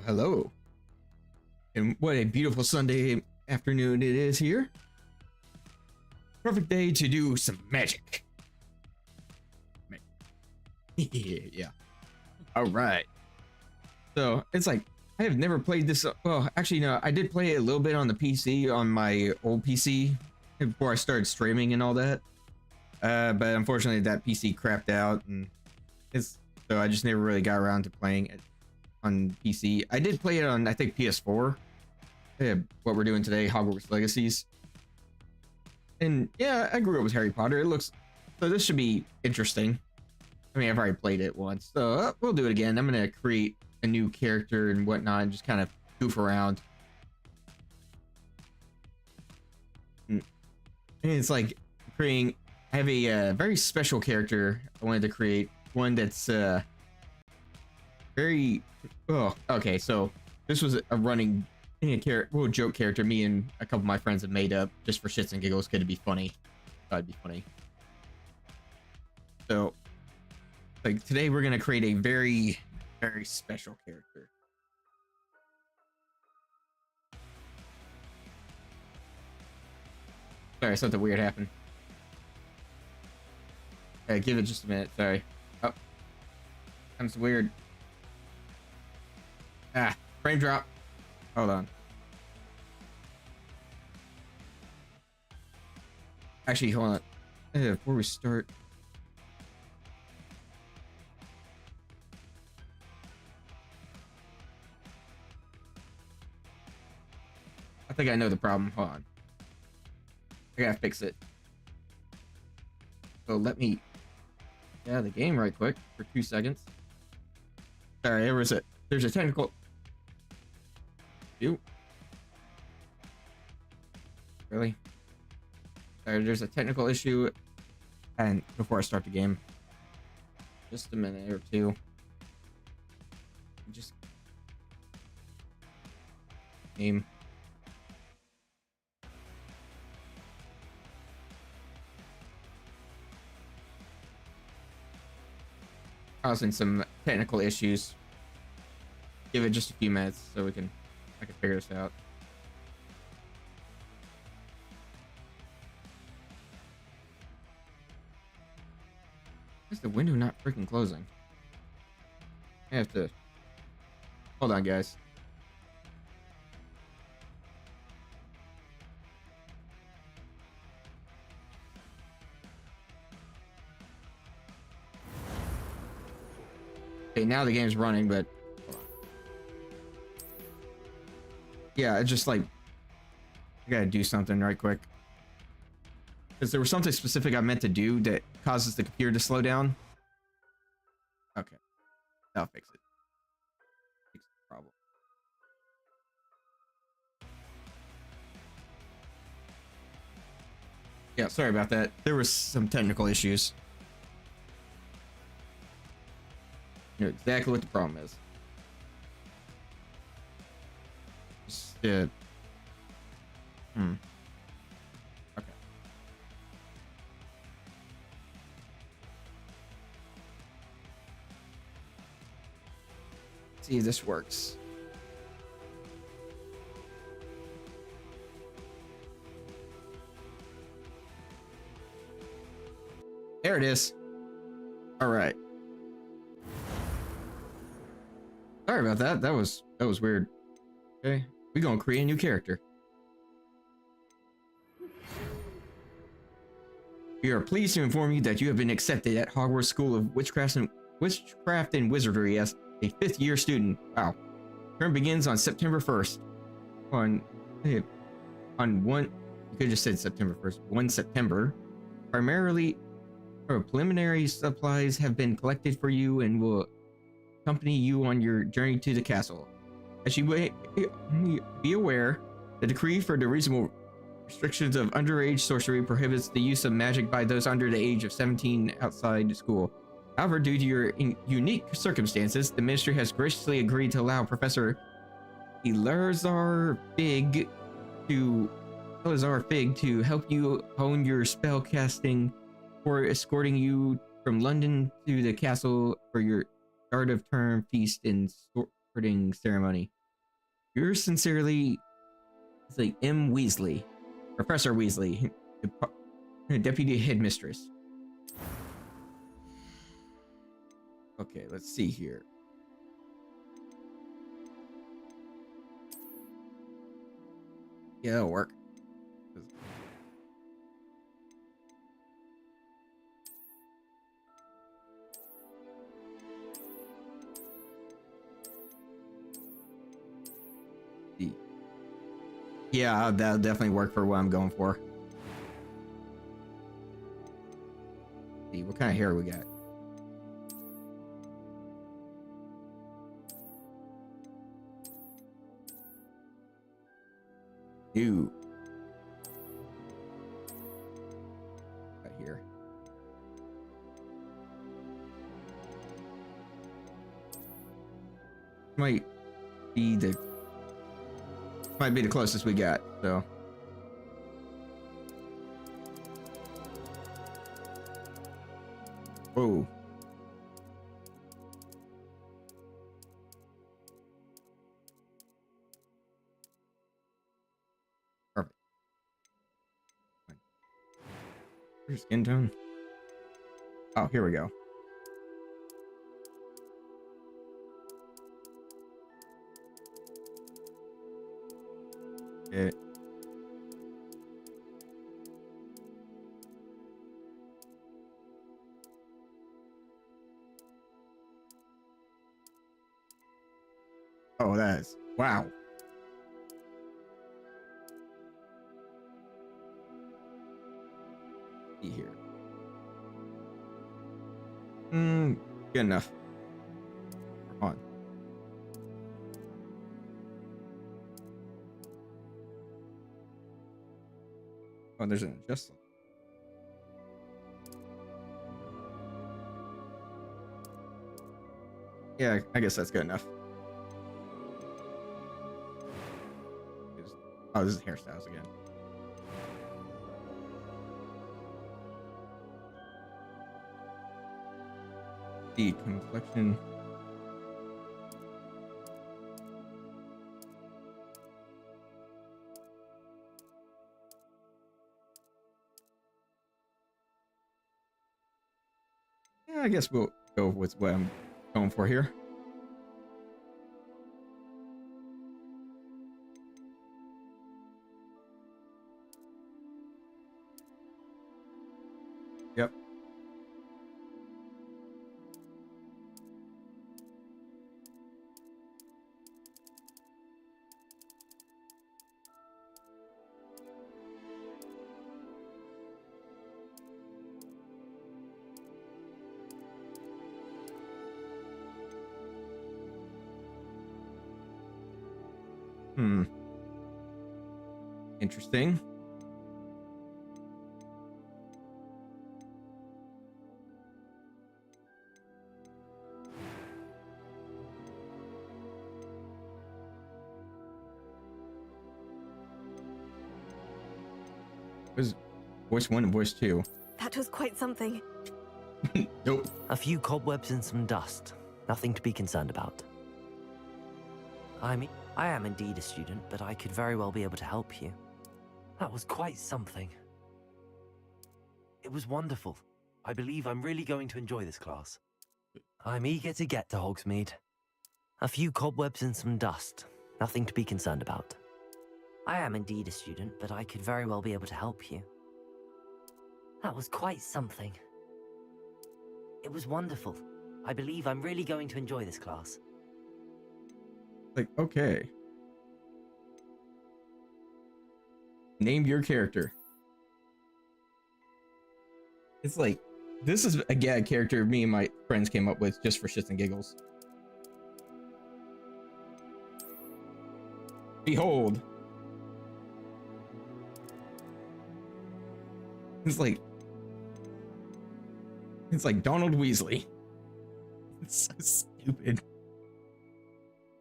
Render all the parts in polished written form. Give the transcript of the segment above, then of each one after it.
Hello. And what a beautiful Sunday afternoon it is here. Perfect day to do some magic. Yeah. All right. So it's like, I have never played this. Well, actually, no, I did play it a little bit on the PC, on my old PC before I started streaming and all that. But unfortunately that PC crapped out and so I just never really got around to playing it on PC. I did play it on, I think, PS4. What we're doing today, Hogwarts Legacies. And yeah, I grew up with Harry Potter. So this should be interesting. I mean, I've already played it once, so we'll do it again. I'm gonna create a new character and whatnot and just kind of goof around. And it's like I have a very special character I wanted to create. One that's very, okay, so this was a running joke character me and a couple of my friends have made up just for shits and giggles. Could it be funny? Thought it'd be funny. So like today we're gonna create a very, very special character. Sorry, something weird happened. Give it just a minute. Sorry. Oh, sounds weird. Frame drop. Hold on. Actually, hold on. Before we start. I think I know the problem. Hold on. I gotta fix it. So let me get out of the game right quick for 2 seconds. Sorry, there's a technical. Really? Sorry, there's a technical issue. And before I start the game, just a minute or two. Just game. Causing some technical issues. Give it just a few minutes so I can figure this out. Why is the window not freaking closing? I have to hold on, guys. Okay, now the game's running, but yeah, it's just like I gotta do something right quick because there was something specific I meant to do that causes the computer to slow down. Okay, I'll fix it. Fix the problem. Yeah, sorry about that. There was some technical issues. You know exactly what the problem is. Just, okay. Let's see if this works. There it is. All right. Sorry about that. That was weird. Okay, we're gonna create a new character. We are pleased to inform you that you have been accepted at Hogwarts School of Witchcraft and Wizardry as a 5th year student. Wow. Term begins on September 1st. You could have just said September 1st. 1 September. Preliminary supplies have been collected for you and will accompany you on your journey to the castle. As you be aware, the decree for the reasonable restrictions of underage sorcery prohibits the use of magic by those under the age of 17 outside school. However, due to your unique circumstances, the ministry has graciously agreed to allow Professor Elazar Fig to help you hone your spell casting for escorting you from London to the castle for your start of term feast and sorting ceremony. Yours sincerely, it's like M. Weasley, Professor Weasley, Deputy Headmistress. Okay, let's see here. Yeah, that'll work. Yeah, that'll definitely work for what I'm going for. See, what kind of hair we got? Ew. Right here. Might be the closest we got, so. Whoa. Perfect. Where's skin tone? Oh, here we go. Okay. Oh, that is wow. See here. Good enough. On. Oh, there's an adjustment. Yeah, I guess that's good enough. Oh, this is hairstyles again. The complexion. Yeah, I guess we'll go with what I'm going for here. Yep. Interesting. Was voice 1 and voice 2? That was quite something. Nope. A few cobwebs and some dust. Nothing to be concerned about. I mean, I am indeed a student, but I could very well be able to help you. That was quite something. It was wonderful. I believe I'm really going to enjoy this class. I'm eager to get to Hogsmeade. A few cobwebs and some dust. Nothing to be concerned about. I am indeed a student, but I could very well be able to help you. That was quite something. It was wonderful. I believe I'm really going to enjoy this class. Like, okay. Name your character. It's like, this is a gag character me and my friends came up with just for shits and giggles. Behold. It's like Donald Weasley. It's so stupid.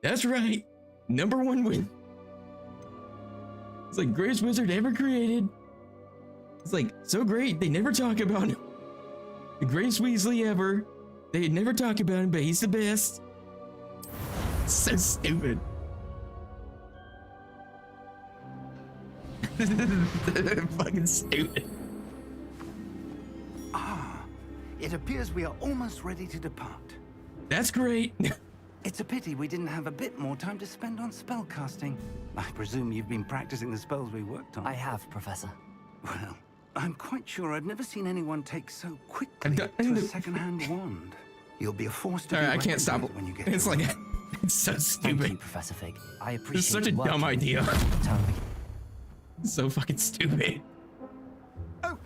That's right. #1 win. It's like greatest wizard ever created. It's like so great they never talk about him. The greatest Weasley ever. They never talk about him, but he's the best. So stupid. Fucking stupid. It appears we are almost ready to depart. That's great. It's a pity we didn't have a bit more time to spend on spellcasting. I presume you've been practicing the spells we worked on. I have, Professor. Well, I'm quite sure I've never seen anyone take so quickly I'm to a second-hand wand. You'll be a force to be I can't stop it. reckoned with when you get It's to like it. it's so Thank you, stupid. Professor Fig. I appreciate It's such a working dumb with you idea. all the time. So fucking stupid. Oh,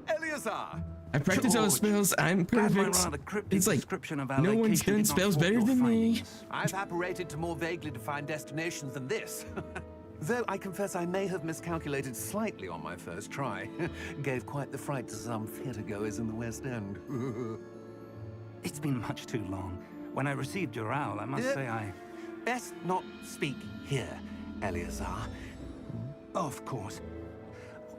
Eleazar! I practice all the spells. I'm Glad my perfect. rather cryptic It's like description of our no one's location done did not spells thwart better your than me. findings. I've apparated to more vaguely defined destinations than this. Though I confess I may have miscalculated slightly on my first try. Gave quite the fright to some theatergoers in the West End. It's been much too long. When I received your owl, I must say I... Best not speak here, Eleazar. Of course.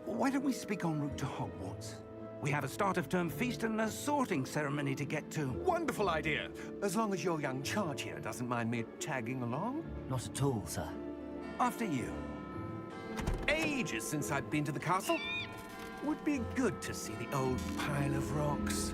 Why don't we speak en route to Hogwarts? We have a start-of-term feast and a sorting ceremony to get to. Wonderful idea. As long as your young charge here doesn't mind me tagging along. Not at all, sir. After you. Ages since I'd been to the castle. Would be good to see the old pile of rocks.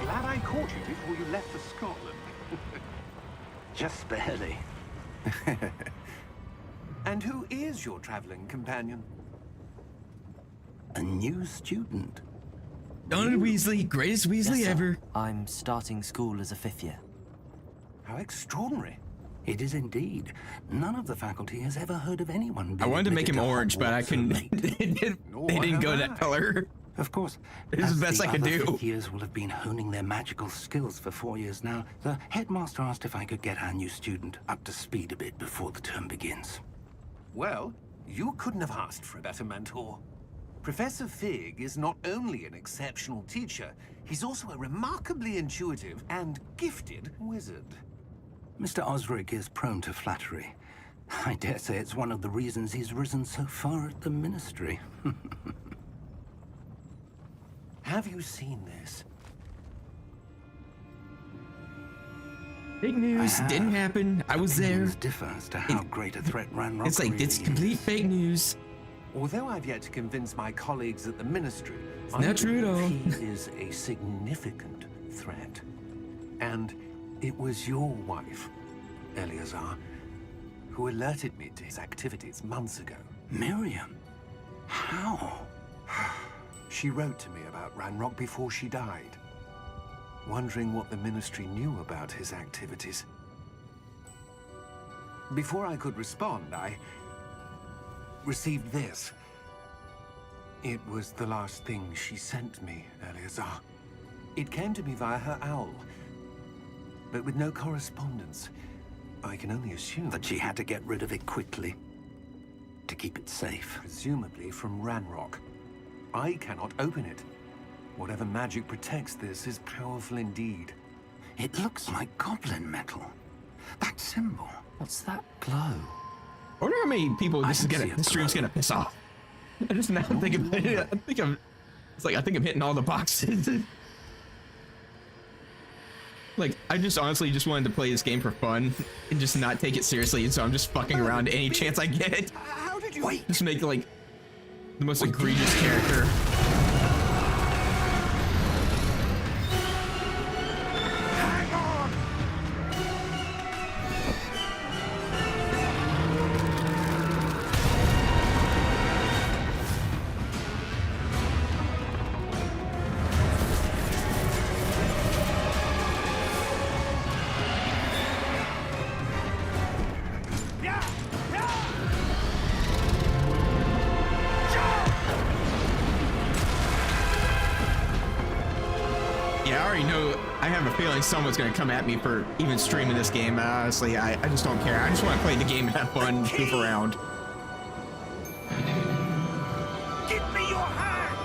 Glad I caught you before you left for Scotland. Just barely. And who is your traveling companion? A new student. Donald Weasley, greatest Weasley Yes, sir. ever. I'm starting school as a 5th year. How extraordinary. It is indeed. None of the faculty has ever heard of anyone I being wanted to make admitted him orange, but I Hogwarts so couldn't. late. They didn't go that color. Of course, This is as the best I could other do. fifth years will have been honing their magical skills for 4 years now. The headmaster asked if I could get our new student up to speed a bit before the term begins. Well, you couldn't have asked for a better mentor. Professor Fig is not only an exceptional teacher, he's also a remarkably intuitive and gifted wizard. Mr. Osric is prone to flattery. I dare say it's one of the reasons he's risen so far at the ministry. Have you seen this? Big news. I Didn't have. happen. I was there. Opinions differ as to how great a threat Ranrock It's like really it's complete is. fake news. Although I've yet to convince my colleagues at the ministry, I not true at all. believe he is a significant threat. And it was your wife, Eleazar, who alerted me to his activities months ago. Miriam? How? She wrote to me about Ranrock before she died, wondering what the ministry knew about his activities. Before I could respond, I received this. It was the last thing she sent me, Eleazar. It came to me via her owl, but with no correspondence. I can only assume That she had to get rid of it quickly to keep it safe. presumably from Ranrock. I cannot open it. Whatever magic protects this is powerful indeed. It looks like goblin metal. That symbol. What's that? Glow. I wonder how many people this is can gonna. see a This stream's glow. gonna piss off. I just now think of it. I think I'm. It's like I think I'm hitting all the boxes. Like I just honestly just wanted to play this game for fun and just not take it seriously, and so I'm just fucking around any chance I get. How did you... Wait. Just make like the most egregious character. Hang on! feeling someone's gonna come at me for even streaming this game. Honestly, I just don't care. I just want to play the game and have fun, goof around. Give me your hand!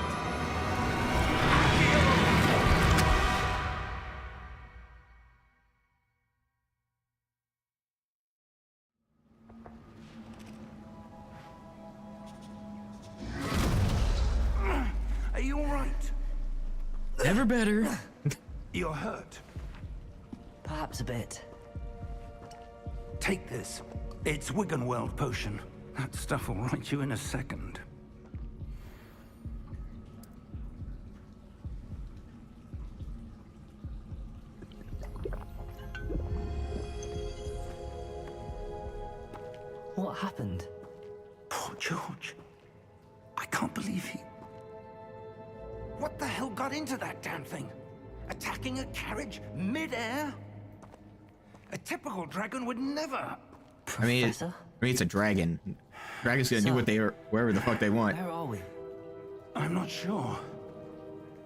Are you all right? Never better. You're hurt. Perhaps a bit. Take this. It's Wiggenweld potion. That stuff will right you in a second. What happened? Poor George. I can't believe he... What the hell got into that damn thing? Attacking a carriage mid-air? A typical dragon would never... Professor? It's a dragon. Dragons gonna do what they wherever the fuck they want. Where are we? I'm not sure.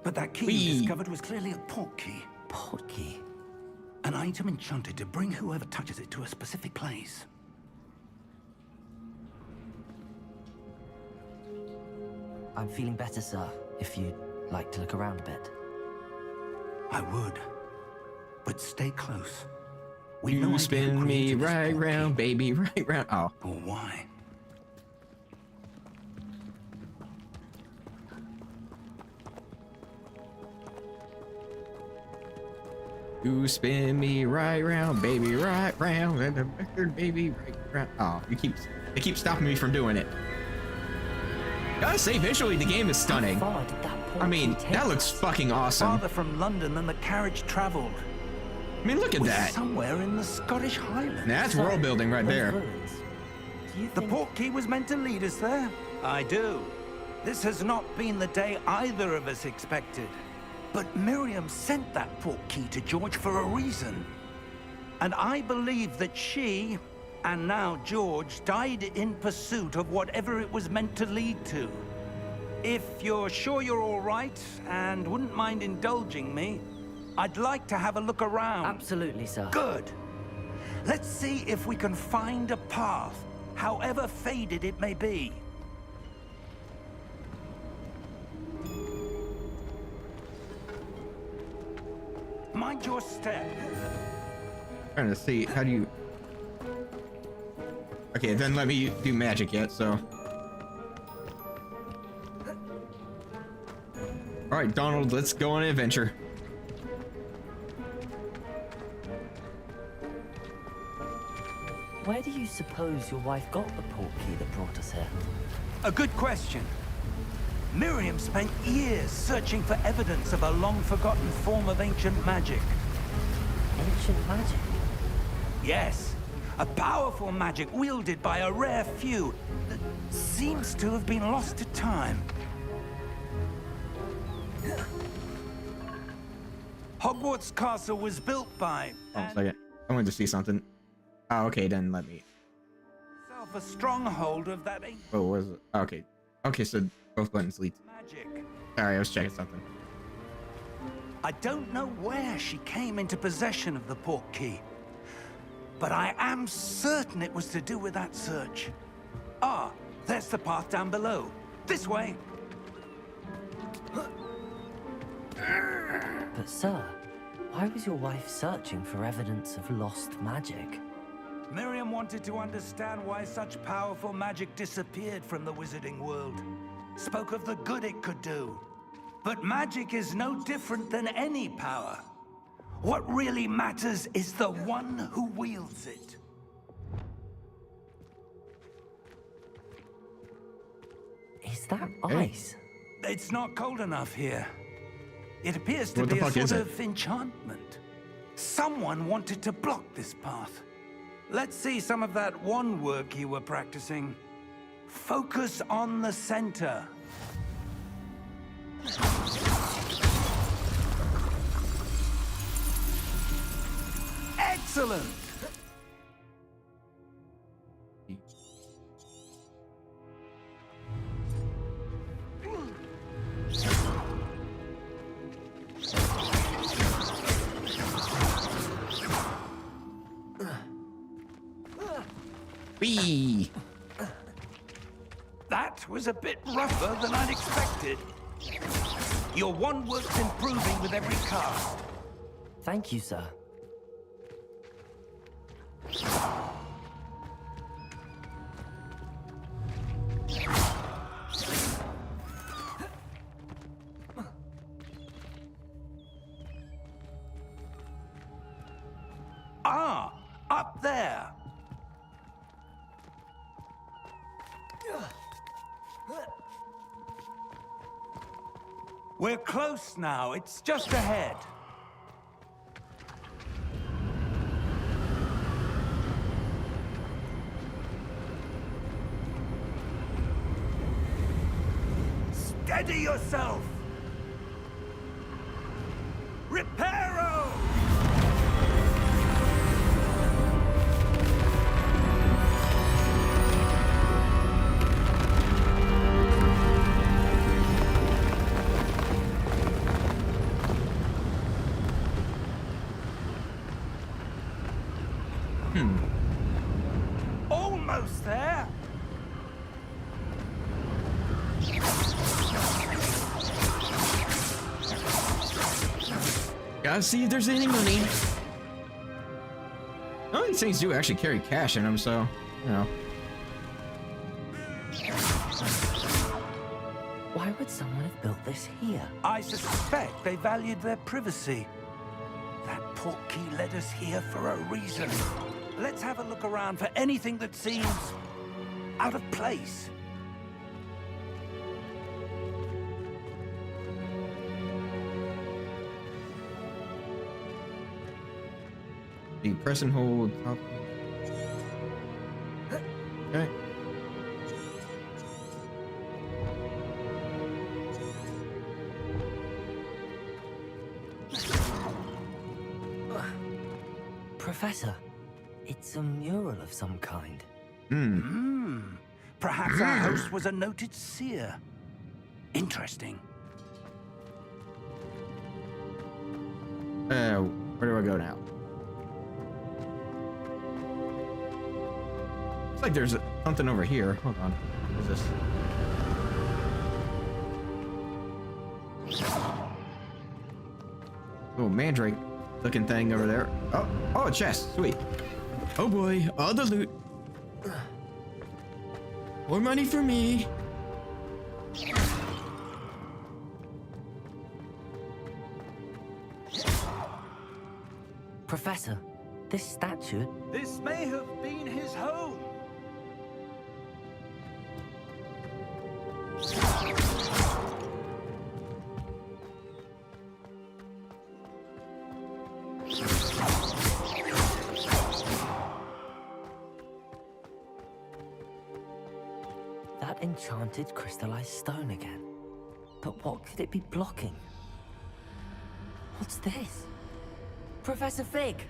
But that key Whee! you discovered was clearly a port key. Port key. An item enchanted to bring whoever touches it to a specific place. I'm feeling better, sir. If you'd like to look around a bit. I would. But stay close. We know You idea who spin me created this right port round, key, baby, right round. Oh. or why. You spin me right round, baby, right round, and the record, baby, right round. Oh, it keeps stopping me from doing it. Gotta say, visually, the game is stunning. How far did that port I mean, key take that looks us? fucking awesome. Farther from London than the carriage traveled. I mean, look at Was that. somewhere in the Scottish Highlands. That's Sir, world building right those there. ruins. Do you The think... port key was meant to lead us there? I do. This has not been the day either of us expected. But Miriam sent that port key to George for a reason. And I believe that she, and now George, died in pursuit of whatever it was meant to lead to. If you're sure you're all right, and wouldn't mind indulging me, I'd like to have a look around. Absolutely, sir. Good. Let's see if we can find a path, however faded it may be. Mind your step. Trying to see, how do you... Okay, then let me do magic yet, so... Alright, Donald, let's go on an adventure. Where do you suppose your wife got the port key that brought us here? A good question. Miriam spent years searching for evidence of a long-forgotten form of ancient magic. Ancient magic? Yes, a powerful magic wielded by a rare few that seems to have been lost to time. Hogwarts Castle was built by... Oh, a second. I wanted to see something. Oh, okay, then let me... a stronghold of that ancient Oh, what is it? Okay. Okay, so both buttons lead. magic. Sorry, I was checking something. I don't know where she came into possession of the port key, but I am certain it was to do with that search. Ah, there's the path down below. This way. But sir, why was your wife searching for evidence of lost magic? Miriam wanted to understand why such powerful magic disappeared from the wizarding world. Spoke of the good it could do. But magic is no different than any power. What really matters is the one who wields it. Is that Hey. ice? It's not cold enough here. It appears to What the be a fuck is sort it? of enchantment. Someone wanted to block this path. Let's see some of that wand work you were practicing. Focus on the center. Excellent! Whee! That was a bit rougher than I'd expected. Your one work's improving with every cast. Thank you, sir. Ah, up there. We're close now. It's just ahead. Steady yourself! Reparo! Almost there. Gotta see if there's any money. None of these things do actually carry cash in them, so, you know. Why would someone have built this here? I suspect they valued their privacy. That portkey led us here for a reason. Let's have a look around for anything that seems out of place. You press and hold. Okay. Professor, it's a mural of some kind. Perhaps our host was a noted seer. Interesting. Where do I go now? Looks like there's something over here. Hold on. What is this? Oh, mandrake looking thing over there. Oh, a chest. Sweet. Oh boy, all the loot. More money for me. Professor, this statue... This may have been his home. That enchanted crystallized stone again. But what could it be blocking? What's this? Professor Fig!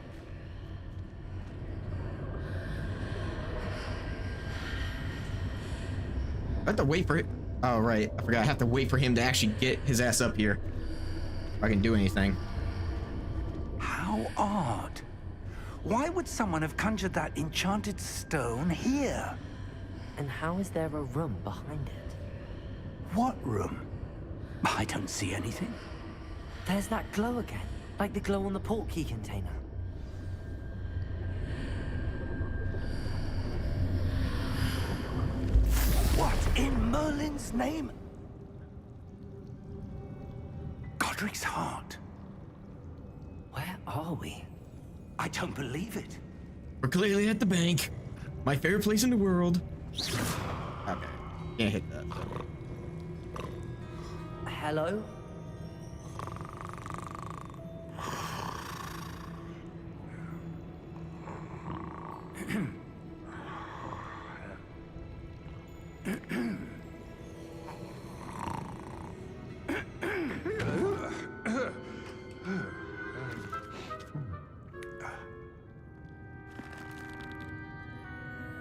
I have to wait for it. Oh, right. I forgot. I have to wait for him to actually get his ass up here. If I can do anything. How odd. Why would someone have conjured that enchanted stone here? And how is there a room behind it? What room? I don't see anything. There's that glow again, like the glow on the portkey container. What in Merlin's name? Godric's heart. Where are we? I don't believe it. We're clearly at the bank. My favorite place in the world. Okay. Can't hit that. Hello?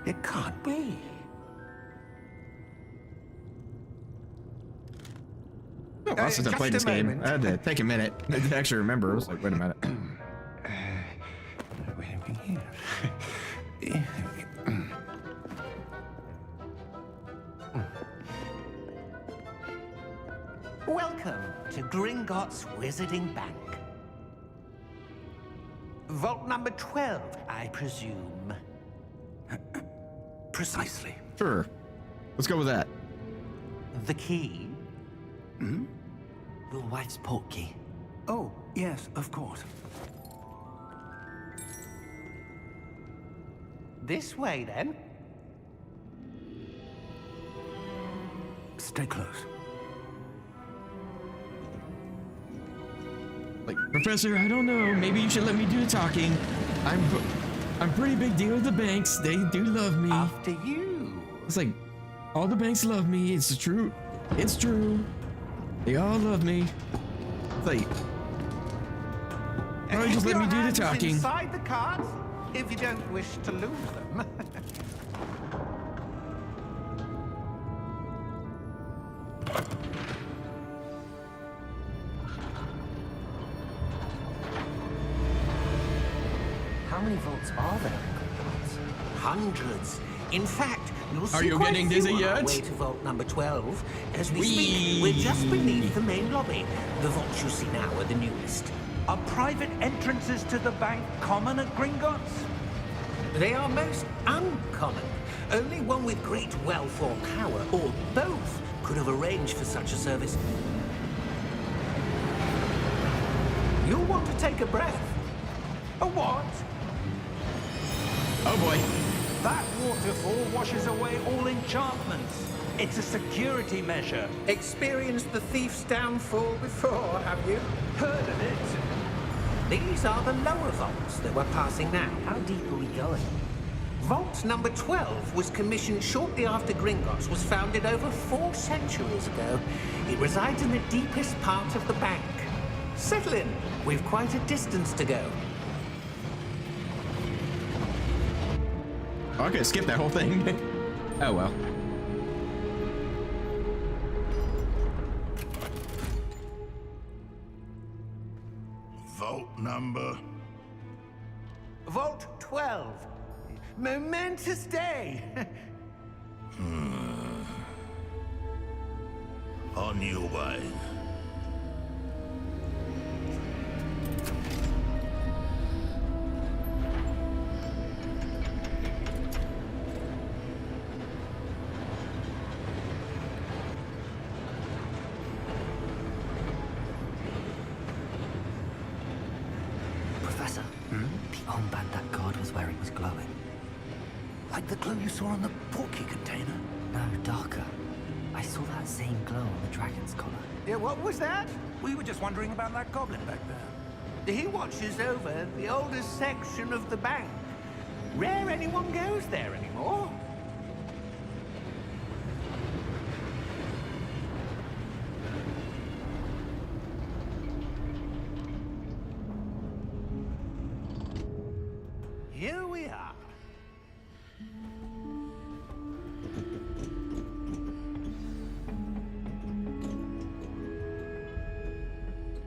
It can't be. Oh, well, since I played this game, I had to take a minute to actually remember. I was like, wait a minute. Gringotts Wizarding Bank. Vault number 12, I presume. Precisely. Sure. Let's go with that. The key? Your wife's portkey. Oh, yes, of course. This way, then. Stay close. Like, Professor, I don't know. Maybe you should let me do the talking. I'm pretty big deal with the banks. They do love me. After you. It's like, all the banks love me. It's true. It's true. They all love me. It's like, why don't you just let me do the talking? Inside the cards, if you don't wish to lose them. How many vaults are there in Gringotts? Hundreds. In fact, you'll see Are you quite getting a few dizzy on our yet? way to vault number 12. As we Whee! speak, we're just beneath the main lobby. The vaults you see now are the newest. Are private entrances to the bank common at Gringotts? They are most uncommon. Only one with great wealth or power, or both, could have arranged for such a service. You'll want to take a breath. A what? Oh boy. That waterfall washes away all enchantments. It's a security measure. Experienced the thief's downfall before, have you? Heard of it? These are the lower vaults that we're passing now. How deep are we going? Vault number 12 was commissioned shortly after Gringotts was founded over 4 centuries ago. It resides in the deepest part of the bank. Settle in. We've quite a distance to go. Okay, skip that whole thing. Oh well. Vault number. Vault 12. Momentous day. On your way. Professor, the armband that guard was wearing was glowing. Like the glow you saw on the portkey container. No, darker. I saw that same glow on the dragon's collar. Yeah, what was that? We were just wondering about that goblin back there. He watches over the oldest section of the bank. Rare anyone goes there anymore. Here we are.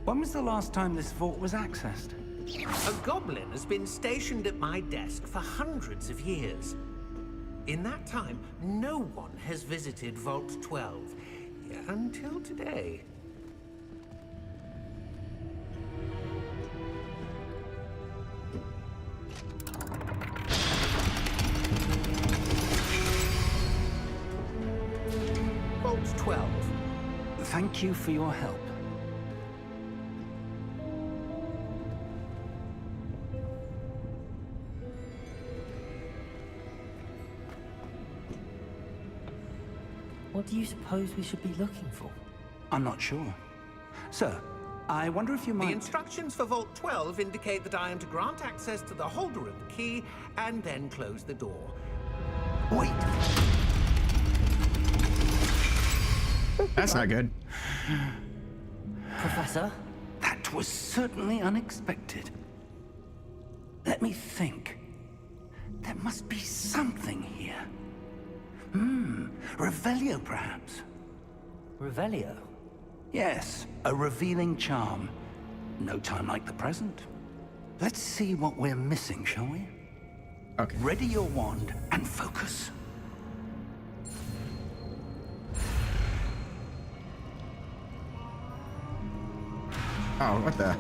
When was the last time this vault was accessed? A goblin has been stationed at my desk for hundreds of years. In that time, no one has visited Vault 12 until today. Vault 12. Thank you for your help. What do you suppose we should be looking for? I'm not sure. Sir, I wonder if you The might... instructions for Vault 12 indicate that I am to grant access to the holder of the key and then close the door. Wait! That's not good. Professor? That was certainly unexpected. Let me think. There must be something here. Revelio, perhaps? Revelio? Yes, a revealing charm. No time like the present. Let's see what we're missing, shall we? Okay. Ready your wand and focus. Oh, what the?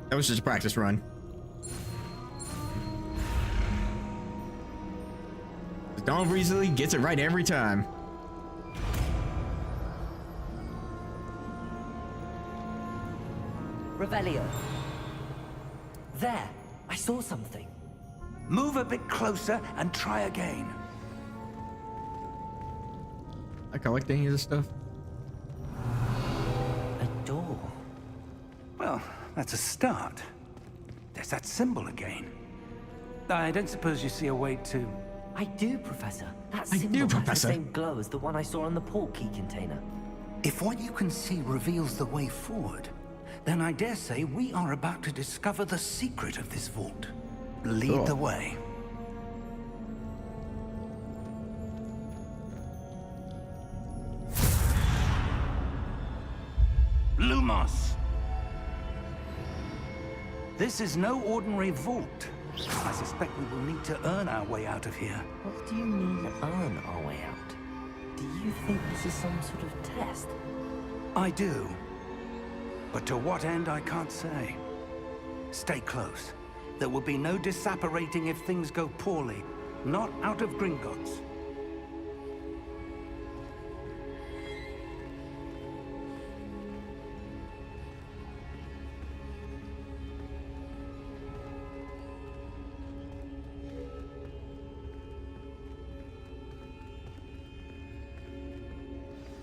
That was just a practice run. Donald Weasley gets it right every time. Revelio. There, I saw something. Move a bit closer and try again. I collect any of this stuff. A door. Well, that's a start. There's that symbol again. I don't suppose you see a way to... I do, Professor. That I symbol do, has Professor. the same glow as the one I saw on the port key container. If what you can see reveals the way forward, then I dare say we are about to discover the secret of this vault. Lead Cool. the way. Lumos! This is no ordinary vault. I suspect we will need to earn our way out of here. What do you mean, earn our way out? Do you think this is some sort of test? I do. But to what end, I can't say. Stay close. There will be no disapparating if things go poorly. Not out of Gringotts.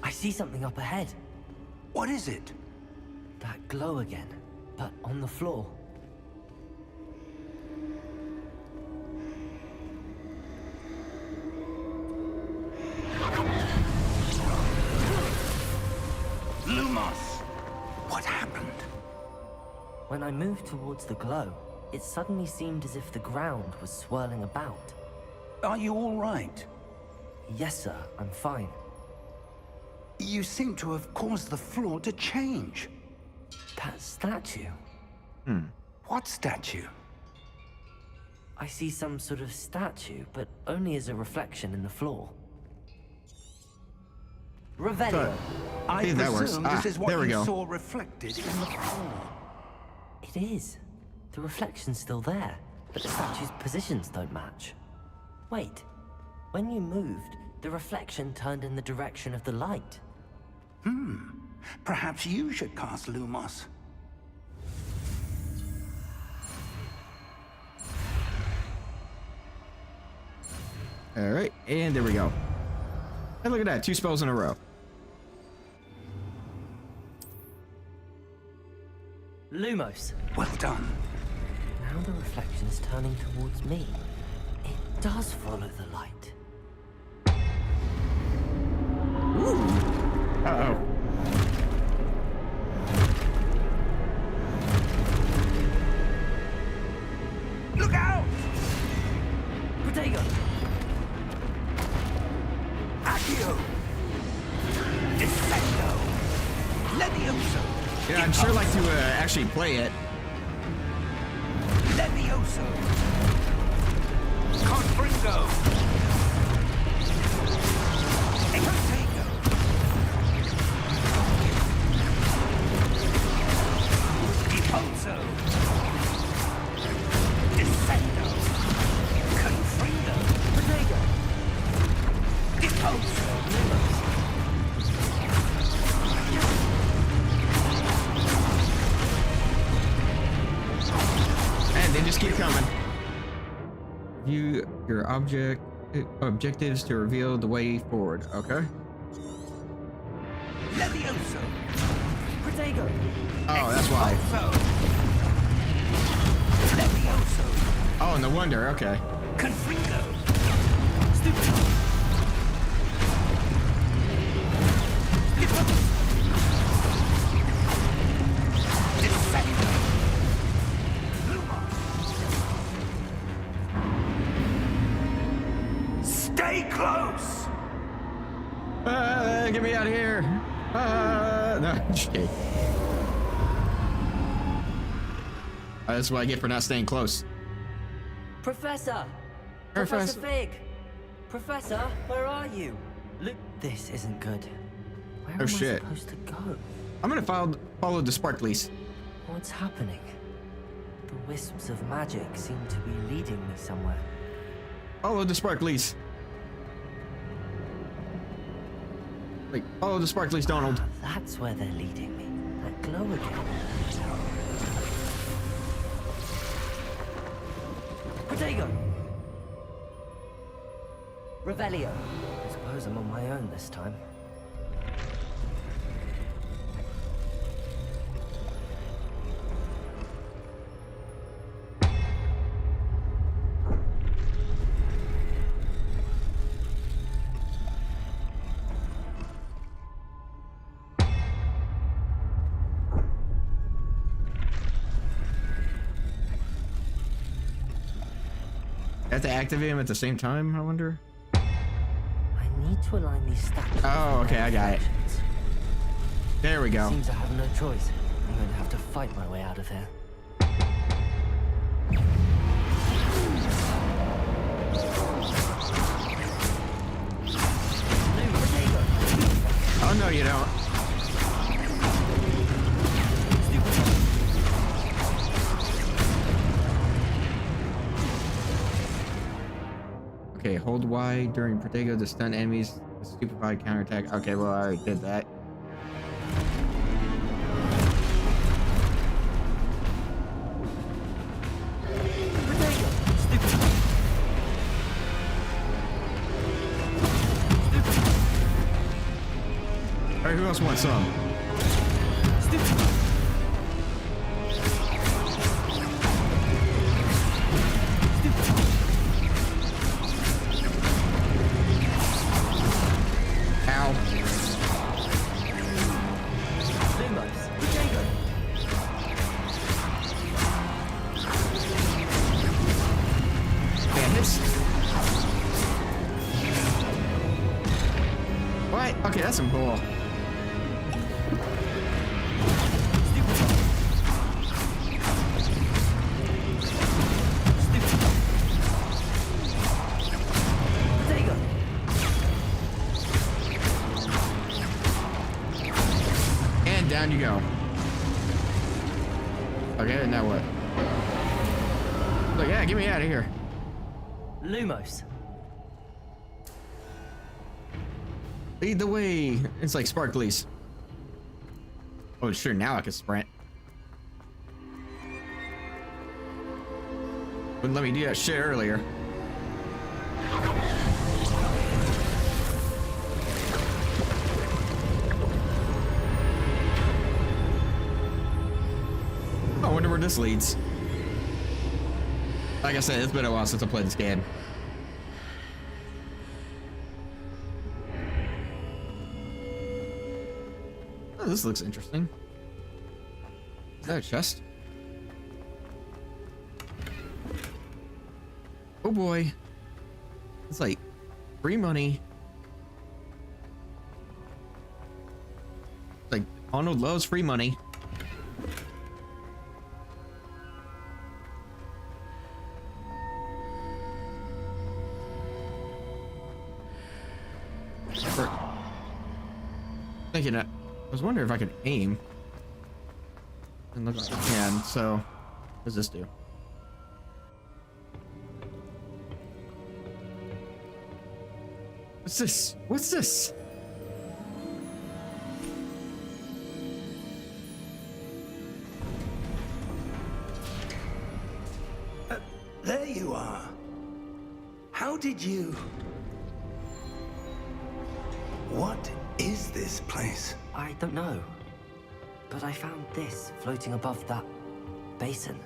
I see something up ahead. What is it? That glow again, but on the floor. Lumos! What happened? When I moved towards the glow, it suddenly seemed as if the ground was swirling about. Are you all right? Yes, sir, I'm fine. You seem to have caused the floor to change. That statue. What statue? I see some sort of statue, but only as a reflection in the floor. Revelio. I See if that works. presume this is what there we you go. saw reflected in the floor. It is. The reflection's still there, but the statue's positions don't match. Wait. When you moved, the reflection turned in the direction of the light. Perhaps you should cast Lumos. All right, and there we go. And look at that, 2 spells in a row. Lumos. Well done. Now the reflection is turning towards me. It does follow the light. Uh-oh. Look out! Protego! Accio! Defendo! Levioso! Yeah, I'd sure like to actually play it. Levioso! Confringo! Protego! Deposo! Defendo! Confringo! Protego! Deposo! And they just keep coming. View your objectives to reveal the way forward. Okay. Levioso! Protego! Oh, that's why. Levioso! Oh, no wonder. Okay. Confringo! Stupid! Stay close! Get me out of here. No, just kidding. That's what I get for not staying close. Professor! Professor. Professor Fig! Professor, where are you? Look, this isn't good. Where Oh, am shit. I supposed to go? I'm gonna follow the sparklies. What's happening? The wisps of magic seem to be leading me somewhere. Follow the sparklies. Like, follow the sparklies, Donald. Ah, that's where they're leading me. That glow again. Protego! Revelio. I suppose I'm on my own this time. I have to activate him at the same time, I wonder? I need to align these statues. Oh, with okay, my I got it. reflections. There we go. Seems I have no choice. I'm going to have to fight my way out of here. Oh, no, you don't. Okay, hold Y during Protego to stun enemies. Stupefy counterattack. Okay, well, I already did that. Alright, who else wants some? Ow. Lumos, Protego. Man, this... What? Okay, that's some bull. Protego. And down you go. Okay, now what? Look, yeah, get me out of here. Lumos. Lead the way. It's like sparklies. Oh, sure, now I can sprint. Wouldn't let me do that shit earlier. I wonder where this leads. Like I said, it's been a while since I played this game. Oh, this looks interesting. Is that a chest? Oh boy. It's like free money. It's like Arnold loves free money. Thinking I was wondering if I could aim. And looks like I can, so what does this do? What's this? What's this? There you are. How did you... What is this place? I don't know. But I found this floating above that basin.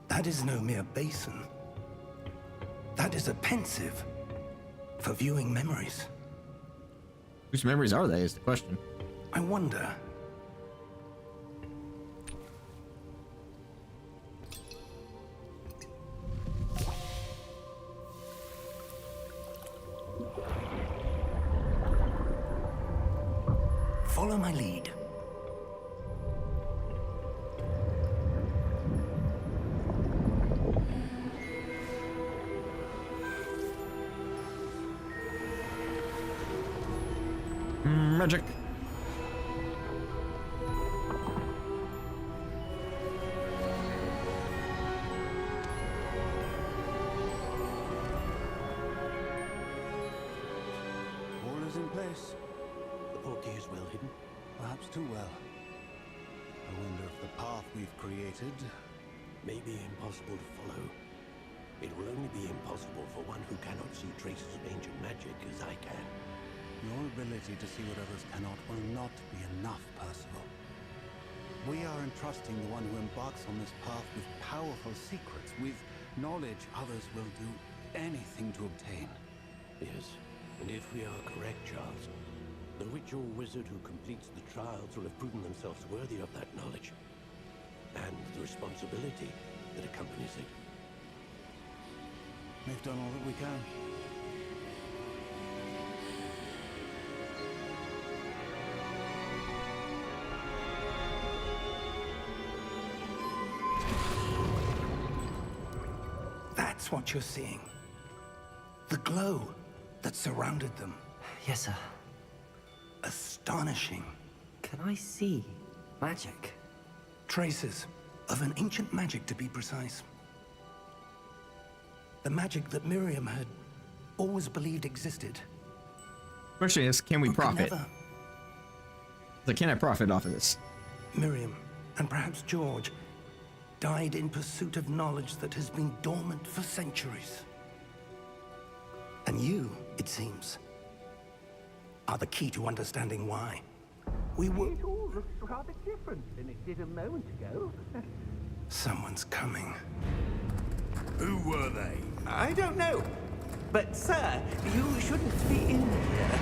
That is no mere basin. That is a pensive for viewing memories. Whose memories are they is the question. I wonder. Follow my lead. magic. All is in place. The portkey is well hidden. Perhaps too well. I wonder if the path we've created may be impossible to follow. It will only be impossible for one who cannot see traces of ancient magic as I can. Your ability to see what others cannot will not be enough, Percival. We are entrusting the one who embarks on this path with powerful secrets, with knowledge others will do anything to obtain. Yes, and if we are correct, Charles, the witch or wizard who completes the trials will have proven themselves worthy of that knowledge, and the responsibility that accompanies it. We've done all that we can. That's what you're seeing. The glow that surrounded them. Yes, sir. Astonishing. Can I see magic? Traces of an ancient magic, to be precise. The magic that Miriam had always believed existed. Question is, can we but could profit? never. So can I profit off of this? Miriam, and perhaps George, died in pursuit of knowledge that has been dormant for centuries. And you, it seems, are the key to understanding why. We were... It all looks rather different than it did a moment ago. Someone's coming. Who were they? I don't know. But, sir, you shouldn't be in here.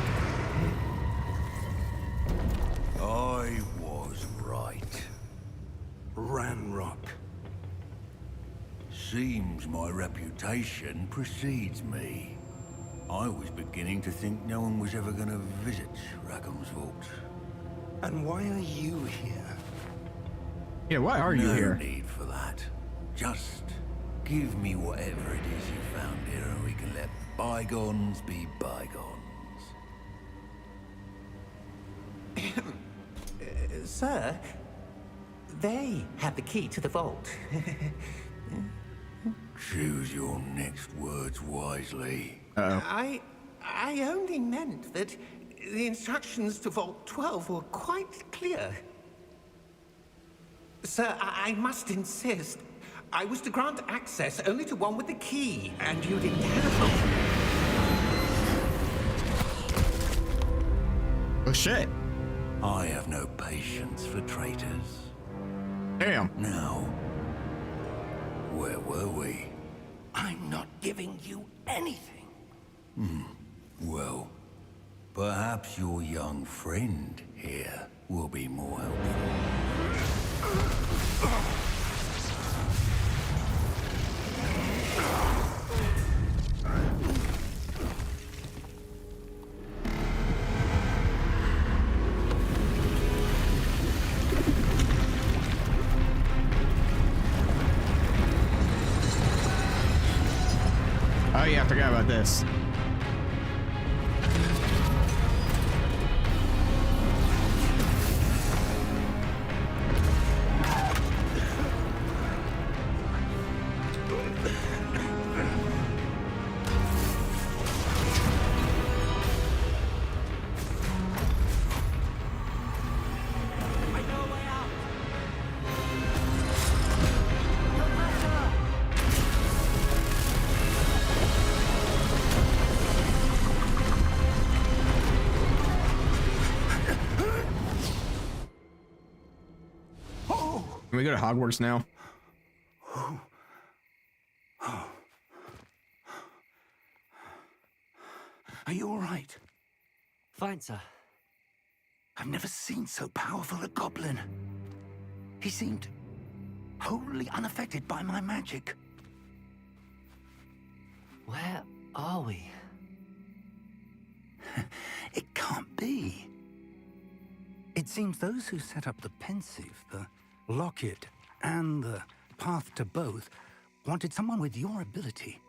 I was right. Ranrock. Seems my reputation precedes me. I was beginning to think no one was ever going to visit Rackham's vault. And why are you here? Yeah, why are you No here? need for that. Just give me whatever it is you found here and we can let bygones be bygones. Sir, they have the key to the vault. Choose your next words wisely. I only meant that the instructions to Vault 12 were quite clear. Sir, I must insist. I was to grant access only to one with the key, and you didn't have Oh shit. I have no patience for traitors. Damn. Now, where were we? I'm not giving you anything. Well, perhaps your young friend here will be more helpful. Oh yeah, I forgot about this. Can we go to Hogwarts now? Are you all right? Fine, sir. I've never seen so powerful a goblin. He seemed wholly unaffected by my magic. Where are we? It can't be. It seems those who set up the pensive, the locket, and the path to both wanted someone with your ability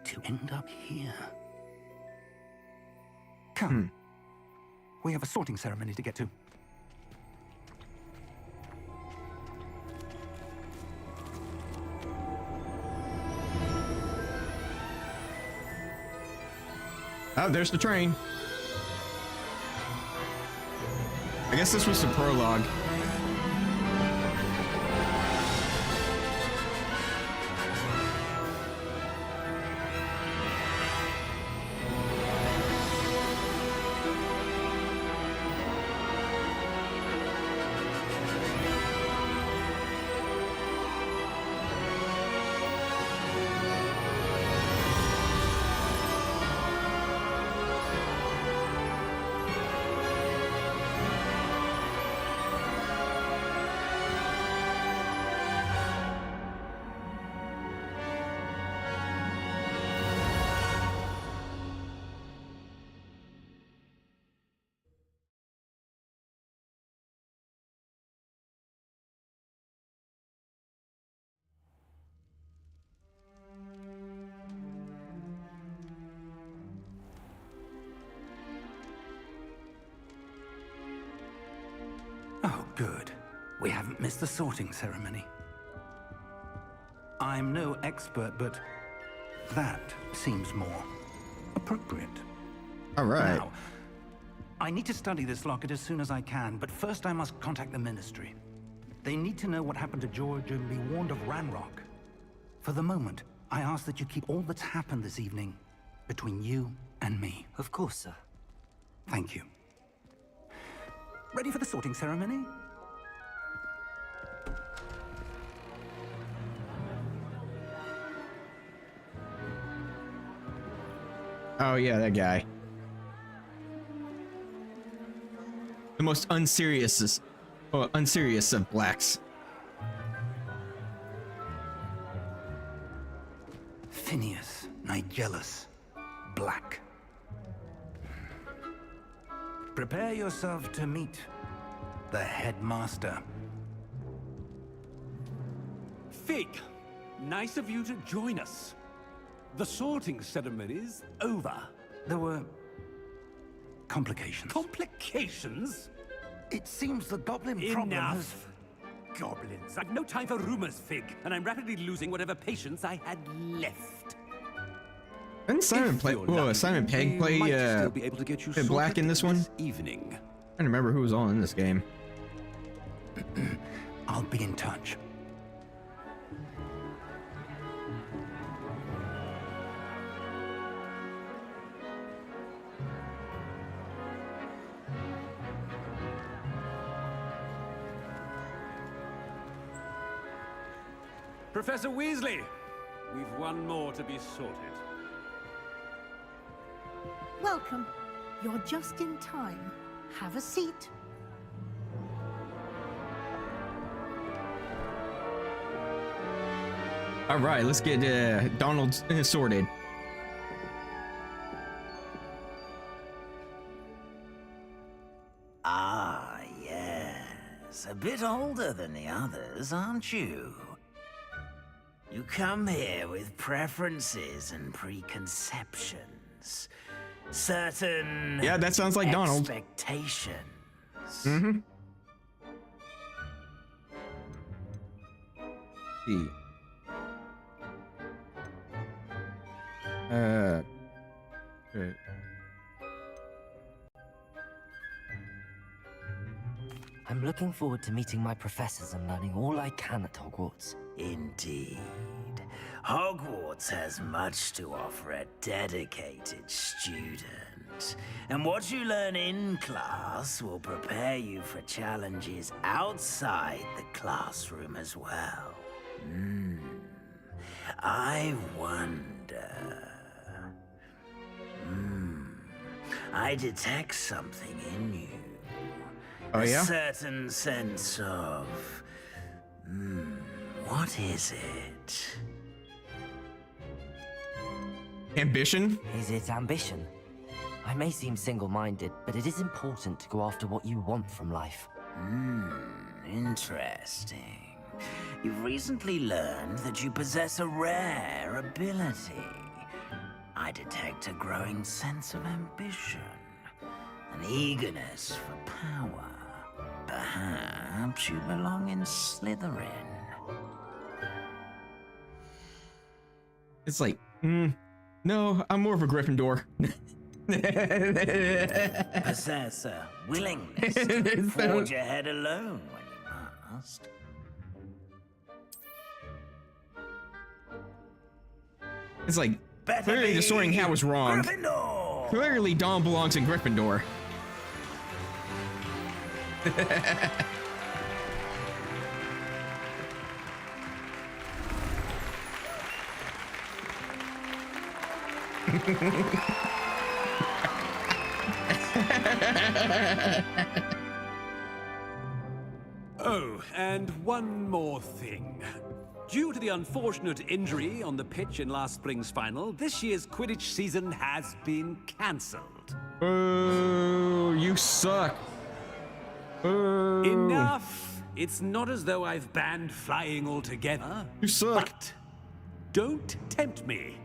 to end up here. Come. We have a sorting ceremony to get to. Oh, there's the train. I guess this was the prologue. Oh, good. We haven't missed the sorting ceremony. I'm no expert, but that seems more appropriate. All right. Now, I need to study this locket as soon as I can, but first I must contact the Ministry. They need to know what happened to George and be warned of Ranrock. For the moment, I ask that you keep all that's happened this evening between you and me. Of course, sir. Thank you. Ready for the sorting ceremony? Oh yeah, that guy. The most unserious of blacks. Phineas Nigellus Black. Prepare yourself to meet the headmaster. Fig, nice of you to join us. The sorting ceremony's over. There were complications. Complications? It seems the goblin problem has... Enough. Goblins. I've no time for rumors, Fig, and I'm rapidly losing whatever patience I had left. Didn't Simon play? Whoa, Simon Pegg play Black in this one? Evening. I don't remember who was all in this game. I'll be in touch. Professor Weasley, we've one more to be sorted. Welcome. You're just in time. Have a seat. All right, let's get Donald sorted. Ah, yes. A bit older than the others, aren't you? You come here with preferences and preconceptions. Certain... Yeah, that sounds like Donald. Expectations. Mm-hmm. See. Okay. I'm looking forward to meeting my professors and learning all I can at Hogwarts. Indeed. Hogwarts has much to offer a dedicated student. And what you learn in class will prepare you for challenges outside the classroom as well. I wonder... I detect something in you. Oh, yeah? A certain sense of... what is it? Ambition? Is it ambition? I may seem single-minded, but it is important to go after what you want from life. Interesting. You've recently learned that you possess a rare ability. I detect a growing sense of ambition. an eagerness for power. Perhaps you belong in Slytherin. It's like, no, I'm more of a Gryffindor. Possess a willingness to forge ahead alone when you must. It's like, clearly the Sorting Hat was wrong. Gryffindor! Clearly Dawn belongs in Gryffindor. Oh, and one more thing. Due to the unfortunate injury on the pitch in last spring's final, this year's Quidditch season has been cancelled. Oh, you suck. Oh. Enough! It's not as though I've banned flying altogether. You suck. But don't tempt me.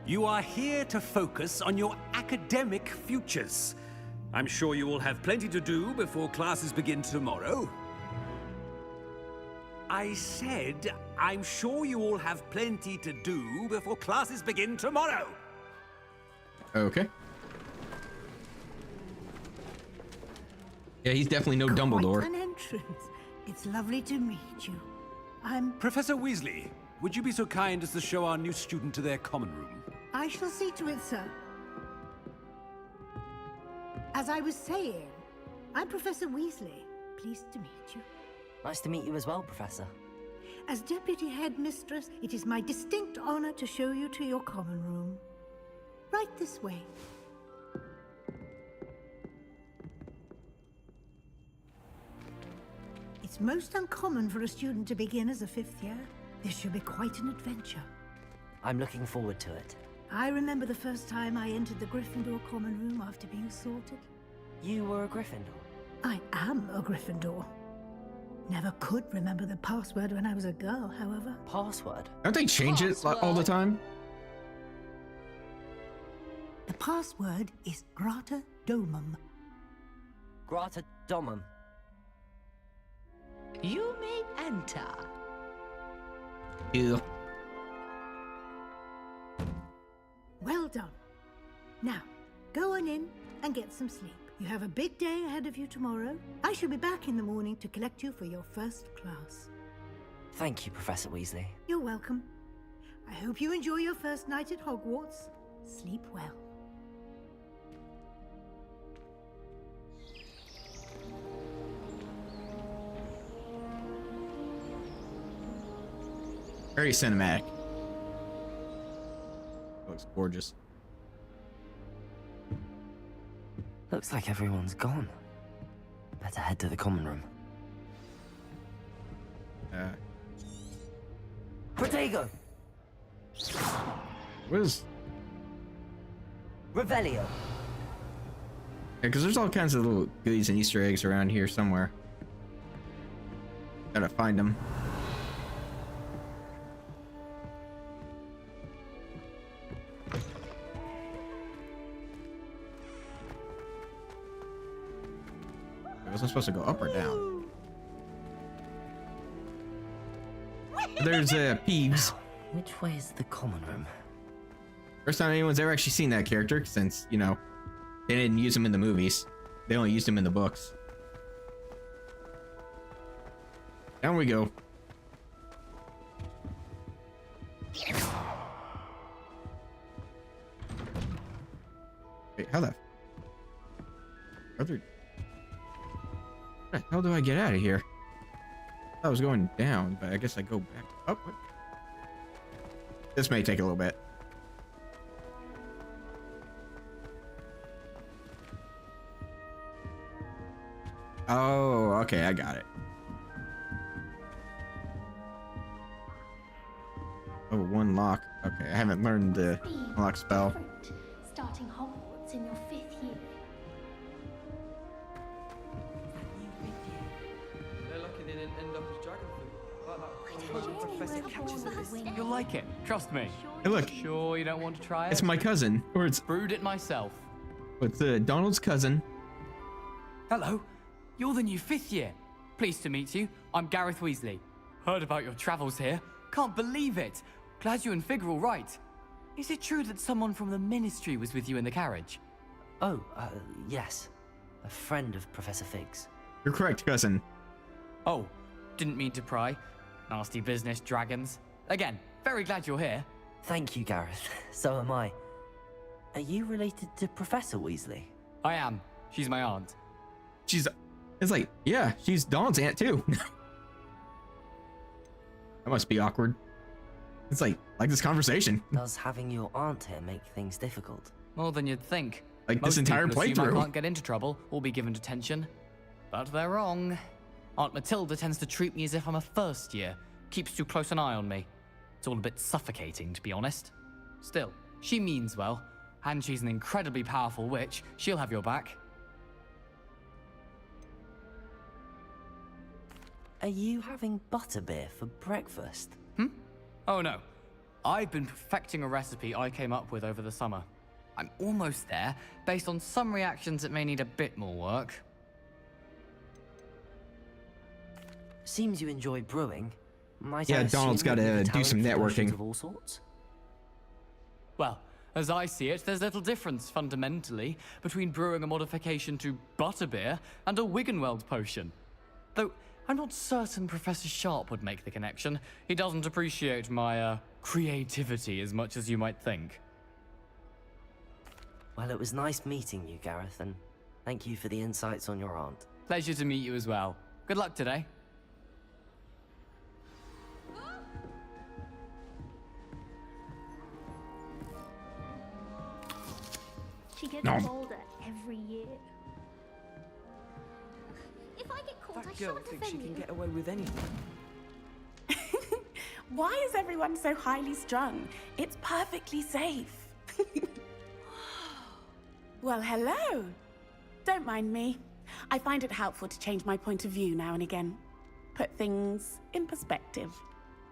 You are here to focus on your academic futures. I'm sure you will have plenty to do before classes begin tomorrow. I said, I'm sure you all have plenty to do before classes begin tomorrow. Okay. Yeah, he's definitely no Dumbledore. Quite an entrance. It's lovely to meet you. I'm... Professor Weasley, would you be so kind as to show our new student to their common room? I shall see to it, sir. As I was saying, I'm Professor Weasley. Pleased to meet you. Nice to meet you as well, Professor. As Deputy Headmistress, it is my distinct honor to show you to your common room. Right this way. It's most uncommon for a student to begin as a 5th year. This should be quite an adventure. I'm looking forward to it. I remember the first time I entered the Gryffindor common room after being sorted. You were a Gryffindor? I am a Gryffindor. Never could remember the password when I was a girl, however. Password? Don't they change it all the time? The password is Grata Domum. Grata Domum. You may enter. Ew. Well done. Now, go on in and get some sleep. You have a big day ahead of you tomorrow. I shall be back in the morning to collect you for your first class. Thank you, Professor Weasley. You're welcome. I hope you enjoy your first night at Hogwarts. Sleep well. Very cinematic. Looks gorgeous. Looks like everyone's gone. Better head to the common room. Protego! What is... Revelio! Yeah, because there's all kinds of little goodies and Easter eggs around here somewhere. Gotta find them. Wasn't supposed to go up or down. There's Peeves. Which way is the common room? First time anyone's ever actually seen that character, since, you know, they didn't use him in the movies. They only used him in the books. Down we go. Wait, how the... Where the hell do I get out of here? I thought I was going down, but I guess I go back up. What? This may take a little bit. Oh, okay, I got it. Oh, one lock. Okay, I haven't learned the unlock spell. Starting Hogwarts in your 5th year. They're lucky they didn't end up as dragon food. Like that professor catches it. You'll like it, trust me. Hey, look. Sure you don't want to try it? It's my cousin, or it's brewed it myself. Donald's cousin, Hello. You're the new 5th year. Pleased to meet you. I'm Gareth Weasley. Heard about your travels here. Can't believe it. Glad you and Fig are all right. Is it true that someone from the Ministry was with you in the carriage? Oh, yes. A friend of Professor Fig's. You're correct, cousin. Oh, didn't mean to pry. Nasty business, dragons. Again, very glad you're here. Thank you, Gareth. So am I. Are you related to Professor Weasley? I am. She's my aunt. It's like, yeah, she's Dawn's aunt too. That must be awkward. It's like this conversation. Does having your aunt here make things difficult? More than you'd think. Like Most this entire people assume I playthrough. can't get into trouble or be given detention. But they're wrong. Aunt Matilda tends to treat me as if I'm a first year. Keeps too close an eye on me. It's all a bit suffocating, to be honest. Still, she means well. And she's an incredibly powerful witch. She'll have your back. Are you having butterbeer for breakfast? Oh no. I've been perfecting a recipe I came up with over the summer. I'm almost there, based on some reactions that may need a bit more work. Seems you enjoy brewing. Might Yeah, I Donald's assume you gotta have a do some talent for potions networking. Of all sorts? Well, as I see it, there's little difference, fundamentally, between brewing a modification to butterbeer and a Wiggenweld potion. Though, I'm not certain Professor Sharp would make the connection. He doesn't appreciate my, creativity as much as you might think. Well, it was nice meeting you, Gareth, and thank you for the insights on your aunt. Pleasure to meet you as well. Good luck today. She gets bolder every year. If I get caught, I That girl shan't thinks she offend can you. get away with anything. Why is everyone so highly strung? It's perfectly safe. Well, hello. Don't mind me. I find it helpful to change my point of view now and again. Put things in perspective.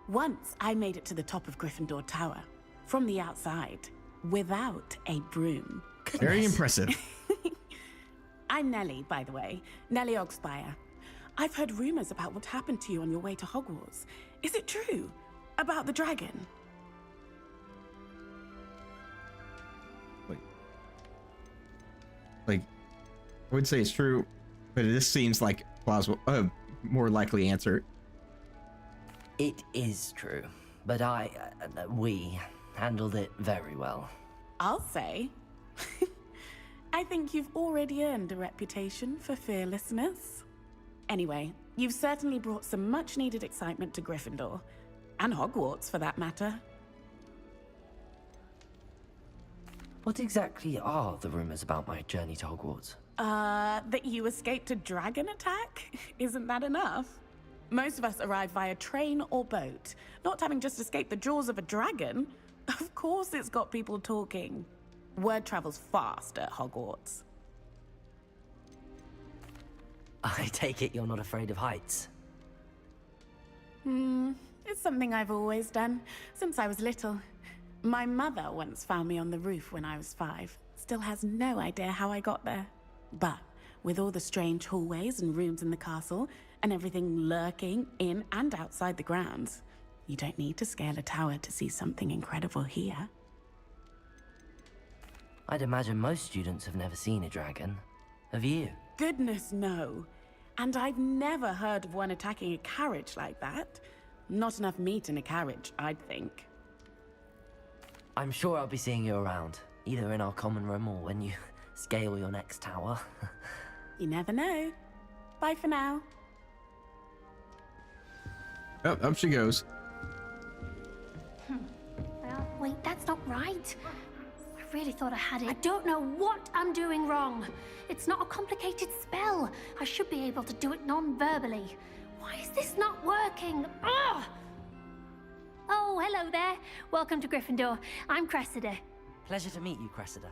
Once I made it to the top of Gryffindor Tower, from the outside, without a broom. Very impressive. I'm Nellie, by the way. Nellie Ogspire. I've heard rumors about what happened to you on your way to Hogwarts. Is it true? About the dragon? Like, I would say it's true, but this seems like plausible. More likely answer. It is true, but we handled it very well. I'll say. I think you've already earned a reputation for fearlessness. Anyway, you've certainly brought some much-needed excitement to Gryffindor. And Hogwarts, for that matter. What exactly are the rumors about my journey to Hogwarts? That you escaped a dragon attack? Isn't that enough? Most of us arrive via train or boat. Not having just escaped the jaws of a dragon. Of course it's got people talking. Word travels fast at Hogwarts. I take it you're not afraid of heights. It's something I've always done, since I was little. My mother once found me on the roof when I was 5. Still has no idea how I got there. But with all the strange hallways and rooms in the castle, and everything lurking in and outside the grounds, you don't need to scale a tower to see something incredible here. I'd imagine most students have never seen a dragon. Have you? Goodness, no. And I've never heard of one attacking a carriage like that. Not enough meat in a carriage, I'd think. I'm sure I'll be seeing you around, either in our common room or when you scale your next tower. You never know. Bye for now. Oh, up she goes. Well, wait, that's not right. I really thought I had it. I don't know what I'm doing wrong. It's not a complicated spell. I should be able to do it non-verbally. Why is this not working? Ugh! Oh, hello there. Welcome to Gryffindor. I'm Cressida. Pleasure to meet you, Cressida.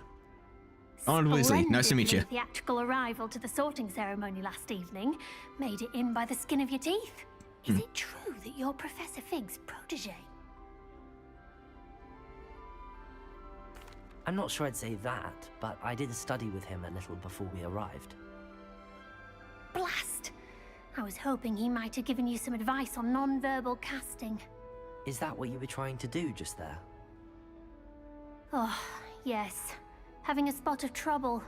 Donald Weasley, nice to meet you. Splendidly theatrical arrival to the sorting ceremony last evening. Made it in by the skin of your teeth. Is it true that you're Professor Fig's protege? I'm not sure I'd say that, but I did study with him a little before we arrived. blast! I was hoping he might have given you some advice on non-verbal casting. Is that what you were trying to do just there? Oh, yes. Having a spot of trouble.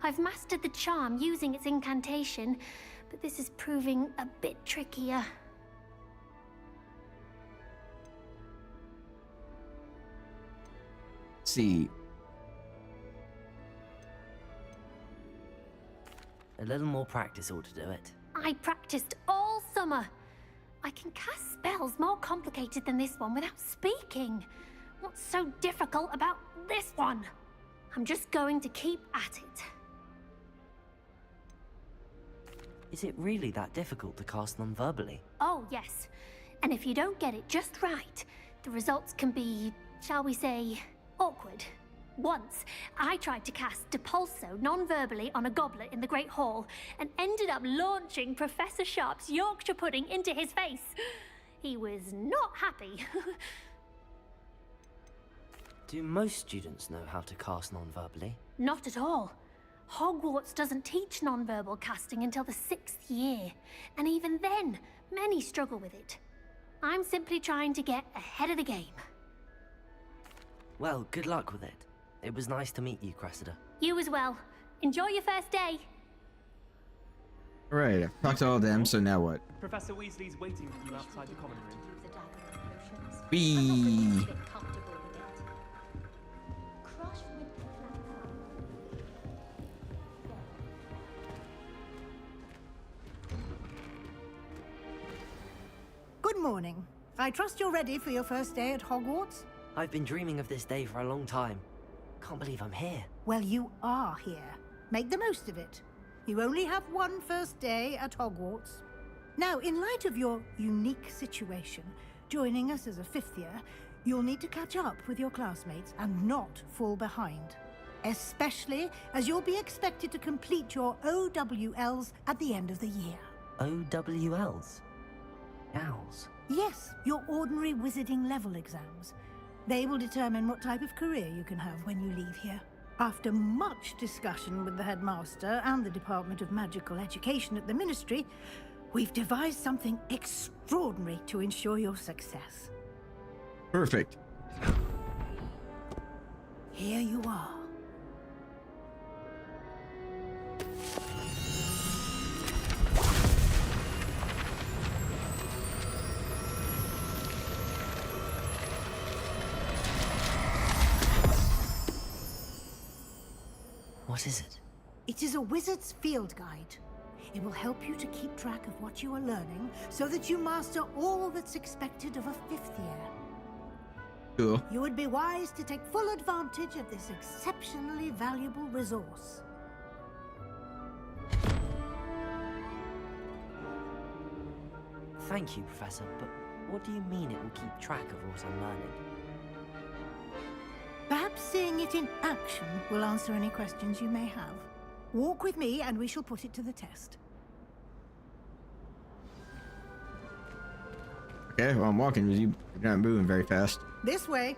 I've mastered the charm using its incantation, but this is proving a bit trickier. Let's see. A little more practice ought to do it. I practiced all summer. I can cast spells more complicated than this one without speaking. What's so difficult about this one? I'm just going to keep at it. Is it really that difficult to cast non-verbally? Oh, yes. And if you don't get it just right, the results can be, shall we say, awkward. Once, I tried to cast Depulso non-verbally on a goblet in the Great Hall and ended up launching Professor Sharp's Yorkshire pudding into his face. He was not happy. Do most students know how to cast non-verbally? Not at all. Hogwarts doesn't teach non-verbal casting until the 6th year, and even then, many struggle with it. I'm simply trying to get ahead of the game. Well, good luck with it. It was nice to meet you, Cressida. You as well. Enjoy your first day. Alright, I've talked to all of them, so now what? Professor Weasley's waiting for you outside the common room. Wee. Good morning. I trust you're ready for your first day at Hogwarts? I've been dreaming of this day for a long time. Can't believe I'm here. Well, you are here. Make the most of it. You only have one first day at Hogwarts. Now, in light of your unique situation, joining us as a 5th year, you'll need to catch up with your classmates and not fall behind. Especially as you'll be expected to complete your OWLs at the end of the year. OWLs? Owls? Yes, your ordinary wizarding level exams. They will determine what type of career you can have when you leave here. After much discussion with the headmaster and the Department of Magical Education at the Ministry, we've devised something extraordinary to ensure your success. Perfect. Here you are. What is it? It is a wizard's field guide. It will help you to keep track of what you are learning so that you master all that's expected of a 5th year. Cool. You would be wise to take full advantage of this exceptionally valuable resource. Thank you, Professor, but what do you mean it will keep track of what I'm learning? Perhaps seeing it in action will answer any questions you may have. Walk with me and we shall put it to the test. Okay, well, I'm walking with you. You're not moving very fast. This way.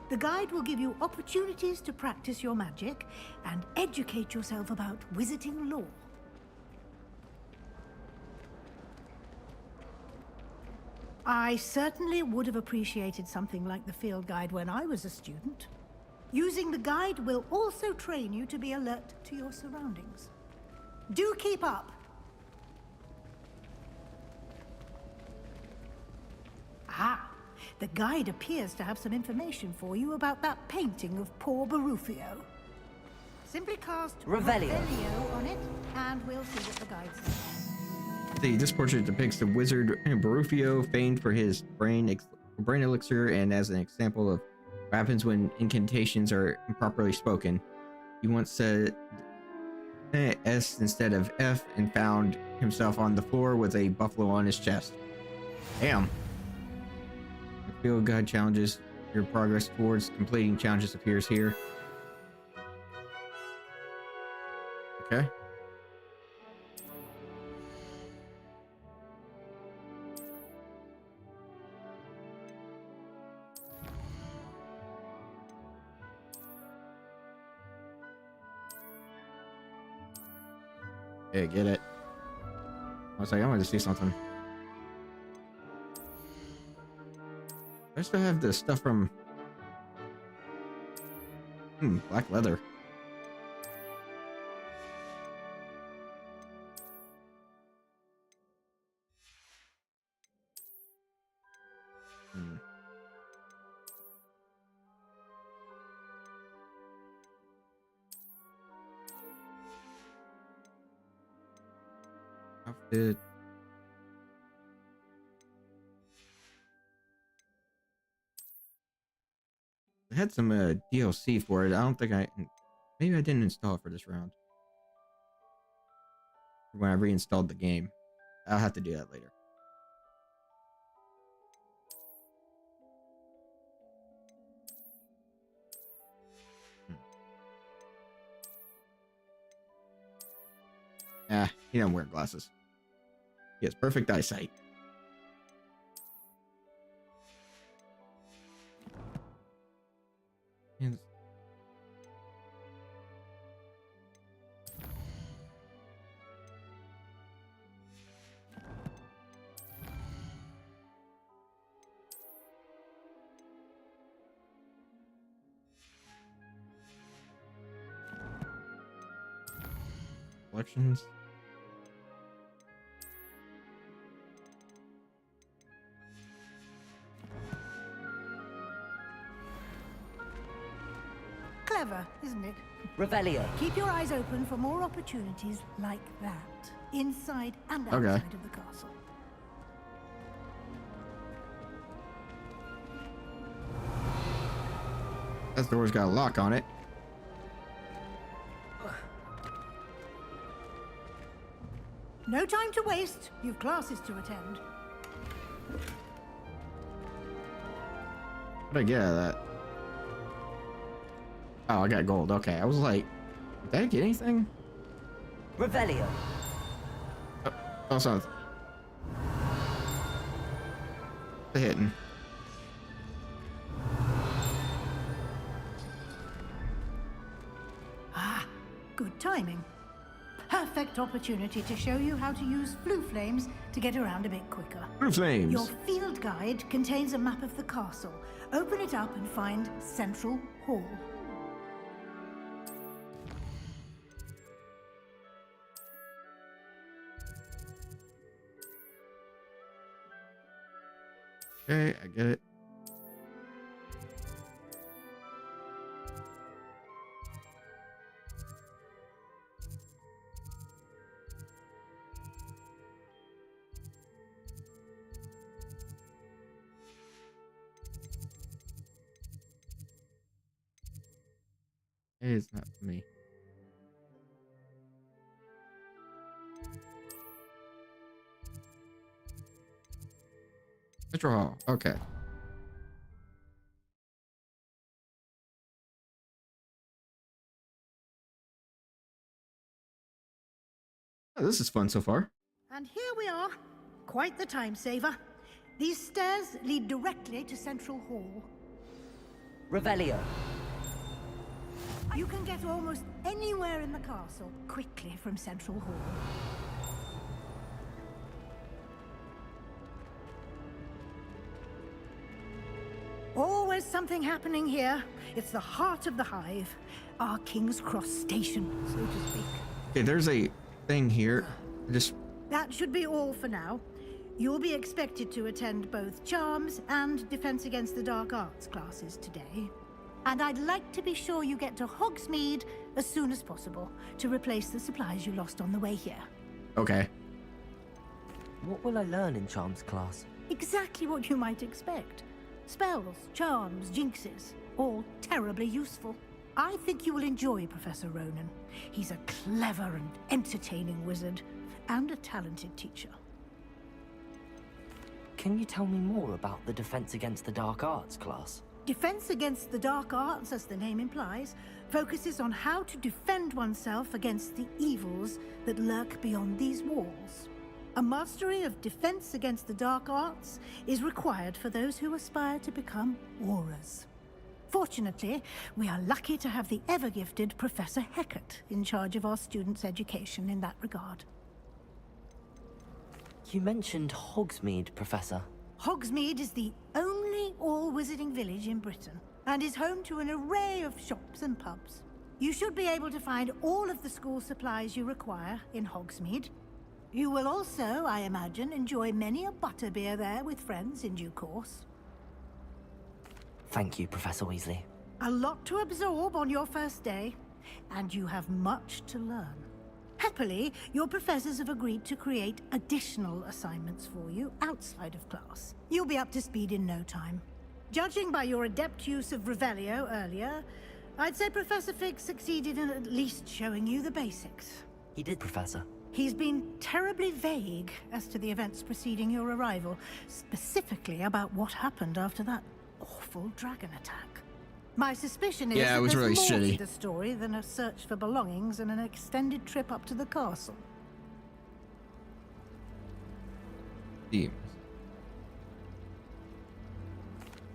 The guide will give you opportunities to practice your magic and educate yourself about wizarding lore. I certainly would have appreciated something like the field guide when I was a student. Using the guide will also train you to be alert to your surroundings. Do keep up. Ah, the guide appears to have some information for you about that painting of poor Barufio. Simply cast Revelio on it, and we'll see what the guide says. See, this portrait depicts the wizard Barufio, famed for his brain elixir, and as an example of what happens when incantations are improperly spoken. He once said S instead of F and found himself on the floor with a buffalo on his chest. Damn. The field guide challenges your progress towards completing challenges appears here. Okay. Yeah, get it. I was like, I wanted to see something. I still have the stuff from black leather. Outfit. I had some DLC for it. I don't think maybe I didn't install it for this round. When I reinstalled the game. I'll have to do that later. He don't wear glasses. He has perfect eyesight. And collections. Clever, isn't it? Revelio. Keep your eyes open for more opportunities like that, inside and outside of the castle. That door's got a lock on it. No time to waste. You've classes to attend. What did I get out of that? Oh, I got gold. Okay, I was like, did I get anything? Revelio. Oh, something. The hitting. Ah, good timing. Perfect opportunity to show you how to use blue flames to get around a bit quicker. Blue flames. Your field guide contains a map of the castle. Open it up and find Central Hall. Okay, I get it. It's not for me. Central Hall. Okay. Oh, this is fun so far. And here we are. Quite the time saver. These stairs lead directly to Central Hall. Revelio. You can get almost anywhere in the castle quickly from Central Hall. Always something happening here. It's the heart of the hive. Our King's Cross station, so to speak. Okay, there's a thing here. That should be all for now. You'll be expected to attend both Charms and Defense Against the Dark Arts classes today. And I'd like to be sure you get to Hogsmeade as soon as possible to replace the supplies you lost on the way here. Okay. What will I learn in Charms class? Exactly what you might expect. Spells, charms, jinxes, all terribly useful. I think you will enjoy Professor Ronan. He's a clever and entertaining wizard, and a talented teacher. Can you tell me more about the Defense Against the Dark Arts class? Defense Against the Dark Arts, as the name implies, focuses on how to defend oneself against the evils that lurk beyond these walls. A mastery of Defense Against the Dark Arts is required for those who aspire to become Aurors. Fortunately, we are lucky to have the ever-gifted Professor Heckert in charge of our students' education in that regard. You mentioned Hogsmeade, Professor. Hogsmeade is the only all-wizarding village in Britain, and is home to an array of shops and pubs. You should be able to find all of the school supplies you require in Hogsmeade. You will also, I imagine, enjoy many a butterbeer there with friends in due course. Thank you, Professor Weasley. A lot to absorb on your first day, and you have much to learn. Happily, your professors have agreed to create additional assignments for you outside of class. You'll be up to speed in no time. Judging by your adept use of Revelio earlier, I'd say Professor Fig succeeded in at least showing you the basics. He did, Professor. He's been terribly vague as to the events preceding your arrival, specifically about what happened after that awful dragon attack. My suspicion is that it was there's really more shitty. to the story than a search for belongings and an extended trip up to the castle. Themes.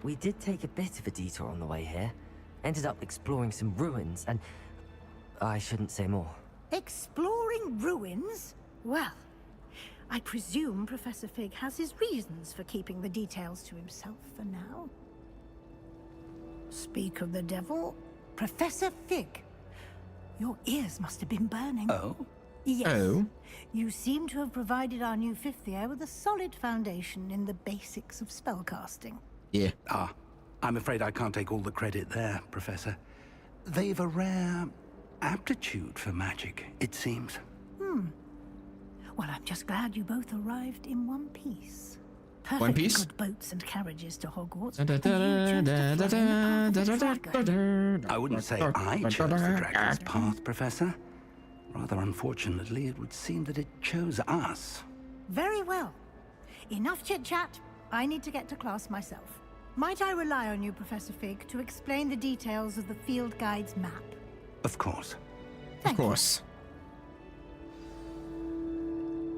We did take a bit of a detour on the way here. Ended up exploring some ruins and... I shouldn't say more. Exploring ruins? Well, I presume Professor Fig has his reasons for keeping the details to himself for now. Speak of the devil, Professor Fig. Your ears must have been burning. Oh? Yes. Oh? You seem to have provided our new fifth year with a solid foundation in the basics of spellcasting. Yeah. Ah, I'm afraid I can't take all the credit there, Professor. They've a rare aptitude for magic, it seems. Well, I'm just glad you both arrived in one piece. One Perfectly Piece? good boats and carriages to Hogwarts. I wouldn't say I chose the dragon's path, Professor. Rather unfortunately, it would seem that it chose us. Very well. Enough chit-chat. I need to get to class myself. Might I rely on you, Professor Fig, to explain the details of the field guide's map? Of course. Of course.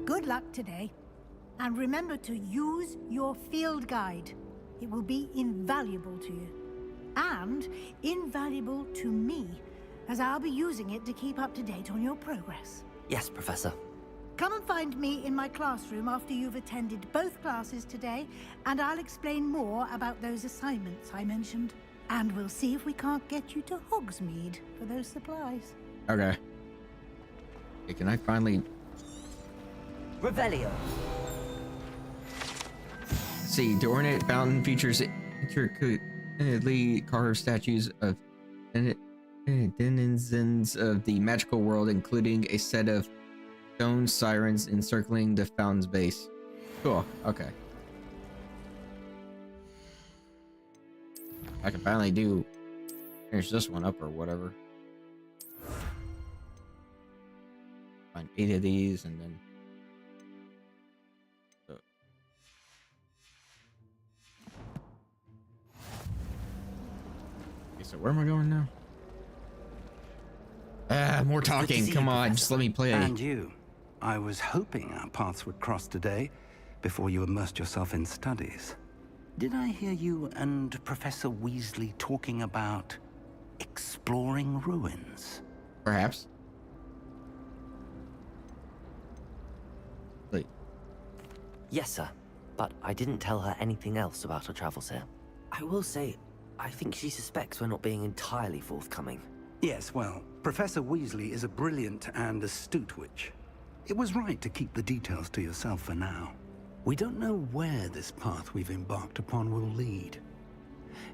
Good luck today. And remember to use your field guide. It will be invaluable to you. And invaluable to me, as I'll be using it to keep up to date on your progress. Yes, Professor. Come and find me in my classroom after you've attended both classes today, and I'll explain more about those assignments I mentioned. And we'll see if we can't get you to Hogsmeade for those supplies. Okay. Okay, can I finally... Revelio. Let's see, the ornate fountain features intricately carved statues of denizens of the magical world, including a set of stone sirens encircling the fountain's base. Cool, okay. I can finally finish this one up or whatever. Find 8 of these and then... So where am I going now? More talking. Come on, just let me play. And you. I was hoping our paths would cross today before you immersed yourself in studies. Did I hear you and Professor Weasley talking about exploring ruins? Perhaps. Wait. Yes, sir. But I didn't tell her anything else about her travels here. I will say, I think she suspects we're not being entirely forthcoming. Yes, well, Professor Weasley is a brilliant and astute witch. It was right to keep the details to yourself for now. We don't know where this path we've embarked upon will lead.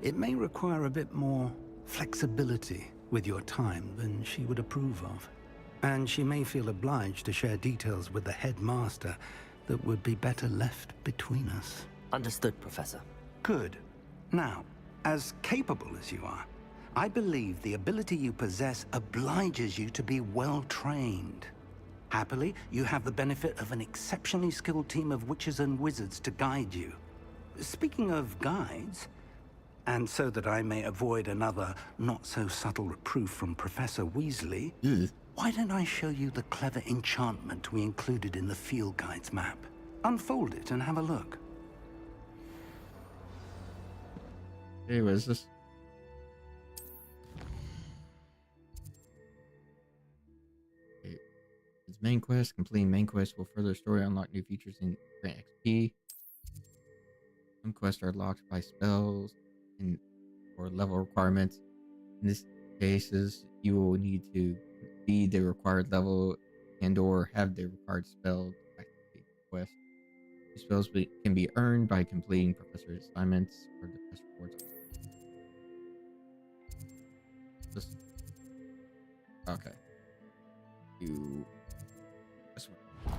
It may require a bit more flexibility with your time than she would approve of. And she may feel obliged to share details with the headmaster that would be better left between us. Understood, Professor. Good. Now, as capable as you are, I believe the ability you possess obliges you to be well trained. Happily, you have the benefit of an exceptionally skilled team of witches and wizards to guide you. Speaking of guides, and so that I may avoid another not-so-subtle reproof from Professor Weasley, why don't I show you the clever enchantment we included in the field guide's map? Unfold it and have a look. Hey, what is this? main quest. Completing main quest will further story, unlock new features, and grant XP. Some quests are locked by spells and or level requirements. In this cases, you will need to be the required level and or have the required spell to activate the quest. These spells can be earned by completing professor assignments or the quest rewards. Okay. This one.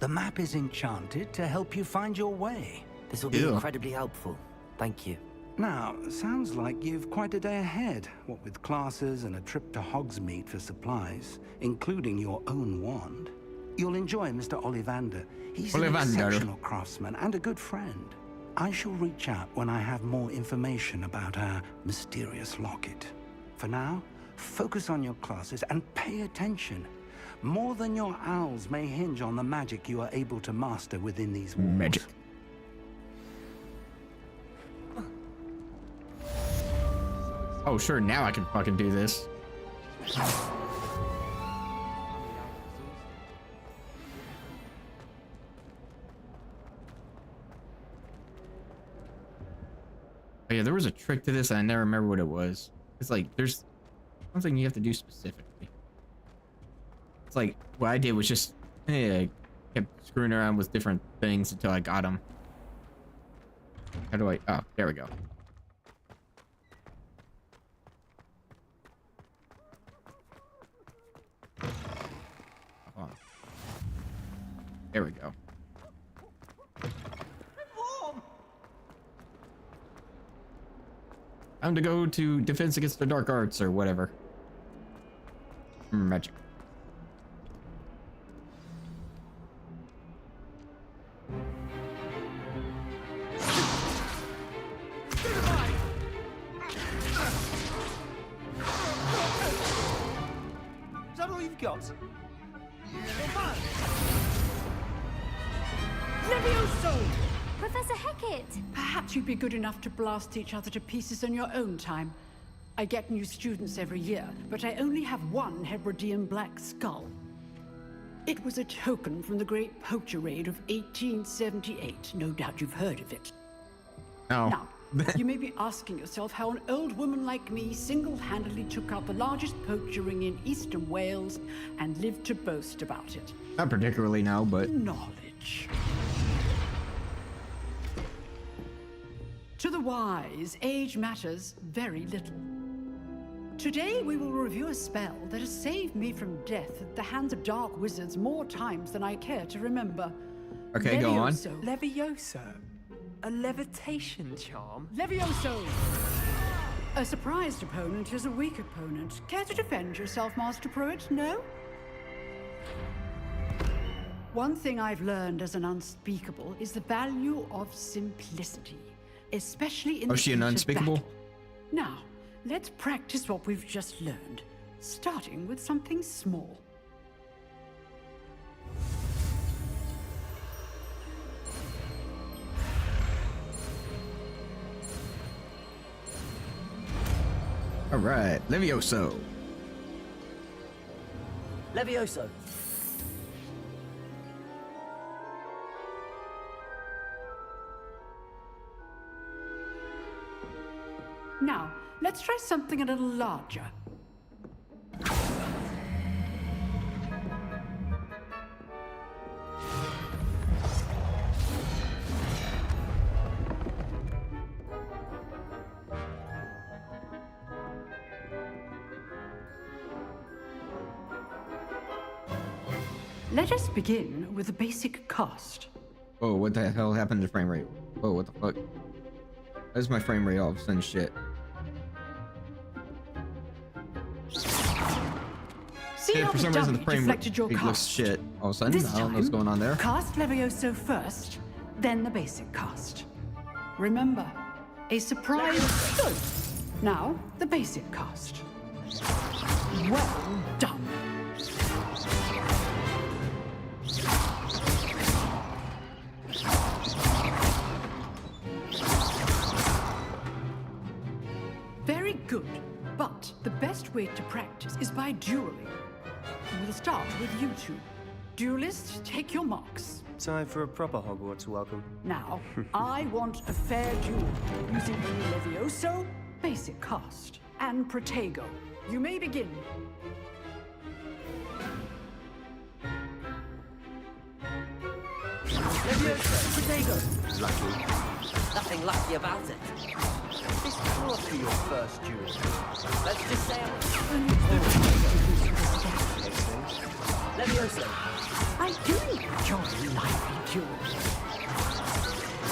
The map is enchanted to help you find your way. This will be incredibly helpful. Thank you. Now, sounds like you've quite a day ahead, what with classes and a trip to Hogsmeade for supplies, including your own wand. You'll enjoy Mr. Ollivander. He's an exceptional craftsman and a good friend. I shall reach out when I have more information about our mysterious locket. For now, focus on your classes and pay attention. More than your owls may hinge on the magic you are able to master within these walls. Magic. Oh, sure, now I can fucking do this. Oh yeah, there was a trick to this and I never remember what it was. It's like, there's something you have to do specifically. It's like, what I did was just, I kept screwing around with different things until I got them. How do I, oh, there we go. There we go. Time to go to Defense Against the Dark Arts or whatever. Magic. Is that all you've got? Levioso! Professor Hecat! Perhaps you'd be good enough to blast each other to pieces in your own time. I get new students every year, but I only have one Hebridean black skull. It was a token from the Great Poacher Raid of 1878. No doubt you've heard of it. Oh. Now, you may be asking yourself how an old woman like me single-handedly took out the largest poacher ring in eastern Wales and lived to boast about it. Not particularly now, but... Knowledge. To the wise, age matters very little. Today we will review a spell that has saved me from death at the hands of dark wizards more times than I care to remember. Okay, go on. Levioso. A levitation charm? Levioso! A surprised opponent is a weak opponent. Care to defend yourself, Master Pruitt? No? One thing I've learned as an unspeakable is the value of simplicity, especially in the she an heat of unspeakable? battle. Now, let's practice what we've just learned, starting with something small. All right, Levioso. Levioso. Now, let's try something a little larger. Let us begin with the basic cast. Oh, what the hell happened to frame rate? Oh, what the fuck? Where's my frame rate all of a sudden shit? See how for some the reason the dummy frame deflected your rate looks cast. shit all of a sudden. This I don't know what's time, going on there. Cast Levioso first, then the basic cast. Remember, a surprise. Good. Now, the basic cast. Well done. Very good, but the best way to practice is by dueling. we'll start with you two. Duelist, take your marks. Time for a proper Hogwarts welcome. Now, I want a fair duel using Levioso, basic cast, and Protego. You may begin. Levioso, Protego. Lucky. Nothing lucky about it. This can't be your first duel. Let's just say Levioso. I do enjoy lively duels.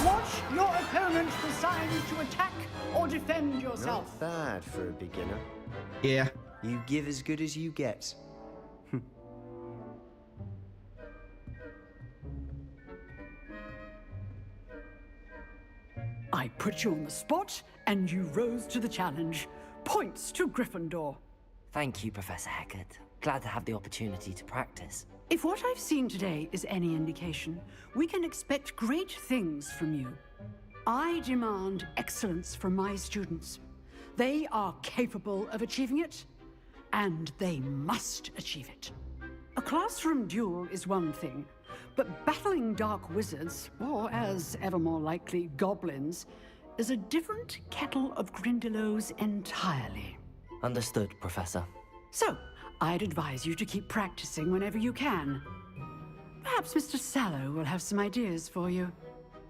Watch your opponent decide to attack or defend yourself. Not bad for a beginner. Yeah. You give as good as you get. I put you on the spot, and you rose to the challenge. Points to Gryffindor. Thank you, Professor Hecat. Glad to have the opportunity to practice. If what I've seen today is any indication, we can expect great things from you. I demand excellence from my students. They are capable of achieving it, and they must achieve it. A classroom duel is one thing, but battling dark wizards, or as ever more likely, goblins, is a different kettle of Grindylows entirely. Understood, Professor. So, I'd advise you to keep practicing whenever you can. Perhaps Mr. Sallow will have some ideas for you.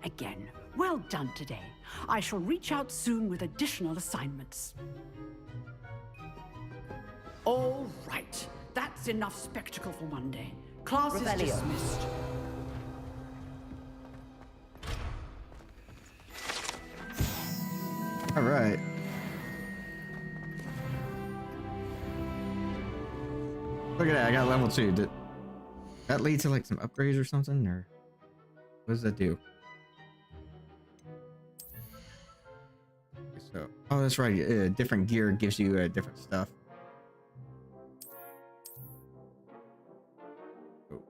Again, well done today. I shall reach out soon with additional assignments. All right, that's enough spectacle for one day. Class is dismissed. All right. Look at that, I got level 2. Did that lead to like some upgrades or something, or what does that do? Okay, so, oh, that's right. Different gear gives you different stuff. Oh.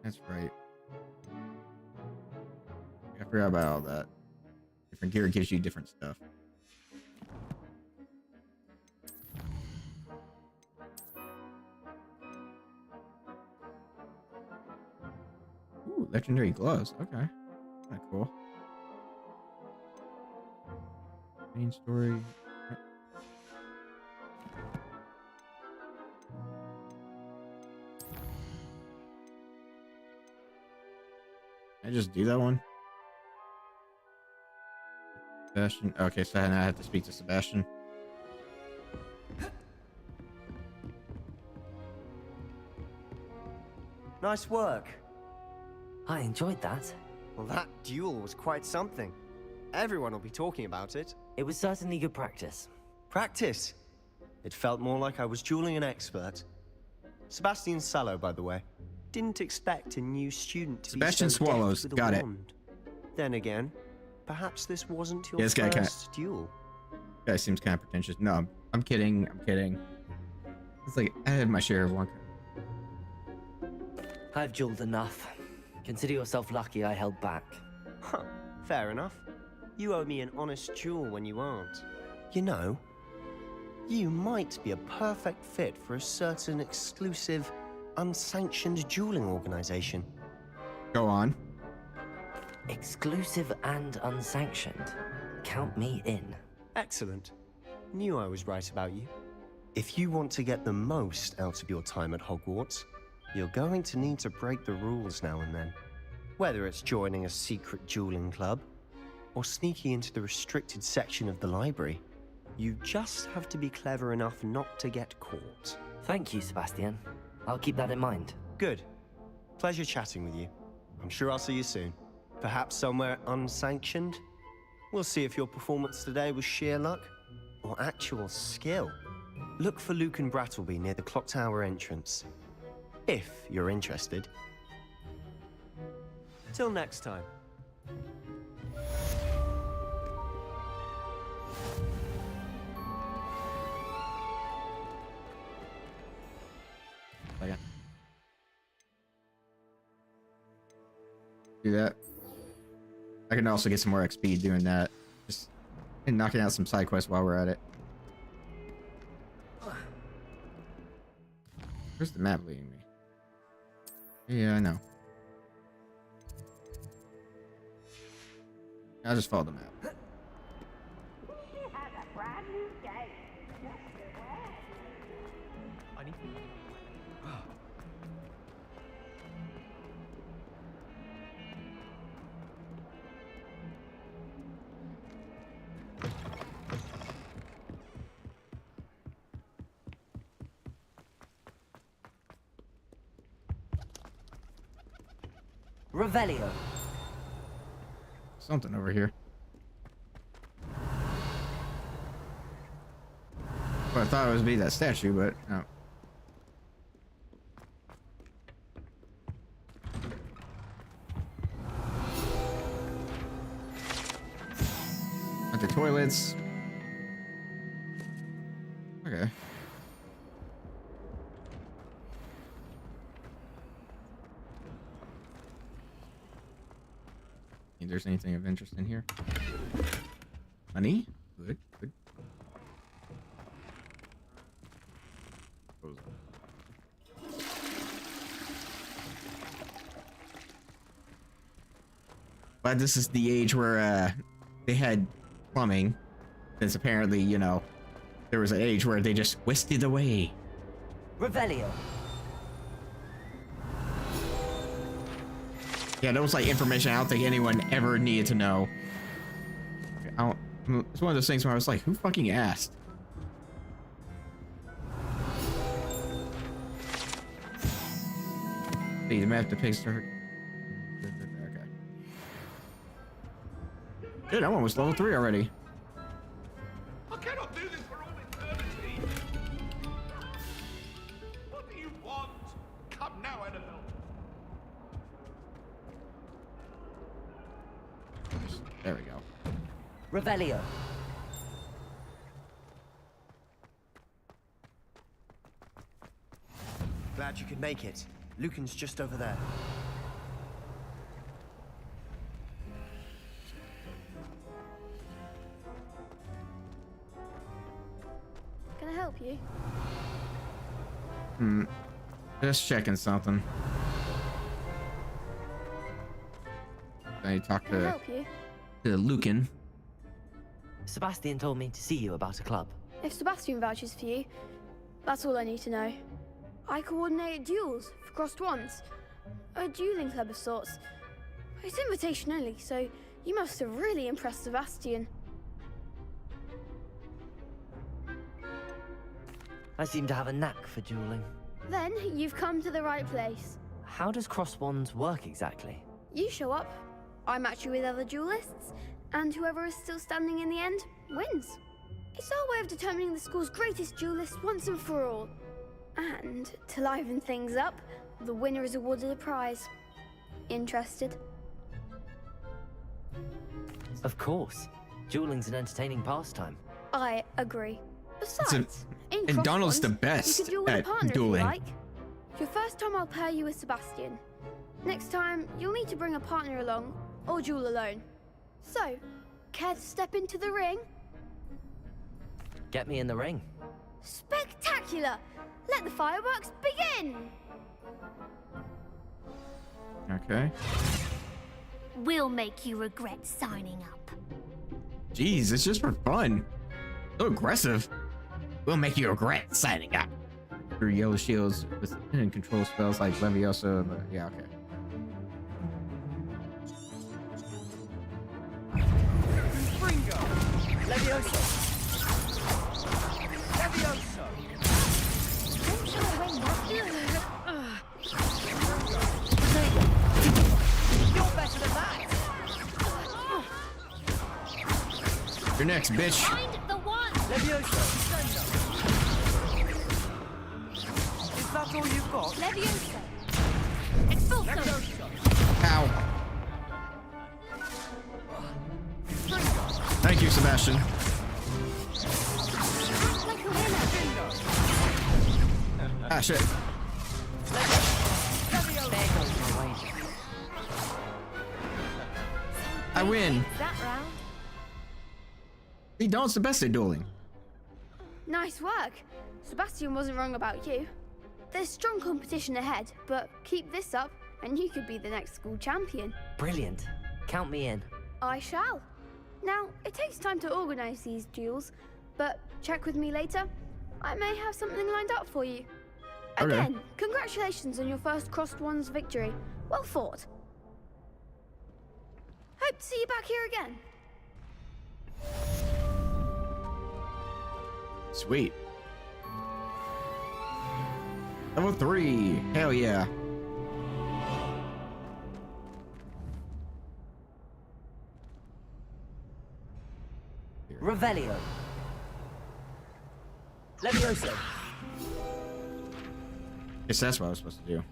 That's right. I forgot about all that. Different gear gives you different stuff. Ooh, legendary gloves. Okay. Kind of cool. Main story. Can I just do that one? Sebastian. Okay, so now I have to speak to Sebastian. Nice work. I enjoyed that. Well, that duel was quite something. Everyone will be talking about it. It was certainly good practice. Practice? It felt more like I was dueling an expert. Sebastian Sallow, by the way. Didn't expect a new student to Sebastian be so Swallows. deft with a Got it. wand. Then again, perhaps this wasn't your Yeah, this guy first duel. Guy seems kind of pretentious. No, I'm kidding. I'm kidding. It's like I had my share of one. I've dueled enough. Consider yourself lucky I held back. Huh, fair enough. You owe me an honest duel when you aren't. You know, you might be a perfect fit for a certain exclusive, unsanctioned dueling organization. Go on. Exclusive and unsanctioned. Count me in. Excellent. Knew I was right about you. If you want to get the most out of your time at Hogwarts, you're going to need to break the rules now and then. Whether it's joining a secret dueling club, or sneaking into the restricted section of the library, you just have to be clever enough not to get caught. Thank you, Sebastian. I'll keep that in mind. Good. Pleasure chatting with you. I'm sure I'll see you soon. Perhaps somewhere unsanctioned? We'll see if your performance today was sheer luck, or actual skill. Look for Luke and Brattleby near the Clock Tower entrance. If you're interested. Till next time. Okay. Do that. I can also get some more XP doing that. Just and knocking out some side quests while we're at it. Where's the map leading me? Yeah, I know. I'll just follow the map. I need to. Revelio. Something over here. Well, I thought it would be that statue, but no. At the toilets. Okay. If there's anything of interest in here. Money? Good, good. But this is the age where they had plumbing. Because apparently, you know, there was an age where they just whisked it away. Revelio. Yeah, that was like information I don't think anyone ever needed to know. It's one of those things where I was like, who fucking asked? See, the map depicts her. Okay. Dude, I'm almost level 3 already. I cannot do this for all eternity. What do you want? Come now, Annabelle. There we go. Revelio. Glad you could make it. Lucan's just over there. Can I help you? Just checking something. I talk Can I to help you? Lucan. Sebastian told me to see you about a club. If Sebastian vouches for you, that's all I need to know. I coordinate duels for crossed ones. A dueling club of sorts. It's invitation only, so you must have really impressed Sebastian. I seem to have a knack for dueling. Then you've come to the right place. How does cross wands work exactly? You show up, I match you with other duelists, and whoever is still standing in the end wins. It's our way of determining the school's greatest duelist once and for all. And to liven things up, the winner is awarded a prize. Interested? Of course. Dueling's an entertaining pastime. I agree. Besides, in and cross Donald's the wands, best you can duel with a at partner dueling. if you like. Your first time I'll pair you with Sebastian. Next time, you'll need to bring a partner along, or duel alone. So, care to step into the ring? Get me in the ring. Spectacular! Let the fireworks begin! Okay. We'll make you regret signing up. Jeez, it's just for fun. So aggressive. We'll make you regret signing up. Through yellow shields with and control spells like Leviosa. But yeah, okay. Fringo! Leviosa! Leviosa! You're better than that! You're next, bitch. Find the one! Leviosa! Is that all you've got? Leviosa! Expulso! Ow. Thank you, Sebastian. Act like a winner! Ah, shit. There goes my wager. I win. That round. See, Donald's the best at dueling. Nice work. Sebastian wasn't wrong about you. There's strong competition ahead, but keep this up and you could be the next school champion. Brilliant. Count me in. I shall. Now, it takes time to organize these duels, but check with me later. I may have something lined up for you. Okay. Again, congratulations on your first Crossed Ones victory. Well fought. Hope to see you back here again. Sweet. Level 3. Hell yeah. Revelio. Levioso. Guess that's what I was supposed to do.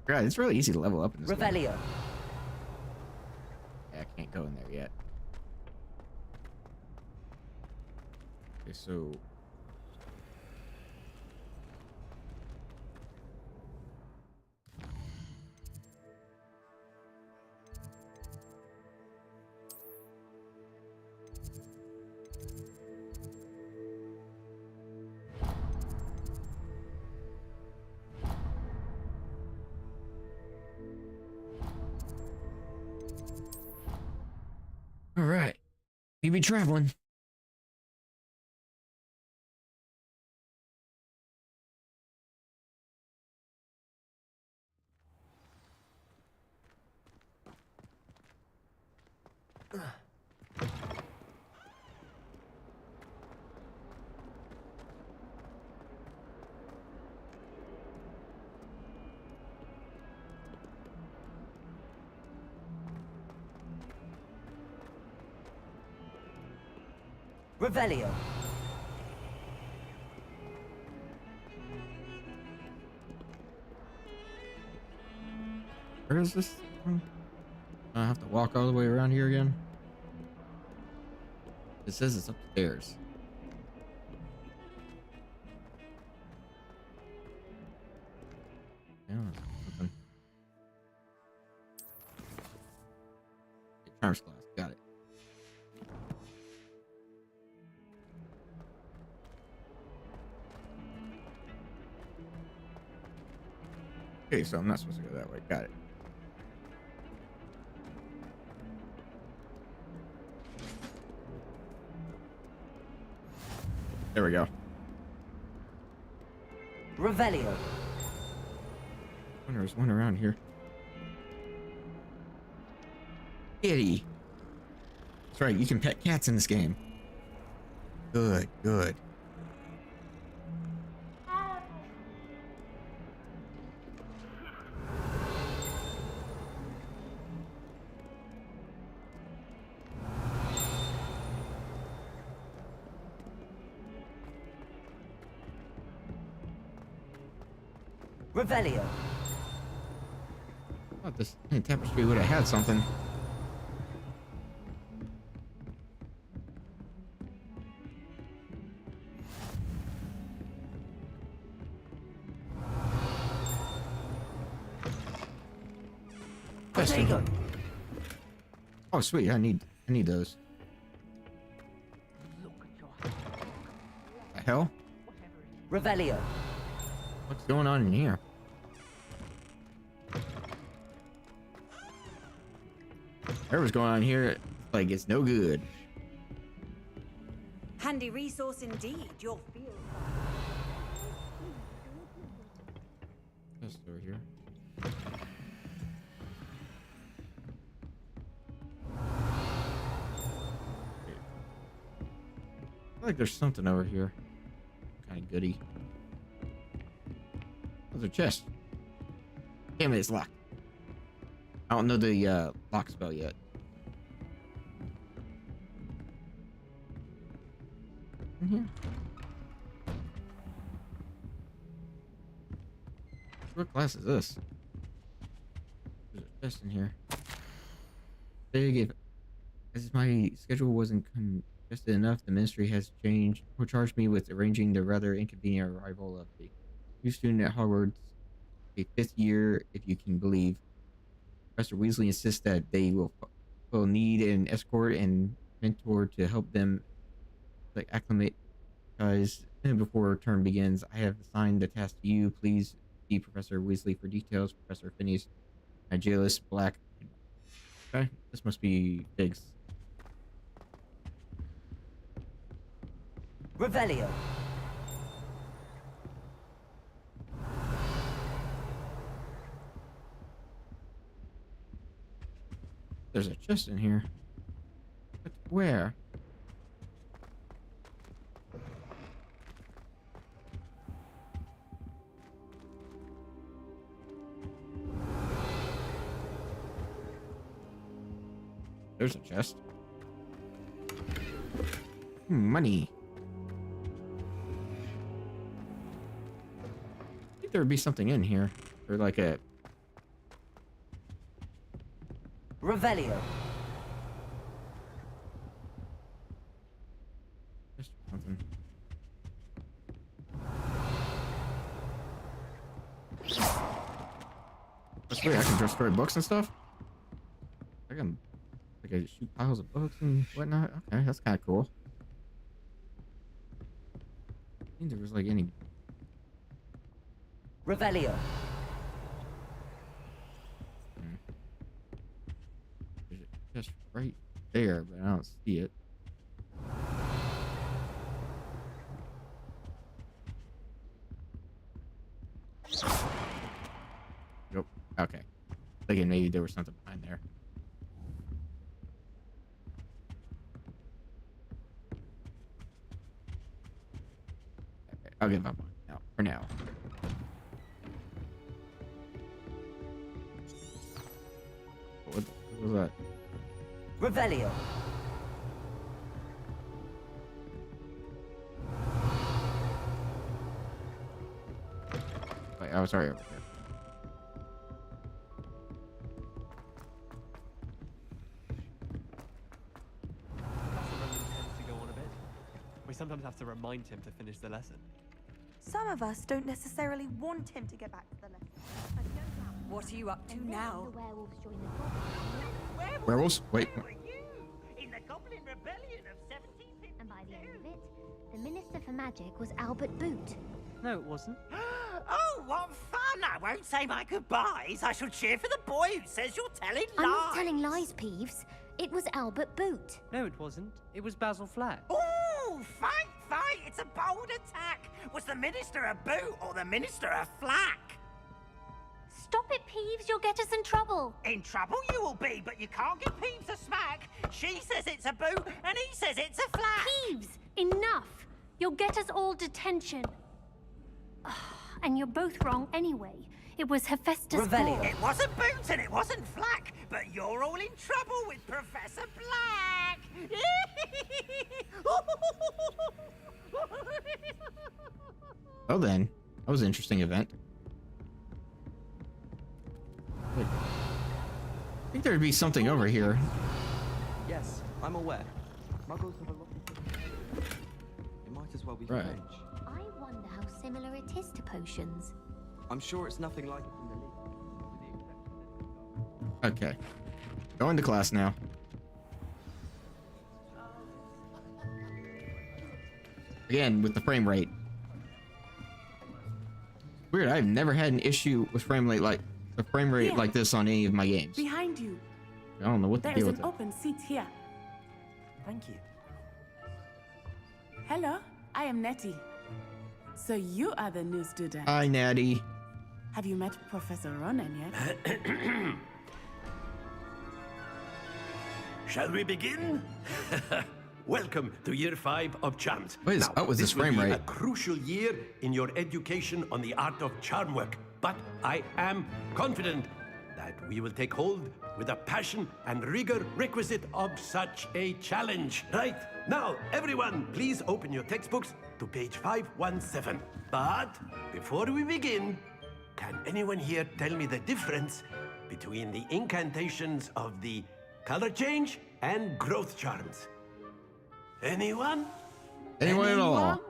God, it's really easy to level up in this game. Revelio. Yeah, I can't go in there yet. Okay, so... All right, we be traveling. Revelio. Where is this from? I have to walk all the way around here again. It says it's upstairs. Yeah, something. Charms class, got it. Okay, so I'm not supposed to go that way. Got it. There we go. Revelio. I wonder there's one around here. Kitty. That's right, you can pet cats in this game. Good, good. Revelio. I thought this tapestry would have had something. There you go. Oh sweet, I need those. The hell? Revelio. What's going on in here? Whatever's going on here, like it's no good. Handy resource indeed, your field. Just over here. I feel like there's something over here. Kind of goody. There's a chest. Damn it, it's locked. I don't know the lock spell yet. In here. What class is this? There's a chest in here. Big if as my schedule wasn't congested enough, the ministry has changed or charged me with arranging the rather inconvenient arrival of the new student at Hogwarts, a 5th year, if you can believe. Professor Weasley insists that they will need an escort and mentor to help them like acclimate, guys. Before term begins, I have assigned the task to you. Please see Professor Weasley for details. Professor Phineas, Nigellus Black. Okay, this must be Figs. Revelio. There's a chest in here. But where? There's a chest. Money. I think there would be something in here. Or like a... Revelio. Just something. That's weird. I can destroy books and stuff. I can shoot piles of books and whatnot. Okay, that's kind of cool. I think there was like any. Revelio. There's a chest right there, but I don't see it. Nope. Okay. Thinking maybe there was something behind there. Okay, I'll give up on it now. For now. What was that? Revelio. Wait, I was sorry over here. We sometimes have to remind him to finish the lesson. Some of us don't necessarily want him to get back to the lesson. What are you up to now? Werewolves? Wait. In the Goblin Rebellion of 1752. And by the end of it, the Minister for Magic was Albert Boot. No, it wasn't. Oh, what fun! I won't say my goodbyes. I shall cheer for the boy who says you're telling lies. I'm not telling lies, Peeves. It was Albert Boot. No, it wasn't. It was Basil Flack. Oh, fight! It's a bold attack. Was the Minister a boot or the Minister a flack? Stop it, Peeves. You'll get us in trouble. In trouble you will be, but you can't give Peeves a smack. She says it's a boot and he says it's a flack. Peeves, enough. You'll get us all detention. And you're both wrong anyway. It was Hephaestus Ball. It wasn't boot and it wasn't flack, but you're all in trouble with Professor Black. Oh, then. That was an interesting event. Wait. I think there'd be something over here. Yes, I'm aware. Muggles have a lot of... It might as well be Right. French. I wonder how similar it is to potions. I'm sure it's nothing like it in the league. Okay. Going to class now. Again, with the frame rate. Weird, I've never had an issue with frame rate like this on any of my games. Behind you. I don't know what to There deal is with an it. open seat here. Thank you. Hello, I am Nettie. So you are the new student. Hi, Natty. Have you met Professor Ronan yet? Shall we begin? Welcome to Year 5 of Charms. What is up with this frame will be rate? a crucial year in your education on the art of charm work, but I am confident that we will take hold with the passion and rigor requisite of such a challenge. Right, now, everyone, please open your textbooks to page 517. But before we begin, can anyone here tell me the difference between the incantations of the color change and growth charms? Anyone? Anyone at all?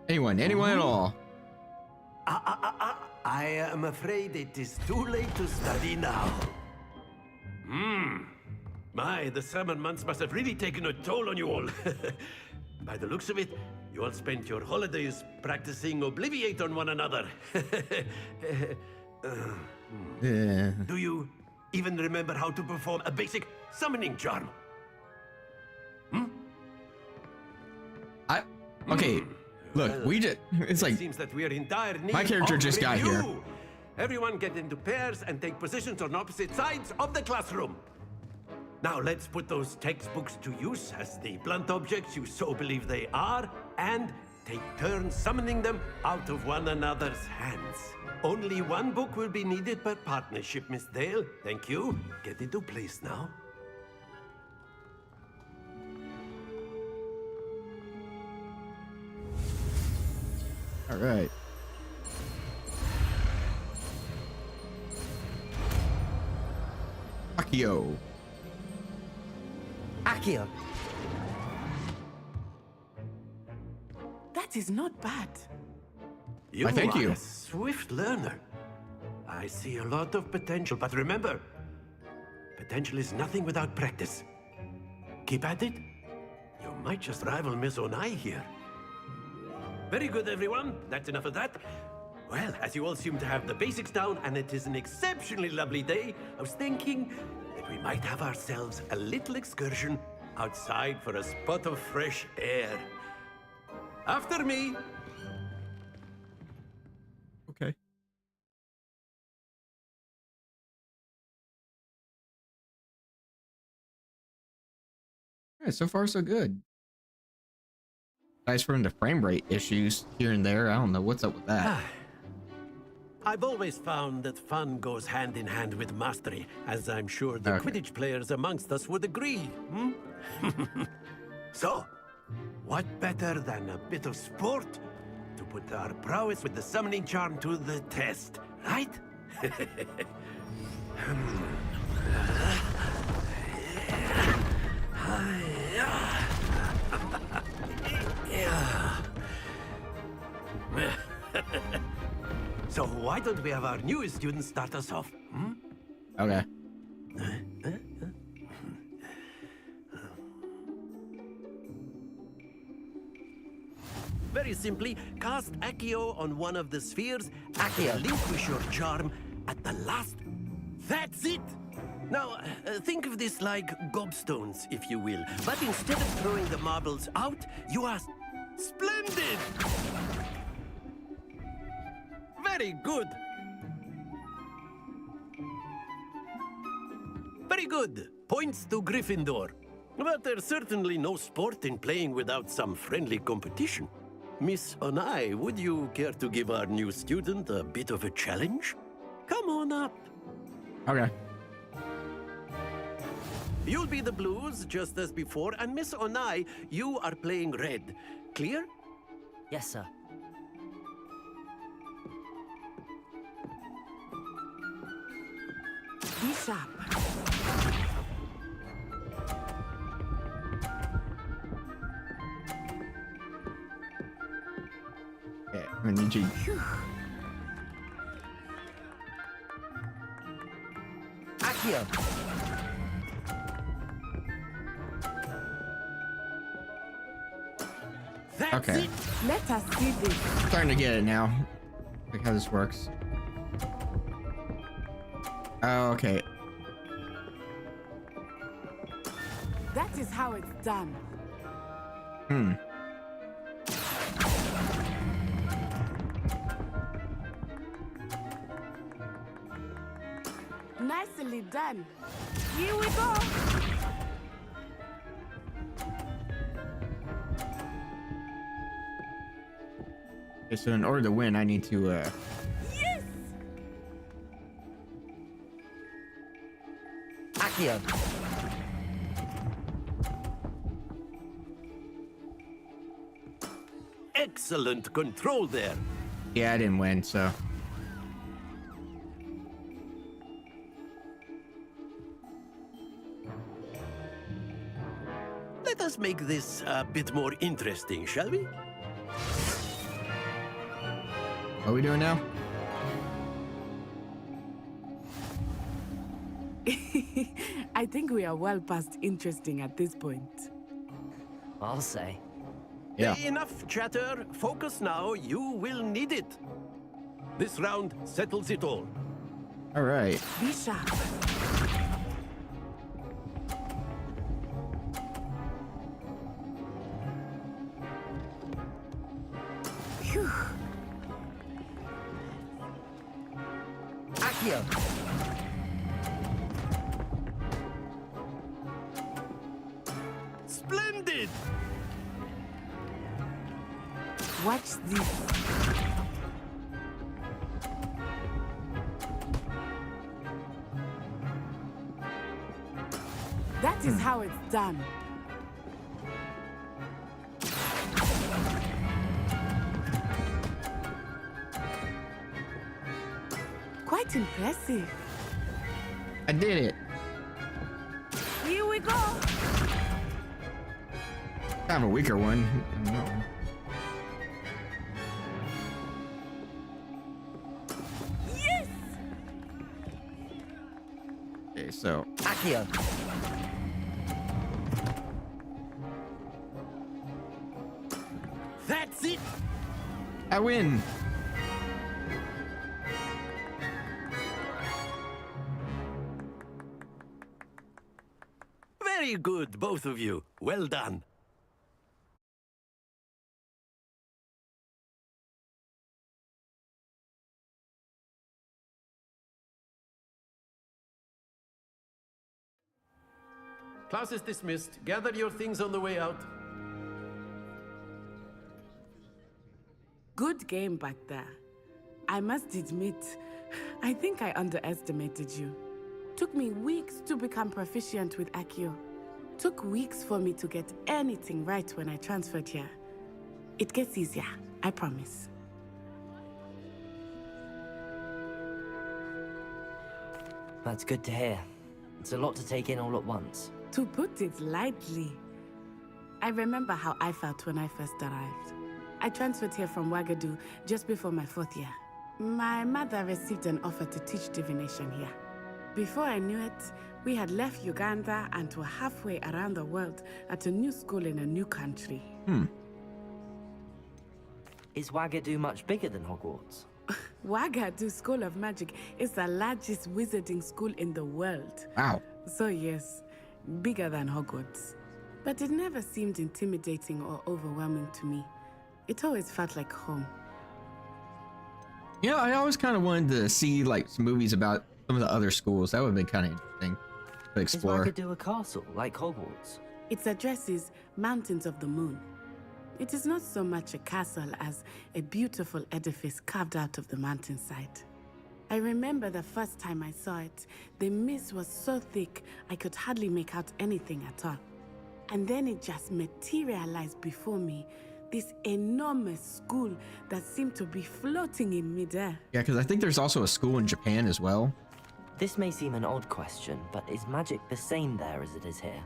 Anyone at all? I am afraid it is too late to study now. My, the summer months must have really taken a toll on you all. By the looks of it, you all spent your holidays practicing Obliviate on one another. Yeah. Do you even remember how to perform a basic summoning charm? Okay, look, we just, it's like, seems that we are in dire need my character of just got here. review. Everyone get into pairs and take positions on opposite sides of the classroom. Now let's put those textbooks to use as the blunt objects you so believe they are, and take turns summoning them out of one another's hands. Only one book will be needed per partnership, Miss Dale. Thank you. Get into place now. All right. Akio. Akio. That is not bad. You thank are you. a swift learner. I see a lot of potential, but remember, potential is nothing without practice. Keep at it. You might just rival Miss Onai here. Very good, everyone. That's enough of that. Well, as you all seem to have the basics down, and it is an exceptionally lovely day, I was thinking that we might have ourselves a little excursion outside for a spot of fresh air. After me. Okay. Yeah, so far so good. Nice from the frame rate issues here and there. I don't know what's up with that. I've always found that fun goes hand in hand with mastery, as I'm sure the Quidditch players amongst us would agree. So, what better than a bit of sport to put our prowess with the summoning charm to the test, right? So why don't we have our newest student start us off? Okay. Very simply, cast Accio on one of the spheres. Accio, relinquish your charm at the last. That's it! Now, think of this like gobstones, if you will. But instead of throwing the marbles out, you are splendid! Very good. Very good. Points to Gryffindor. But there's certainly no sport in playing without some friendly competition. Miss Onai, would you care to give our new student a bit of a challenge? Come on up. Okay. You'll be the blues, just as before, and Miss Onai, you are playing red. Clear? Yes, sir. Be sharp. Okay, I'm gonna need you. Accio. Okay. Let us see this. Starting to get it now. Like how this works. Oh, okay. That is how it's done. Nicely done. Here we go. Okay, so in order to win, I need to Yes! Accio. Excellent control there. yeah, I didn't win, so Let us make this a bit more interesting, shall we? what are we doing now? I think we are well past interesting at this point. I'll say. Yeah. Enough chatter. Focus now. You will need it. This round settles it all. All right. Be sharp. Phew. Accio. Splendid! Watch this. That is how it's done. Quite impressive. I did it. Here we go. I have a weaker one. No. Yes. Okay, so. Accio. That's it! I win. Very good, both of you. Well done. Class is dismissed. Gather your things on the way out. Good game back there. I must admit, I think I underestimated you. Took me weeks to become proficient with Accio. Took weeks for me to get anything right when I transferred here. It gets easier, I promise. That's good to hear. It's a lot to take in all at once. To put it lightly, I remember how I felt when I first arrived. I transferred here from Ouagadougou just before my 4th year. My mother received an offer to teach divination here. Before I knew it, we had left Uganda and were halfway around the world at a new school in a new country. Is Ouagadougou much bigger than Hogwarts? Ouagadougou School of Magic is the largest wizarding school in the world. Wow. So yes, bigger than Hogwarts. But it never seemed intimidating or overwhelming to me. It always felt like home. You know, I always kind of wanted to see like some movies about some of the other schools. That would have been kind of interesting to explore. Is Ouagadougou a castle, like Hogwarts? Its address is Mountains of the Moon. It is not so much a castle as a beautiful edifice carved out of the mountainside. I remember the first time I saw it, the mist was so thick I could hardly make out anything at all. And then it just materialized before me, this enormous school that seemed to be floating in midair. Yeah, because I think there's also a school in Japan as well. This may seem an odd question, but is magic the same there as it is here?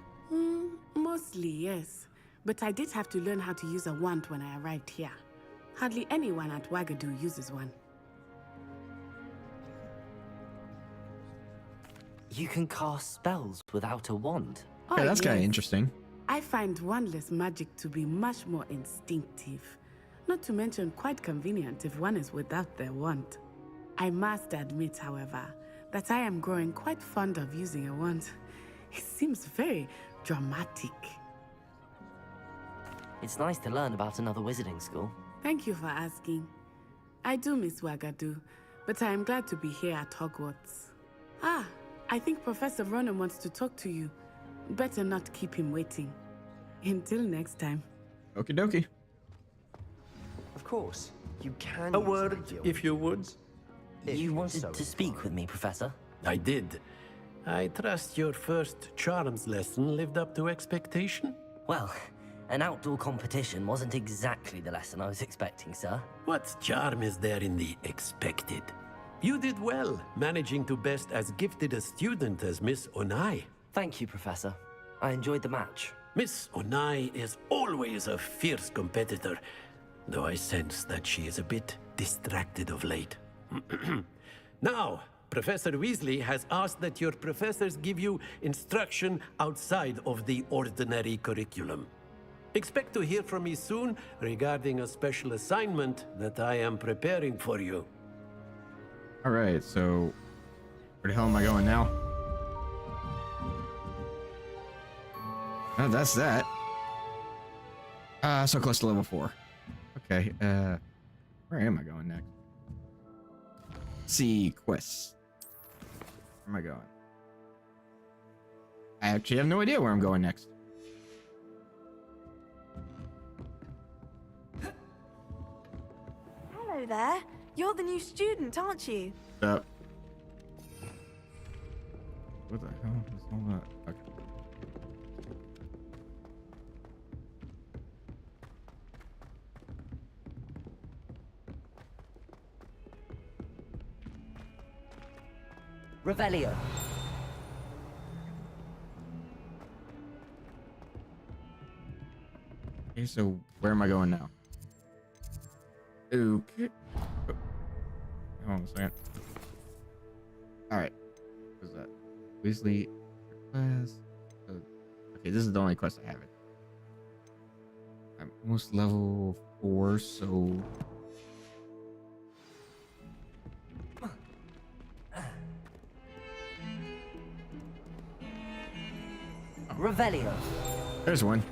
Mostly, yes. But I did have to learn how to use a wand when I arrived here. Hardly anyone at Ouagadougou uses one. You can cast spells without a wand? Yeah, that's kind of yes. interesting. I find wandless magic to be much more instinctive. Not to mention quite convenient if one is without their wand. I must admit, however, that I am growing quite fond of using a wand. It seems very dramatic. It's nice to learn about another wizarding school. Thank you for asking. I do miss Ouagadougou, but I am glad to be here at Hogwarts. Ah, I think Professor Ronan wants to talk to you. Better not keep him waiting. Until next time. Okie dokie. Of course, you can. A word, if you would. You wanted to speak with me, Professor? I did. I trust your first charms lesson lived up to expectation? Well, an outdoor competition wasn't exactly the lesson I was expecting, sir. What charm is there in the expected? You did well, managing to best as gifted a student as Miss Onai. Thank you, Professor. I enjoyed the match. Miss Onai is always a fierce competitor, though I sense that she is a bit distracted of late. Now, Professor Weasley has asked that your professors give you instruction outside of the ordinary curriculum. Expect to hear from me soon regarding a special assignment that I am preparing for you. All right, so where the hell am I going now? Oh, that's that. So close to level 4. Okay, where am I going next? Let's see, quests. Where am I going? I actually have no idea where I'm going next. Hello there. You're the new student, aren't you? What the hell is all that? Okay. Revelio. Okay, so where am I going now? Okay. Oh. Hold on a second. Alright. What is that? Weasley class. Okay, this is the only quest I have. I'm almost level 4, so. Revelio. There's one.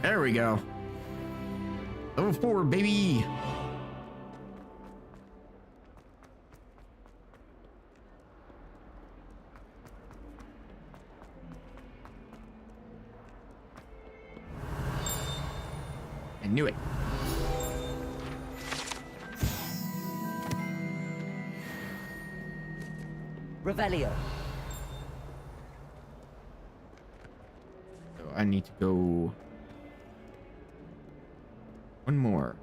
There we go. Level 4, baby. I knew it. Revelio. So I need to go one more.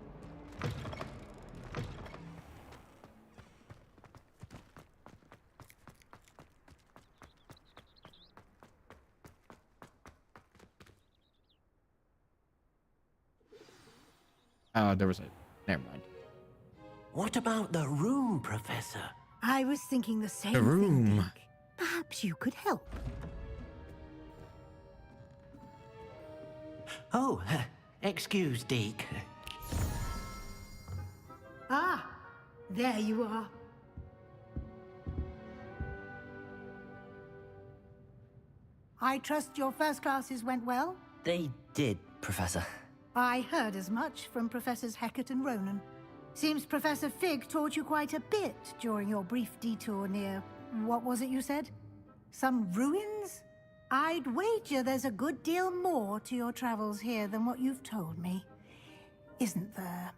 Oh, there was a. Never mind. What about the room, Professor? I was thinking the same The room. thing, Dick. Perhaps you could help. Oh, excuse, Deke. Ah, there you are. I trust your first classes went well? They did, Professor. I heard as much from Professors Hecat and Ronan. Seems Professor Fig taught you quite a bit during your brief detour near... what was it you said? Some ruins? I'd wager there's a good deal more to your travels here than what you've told me. Isn't there?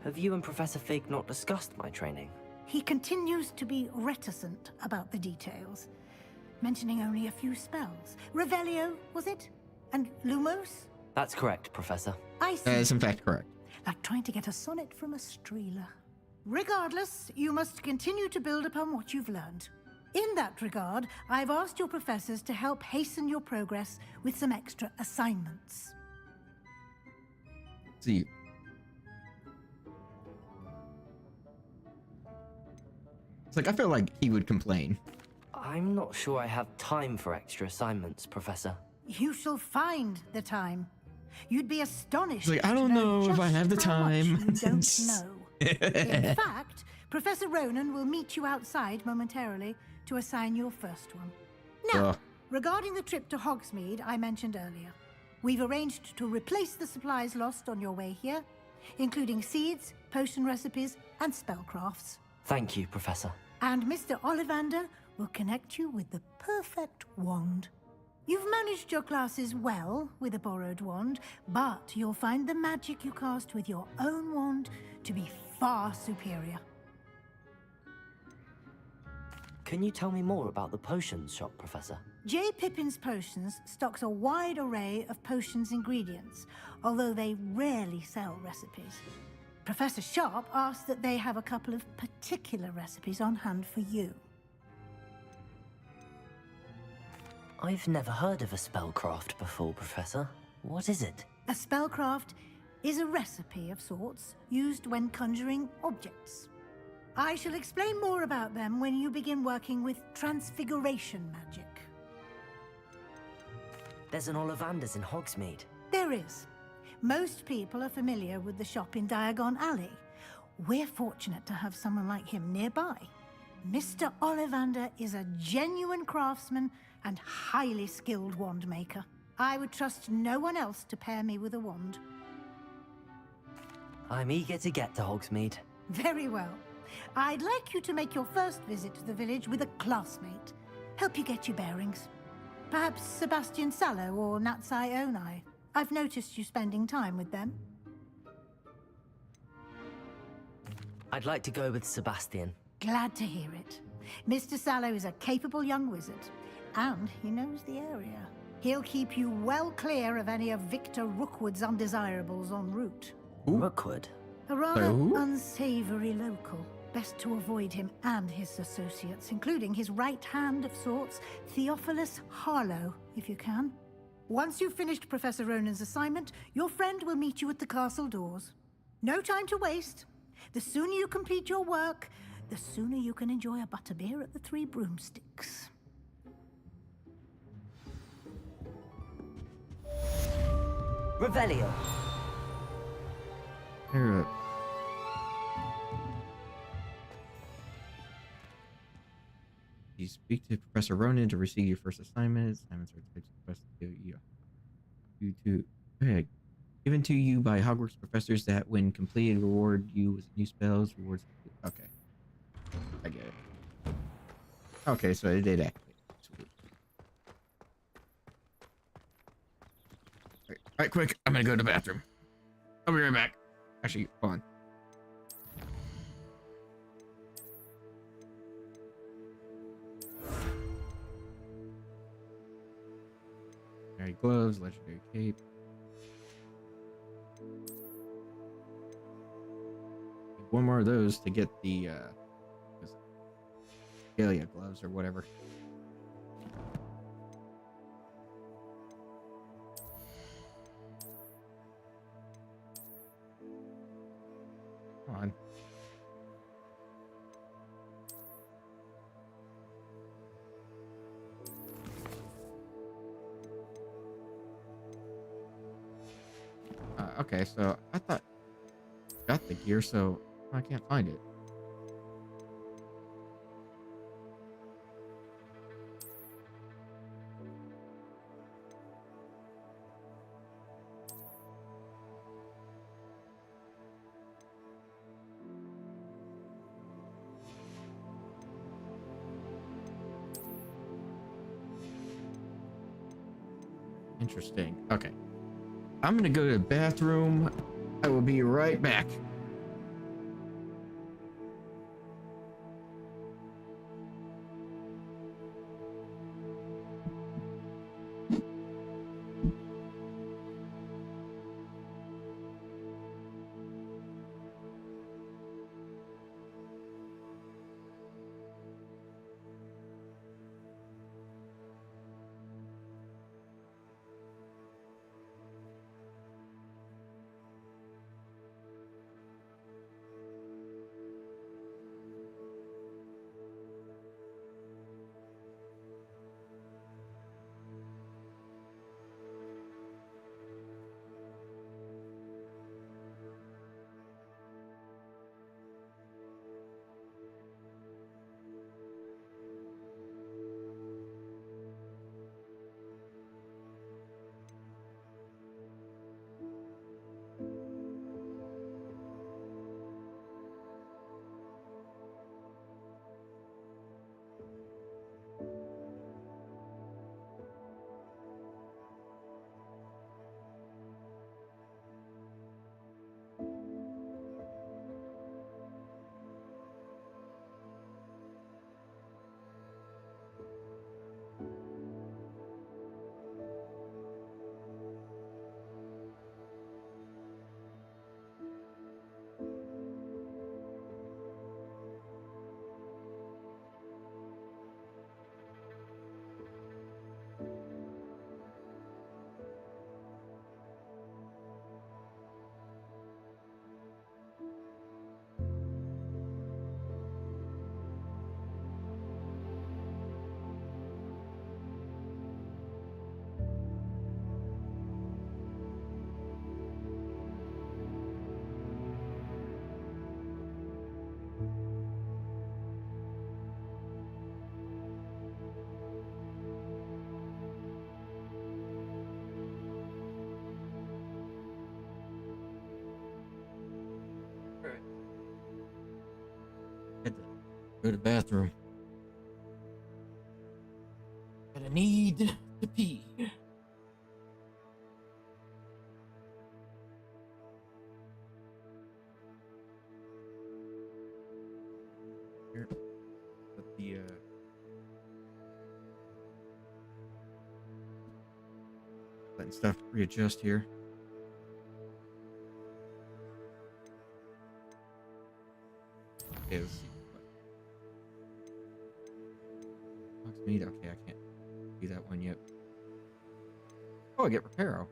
Have you and Professor Fig not discussed my training? He continues to be reticent about the details, mentioning only a few spells. Revelio, was it? And Lumos? That's correct, Professor. I see. That is in fact correct. Like trying to get a sonnet from a streeler. Regardless, you must continue to build upon what you've learned. In that regard, I've asked your professors to help hasten your progress with some extra assignments. Let's see. It's like I feel like he would complain. I'm not sure I have time for extra assignments, Professor. You shall find the time. You'd be astonished. It's like, I don't know if I have the time. You don't know. In fact, Professor Ronan will meet you outside momentarily to assign your first one. Now, regarding the trip to Hogsmeade I mentioned earlier, we've arranged to replace the supplies lost on your way here, including seeds, potion recipes, and spellcrafts. Thank you, Professor. And Mr. Ollivander will connect you with the perfect wand. You've managed your classes well with a borrowed wand, but you'll find the magic you cast with your own wand to be far superior. Can you tell me more about the potions shop, Professor? J. Pippin's Potions stocks a wide array of potions ingredients, although they rarely sell recipes. Professor Sharp asked that they have a couple of particular recipes on hand for you. I've never heard of a spellcraft before, Professor. What is it? A spellcraft is a recipe of sorts used when conjuring objects. I shall explain more about them when you begin working with transfiguration magic. There's an Ollivander's in Hogsmeade. There is. Most people are familiar with the shop in Diagon Alley. We're fortunate to have someone like him nearby. Mr. Ollivander is a genuine craftsman and highly skilled wand maker. I would trust no one else to pair me with a wand. I'm eager to get to Hogsmeade. Very well. I'd like you to make your first visit to the village with a classmate. Help you get your bearings. Perhaps Sebastian Sallow or Natsai Onai. I've noticed you spending time with them. I'd like to go with Sebastian. Glad to hear it. Mr. Sallow is a capable young wizard, and he knows the area. He'll keep you well clear of any of Victor Rookwood's undesirables en route. Rookwood? A rather unsavory local. Best to avoid him and his associates, including his right hand of sorts, Theophilus Harlow, if you can. Once you've finished Professor Ronan's assignment, your friend will meet you at the castle doors. No time to waste. The sooner you complete your work, the sooner you can enjoy a butterbeer at the Three Broomsticks. Revelio. You speak to Professor Ronan to receive your first assignment. Assignments are types of quests given to you by Hogwarts professors that, when completed, reward you with new spells, rewards. Okay. I get it. Okay, so it did activate. Sweet. Alright, quick. I'm gonna go to the bathroom. I'll be right back. Actually, hold on. Legendary gloves, legendary cape. One more of those to get the Galia gloves or whatever. Come on. Okay, so I thought got the gear, so I can't find it. Interesting. Okay. I'm gonna go to the bathroom. I will be right back. Go to the bathroom. Gonna need to pee. Here. Let the letting stuff readjust here. Okay, let's see. Okay, I can't do that one yet. Oh, I get Reparo.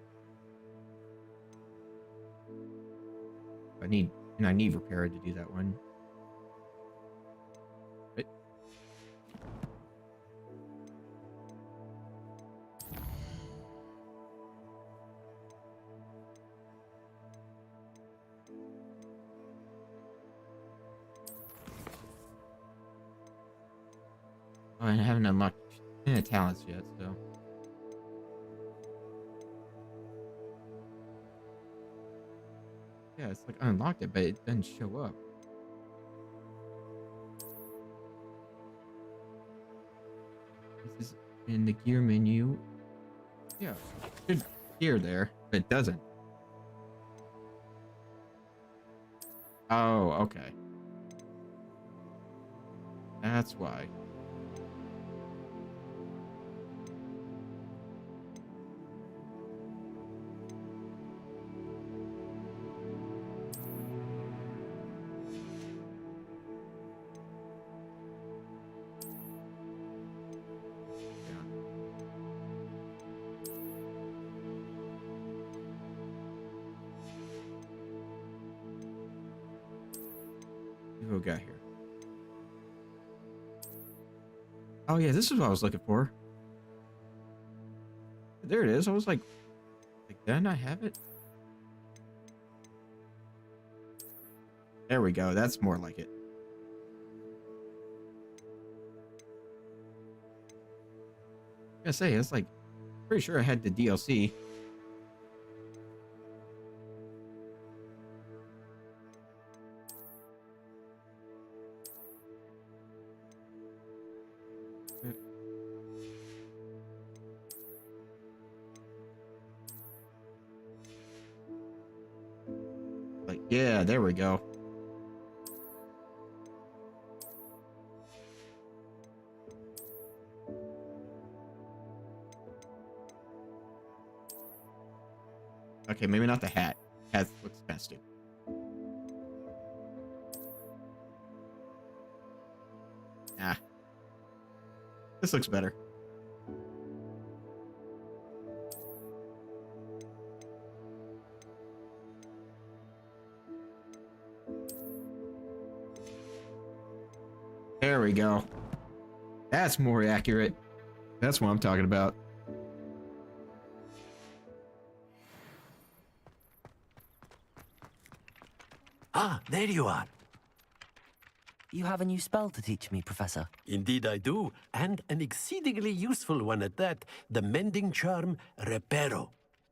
I need Reparo to do that one. Right. Oh, I haven't unlocked talents yet, so. Yeah, it's like I unlocked it, but it doesn't show up. This is in the gear menu. Yeah, it should gear there, but it doesn't. Oh, okay. That's why. What we got here? Oh yeah, this is what I was looking for. There it is. I was like, did I not have it? There we go. That's more like it. I gotta say, it's like, pretty sure I had the DLC. Like, yeah, there we go. Okay, maybe not the hat. Hat looks kind of stupid. Nah. This looks better. There we go. That's more accurate. That's what I'm talking about. Ah, there you are. You have a new spell to teach me, Professor. Indeed I do, and an exceedingly useful one at that. The mending charm, Reparo.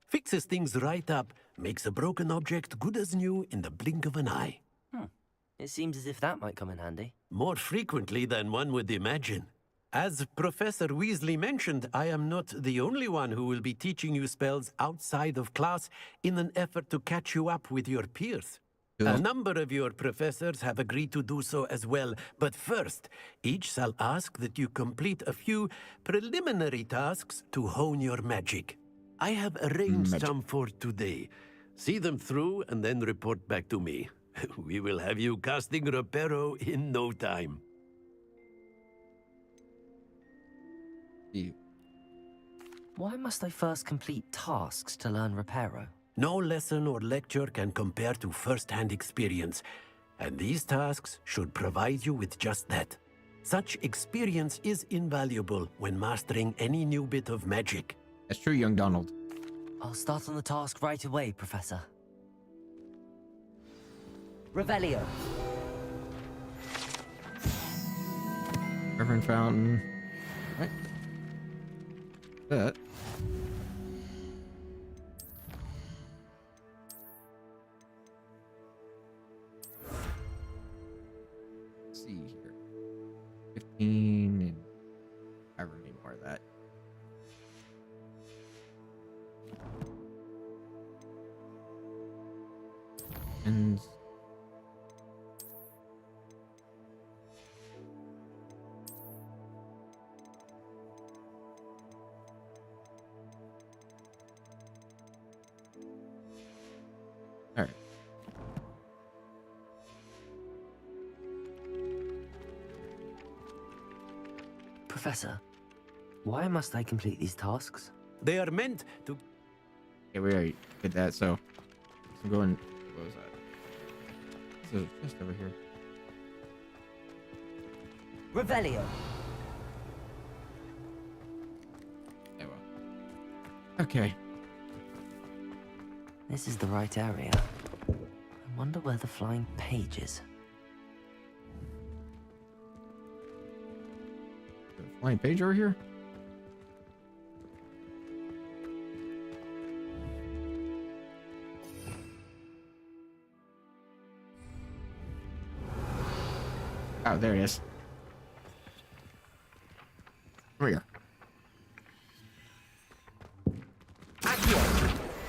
Fixes things right up, makes a broken object good as new in the blink of an eye. It seems as if that might come in handy. More frequently than one would imagine. As Professor Weasley mentioned, I am not the only one who will be teaching you spells outside of class in an effort to catch you up with your peers. A number of your professors have agreed to do so as well, but first, each shall ask that you complete a few preliminary tasks to hone your magic. I have arranged some for today. See them through and then report back to me. We will have you casting Reparo in no time. Why must I first complete tasks to learn Reparo? No lesson or lecture can compare to first-hand experience, and these tasks should provide you with just that. Such experience is invaluable when mastering any new bit of magic. That's true, young Donald. I'll start on the task right away, Professor. Revelio. Reverend Fountain. Right. That. Let's see here. more of that. And all right. Professor, why must I complete these tasks? They are meant to... Okay, we already did that, so I'm going... What was that? So just over here. Revelio. Yeah, well. Okay. This is the right area. I wonder where the flying page is. Flying page over here? Oh, there it is. Come here.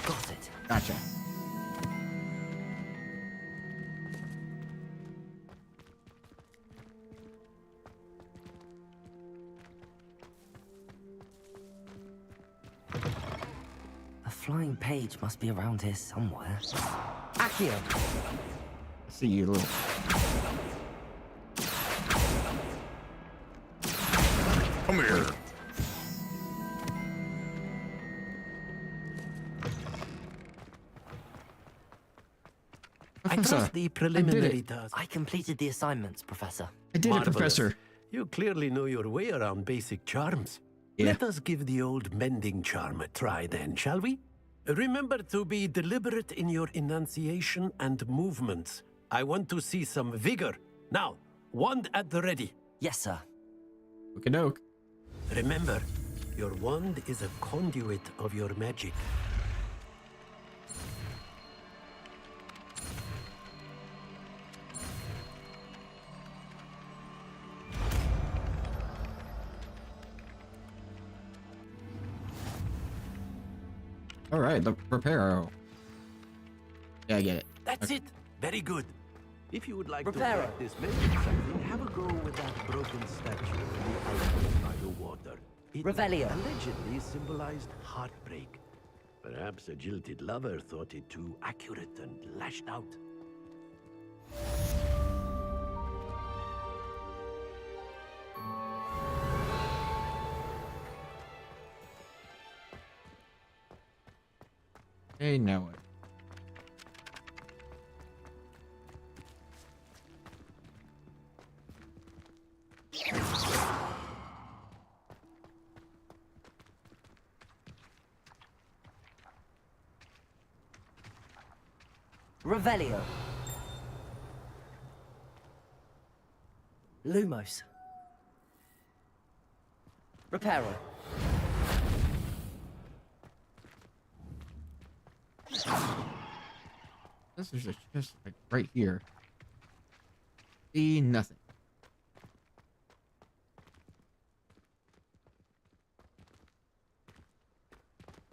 Got it. Gotcha. The flying page must be around here somewhere. Accio! I see you, little. Come here. I trust the preliminary task. I completed the assignments, Professor. I did Marvelous. it, Professor. You clearly know your way around basic charms. Yeah. Let us give the old mending charm a try then, shall we? Remember to be deliberate in your enunciation and movements. I want to see some vigor. Now, wand at the ready. Yes, sir. Okey-doke. Remember, your wand is a conduit of your magic. All right, the reparo. Yeah, I get it. That's Okay. it. Very good. If you would like Reparo. to practice making something, have a go with that broken statue in the island by the water. It Revelio. allegedly symbolized heartbreak. Perhaps a jilted lover thought it too accurate and lashed out. Hey, now what? Revelio. Lumos. Reparo. This is just like right here. See nothing.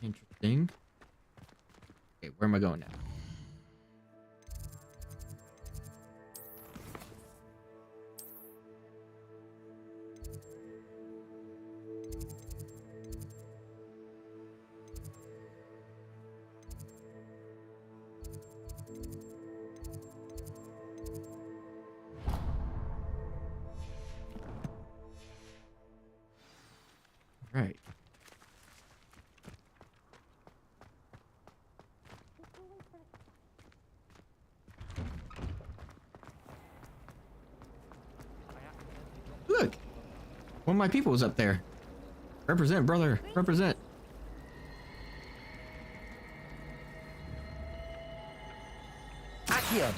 Interesting. Okay, where am I going now? Right. Look! One of my people was up there. Represent, brother. Represent. Accio.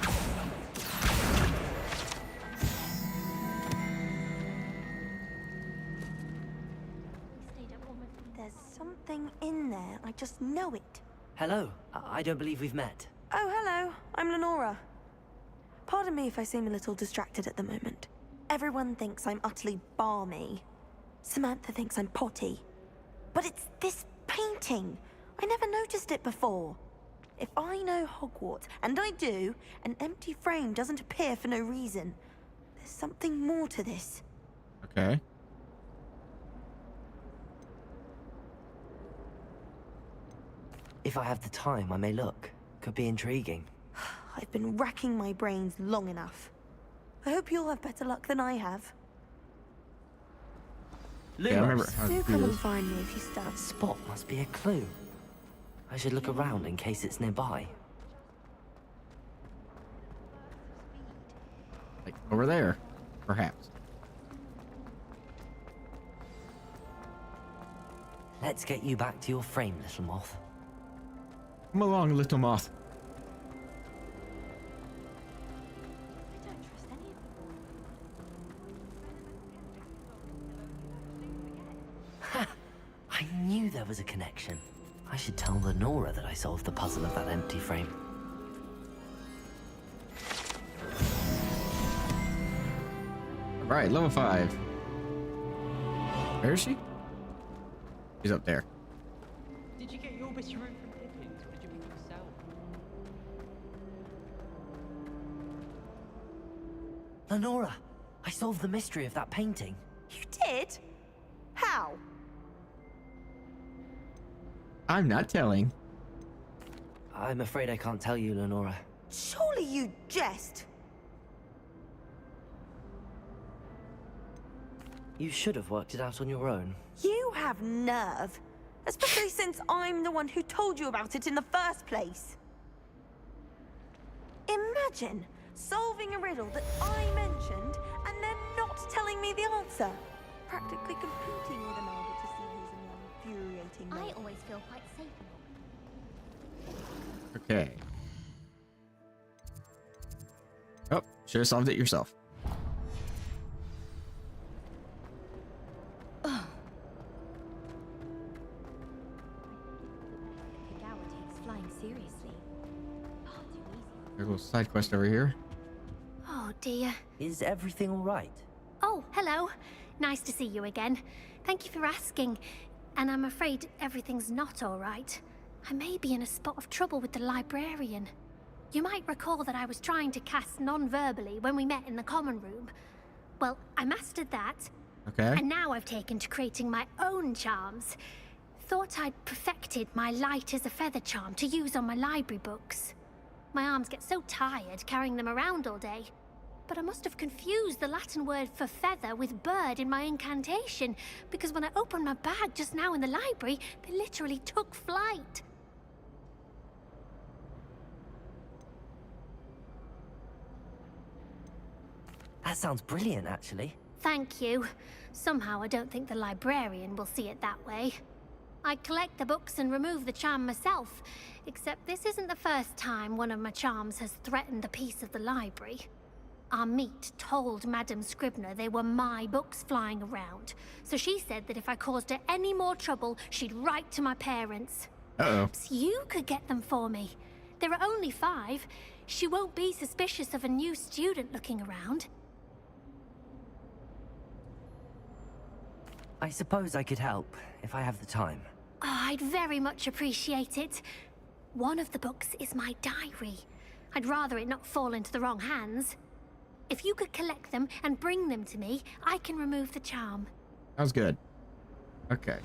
There's something in there. I just know it. Hello. I don't believe we've met. Oh, hello. I'm Lenora. Pardon me if I seem a little distracted at the moment. Everyone thinks I'm utterly balmy. Samantha thinks I'm potty. But it's this painting. I never noticed it before. If I know Hogwarts, and I do, an empty frame doesn't appear for no reason. There's something more to this. Okay. If I have the time, I may look. Could be intriguing. I've been racking my brains long enough. I hope you'll have better luck than I have. Yeah, I remember how Do to come do and this. find me if you start. That spot must be a clue. I should look around in case it's nearby. Like over there, perhaps. Let's get you back to your frame, little moth. Come along, little moth. I knew there was a connection. I should tell Lenora that I solved the puzzle of that empty frame. All right, level 5. Where is she? She's up there. Did you get your bit of room from Pippins, or did you make it yourself? Lenora, I solved the mystery of that painting. You did? How? I'm not telling. I'm afraid I can't tell you, Lenora. Surely you jest. You should have worked it out on your own. You have nerve. Especially since I'm the one who told you about it in the first place. Imagine solving a riddle that I mentioned and then not telling me the answer. Practically competing with Amanda to see who's a more infuriating. I always feel quite safe. Okay. Oh, should have solved it yourself. Higawa takes flying seriously. There's a little side quest over here. Oh dear. Is everything all right? Oh, hello. Nice to see you again. Thank you for asking. And I'm afraid everything's not all right. I may be in a spot of trouble with the librarian. You might recall that I was trying to cast non-verbally when we met in the common room. Well, I mastered that. Okay. And now I've taken to creating my own charms. Thought I'd perfected my light as a feather charm to use on my library books. My arms get so tired carrying them around all day. But I must have confused the Latin word for feather with bird in my incantation, because when I opened my bag just now in the library, they literally took flight. That sounds brilliant, actually. Thank you. Somehow I don't think the librarian will see it that way. I collect the books and remove the charm myself, except this isn't the first time one of my charms has threatened the peace of the library. Our meet told Madame Scribner they were my books flying around, so she said that if I caused her any more trouble, she'd write to my parents. Perhaps you could get them for me. There are only 5. She won't be suspicious of a new student looking around. I suppose I could help, if I have the time. Oh, I'd very much appreciate it. One of the books is my diary. I'd rather it not fall into the wrong hands. If you could collect them and bring them to me, I can remove the charm. Sounds good. Okay.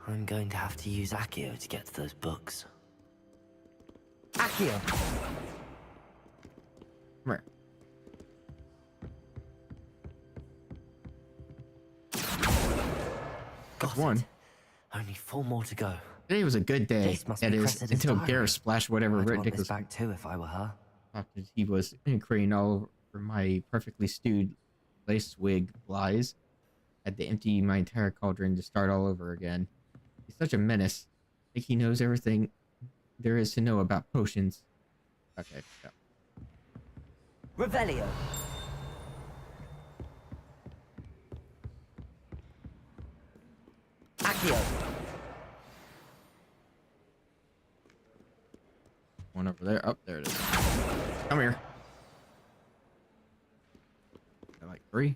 I'm going to have to use Accio to get to those books. Accio! Come here. Got one. it. Only 4 more to go. Today was a good day. This must That be is, Cressida's until diary. Gareth splashed whatever I'd want this ridiculous back too if I were her. after he was creating all over my perfectly stewed lace wig lies. Had to empty my entire cauldron to start all over again. He's such a menace. I think he knows everything there is to know about potions. Okay, yeah. Revelio! Accio! One over Come here. I like 3.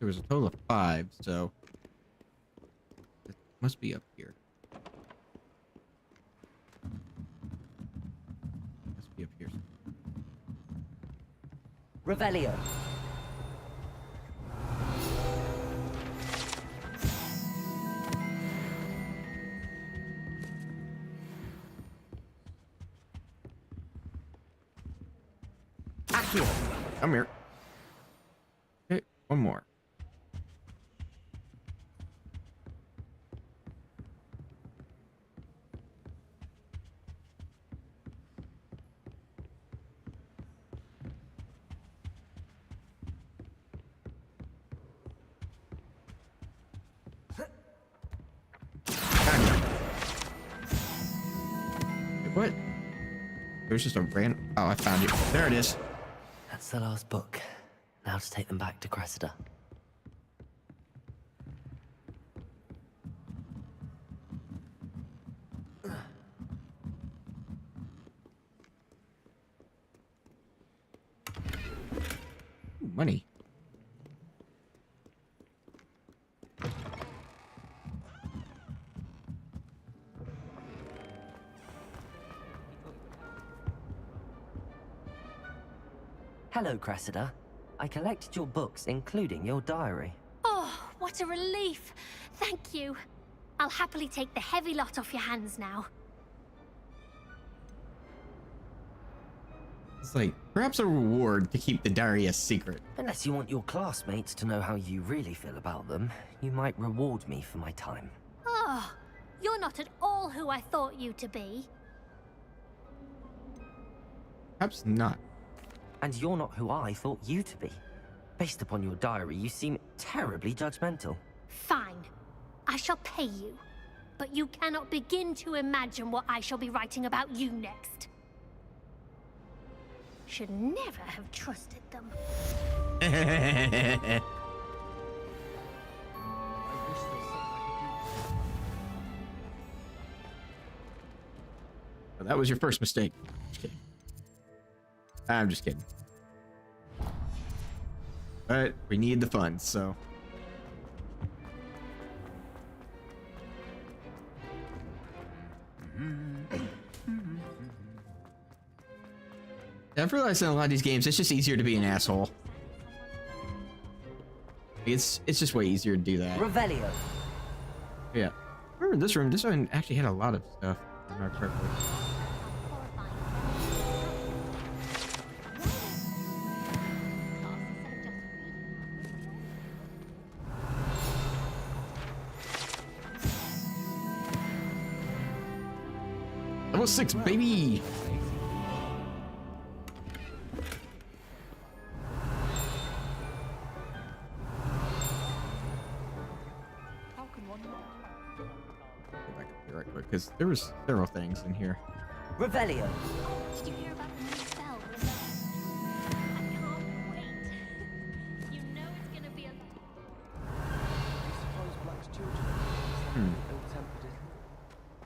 There was a total of 5, so it must be up here. Must be up here. Revelio. Accio. Come here. Okay, one more. What? There's just a random... Oh, I found it. There it is. That's the last book. Now to take them back to Cressida. Ooh, money. Hello, Cressida. I collected your books, including your diary. Oh, what a relief. Thank you. I'll happily take the heavy lot off your hands now. It's like, perhaps a reward to keep the diary a secret. Unless you want your classmates to know how you really feel about them, you might reward me for my time. Oh, you're not at all who I thought you to be. Perhaps not. And you're not who I thought you to be. Based upon your diary, you seem terribly judgmental. Fine. I shall pay you. But you cannot begin to imagine what I shall be writing about you next. Should never have trusted them. Well, that was your first mistake. Just kidding. I'm just kidding. But we need the funds, so. I've realized in a lot of these games, it's just easier to be an asshole. It's just way easier to do that. Revelio. Yeah. Remember this room? This one actually had a lot of stuff. If I remember correctly. Level 6, baby! Go back up here right quick, because there was several things in here. Revelio. Did you hear about the new spell? I can't wait. You know it's gonna be a...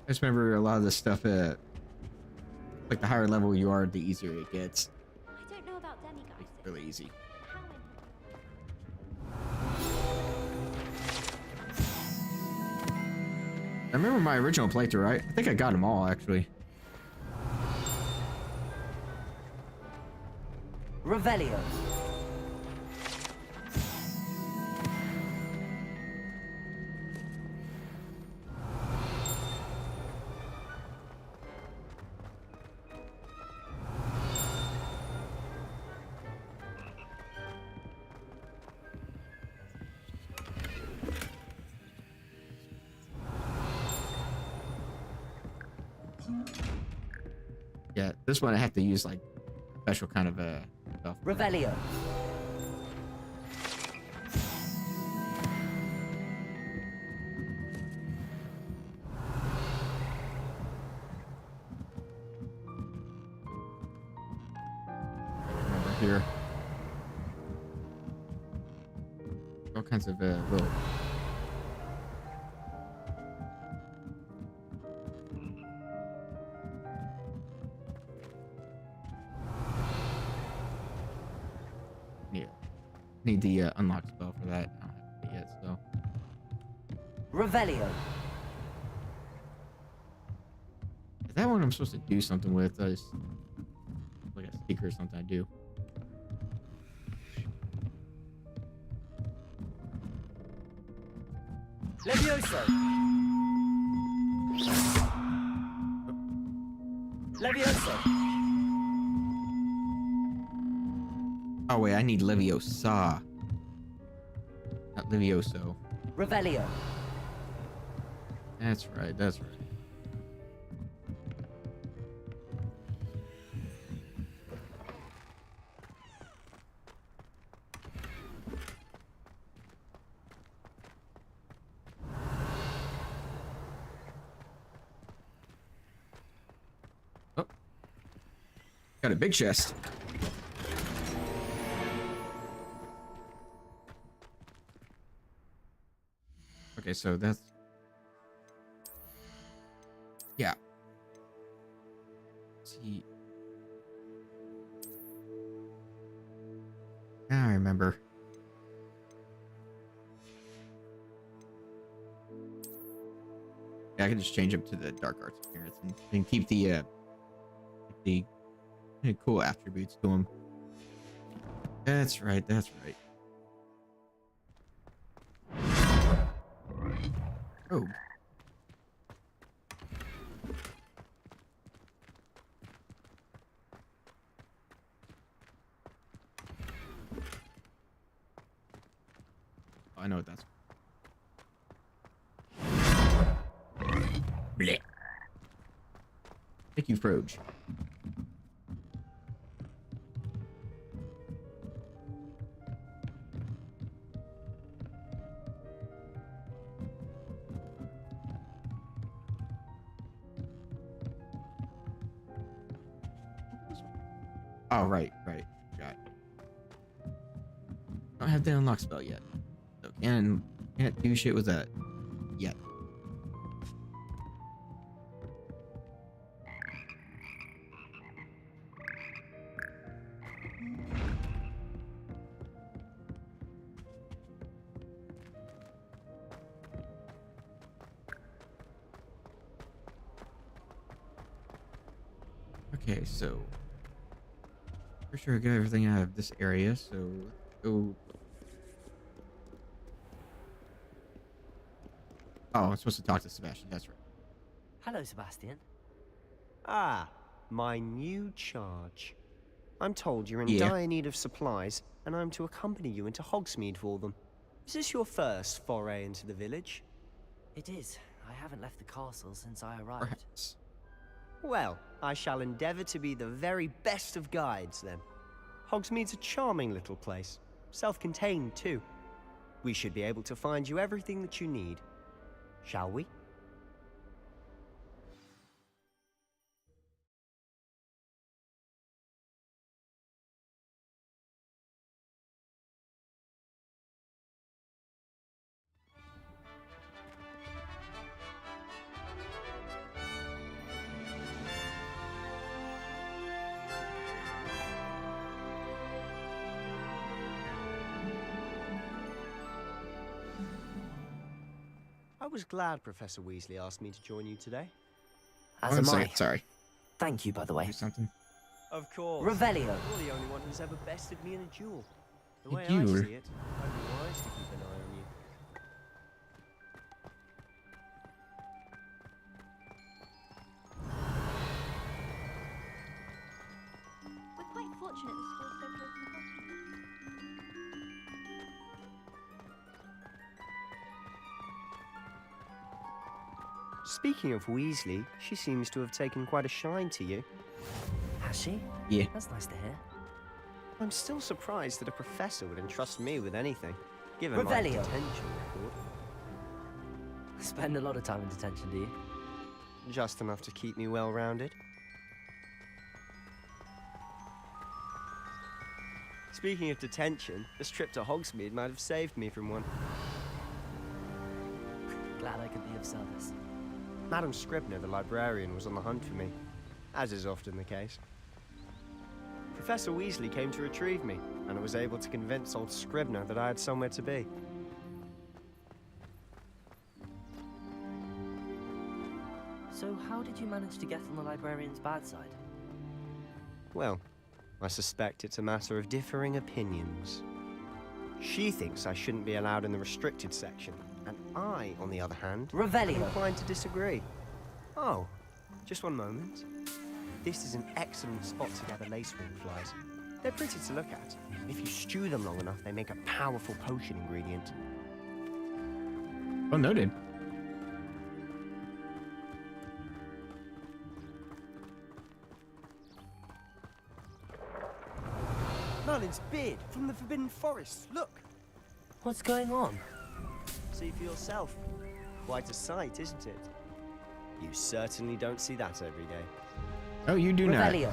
I just remember a lot of this stuff, like the higher level you are, the easier it gets. I don't know about demigods. It's really easy. I remember my original playthrough, right? I think I got them all, actually. Revelio. Yeah, this one I have to use like special kind of stuff. Revelio. here. All kinds of little. Yeah. Need the unlock spell for that. I don't have it yet, so. Revelio. Is that one I'm supposed to do something with? I just like a secret or something I do. Levioso. Levioso. Oh wait, I need Leviosa. Not Levioso. Revelio. That's right, that's right. Oh. Got a big chest. Okay, so that's... Yeah. Let's see. Now I remember. Yeah, I can just change up to the dark arts appearance and keep the cool attributes to him. That's right, that's right. Oh. I know what that's. Blech. Thank you, Froge. Oh, right. Got it. Don't have the unlock spell yet. So can't do shit with that yet. Okay, so for sure I got everything out of this area, so let's go. Oh, I'm supposed to talk to Sebastian, that's right. Hello, Sebastian. Ah, my new charge. I'm told you're in Yeah. dire need of supplies, and I'm to accompany you into Hogsmeade for them. Is this your first foray into the village? It is. I haven't left the castle since I arrived. Perhaps. Well, I shall endeavor to be the very best of guides, then. Hogsmeade's a charming little place. Self-contained, too. We should be able to find you everything that you need. Shall we? I was glad Professor Weasley asked me to join you today. As am I. Sorry. Thank you, by the way. Do something. Of course. Revelio. You're the only one who's ever bested me in a duel. The way I You were- see it, I'd be wise to keep an eye on you. We're quite fortunate the school's so close to the Speaking of Weasley, she seems to have taken quite a shine to you. Has she? Yeah. That's nice to hear. I'm still surprised that a professor would entrust me with anything, given my Revelio. detention record. Spend a lot of time in detention, do you? Just enough to keep me well-rounded. Speaking of detention, this trip to Hogsmeade might have saved me from one. Glad I could be of service. Madam Scribner, the librarian, was on the hunt for me, as is often the case. Professor Weasley came to retrieve me, and I was able to convince old Scribner that I had somewhere to be. So how did you manage to get on the librarian's bad side? Well, I suspect it's a matter of differing opinions. She thinks I shouldn't be allowed in the restricted section, and I, on the other hand, Revelio. am inclined to disagree. Oh, just one moment. This is an excellent spot to gather lacewing flies. They're pretty to look at. If you stew them long enough, they make a powerful potion ingredient. Well noted. Merlin's beard from the Forbidden Forest. Look. What's going on? See for yourself. Quite a sight, isn't it? You certainly don't see that every day. Oh, you do not. Revelio.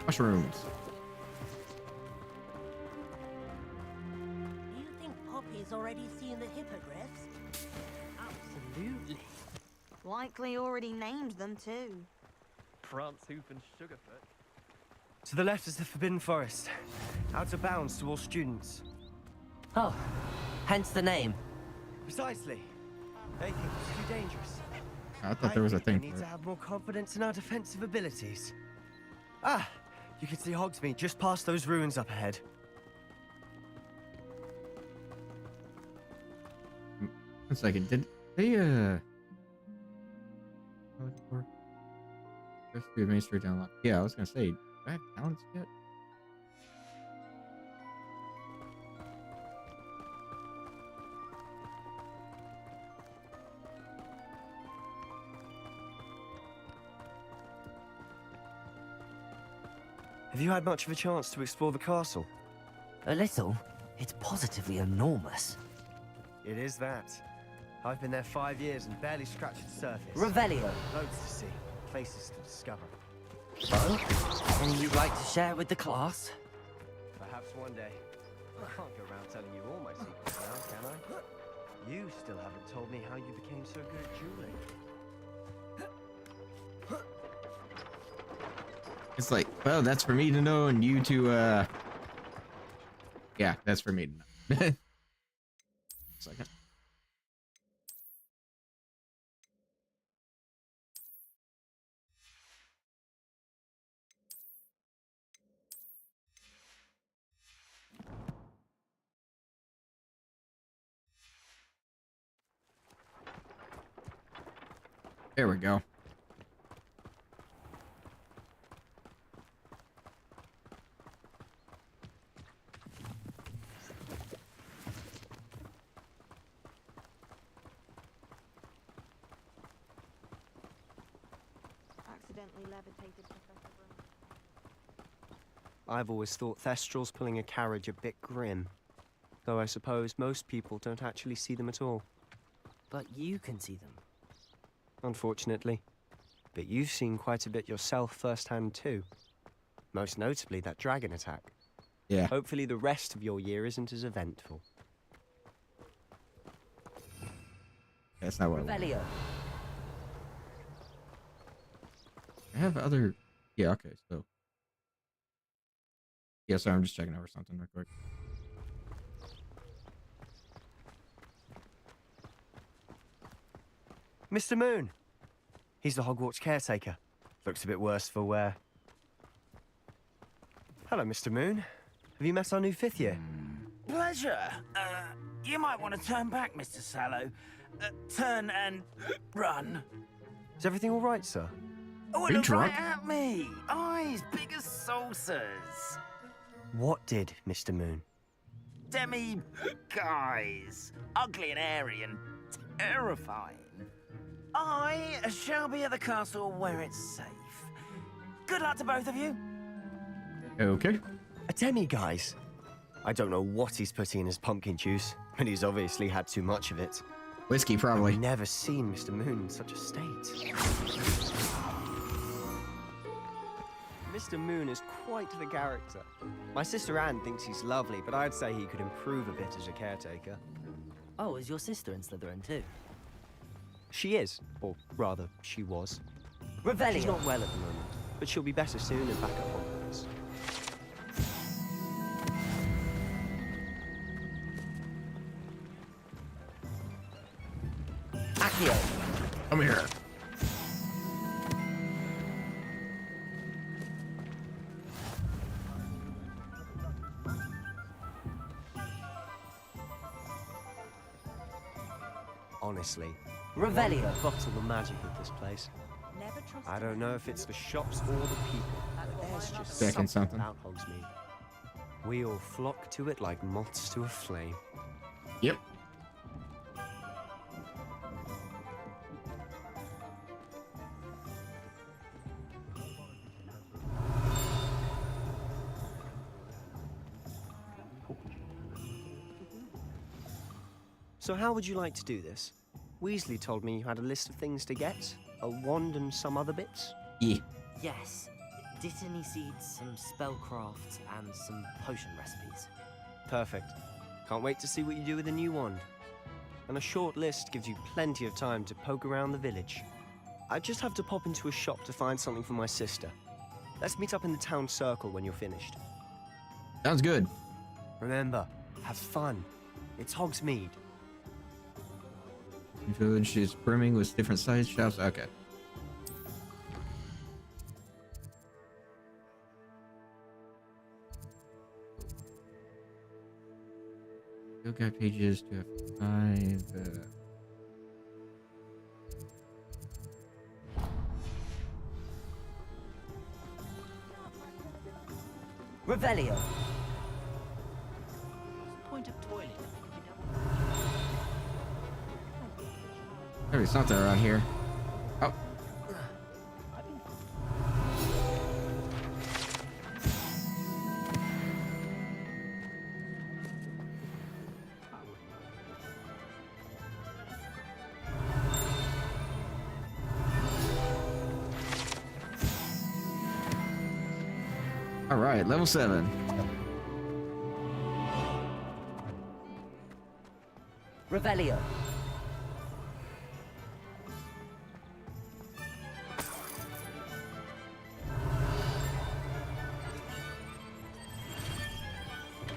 Mushrooms. You think Poppy's already seen the hippogriffs? Absolutely. Likely already named them too. Prance, Hoof, and Sugarfoot. To the left is the Forbidden Forest. Out of bounds to all students. Oh, hence the name. Precisely. They think it's too dangerous. I thought there was a thing We need for to it. have more confidence in our defensive abilities. Ah, you can see Hogsmeade just past those ruins up ahead. One second. Did they First to be administered down. Yeah, I was gonna say, do I have talents yet? Have you had much of a chance to explore the castle? A little. It's positively enormous. It is that. I've been there 5 years and barely scratched the surface. Revelio. Loads to see, places to discover. Oh? Any you'd like to share with the class? Perhaps one day. I can't go around telling you all my secrets now, can I? You still haven't told me how you became so good at dueling. It's like, well, that's for me to know, and you to, yeah, that's for me to know. Second. There we go. Accidentally levitated Professor Broom. I've always thought Thestrals pulling a carriage a bit grim. Though I suppose most people don't actually see them at all. But you can see them. Unfortunately. But you've seen quite a bit yourself firsthand too. Most notably that dragon attack. Yeah. Hopefully the rest of your year isn't as eventful. That's not what I want. Revelio. I have other... Yeah, okay, so... Yeah, sorry, I'm just checking over something real quick. Mr. Moon! He's the Hogwarts caretaker. Looks a bit worse for wear. Hello, Mr. Moon. Have you met our new 5th year? Pleasure. You might want to turn back, Mr. Sallow. Turn and run. Is everything all right, sir? Oh, you look drunk? right at me. Eyes big as saucers. What did, Mr. Moon? Guys. Ugly and airy and terrifying. I shall be at the castle where it's safe. Good luck to both of you. Okay. A demi-guise? I don't know what he's putting in his pumpkin juice, but he's obviously had too much of it. Whiskey, probably. I've never seen Mr. Moon in such a state. Mr. Moon is quite the character. My sister Anne thinks he's lovely, but I'd say he could improve a bit as a caretaker. Oh, is your sister in Slytherin too? She is, or rather, she was. Revelio. She's not well at the moment, but she'll be better soon and back at Hogwarts. Accio. Come here. Honestly, Revelio. bottle the magic of this place. I don't know if it's the shops or the people, but there's just something about Hogsmeade. We all flock to it like moths to a flame. Yep. So how would you like to do this? Weasley told me you had a list of things to get. A wand and some other bits? Yeah. Yes. Dittany seeds, some spellcrafts, and some potion recipes. Perfect. Can't wait to see what you do with the new wand. And a short list gives you plenty of time to poke around the village. I just have to pop into a shop to find something for my sister. Let's meet up in the town circle when you're finished. Sounds good. Remember, have fun. It's Hogsmeade. The village is brimming with different sized shops. Okay. Field guide pages to have 5. Revelio. Point of toilet. There's something around here. Oh. All right, level 7. Revelio.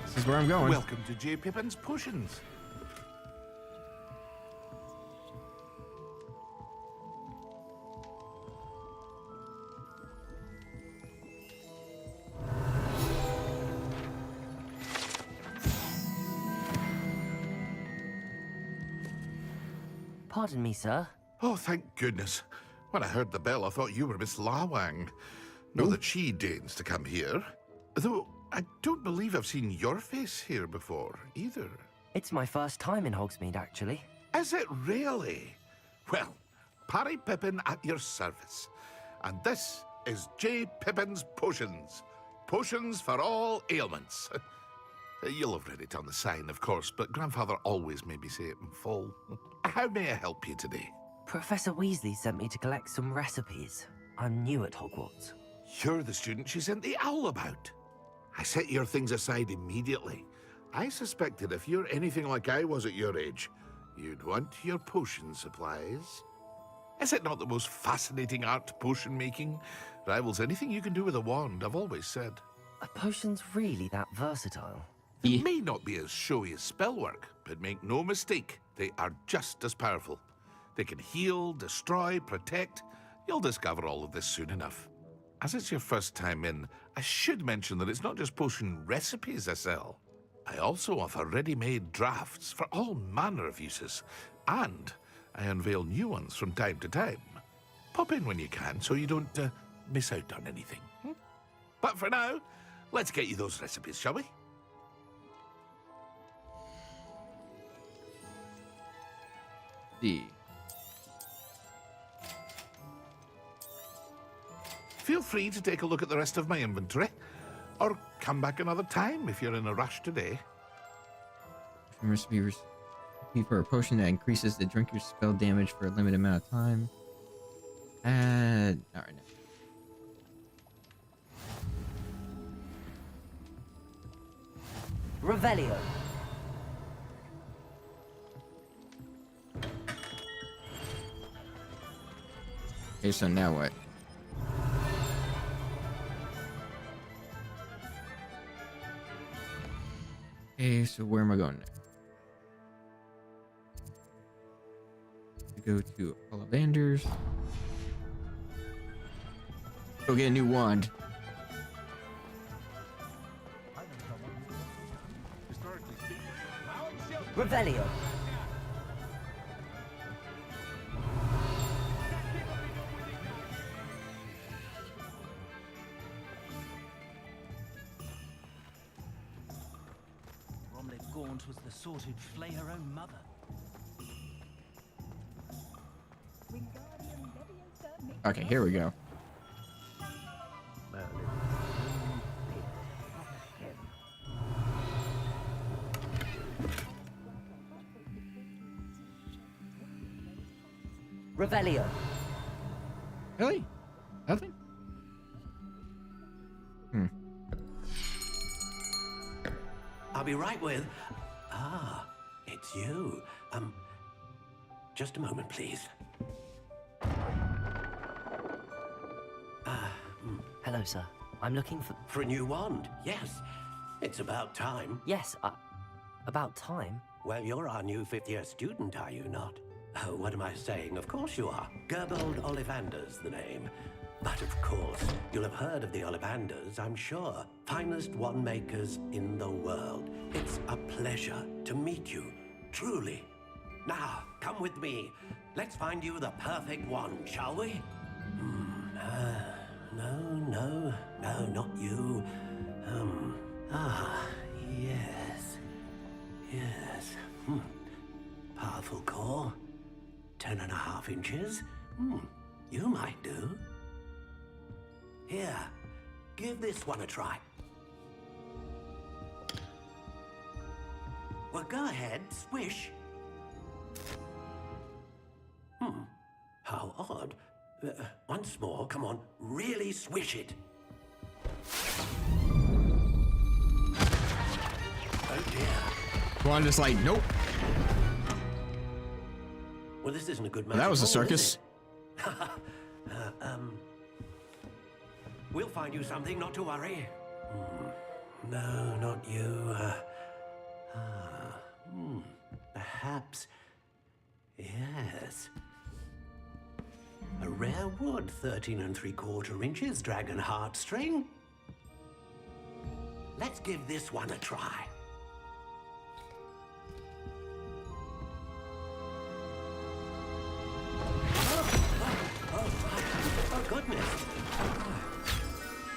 This is where I'm going. Welcome to J. Pippin's Potions. Pardon me, sir. Oh, thank goodness. When I heard the bell, I thought you were Miss Lawang. Not that she deigns to come here. Though, I don't believe I've seen your face here before, either. It's my first time in Hogsmeade, actually. Is it really? Well, Parry Pippin at your service. And this is J. Pippin's Potions. Potions for all ailments. You'll have read it on the sign, of course, but Grandfather always made me say it in full. How may I help you today? Professor Weasley sent me to collect some recipes. I'm new at Hogwarts. You're the student she sent the owl about. I set your things aside immediately. I suspected if you're anything like I was at your age, you'd want your potion supplies. Is it not the most fascinating art, potion making? Rivals anything you can do with a wand, I've always said. Are potions really that versatile? They may not be as showy as spellwork, but make no mistake, they are just as powerful. They can heal, destroy, protect. You'll discover all of this soon enough. As it's your first time in, I should mention that it's not just potion recipes I sell. I also offer ready-made drafts for all manner of uses, and I unveil new ones from time to time. Pop in when you can so you don't miss out on anything. But for now, let's get you those recipes, shall we? Feel free to take a look at the rest of my inventory, or come back another time if you're in a rush today. Recipe for a potion that increases the drinker's spell damage for a limited amount of time. Not right now. Revelio. Okay, so now what? Okay, so where am I going next? Go to Ollivanders. Go get a new wand. Revelio. Gaunt was the sort who'd flay her own mother. Okay, here we go. Revelio. Really? Nothing? I'll be right with... Ah, it's you. Just a moment, please. Hello, sir. I'm looking for... For a new wand, yes. It's about time. Yes, about time? Well, you're our new fifth-year student, are you not? Oh, what am I saying? Of course you are. Gerbold Ollivander's the name. But of course, you'll have heard of the Ollivanders, I'm sure. Finest wand makers in the world. It's a pleasure to meet you, truly. Now, come with me. Let's find you the perfect wand, shall we? No, not you. Yes. Powerful core. 10.5 inches. You might do. Here, give this one a try. Well, go ahead, swish. How odd. Once more, come on, really swish it. Oh dear. Wand is like, nope. Well, this isn't a good Well, that was a circus. We'll find you something, not to worry. No, not you. Perhaps. Yes. A rare wood, 13 3/4 inches, dragon heartstring. Let's give this one a try. Oh, goodness.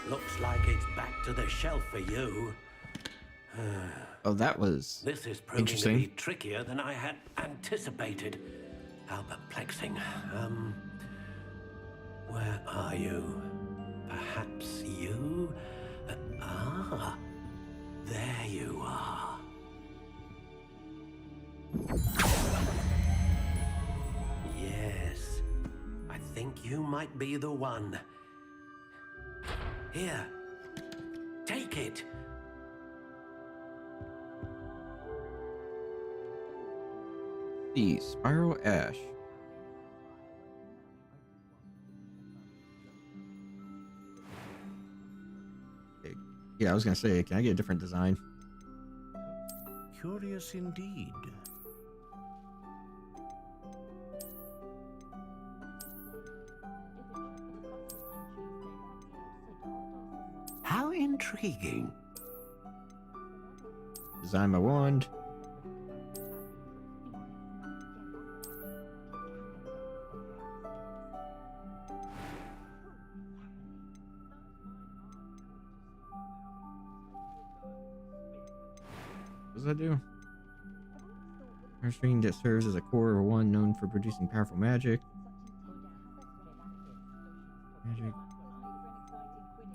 Looks like it's back to the shelf for you. Oh, that was This is proving to interesting. be trickier than I had anticipated. How perplexing. Where are you? Perhaps you? There you are. Yes, I think you might be the one. Here, take it. The Spiral Ash. Yeah, I was gonna say, can I get a different design? Curious indeed. How intriguing. Design my wand. What does that do? Our string that serves as a core of one known for producing powerful magic.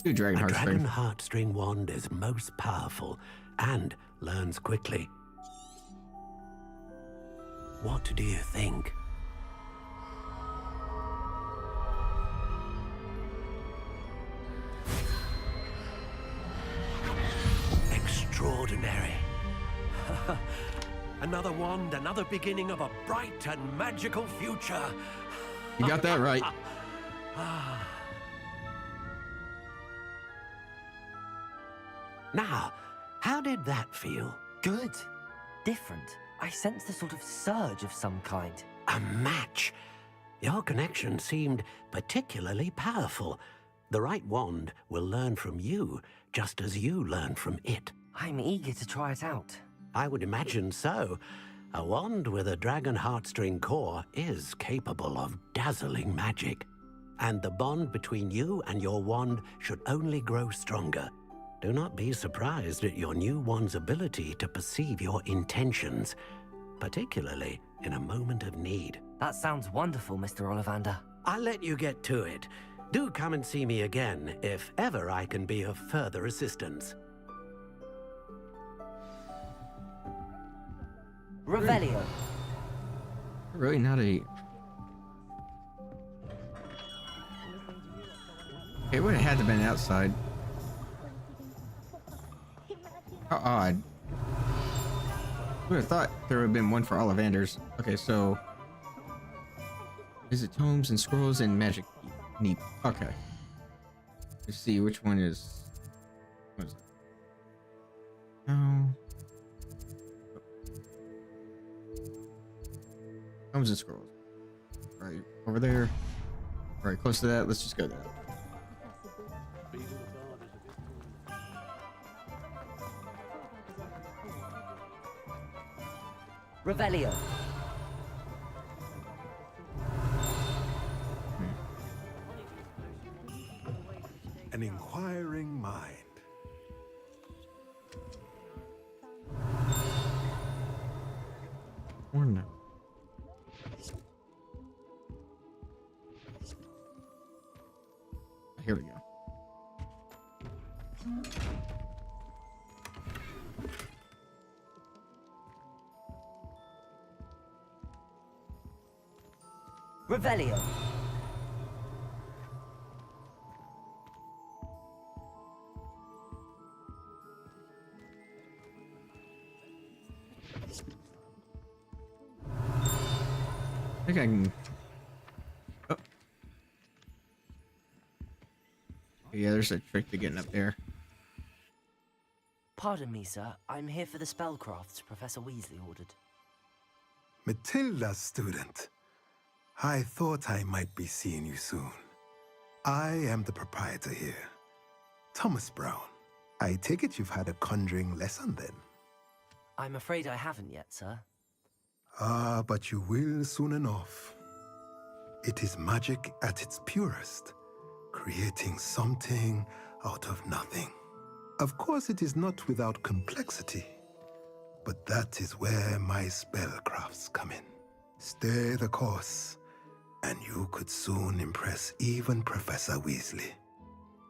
Two dragon A heartstring. dragon heartstring wand is most powerful and learns quickly. What do you think? Extraordinary. Another wand, another beginning of a bright and magical future. You got that right. Now, how did that feel? Good. Different. I sensed a sort of surge of some kind. A match. Your connection seemed particularly powerful. The right wand will learn from you, just as you learn from it. I'm eager to try it out. I would imagine so. A wand with a dragon heartstring core is capable of dazzling magic. And the bond between you and your wand should only grow stronger. Do not be surprised at your new wand's ability to perceive your intentions, particularly in a moment of need. That sounds wonderful, Mr. Ollivander. I'll let you get to it. Do come and see me again if ever I can be of further assistance. Revelio. Really not a... It would have had to have been outside. How odd. I would have thought there would have been one for Ollivanders. Okay, so... Visit tomes and scrolls and magic. Neat. Okay. Let's see which one is... What is it? No. Tomes and scrolls. Right over there. Right close to that. Let's just go there. Revelio. An inquiring mind. Or no. Here we go. Revelio. I think I can... Oh. Yeah, there's a trick to getting up there. Pardon me, sir. I'm here for the spellcrafts Professor Weasley ordered. Matilda's student. I thought I might be seeing you soon. I am the proprietor here, Thomas Brown. I take it you've had a conjuring lesson then? I'm afraid I haven't yet, sir. Ah, but you will soon enough. It is magic at its purest, creating something out of nothing. Of course, it is not without complexity, but that is where my spellcrafts come in. Stay the course, and you could soon impress even Professor Weasley.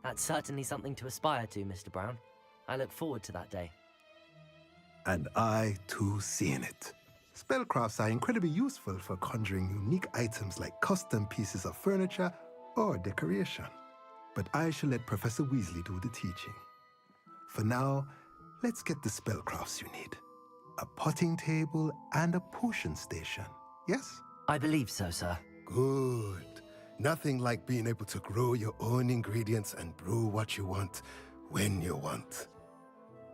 That's certainly something to aspire to, Mr. Brown. I look forward to that day. And I, too, see in it. Spellcrafts are incredibly useful for conjuring unique items like custom pieces of furniture or decoration. But I shall let Professor Weasley do the teaching. For now, let's get the spellcrafts you need. A potting table and a potion station, yes? I believe so, sir. Good. Nothing like being able to grow your own ingredients and brew what you want when you want.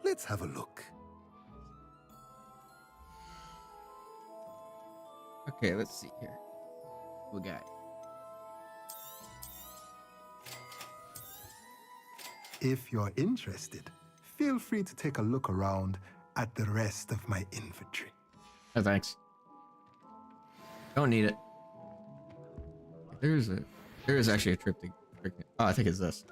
Let's have a look. Okay, let's see here. We got... If you're interested, feel free to take a look around at the rest of my inventory. Oh, thanks. Don't need it. There is actually a triptych. Oh, I think it's this.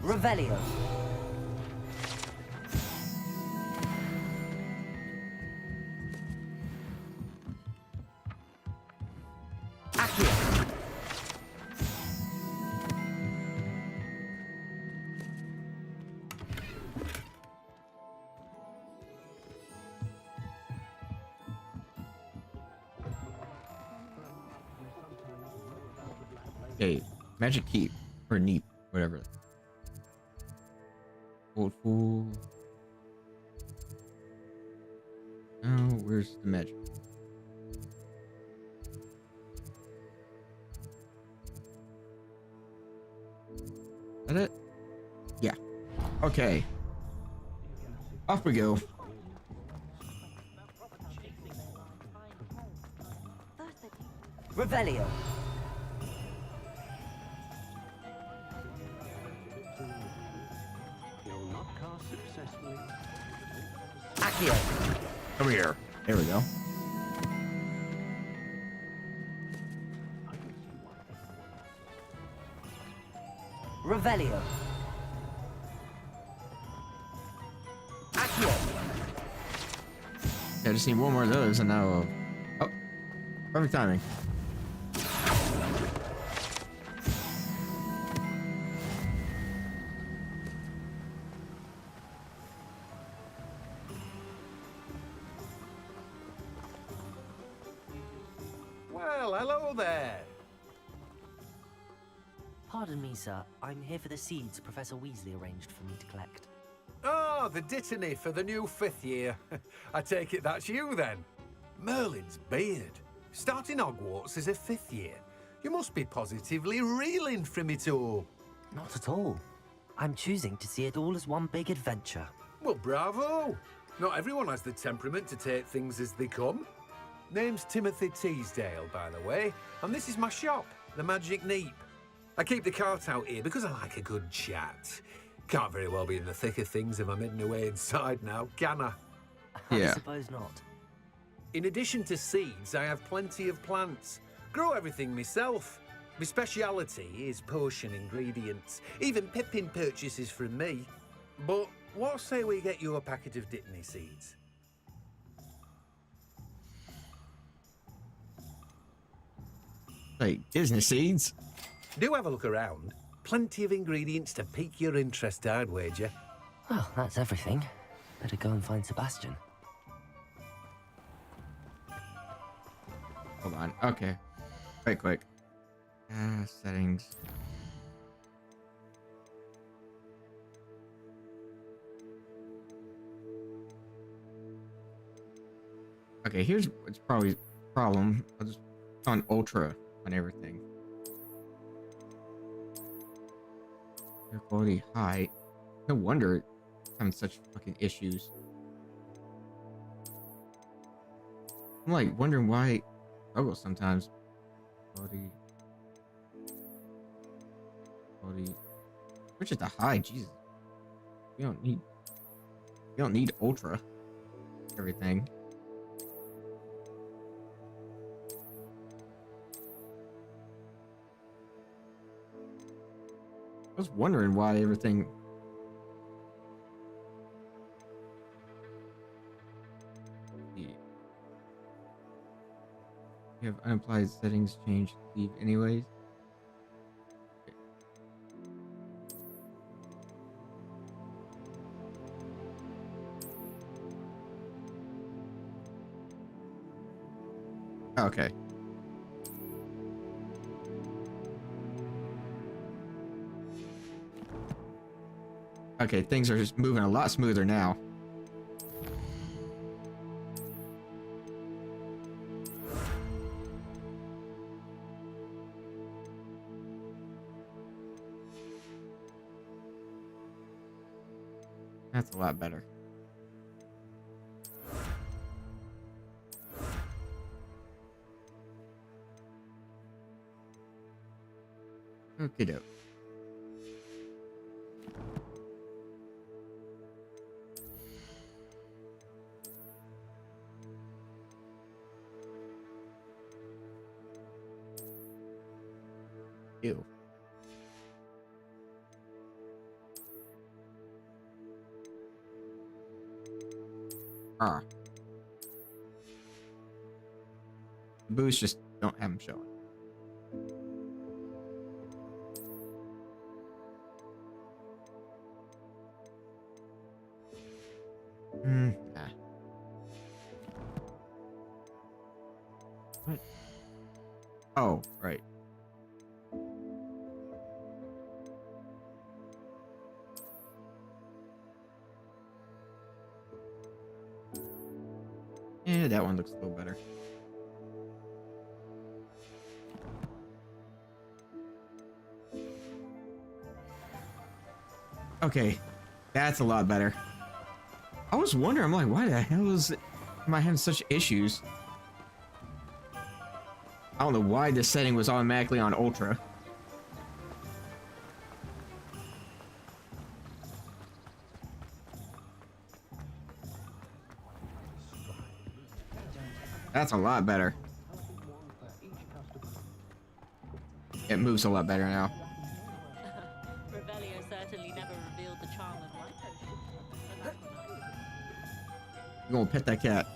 Revelio. Accio. Okay, magic keep or neep, whatever. Old fool. Oh, where's the magic? Is that it? Yeah. Okay. Off we go. Revelio. You'll not cast successfully. Accio. Come here. There we go. Revelio. Accio. Yeah, I just need one more of those and now. Oh, perfect timing. Well, hello there. Pardon me, sir. I'm here for the seeds Professor Weasley arranged for me to collect. Oh, the dittany for the new 5th year. I take it that's you then. Merlin's beard. Starting Hogwarts as a 5th year. You must be positively reeling from it all. Not at all. I'm choosing to see it all as one big adventure. Well, bravo. Not everyone has the temperament to take things as they come. Name's Timothy Teasdale, by the way, and this is my shop, the Magic Neep. I keep the cart out here because I like a good chat. Can't very well be in the thick of things if I'm hidden away inside now, can I? I suppose not. In addition to seeds, I have plenty of plants. Grow everything myself. My speciality is potion ingredients. Even Pippin purchases from me. But what say we get you a packet of Dittany seeds? Like business seeds? Do have a look around. Plenty of ingredients to pique your interest, I'd wager. Well, that's everything. Better go and find Sebastian. Hold on. Okay. Right quick. Settings. Okay, here's what's probably the problem. I'll just on ultra on everything. Air quality high. No wonder it's having such fucking issues. I'm like wondering why I struggle sometimes. Quality. Which is the high, Jesus. You don't need ultra. Everything. I was wondering why everything. You have unapplied settings change leave anyways. Okay. Okay, things are just moving a lot smoother now. That's a lot better. Okie doke. Ew. Ah. Boosts just don't have them showing. Nah. What? Oh, right. that one looks a little better. Okay, that's a lot better. I was wondering, I'm like, why the hell am I having such issues? I don't know why this setting was automatically on ultra. That's a lot better. It moves a lot better now. Revelio certainly never revealed the charm of my potion. I'm gonna pet that cat.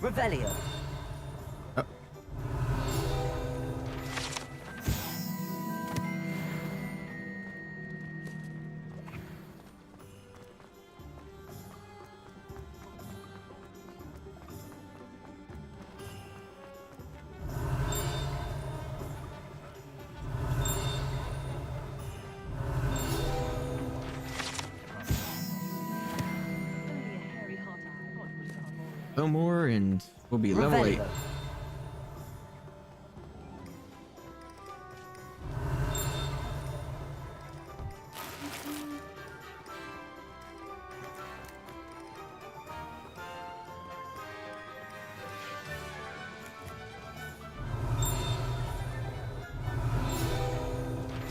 Revelio. No more, and we'll be level 8.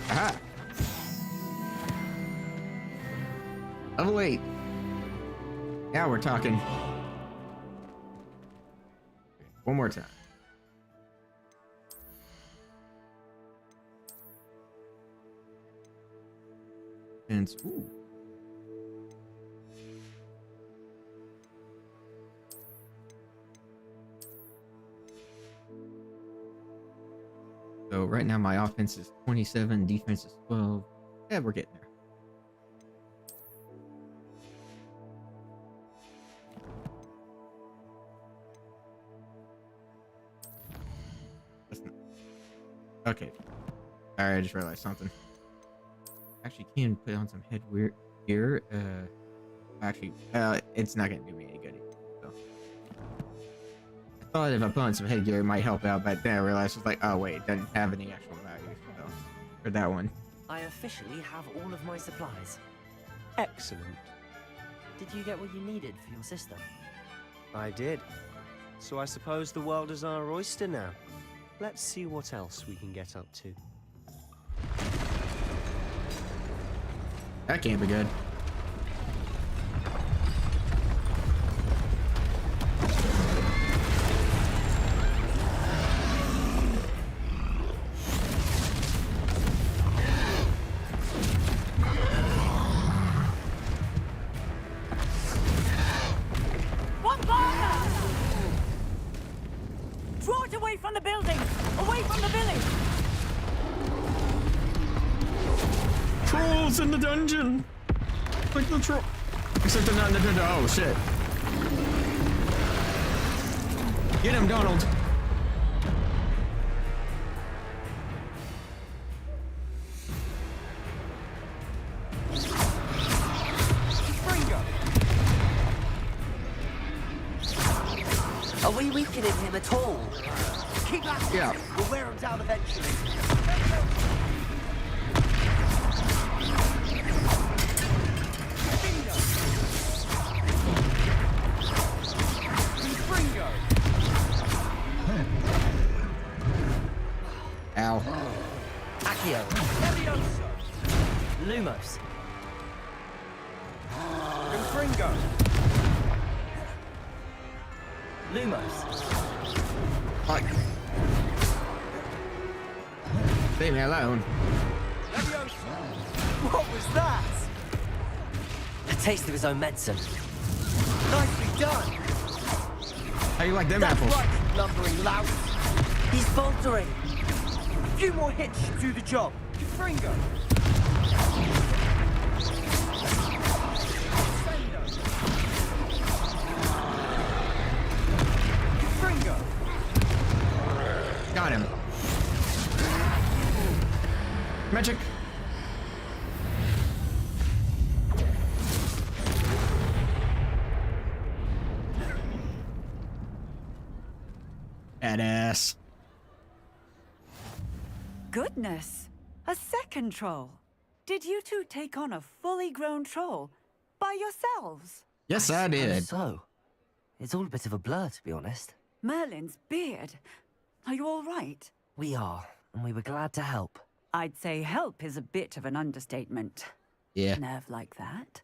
Aha! Level 8. Now we're talking. One more time. And ooh. So right now my offense is 27, defense is 12. Yeah, we're getting there. Okay. Alright, I just realized something. Actually can put on some headwear gear. Actually, it's not gonna do me any good. So. I thought if I put on some headgear it might help out, but then I realized it's like, oh wait, it doesn't have any actual value. So, for that one. I officially have all of my supplies. Excellent. Did you get what you needed for your sister? I did. So I suppose the world is our oyster now. Let's see what else we can get up to. That can't be good. One fire! Draw it away from the building! Away from the village! Trolls in the dungeon! Like the troll. Except they're not in the dungeon. Oh shit. Get him, Donald! Are we weakening him at all? Keep at it! Yeah. We'll wear him down eventually. Ow. Accio. Lumos. Confringo. Lumos. Fuck. Leave me alone. What was that? A taste of his own medicine. Nicely done. How you like them That's apples? right, you lumbering lout. He's faltering. A few more hits should do the job. Confringo. Got him. Magic. Badass. Goodness! A second troll. Did you two take on a fully grown troll by yourselves? Yes, I did. So, it's all a bit of a blur, to be honest. Merlin's beard. Are you all right? We are, and we were glad to help. I'd say help is a bit of an understatement. Yeah. Nerve like that.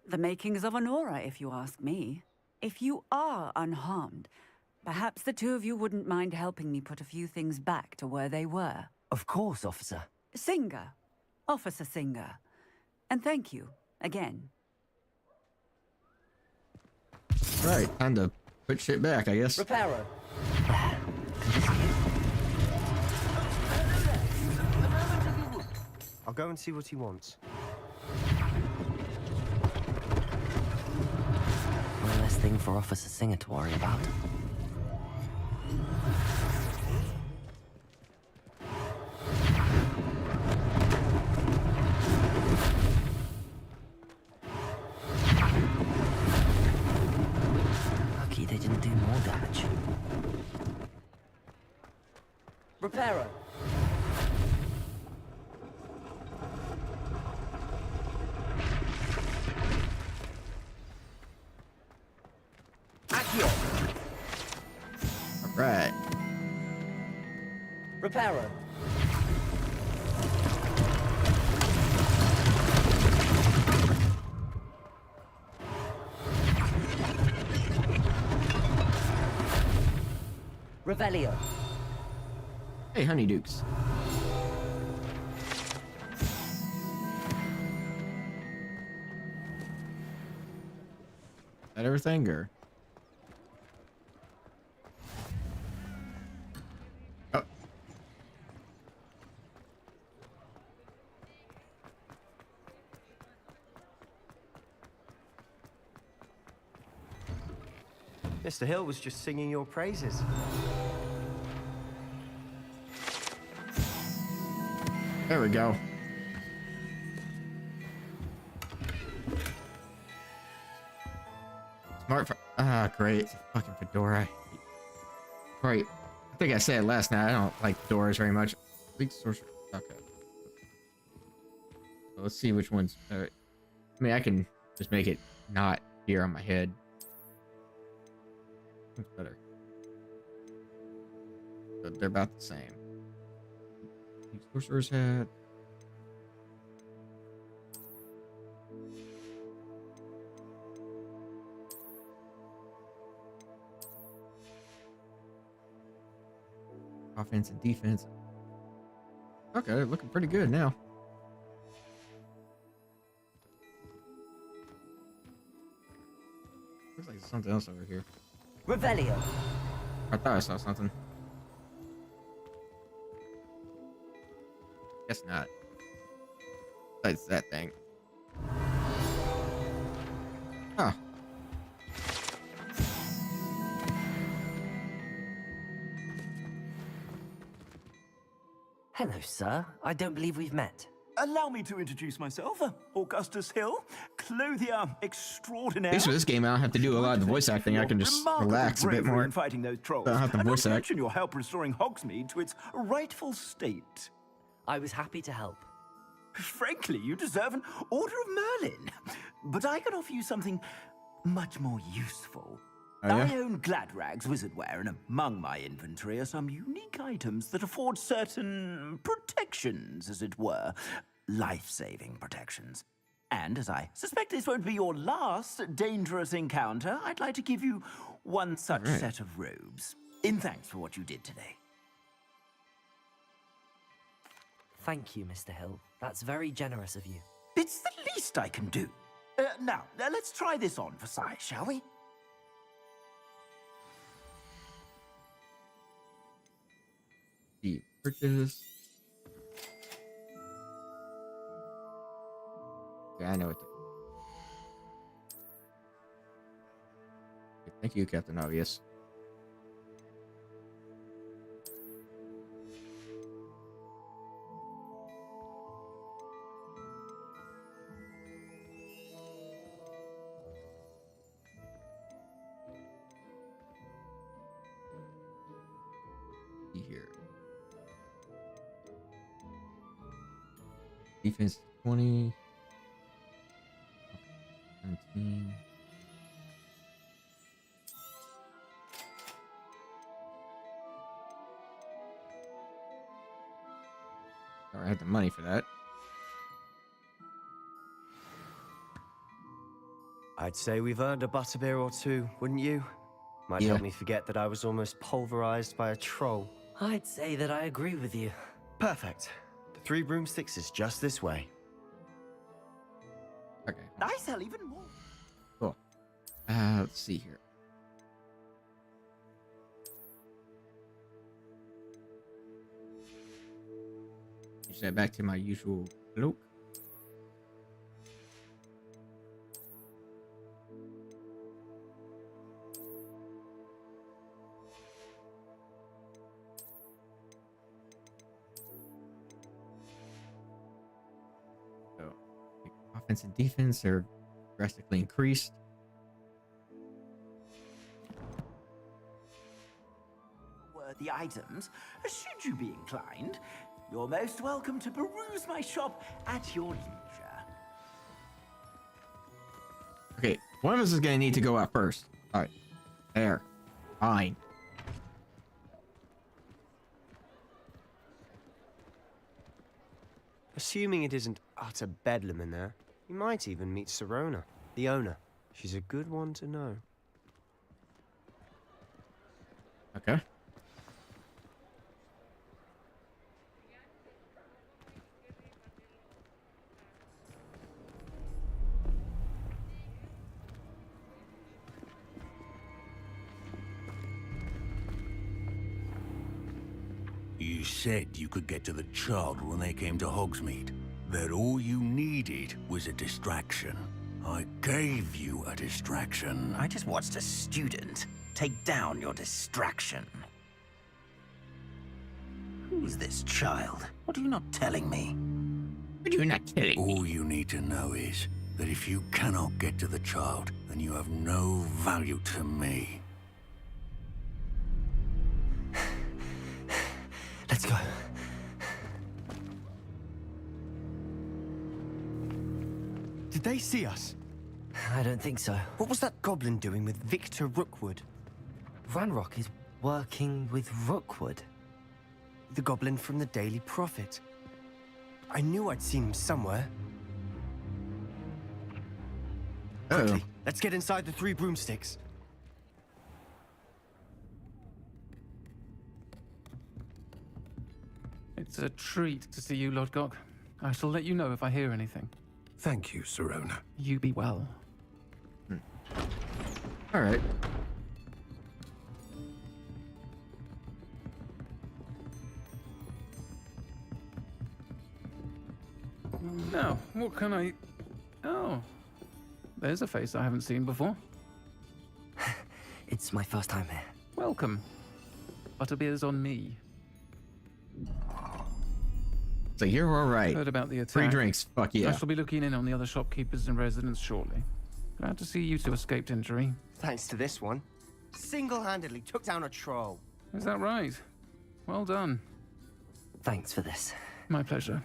The makings of an aura, if you ask me. If you are unharmed, perhaps the two of you wouldn't mind helping me put a few things back to where they were. Of course, officer. Singer. Officer Singer. And thank you, again. Right, time to put shit back, I guess. Reparo. I'll go and see what he wants. One less thing for Officer Singer to worry about. Lucky they didn't do more damage. Reparo. Right. Reparo. Revelio. Hey, Honeydukes. Is that everything, or? Oh. Mr. Hill was just singing your praises. There we go. Great. It's a fucking fedora. Right. I think I said it last night. I don't like fedoras very much. Big sorcerer. Okay. So let's see which ones. I mean, I can just make it not here on my head. What's better? But they're about the same. Big sorcerer's hat. Offense and defense. Okay, they're looking pretty good now. Looks like there's something else over here. Revelio. I thought I saw something. Guess not. Besides that thing. Huh. Hello, sir. I don't believe we've met. Allow me to introduce myself. Augustus Hill, clothier extraordinaire. At least for this game, I don't have to do a lot of the voice acting. I can just relax a bit more. In fighting those trolls. I don't have to voice act. Mention your help restoring Hogsmeade to its rightful state. I was happy to help. Frankly, you deserve an Order of Merlin. But I can offer you something much more useful. Oh, yeah? I own Gladrag's wizardware, and among my inventory are some unique items that afford certain protections, as it were. Life-saving protections. And as I suspect this won't be your last dangerous encounter, I'd like to give you one such set of robes, in thanks for what you did today. Thank you, Mr. Hill. That's very generous of you. It's the least I can do. Now, let's try this on for size, shall we? The purchase. Yeah, I know what to... Thank you, Captain Obvious. see here. Defense 20. 17. I had the money for that. I'd say we've earned a butterbeer or two, wouldn't you? Might Yeah. help me forget that I was almost pulverized by a troll. I'd say that I agree with you. Perfect. The 3 broomsticks is just this way. Okay. I sell even more. Cool. Let's see here. Change that back to my usual cloak. So, offense and defense are drastically increased. Worthy items, should you be inclined, you're most welcome to peruse my shop at your leisure. Okay, one of us is gonna need to go out first. All right, there, fine. Assuming it isn't utter bedlam in there, you might even meet Sirona, the owner. She's a good one to know. Okay. You said you could get to the child when they came to Hogsmeade. That all you needed was a distraction. I gave you a distraction. I just watched a student take down your distraction. Who's this child? What are you not telling me? What are you not telling me? All you need to know is that if you cannot get to the child, then you have no value to me. Let's go. Did they see us? I don't think so. What was that goblin doing with Victor Rookwood? Ranrock is working with Rookwood. The goblin from the Daily Prophet. I knew I'd seen him somewhere. Quickly, let's get inside the 3 broomsticks. It's a treat to see you, Lodgok. I shall let you know if I hear anything. Thank you, Sirona. You be well. All right. Now, what can I... Oh, there's a face I haven't seen before. It's my first time here. Welcome. Butterbeer's on me. So you're all right. Heard about the attack. Free drinks. Fuck yeah. I shall be looking in on the other shopkeepers and residents shortly. Glad to see you two escaped injury. Thanks to this one. Single-handedly took down a troll. Is that right? Well done. Thanks for this. My pleasure.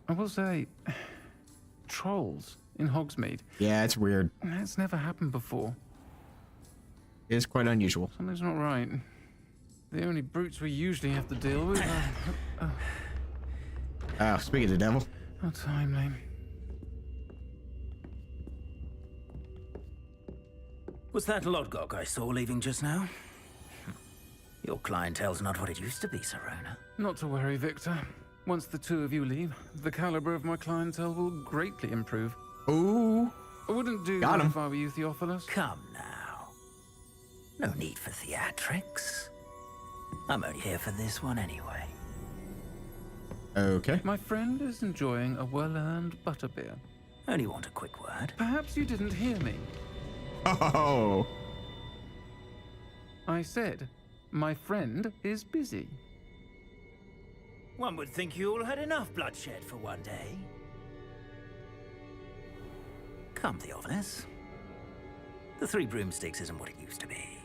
I will say, trolls in Hogsmeade. Yeah, it's weird. It's never happened before. It is quite unusual. Something's not right. The only brutes we usually have to deal with are... Oh, speak of the devil. How timely. Was that Lodgok I saw leaving just now? Your clientele's not what it used to be, Sirona. Not to worry, Victor. Once the 2 of you leave, the caliber of my clientele will greatly improve. Ooh. I wouldn't do Got that him. if I were you, Theophilus. Come now. No need for theatrics. I'm only here for this one anyway. Okay. My friend is enjoying a well-earned butterbeer. Only want a quick word. Perhaps you didn't hear me. Oh. I said, my friend is busy. One would think you all had enough bloodshed for one day. Come, Theophilus. The 3 broomsticks isn't what it used to be.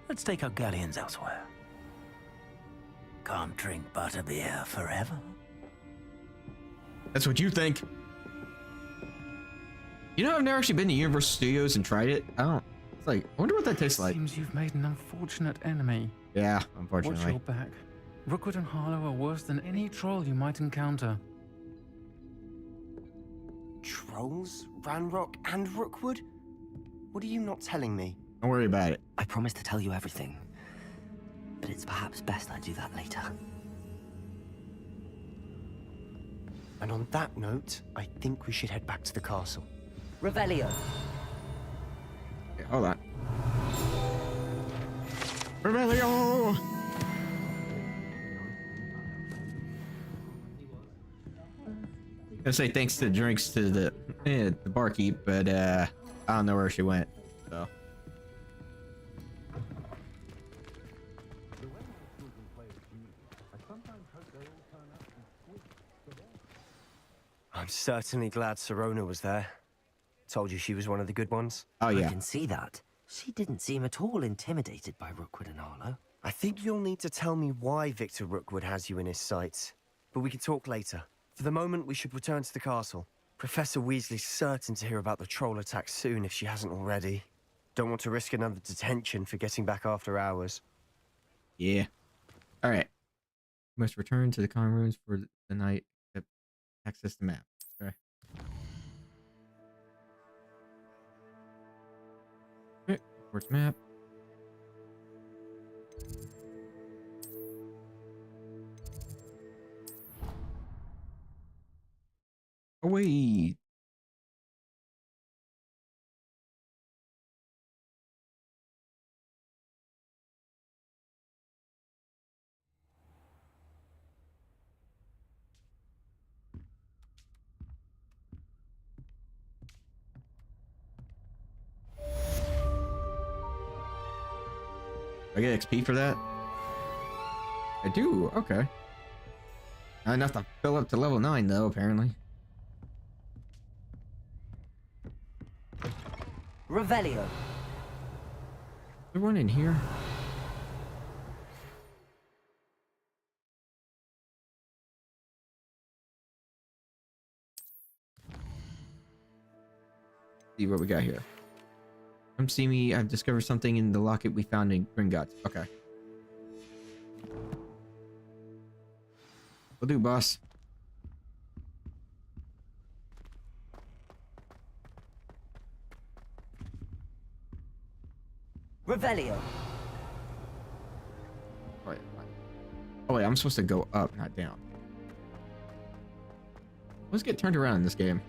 Let's take our galleons elsewhere. can't drink butterbeer forever. That's what you think. You know, I've never actually been to Universal Studios and tried it. I don't. It's like, I wonder what that tastes like. Seems you've made an unfortunate enemy. Yeah, unfortunately. Watch your back. Rookwood and Harlow are worse than any troll you might encounter. Trolls? Ranrock and Rookwood? What are you not telling me? Don't worry about it. I promise to tell you everything, but it's perhaps best I do that later. And on that note, I think we should head back to the castle. Revelio. Okay, hold on. Revelio! I say thanks to drinks to the barkeep, but I don't know where she went. So I'm certainly glad Sirona was there. Told you she was one of the good ones. Oh yeah. I can see that. She didn't seem at all intimidated by Rookwood and Harlow. I think you'll need to tell me why Victor Rookwood has you in his sights. But we can talk later. For the moment, we should return to the castle. Professor Weasley's certain to hear about the troll attack soon if she hasn't already. Don't want to risk another detention for getting back after hours. yeah. All right. Must return to the common rooms for the night. Access the map. Okay. Okay. Hogwarts map. Oh wait. I get XP for that? I do, okay. Not enough to fill up to level 9 though, apparently. Revelio. Is there one in here? See what we got here. Come see me. I've discovered something in the locket we found in Gringotts. Okay. Will do, boss. Revelio. Wait, oh wait, I'm supposed to go up, not down. Let's get turned around in this game.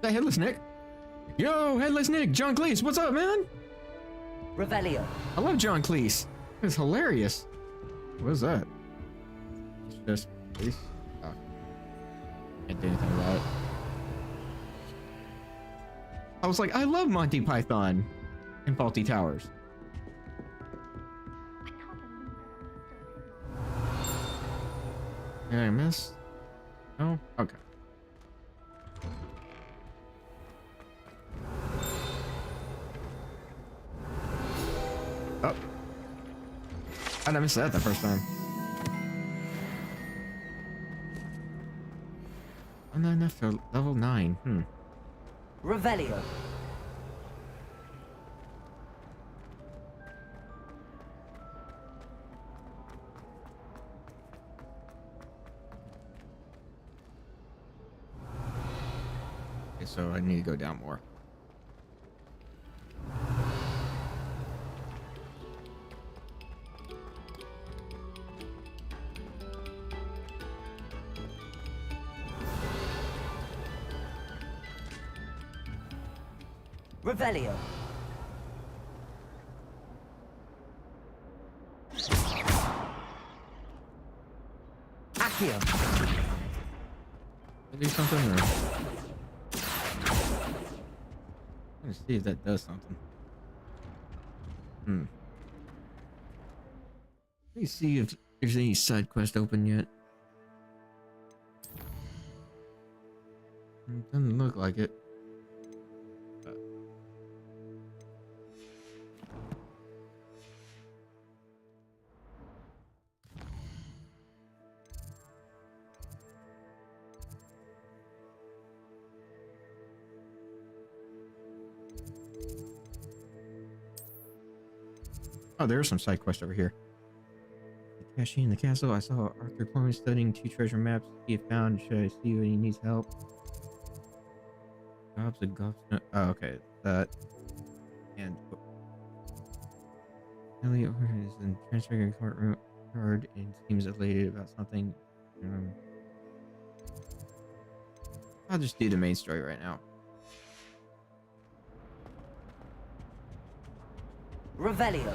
Hey, Headless Nick. Yo, Headless Nick, John Cleese, what's up, man? Revelio. I love John Cleese. It's hilarious. What is that? It's just Cleese. Oh. Can't do anything about it. I was like, I love Monty Python and Faulty Towers. Did I miss? No? Okay. Oh. How'd I miss that the first time? I'm not enough for level 9. Revelio. Okay, so I need to go down more. Revelio. Accio. Do something or... Let's see if that does something. Let me see if there's any side quest open yet. Doesn't look like it. Oh, there's some side quest over here. Cashing in the castle. I saw Arthur Corman studying 2 treasure maps he had found. Should I see when he needs help? Jobs and golf. Oh, okay. That. And. Elliot is in transferring a courtroom card and seems elated about something. I'll just do the main story right now. Revelio.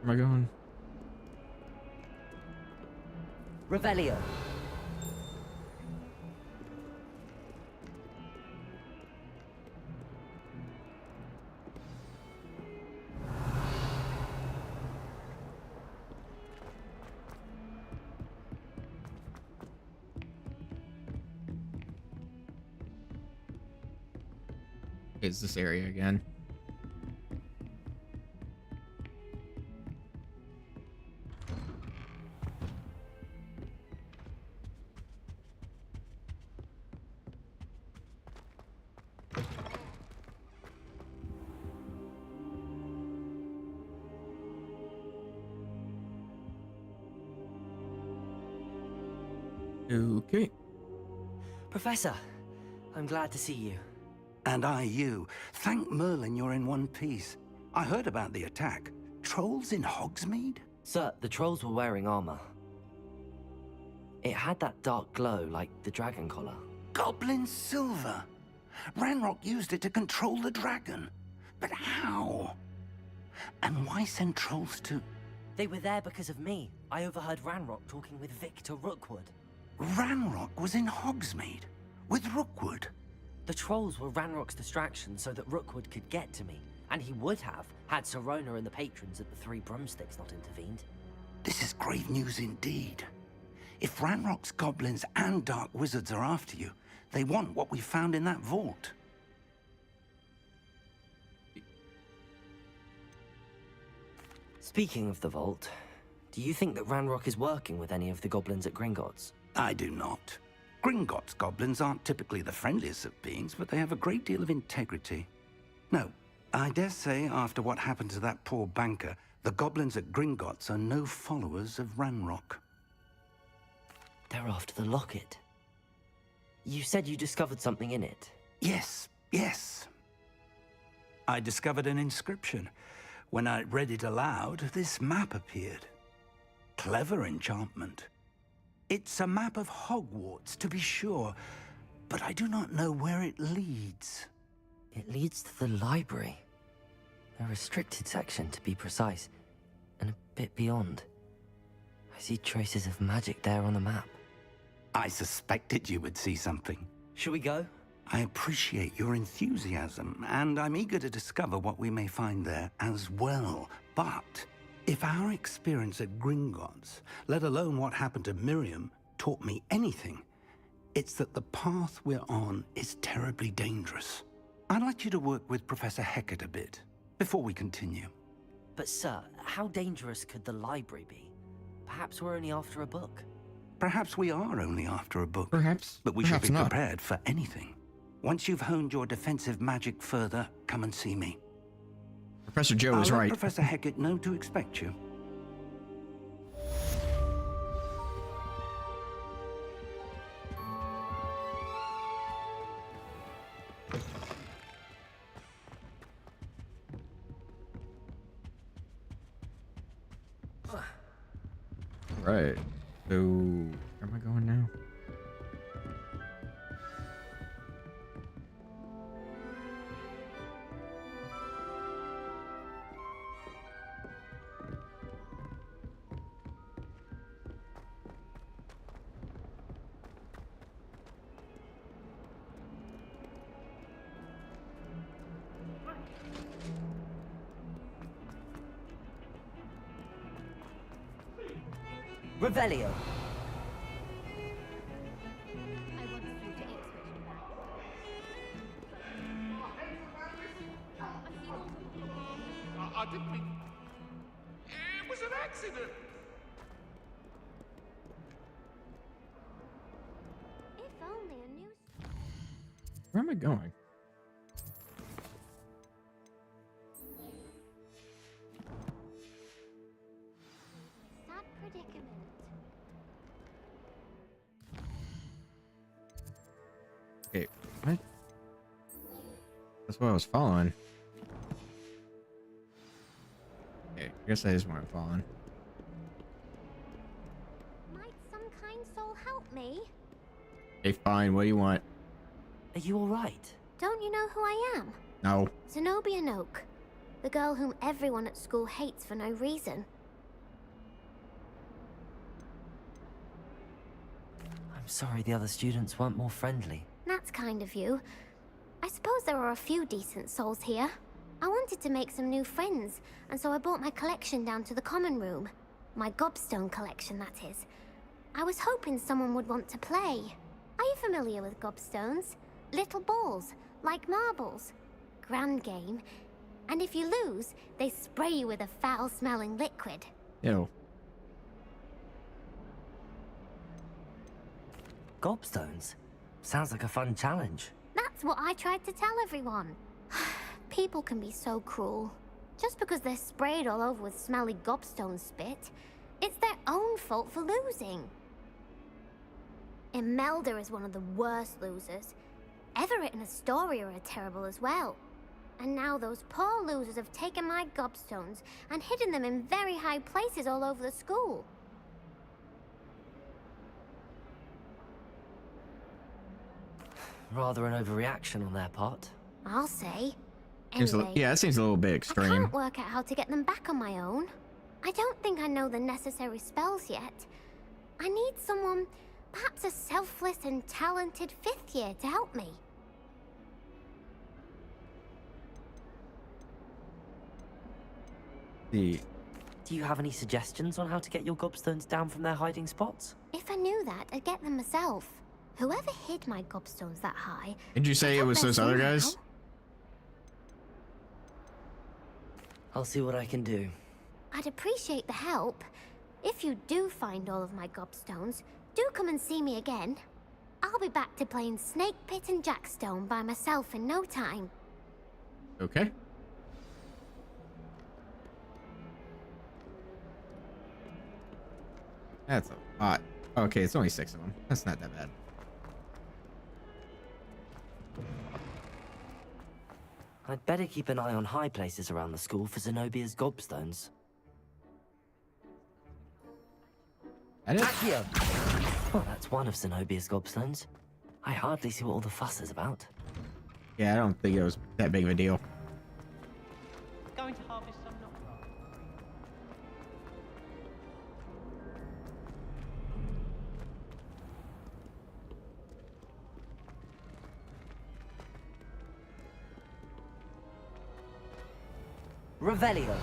Where am I going? Revelio. It's this area again. Okay. Professor, I'm glad to see you. And I you. Thank Merlin you're in one piece. I heard about the attack. Trolls in Hogsmeade? Sir, the trolls were wearing armor. It had that dark glow like the dragon collar. Goblin silver. Ranrock used it to control the dragon. But how? And why send trolls to... They were there because of me. I overheard Ranrock talking with Victor Rookwood. Ranrock was in Hogsmeade? With Rookwood? The trolls were Ranrock's distraction so that Rookwood could get to me. And he would have, had Sirona and the patrons at the Three Broomsticks not intervened. This is grave news indeed. If Ranrock's goblins and dark wizards are after you, they want what we found in that vault. Speaking of the vault, do you think that Ranrock is working with any of the goblins at Gringotts? I do not. Gringotts goblins aren't typically the friendliest of beings, but they have a great deal of integrity. No, I dare say after what happened to that poor banker, the goblins at Gringotts are no followers of Ranrock. They're after the locket. You said you discovered something in it. Yes, yes. I discovered an inscription. When I read it aloud, this map appeared. Clever enchantment. It's a map of Hogwarts, to be sure, but I do not know where it leads. It leads to the library. A restricted section, to be precise, and a bit beyond. I see traces of magic there on the map. I suspected you would see something. Shall we go? I appreciate your enthusiasm, and I'm eager to discover what we may find there as well. But if our experience at Gringotts, let alone what happened to Miriam, taught me anything, it's that the path we're on is terribly dangerous. I'd like you to work with Professor Hecat a bit before we continue. But sir, how dangerous could the library be? Perhaps we're only after a book. Perhaps we are only after a book. Perhaps. But we Perhaps should be not. prepared for anything. Once you've honed your defensive magic further, come and see me. Professor Joe I'll is let right. Professor Hecat know to expect you. Right. So, where am I going now? Revelio. I didn't mean... It was an accident! If only a new... Where am I going? Sad predicament. Okay, what? That's what I was following. Okay, I guess that is where I'm following. Might some kind soul help me? Okay, fine. What do you want? Are you alright? Don't you know who I am? No. Zenobia Noak, the girl whom everyone at school hates for no reason. I'm sorry the other students weren't more friendly. That's kind of you. I suppose there are a few decent souls here. I wanted to make some new friends, and so I brought my collection down to the common room. My gobstone collection, that is. I was hoping someone would want to play. Are you familiar with gobstones? Little balls, like marbles. Grand game. And if you lose, they spray you with a foul-smelling liquid. Ew. Gobstones? Sounds like a fun challenge. That's what I tried to tell everyone. People can be so cruel. Just because they're sprayed all over with smelly gobstone spit, it's their own fault for losing. Imelda is one of the worst losers. Everett and Astoria are terrible as well. And now those poor losers have taken my gobstones and hidden them in very high places all over the school. Rather an overreaction on their part. I'll say. Seems Anyway, yeah, that seems a little bit I extreme. can't work out how to get them back on my own. I don't think I know the necessary spells yet. I need someone, perhaps a selfless and talented fifth year to help me. Do you have any suggestions on how to get your gobstones down from their hiding spots? If I knew that, I'd get them myself. Whoever hid my gobstones that high... Did you say it was those other guys? I'll see what I can do. I'd appreciate the help. If you do find all of my gobstones, do come and see me again. I'll be back to playing Snake Pit and Jackstone by myself in no time. Okay. That's a lot. Okay, it's only 6 of them. That's not that bad. I'd better keep an eye on high places around the school for Zenobia's gobstones. Accio! Well, that's one of Zenobia's gobstones. I hardly see what all the fuss is about. Yeah, I don't think it was that big of a deal. Going to harvest some nocturne. Revelio.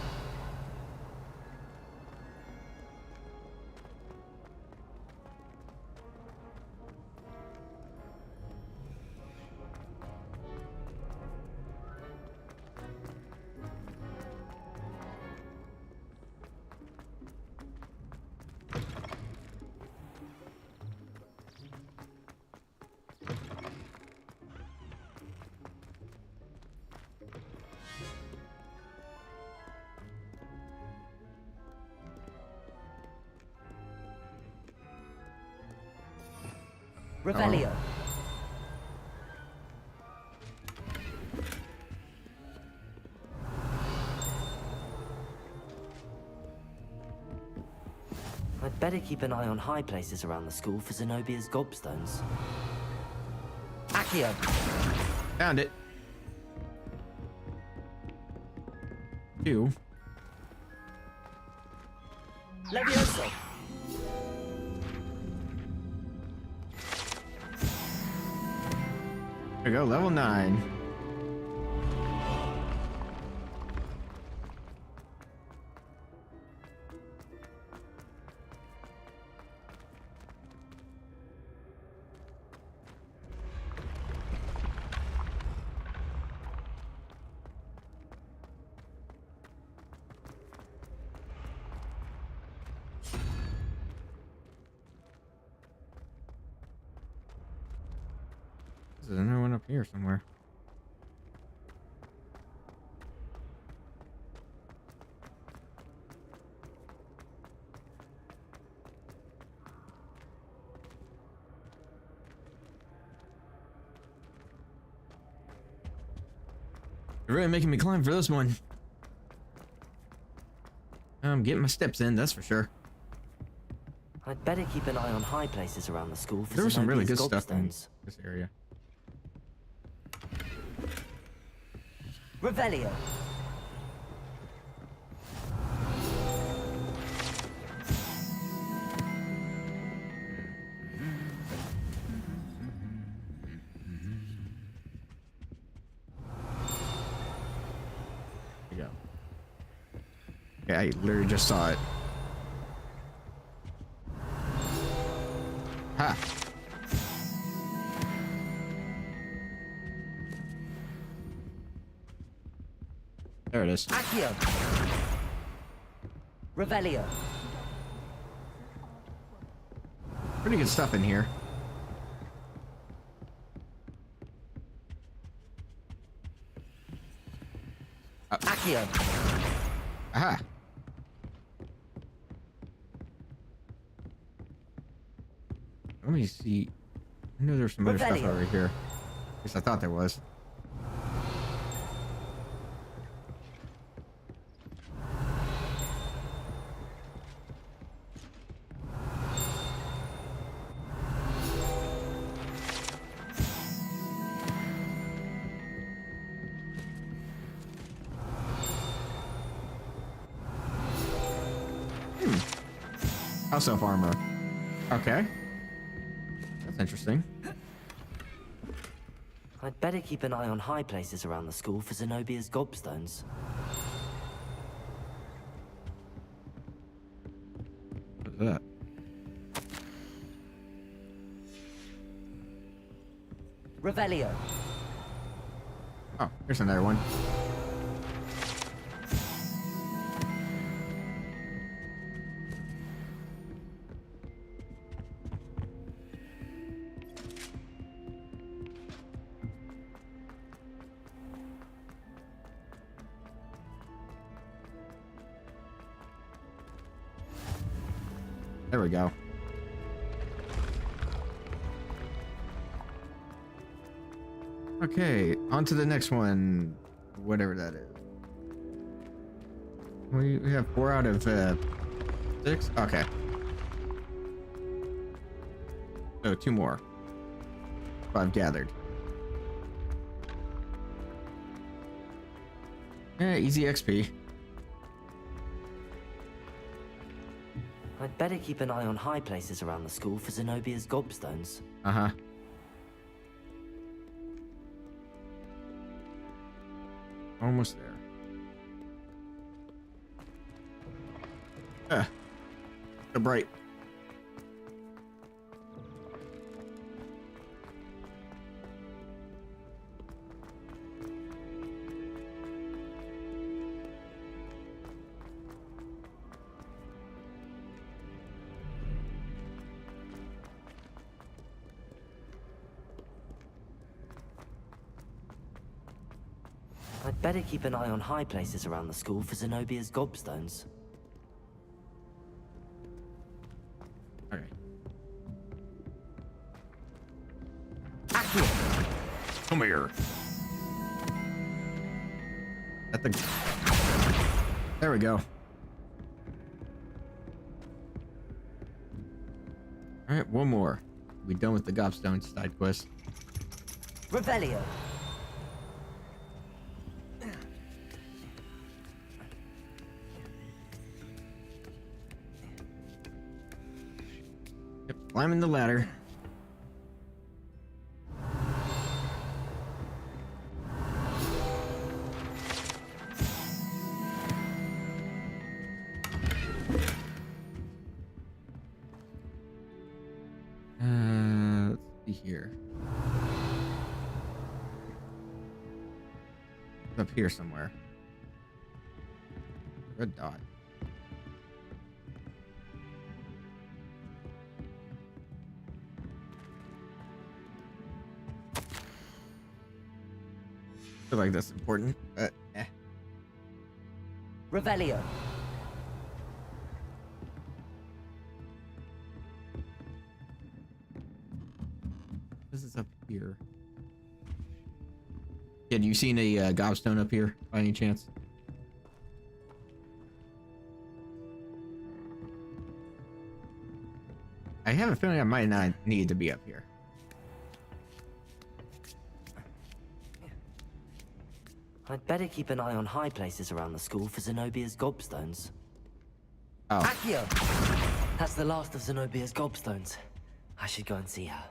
Revelio. I'd better keep an eye on high places around the school for Zenobia's gobstones. Accio! Found it. 2. Levioso! There we go, level 9. There's another one up here somewhere. You're really making me climb for this one. I'm getting my steps in, that's for sure. I'd better keep an eye on high places around the school for There was some really good Zenobia's stuff in gobstones. this area. Revelio. There you go. Okay, I literally just saw it. Ha! There it is. Accio. Revelio. Pretty good stuff in here. Accio. Aha! Let me see. I know there's some other stuff Revelio. over here. At least I thought there was. House elf armor. Okay. That's interesting. I'd better keep an eye on high places around the school for Zenobia's gobstones. What's that? Revelio. Oh, here's another one. There we go. Okay, on to the next one. Whatever that is. We have 4 out of 6? Okay. So 2 more. 5 gathered. Yeah, easy XP. I'd better keep an eye on high places around the school for Zenobia's gobstones. Uh-huh. Almost there. So bright. I'd better keep an eye on high places around the school for Zenobia's gobstones. Okay. Accio. Come here. At the... There we go. All right, one more. We done with the Gobstone side quest. Revelio. Yep, climbing the ladder. Let's see here. It's up here somewhere. Red dot. I feel like that's important, but eh. Revelio. This is up here. Kid, you seen a gobstone up here by any chance? I have a feeling I might not need to be up here. I'd better keep an eye on high places around the school for Zenobia's gobstones. Oh. Accio! That's the last of Zenobia's gobstones. I should go and see her.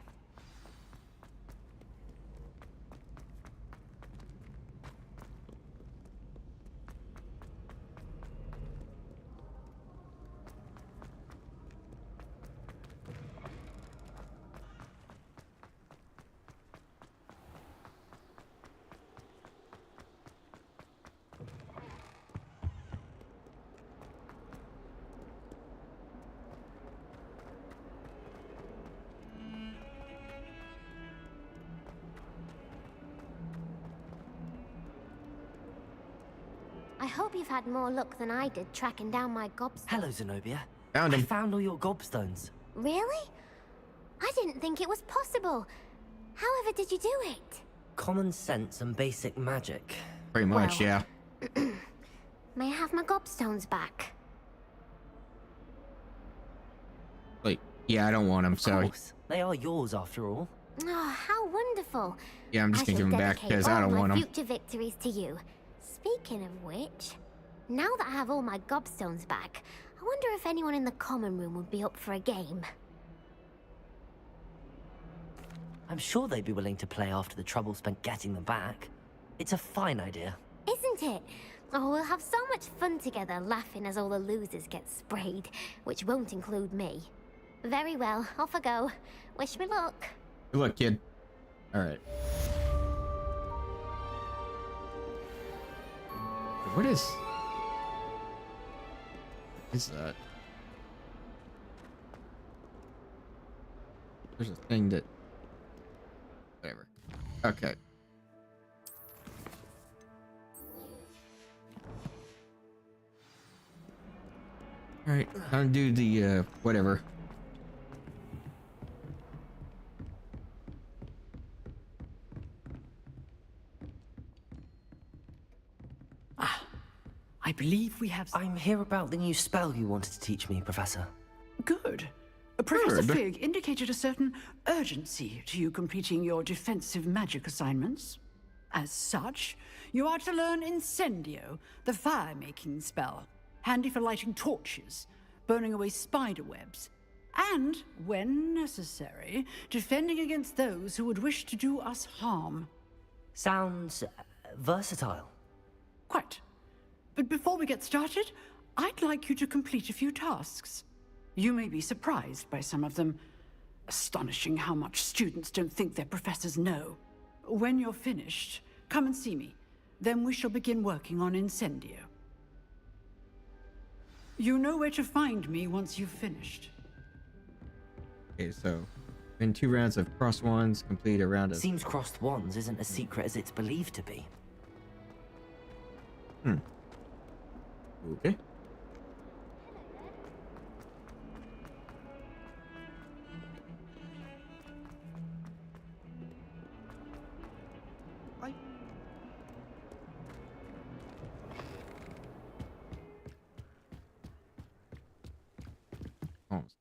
I hope you've had more luck than I did tracking down my gobstones. Hello, Zenobia. Found him. I found all your gobstones. Really? I didn't think it was possible. However did you do it? Common sense and basic magic. Pretty much, Well. yeah. May I have my gobstones back? Like, yeah, I don't want them, so. Of course. They are yours after all. Oh, how wonderful. Yeah, I'm just gonna I give shall them back dedicate because I all don't my want them. future victories to you. Speaking of which, now that I have all my gobstones back, I wonder if anyone in the common room would be up for a game. I'm sure they'd be willing to play after the trouble spent getting them back. It's a fine idea. Isn't it? Oh, we'll have so much fun together laughing as all the losers get sprayed, which won't include me. Very well, off I go. Wish me luck. Good luck, kid. All right. What is that? There's a thing that. Whatever. Okay. All right. Time to do the whatever. I believe we have... I'm here about the new spell you wanted to teach me, Professor. Good. Professor Fig indicated a certain urgency to you completing your defensive magic assignments. As such, you are to learn Incendio, the fire-making spell, handy for lighting torches, burning away spider webs, and, when necessary, defending against those who would wish to do us harm. Sounds versatile. Quite. But before we get started, I'd like you to complete a few tasks. You may be surprised by some of them. Astonishing how much students don't think their professors know. When you're finished, come and see me. Then we shall begin working on Incendio. You know where to find me once you've finished. Okay, so in 2 rounds of cross wands, complete a round of. Seems crossed wands isn't as secret as it's believed to be. Okay. Almost.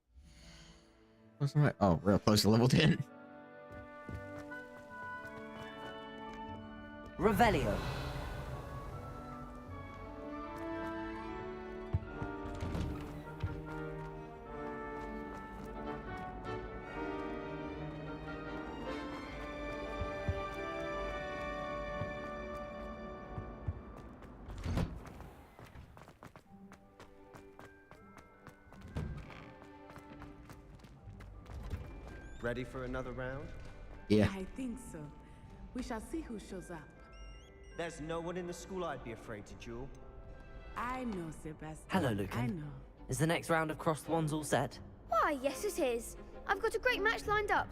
What's my, oh, real close to level 10. Revelio. Ready for another round? Yeah. I think so. We shall see who shows up. There's no one in the school I'd be afraid to duel. I know, Sebastian. Hello, Lucan. I know. Is the next round of Cross the Wands all set? Why, yes it is. I've got a great match lined up.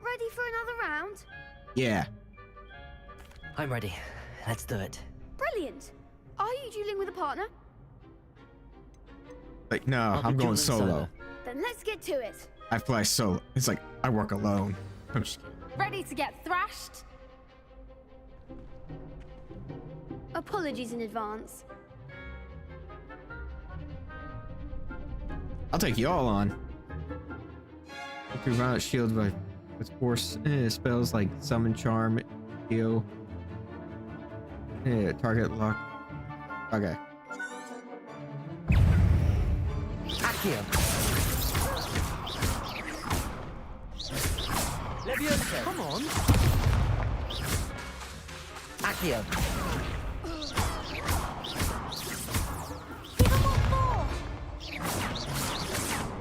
Ready for another round? Yeah. I'm ready. Let's do it. Brilliant. Are you dueling with a partner? Like, no, I'll be I'm going dueling solo. Then let's get to it. I play solo. It's like, I work alone. I'm just kidding. Ready to get thrashed? Apologies in advance. I'll take you all on. Through violent shield by with force spells like summon, charm, heal. Target lock. Okay. Accio. Levioso. Come on. Accio.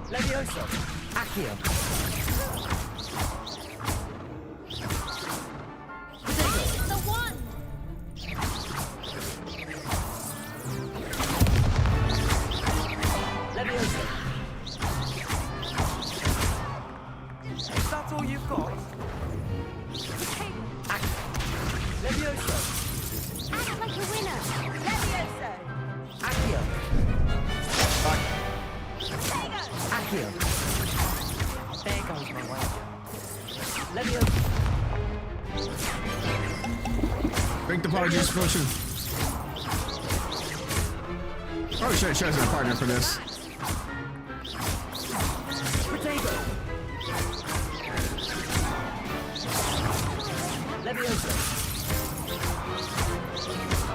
Levioso. Accio. The one. Levioso. Is that all you've got? Levioso. Act like a winner. Levioso. Accio. There Accio. There goes my way. Levioso. Drink the power juice potion. Probably should have chosen a partner for this. Potato. Levioso.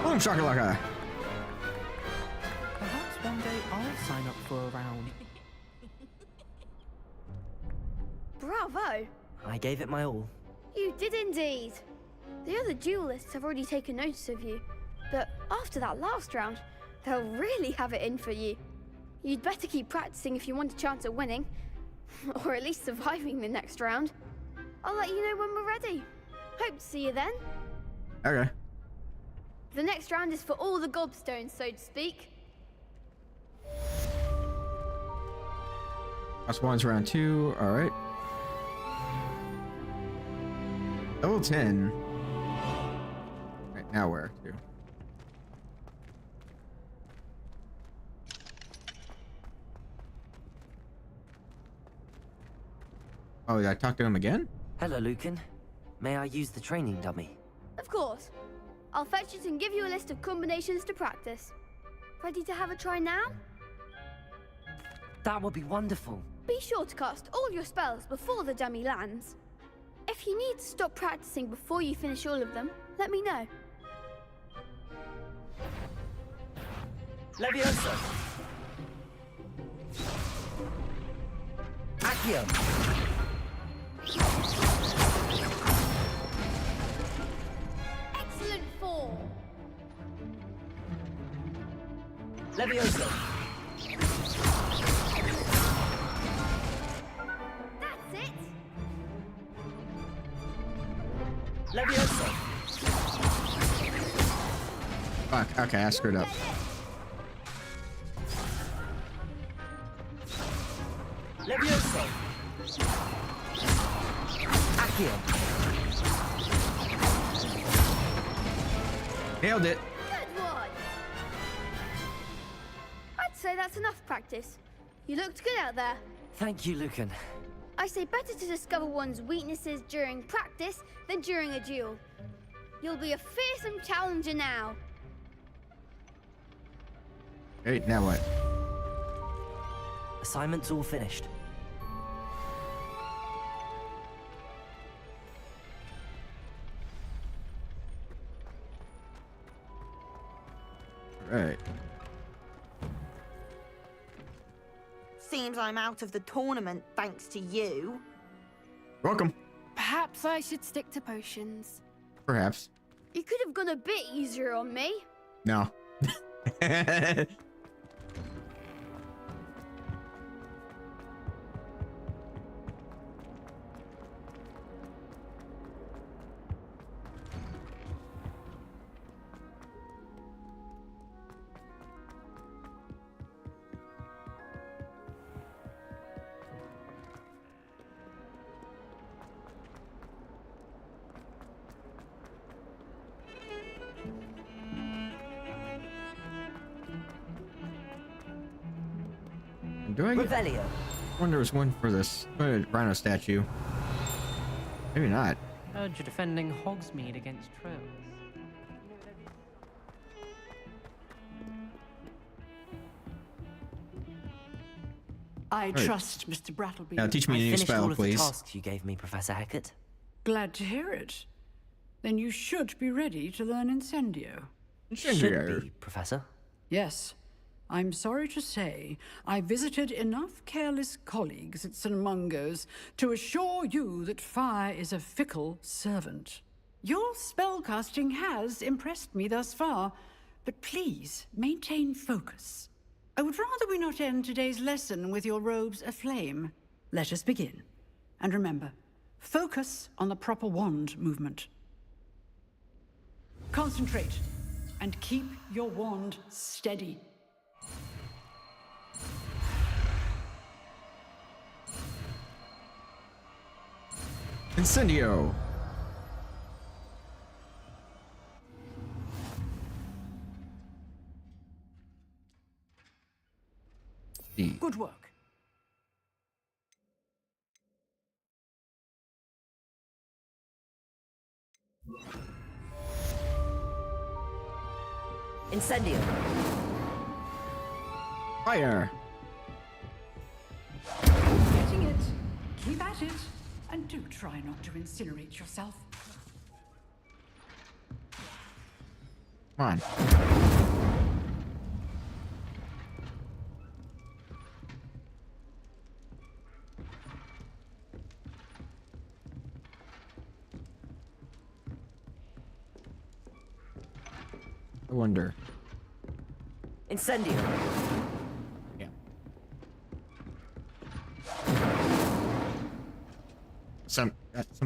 Boom shakalaka. Perhaps one day I'll sign up for a round. Bravo. I gave it my all. You did indeed. The other duelists have already taken notice of you, but after that last round, they'll really have it in for you. You'd better keep practicing if you want a chance at winning, or at least surviving the next round. I'll let you know when we're ready. Hope to see you then. Okay. The next round is for all the gobstones, so to speak. Last one's round 2. All right. Level 10. Right, now where to? Oh, yeah, I talked to him again? Hello, Lucan. May I use the training dummy? Of course. I'll fetch it and give you a list of combinations to practice. Ready to have a try now? That would be wonderful. Be sure to cast all your spells before the dummy lands. If you need to stop practicing before you finish all of them, let me know. Levioso. Accio. Excellent form. Levioso. That's it. Levioso. Fuck, okay, I screwed up. Levioso. Accio. Nailed it. Good one. I'd say that's enough practice. You looked good out there. Thank you, Lucan. I say better to discover one's weaknesses during practice than during a duel. You'll be a fearsome challenger now. Great, now what? Assignment's all finished. Right. Seems I'm out of the tournament thanks to you. Welcome. Perhaps I should stick to potions. Perhaps. You could have gone a bit easier on me. No. Do I Revelio. I wonder there's one for this rhino statue. Maybe not. Heard you're defending Hogsmeade against trolls. I trust Mr. Brattleby. Now teach me a new finished spell, all of please. the tasks you gave me, Professor Hackett. Glad to hear it. Then you should be ready to learn Incendio. Should be, Professor. Yes. I'm sorry to say, I visited enough careless colleagues at St. Mungo's to assure you that fire is a fickle servant. Your spellcasting has impressed me thus far, but please maintain focus. I would rather we not end today's lesson with your robes aflame. Let us begin. And remember, focus on the proper wand movement. Concentrate, and keep your wand steady. Incendio. Good work. Incendio. Fire. Getting it. Keep at it. And do try not to incinerate yourself. Come on. I wonder. Incendio. Yeah. Some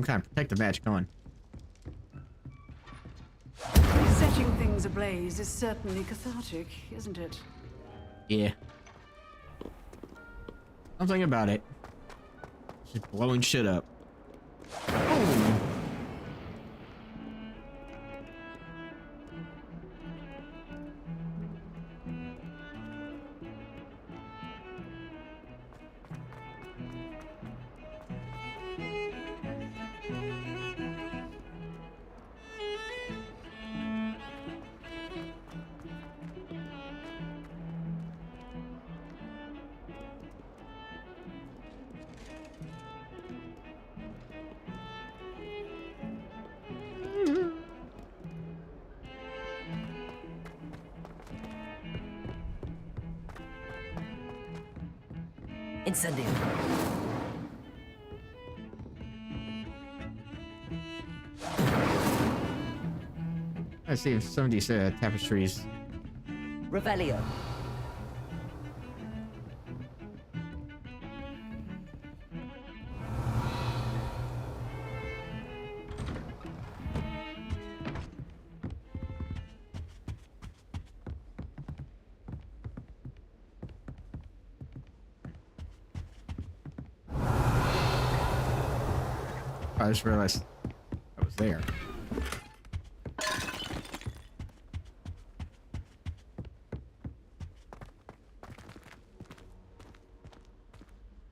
kind of protective magic on. Setting things ablaze is certainly cathartic, isn't it? Yeah. Something about it. Just blowing shit up. Boom. Incendio. I see if some of these tapestries. Revelio. I just realized I was there.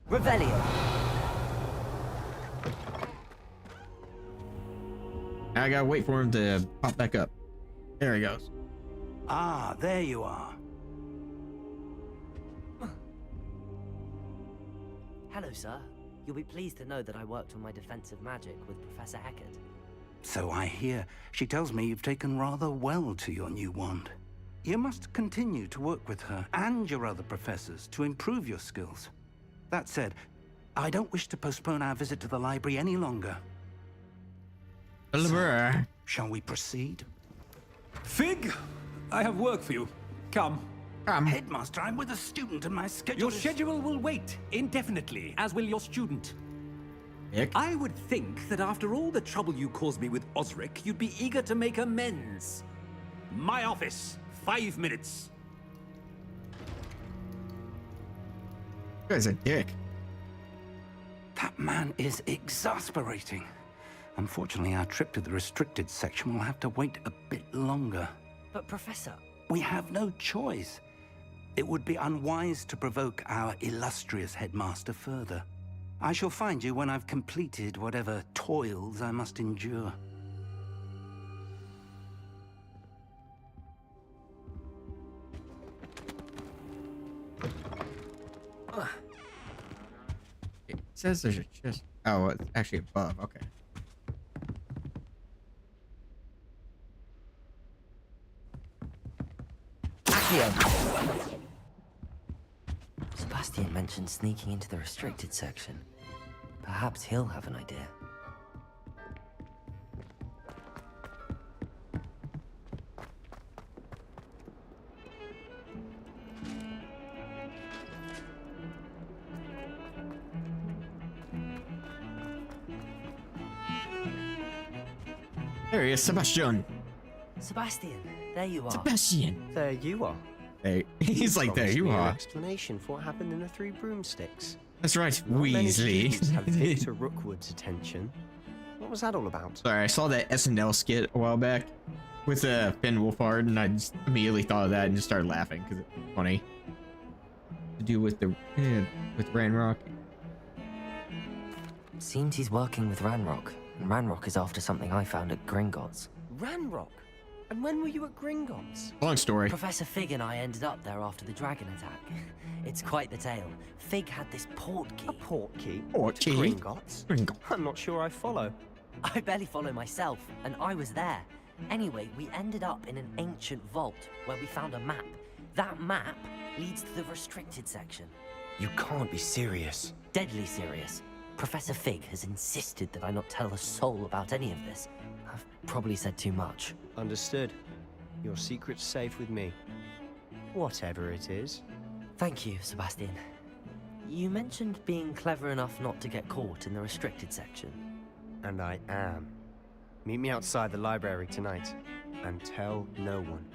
Revelio. Now I gotta wait for him to pop back up. There he goes. Ah, there you are. Hello, sir. You'll be pleased to know that I worked on my defensive magic with Professor Hackett. So I hear. She tells me you've taken rather well to your new wand. You must continue to work with her and your other professors to improve your skills. That said, I don't wish to postpone our visit to the library any longer. So, shall we proceed? Fig, I have work for you. Come. Headmaster, I'm with a student and my schedule Your schedule will wait indefinitely, as will your student. I would think that after all the trouble you caused me with Osric, you'd be eager to make amends. My office, 5 minutes. You guy's a dick. That man is exasperating. Unfortunately, our trip to the restricted section will have to wait a bit longer. But Professor... We have no choice. It would be unwise to provoke our illustrious headmaster further. I shall find you when I've completed whatever toils I must endure. It says there's a chest. Oh, it's actually above. Okay. Sebastian mentioned sneaking into the restricted section. Perhaps he'll have an idea. There he is, Sebastian. Sebastian, there you are. Sebastian. There you are. Hey, he's like, there you Promised me are. An explanation for what happened in the Three Broomsticks. That's right, Not many Weasley. students have Victor Rookwood's attention. What was that all about? Sorry, I saw that SNL skit a while back with Finn Wolfhard, and I just immediately thought of that and just started laughing because it's funny. To do with the with Ranrock. Seems he's working with Ranrock, and Ranrock is after something I found at Gringotts. Ranrock? And when were you at Gringotts? Long story. Professor Fig and I ended up there after the dragon attack. It's quite the tale. Fig had this port key. A port key? Port To key? Gringotts? Gringotts. I'm not sure I follow. I barely follow myself, and I was there. Anyway, we ended up in an ancient vault where we found a map. That map leads to the restricted section. You can't be serious. Deadly serious. Professor Fig has insisted that I not tell a soul about any of this. I've probably said too much. Understood. Your secret's safe with me. Whatever it is. Thank you, Sebastian. You mentioned being clever enough not to get caught in the restricted section. And I am. Meet me outside the library tonight. And tell no one.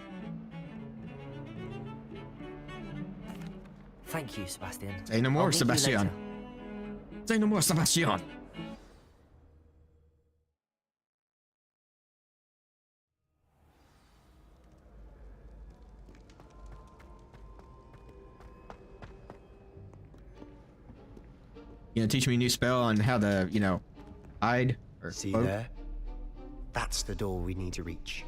Thank you, Sebastian. Say no more, Sebastian. Say no more, Sebastian. You gonna teach me a new spell on how to, hide or See float? there? That's the door we need to reach.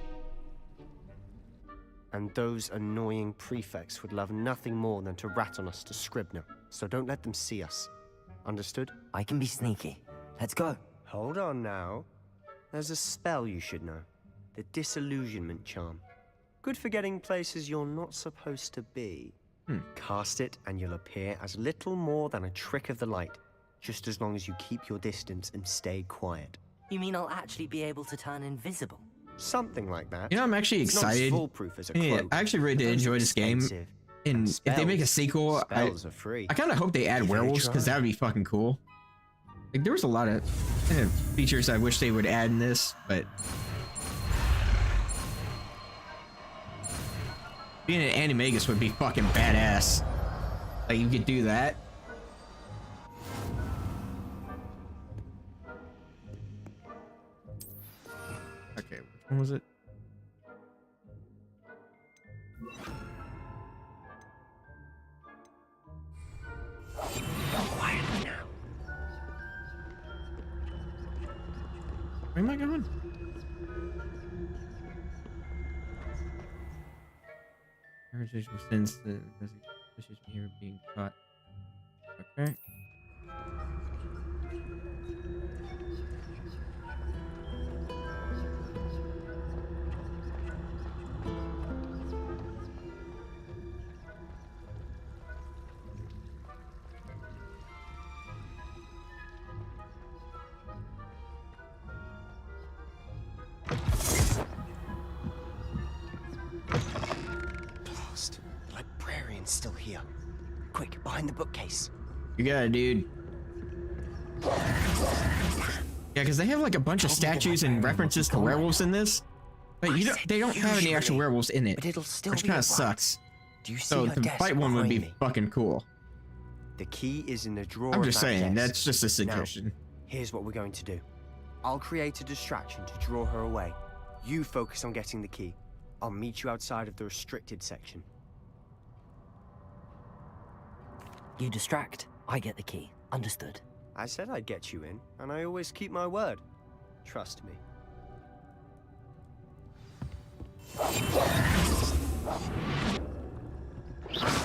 And those annoying prefects would love nothing more than to rat on us to Scribner, so don't let them see us. Understood? I can be sneaky. Let's go. Hold on now. There's a spell you should know. The Disillusionment Charm. Good for getting places you're not supposed to be. Cast it and you'll appear as little more than a trick of the light, just as long as you keep your distance and stay quiet. You mean I'll actually be able to turn invisible? Something like that. You know, I'm actually It's not as excited. foolproof as a Yeah, cloak. I actually really did enjoy this game. Expensive. And if they make a Spells- sequel, I spells are free. kind of hope they add Give it a werewolves because try. that would be fucking cool. Like, there was a lot of features I wish they would add in this, but being an animagus would be fucking badass. Like, you could do that. Okay, which one was it? Quietly now. Where am I going? Heritage will sense the suspicious behavior being caught. Okay. Merlin's still here. Quick, behind the bookcase. You got it, dude. Yeah, because they have like a bunch of statues and references to werewolves in this, but they don't have any actual werewolves in it, which kind of sucks. So to fight one would be fucking cool. The key is in the drawer. I'm just saying, that's just a suggestion. Now, here's what we're going to do. I'll create a distraction to draw her away. You focus on getting the key. I'll meet you outside of the restricted section. You distract, I get the key. Understood. I said I'd get you in, and I always keep my word. Trust me.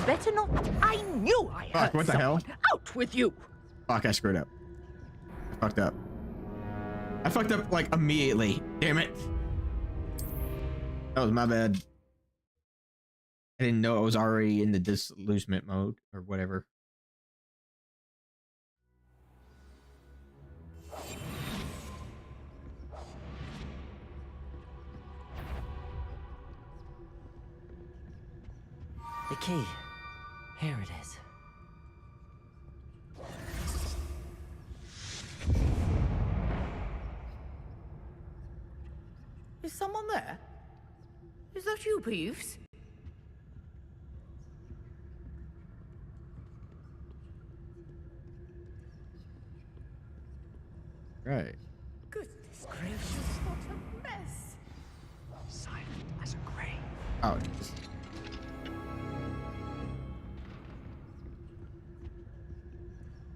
Better not. I knew I Fuck, heard what the hell? Out with you. Fuck, I screwed up. I fucked up. I fucked up like immediately. Damn it. That was my bad. I didn't know I was already in the disillusionment mode or whatever. The key. Here it is. Is someone there? Is that you, Peeves? Right. Goodness gracious, what a mess. Silent as a grave. Oh,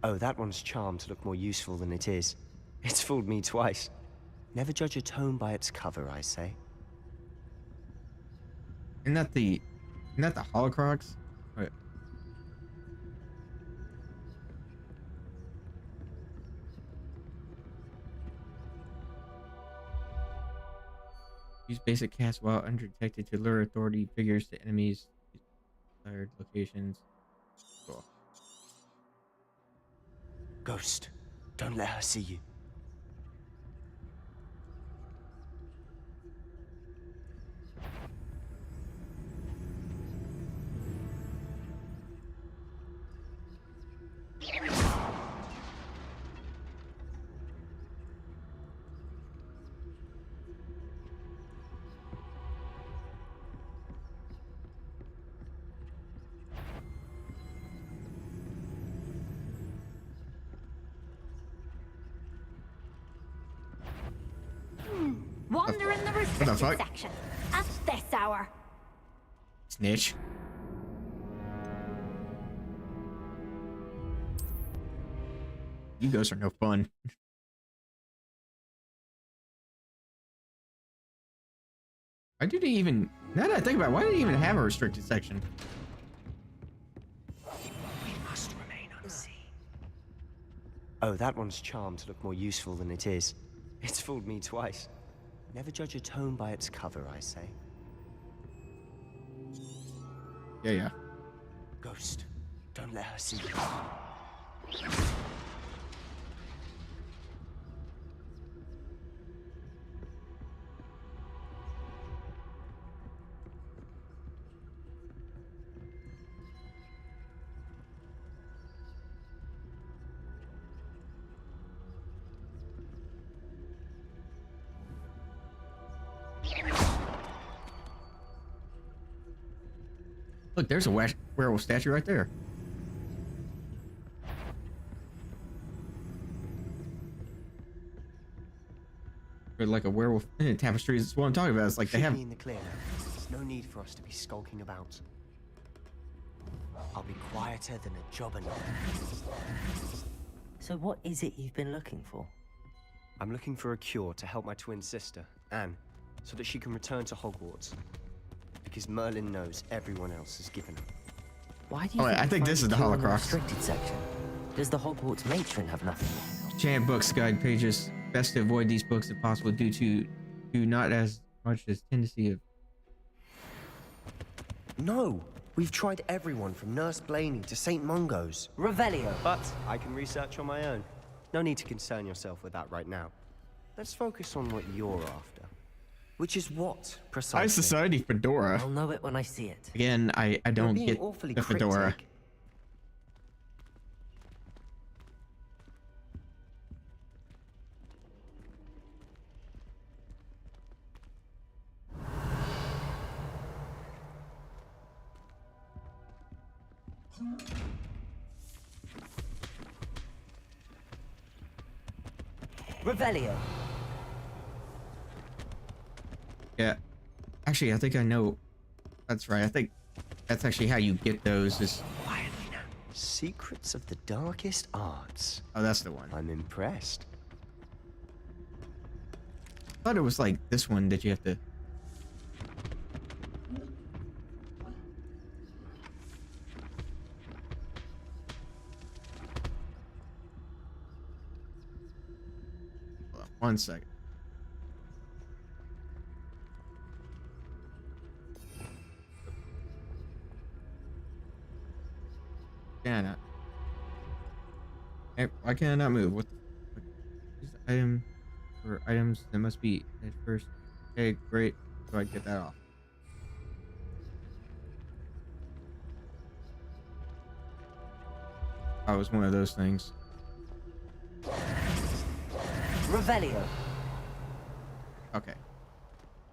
Oh, that one's charmed to look more useful than it is. It's fooled me twice. Never judge a tome by its cover, I say. Isn't that the Holocrox? Wait. Use basic cast while undetected to lure authority figures to enemies' desired locations. Cool. Ghost, don't let her see you. Wander in the restricted fuck? section at this hour. Snitch. You ghosts are no fun. Why did they even... Now that I think about it, why did they even have a restricted section? We must remain unseen. Oh, that one's charmed to look more useful than it is. It's fooled me twice. Never judge a tome by its cover, I say. Yeah. Ghost, don't let her see you. Look, there's a werewolf statue right there. Or like a werewolf tapestry is what I'm talking about. It's like they have... Be in the clear now. There's no need for us to be skulking about. I'll be quieter than a jobberknocker. So what is it you've been looking for? I'm looking for a cure to help my twin sister, Anne, so that she can return to Hogwarts. Because Merlin knows everyone else has given up. Why do you I think this is the Holocrox. Restricted section. Does the Hogwarts matron have nothing? Chant books, guide pages. Best to avoid these books if possible due to not as much as tendency of... No! We've tried everyone from Nurse Blaney to St. Mungo's. Revelio. But I can research on my own. No need to concern yourself with that right now. Let's focus on what you're after. Which is what, High precisely? Society fedora. I'll know it when I see it. Again, I don't being get awfully the fedora. cryptic. Revelio. Yeah. Actually, I think I know. That's right. I think that's actually how you get those. Is Quietly now. Secrets of the darkest arts. oh, that's the one. I'm impressed. I thought it was like this one that you have to. Hold on 1 second. Cannot. Hey, why can I not move? What the fuck? These item or items that must be at first. Okay, great. So I get that off. I was one of those things. Revelio. Okay.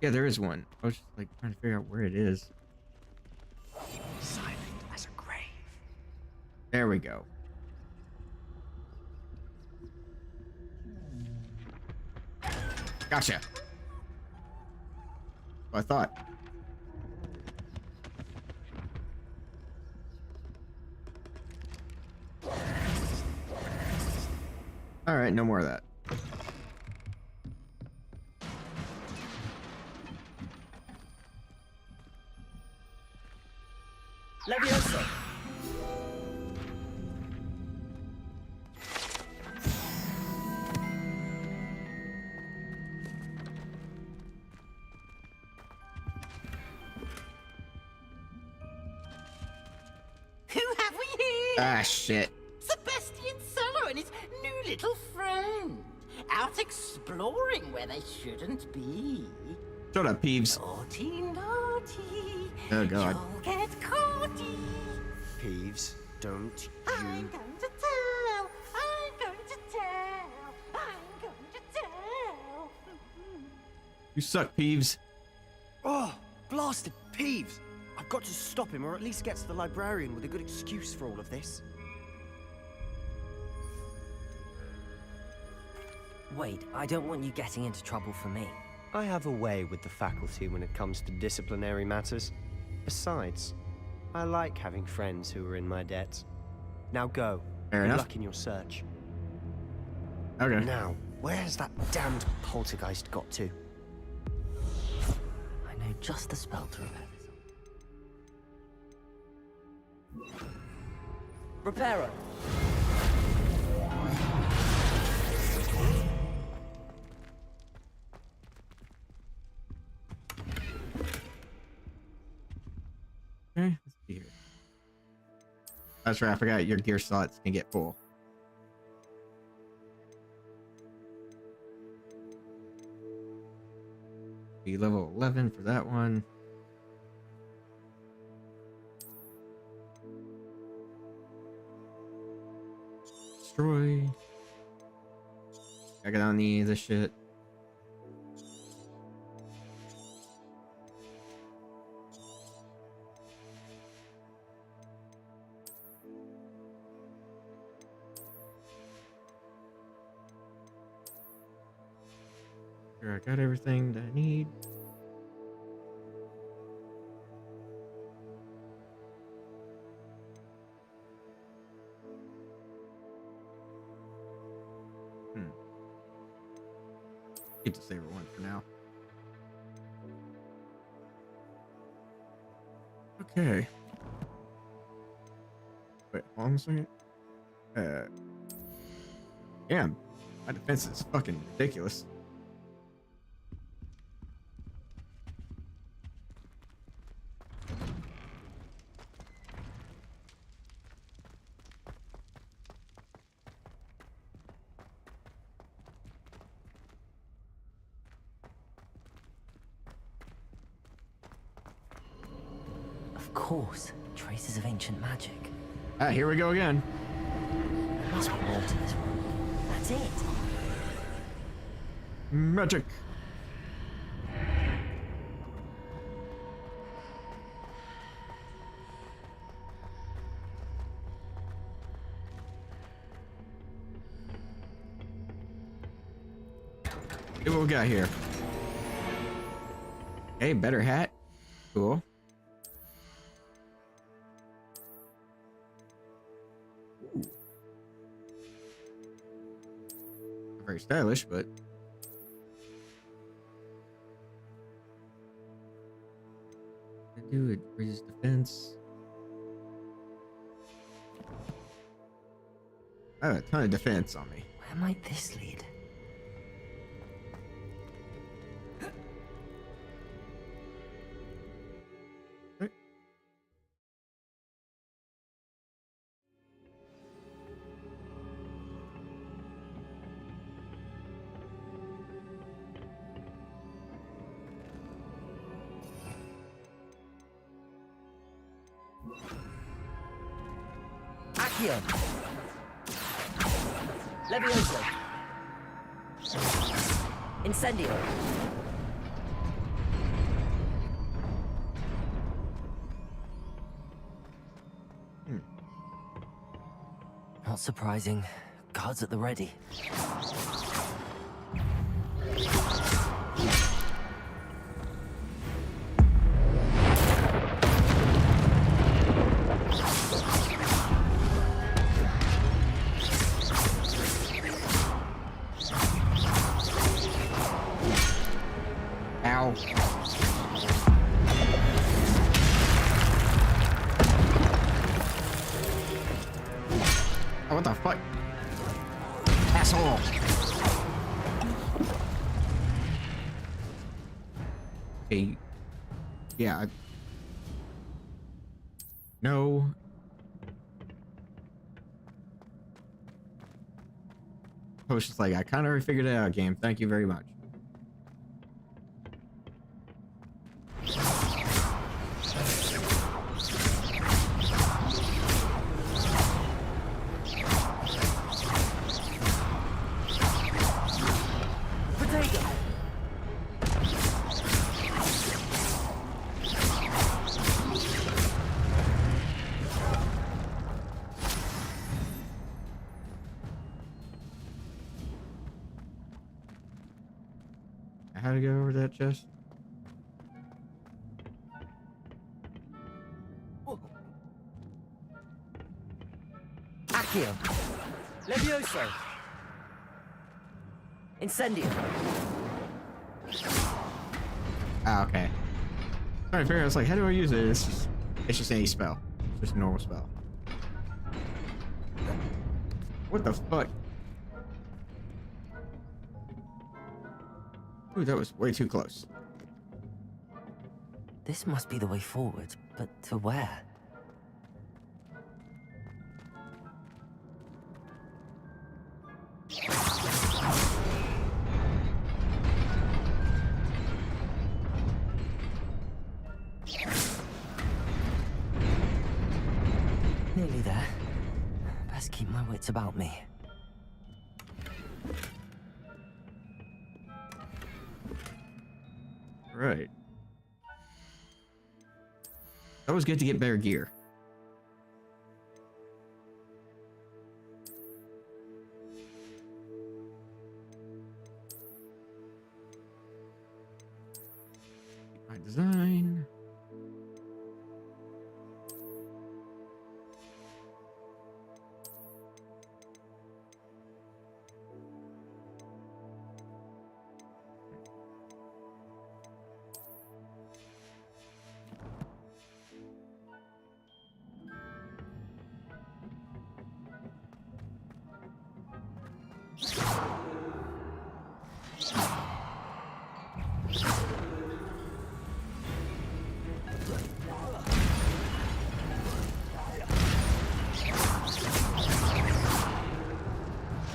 Yeah, there is one. I was just like trying to figure out where it is. Silent as a grave. There we go. Gotcha. I thought. All right, no more of that. Levioso. Who have we here? Ah, shit. Sebastian Solo and his new little friend. Out exploring where they shouldn't be. Shut up, Peeves. Naughty, naughty. Oh, God. You'll get caughty. Peeves, don't I'm you... going to tell. I'm going to tell. I'm going to tell. You suck, Peeves. Oh, blasted Peeves! I've got to stop him, or at least get to the librarian with a good excuse for all of this. Wait, I don't want you getting into trouble for me. I have a way with the faculty when it comes to disciplinary matters. Besides, I like having friends who are in my debt. Now go. Fair Good enough. luck in your search. Okay. Now, where's that damned poltergeist got to? I know just the spell to repair this. Reparo. Okay, let's see here. That's right, I forgot your gear slots can get full. Be level 11 for that one. Destroy. I don't need this shit. Sure, I got everything that I need. Keep the saber one for now. Okay. Wait, hold on a second. Yeah, my defense is fucking ridiculous. Of course, traces of ancient magic. Ah, here we go again. There must be more to this one. That's it. Magic. See what we got here. Hey, better hat. Cool. Ooh. Not very stylish, but do it raises defense. I have a ton of defense on me. Where might this lead? Accio! Levioso! Incendio! Not surprising. Guards at the ready. Ow. Oh, what the fuck? Asshole. Okay. Yeah. No. Potion's like, I kind of already figured it out, game. Thank you very much. How to go over that chest? Accio! Levioso! Incendio! Ah, okay. Trying to figure out, I was like, how do I use it? It's just any spell. It's just a normal spell. What the fuck? Ooh, that was way too close. This must be the way forward, but to where? Nearly there. Best keep my wits about me. Right. Always good to get better gear. My design.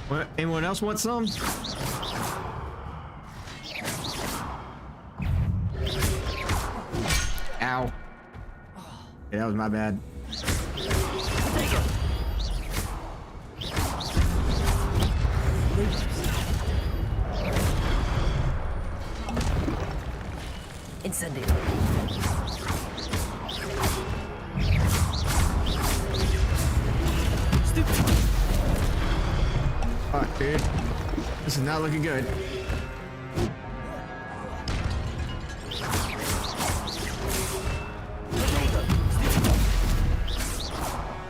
What? Anyone else want some? Ow. Okay, that was my bad. There you go. Incendio. Fuck, dude. This is not looking good.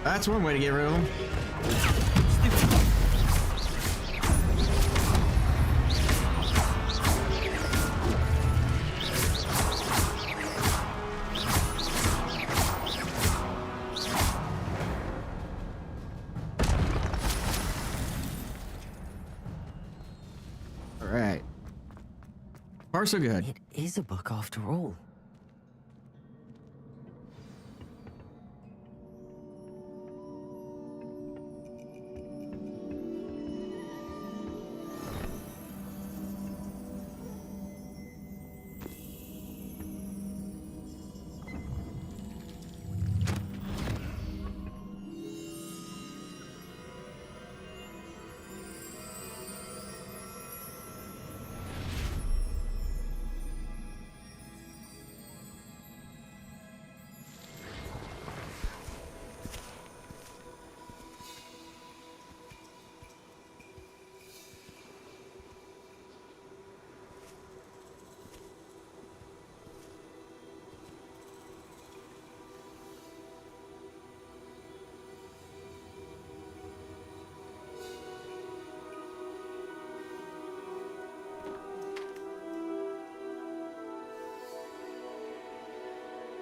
That's one way to get rid of them. All right. Far so good. It is a book after all.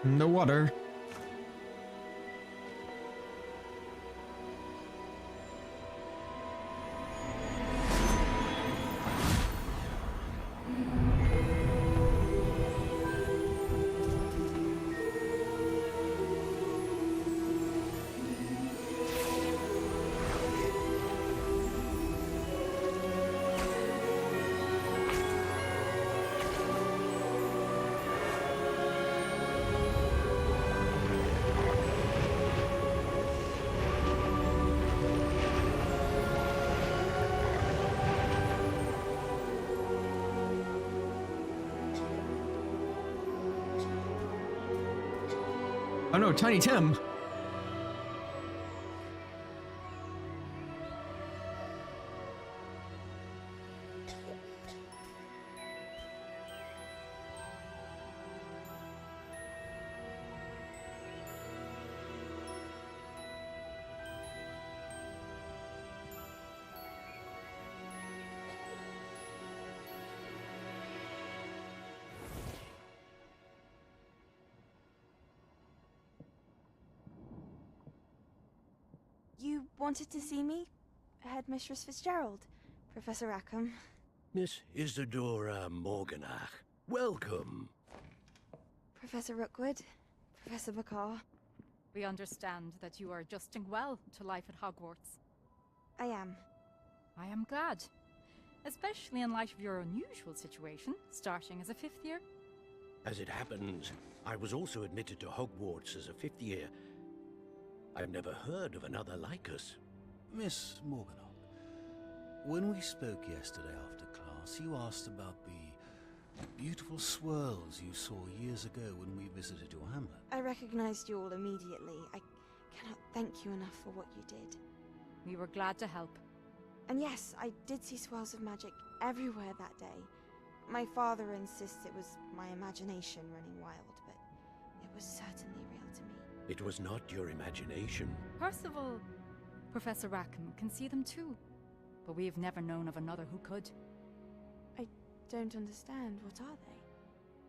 No water. Oh no, Tiny Tim. You wanted to see me? Headmistress Fitzgerald, Professor Rackham. Miss Isadora Morganach, welcome. Professor Rookwood, Professor Bakar. We understand that you are adjusting well to life at Hogwarts. I am. I am glad. Especially in light of your unusual situation, starting as a 5th year. As it happens, I was also admitted to Hogwarts as a 5th year. I've never heard of another like us. Miss Morganock, when we spoke yesterday after class, you asked about the beautiful swirls you saw years ago when we visited your hamlet. I recognized you all immediately. I cannot thank you enough for what you did. We were glad to help. And yes, I did see swirls of magic everywhere that day. My father insists it was my imagination running wild, but it was certainly real to me. It was not your imagination. Percival, Professor Rackham can see them too. But we've never known of another who could. I don't understand. What are they?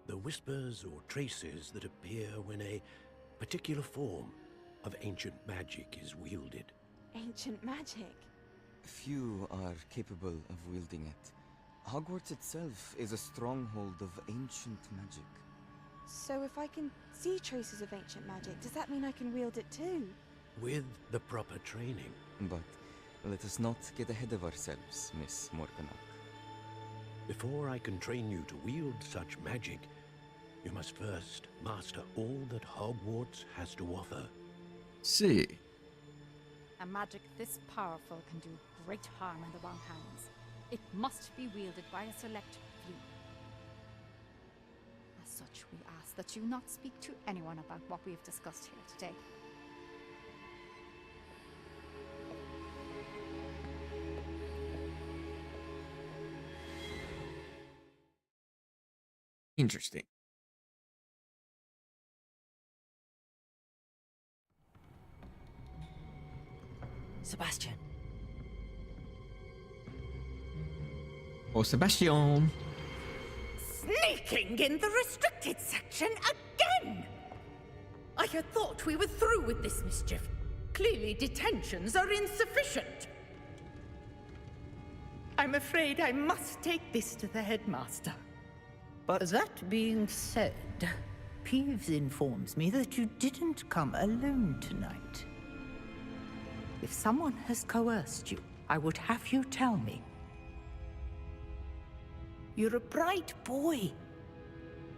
The whispers or traces that appear when a particular form of ancient magic is wielded. Ancient magic? Few are capable of wielding it. Hogwarts itself is a stronghold of ancient magic. So if I can see traces of ancient magic, does that mean I can wield it too? With the proper training. But let us not get ahead of ourselves, Miss Morganock. Before I can train you to wield such magic, You must first master all that Hogwarts has to offer. See. A magic this powerful can do great harm in the wrong hands. It must be wielded by a select few. As such, we ask that you not speak to anyone about what we have discussed here today. Interesting. Sebastian. Oh, Sebastian. Sneaking in the restricted section again! I had thought we were through with this mischief. Clearly detentions are insufficient. I'm afraid I must take this to the headmaster. But that being said, Peeves informs me that you didn't come alone tonight. If someone has coerced you, I would have you tell me. You're a bright boy.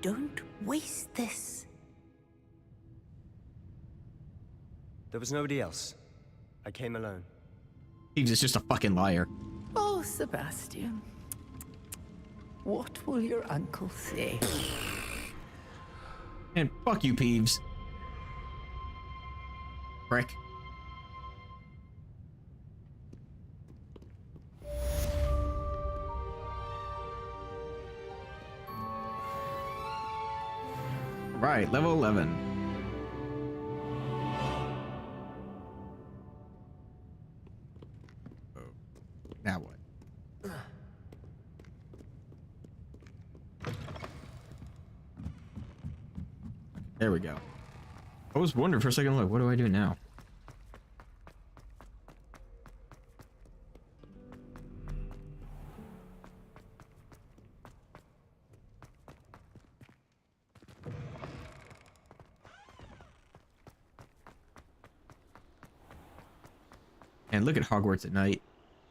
Don't waste this. There was nobody else. I came alone. He's just a fucking liar. Oh, Sebastian. What will your uncle say? And fuck you, Peeves. Prick. Right, level 11. Oh, now what? There we go. I was wondering for a second, like, what do I do now? And look at Hogwarts at night.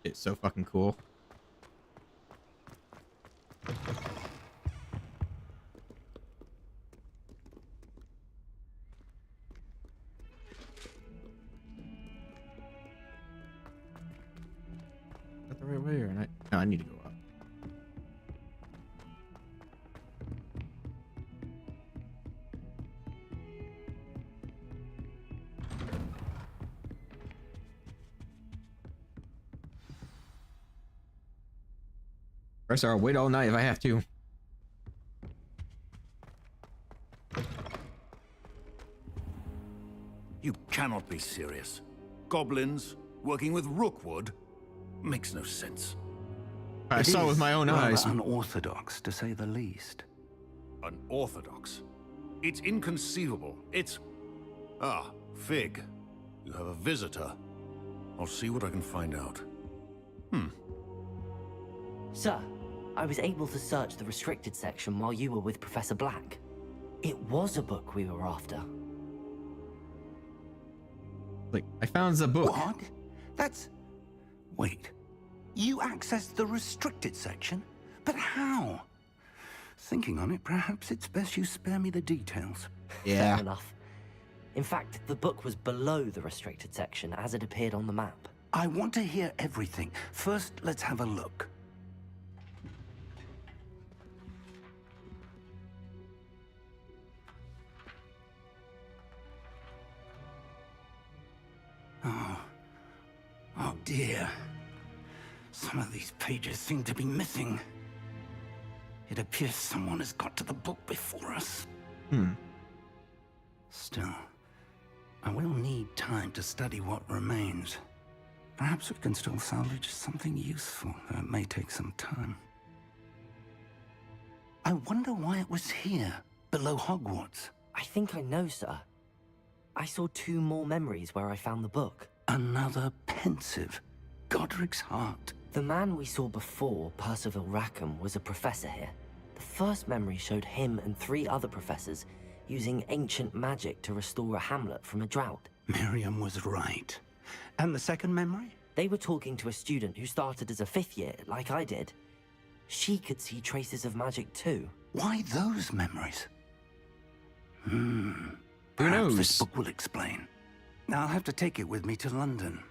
It's so fucking cool. Is that the right way or not? No, I need to go up. Rest, I'll wait all night if I have to. You cannot be serious. Goblins working with Rookwood makes no sense. I saw with my own eyes. Unorthodox, to say the least. Unorthodox? It's inconceivable. It's... Ah, Fig. You have a visitor. I'll see what I can find out. Sir, I was able to search the restricted section while you were with Professor Black. It was a book we were after. Like, I found the book. What? That's... Wait. You accessed the restricted section? But how? Thinking on it, perhaps it's best you spare me the details. Yeah. Fair enough. In fact, the book was below the restricted section as it appeared on the map. I want to hear everything. First, let's have a look. Oh dear. Some of these pages seem to be missing. It appears someone has got to the book before us. Still, I will need time to study what remains. Perhaps we can still salvage something useful, though it may take some time. I wonder why it was here, below Hogwarts. I think I know, sir. I saw 2 more memories where I found the book. Another pensive. Godric's heart. The man we saw before, Percival Rackham, was a professor here. The first memory showed him and 3 other professors using ancient magic to restore a hamlet from a drought. Miriam was right. And the second memory? They were talking to a student who started as a 5th year, like I did. She could see traces of magic too. Why those memories? Perhaps this book will explain. I'll have to take it with me to London.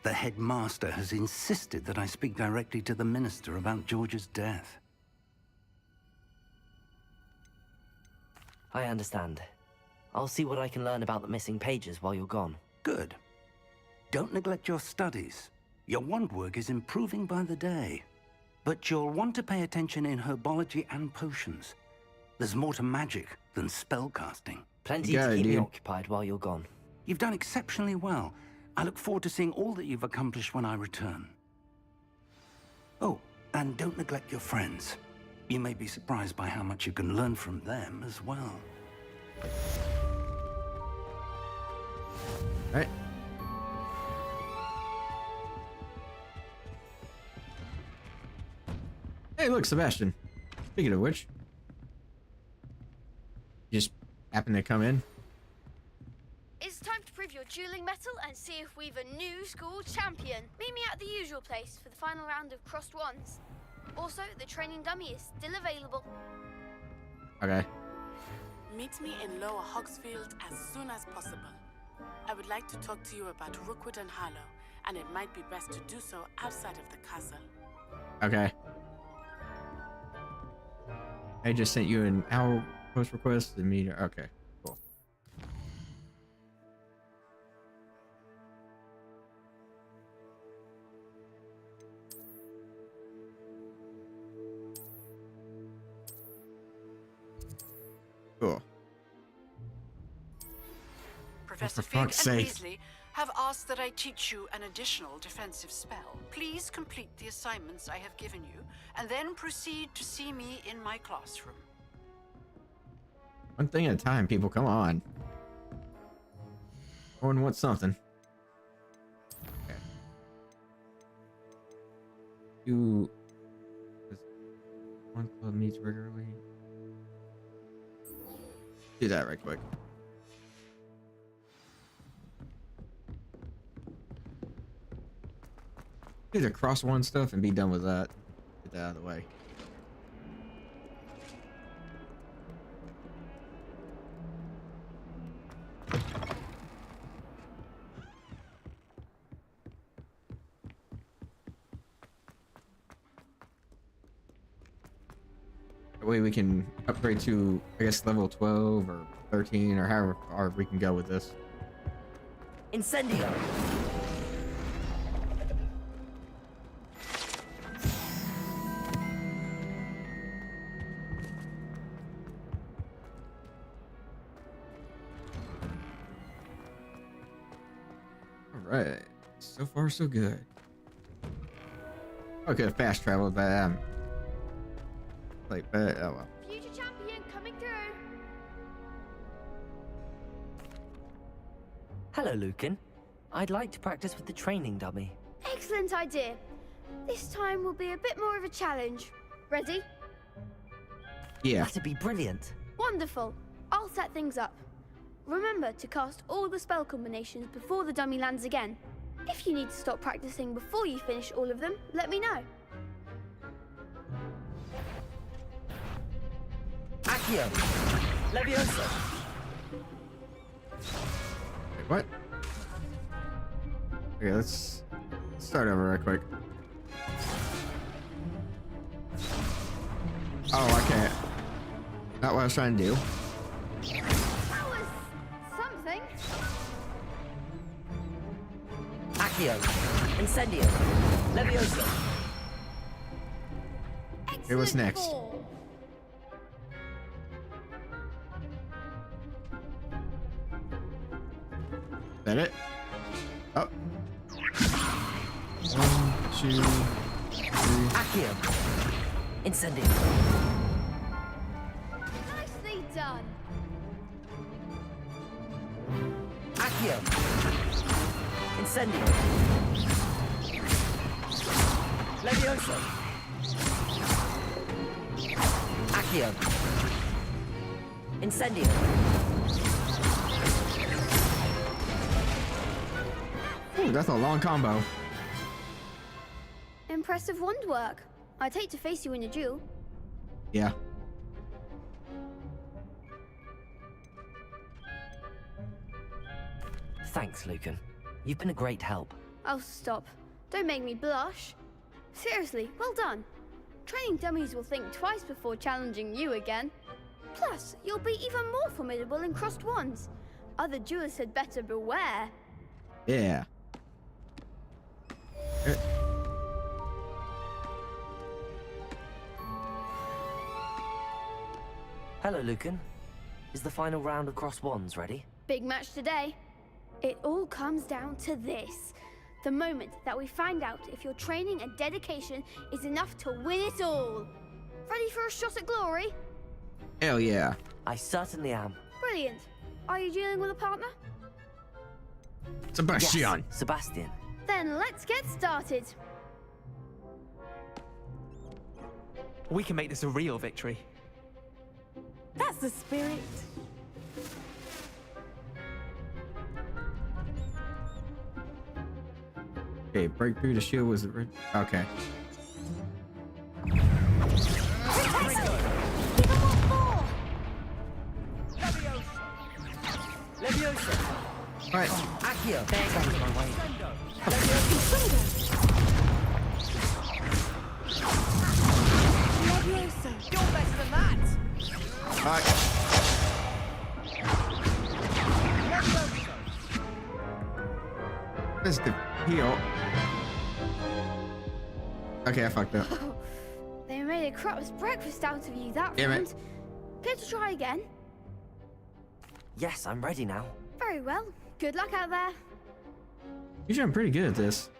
The headmaster has insisted that I speak directly to the minister about George's death. I understand. I'll see what I can learn about the missing pages while you're gone. Good. Don't neglect your studies. Your wand work is improving by the day. But you'll want to pay attention in herbology and potions. There's more to magic than spellcasting. Plenty to keep me occupied while you're gone. You've done exceptionally well. I look forward to seeing all that you've accomplished when I return. Oh, and don't neglect your friends. You may be surprised by how much you can learn from them as well. Right. Hey, look, Sebastian. Speaking of which, you just happened to come in. It's time to prove your dueling mettle and see if we've a new school champion. Meet me at the usual place for the final round of crossed wands. Also, the training dummy is still available. Okay. Meet me in Lower Hogsfield as soon as possible. I would like to talk to you about Rookwood and Harlow, and it might be best to do so outside of the castle. Okay. I just sent you an hour post request. Okay, cool. Cool. Professor For Fig and fuck's sake. Weasley have asked that I teach you an additional defensive spell. Please complete the assignments I have given you, and then proceed to see me in my classroom. One thing at a time, people. Come on. Everyone wants something. Okay. Does one club meets regularly? Do that right quick. Do the cross one stuff and be done with that. Get that out of the way. That way we can upgrade to, I guess, level 12 or 13 or however far we can go with this. Incendio! Alright. So far, so good. Okay, fast travel, but like, but oh well. Future champion coming through. Hello, Lucan. I'd like to practice with the training dummy. Excellent idea. This time will be a bit more of a challenge. Ready? Yeah. That'd be brilliant. Wonderful. I'll set things up. Remember to cast all the spell combinations before the dummy lands again. If you need to stop practicing before you finish all of them, let me know. Accio! Leviosa! Wait, what? Okay, let's start over right quick. Oh, I can't. Not what I was trying to do. That was something. Accio! Incendio! Leviosa! Okay, what's next? Ball. Is that it? Oh. 1, 2, 3. Accio! Incendio! Nicely done. Accio! Incendio! Leviosa! Accio! Incendio! Ooh, that's a long combo. Impressive wand work. I'd hate to face you in a duel. Yeah. Thanks, Lucan. You've been a great help. Oh, stop. Don't make me blush. Seriously, well done. Training dummies will think twice before challenging you again. Plus, you'll be even more formidable in crossed wands. Other duelists had better beware. Yeah. Hello, Lucan. Is the final round of cross wands ready? Big match today. It all comes down to this. The moment that we find out if your training and dedication is enough to win it all. Ready for a shot at glory? Hell yeah. I certainly am. Brilliant. Are you dealing with a partner? Sebastian. Yes, Sebastian. Then let's get started. We can make this a real victory. That's the spirit. Okay, break through the shield was okay. Alright. Accio. Thanks out of my way. You're better than that. Alright. This is the heal. Okay, I fucked up. They made a crap's breakfast out of you that Damn round. it. Care to try again? Yes, I'm ready now. Very well. Good luck out there. Usually I'm pretty good at this.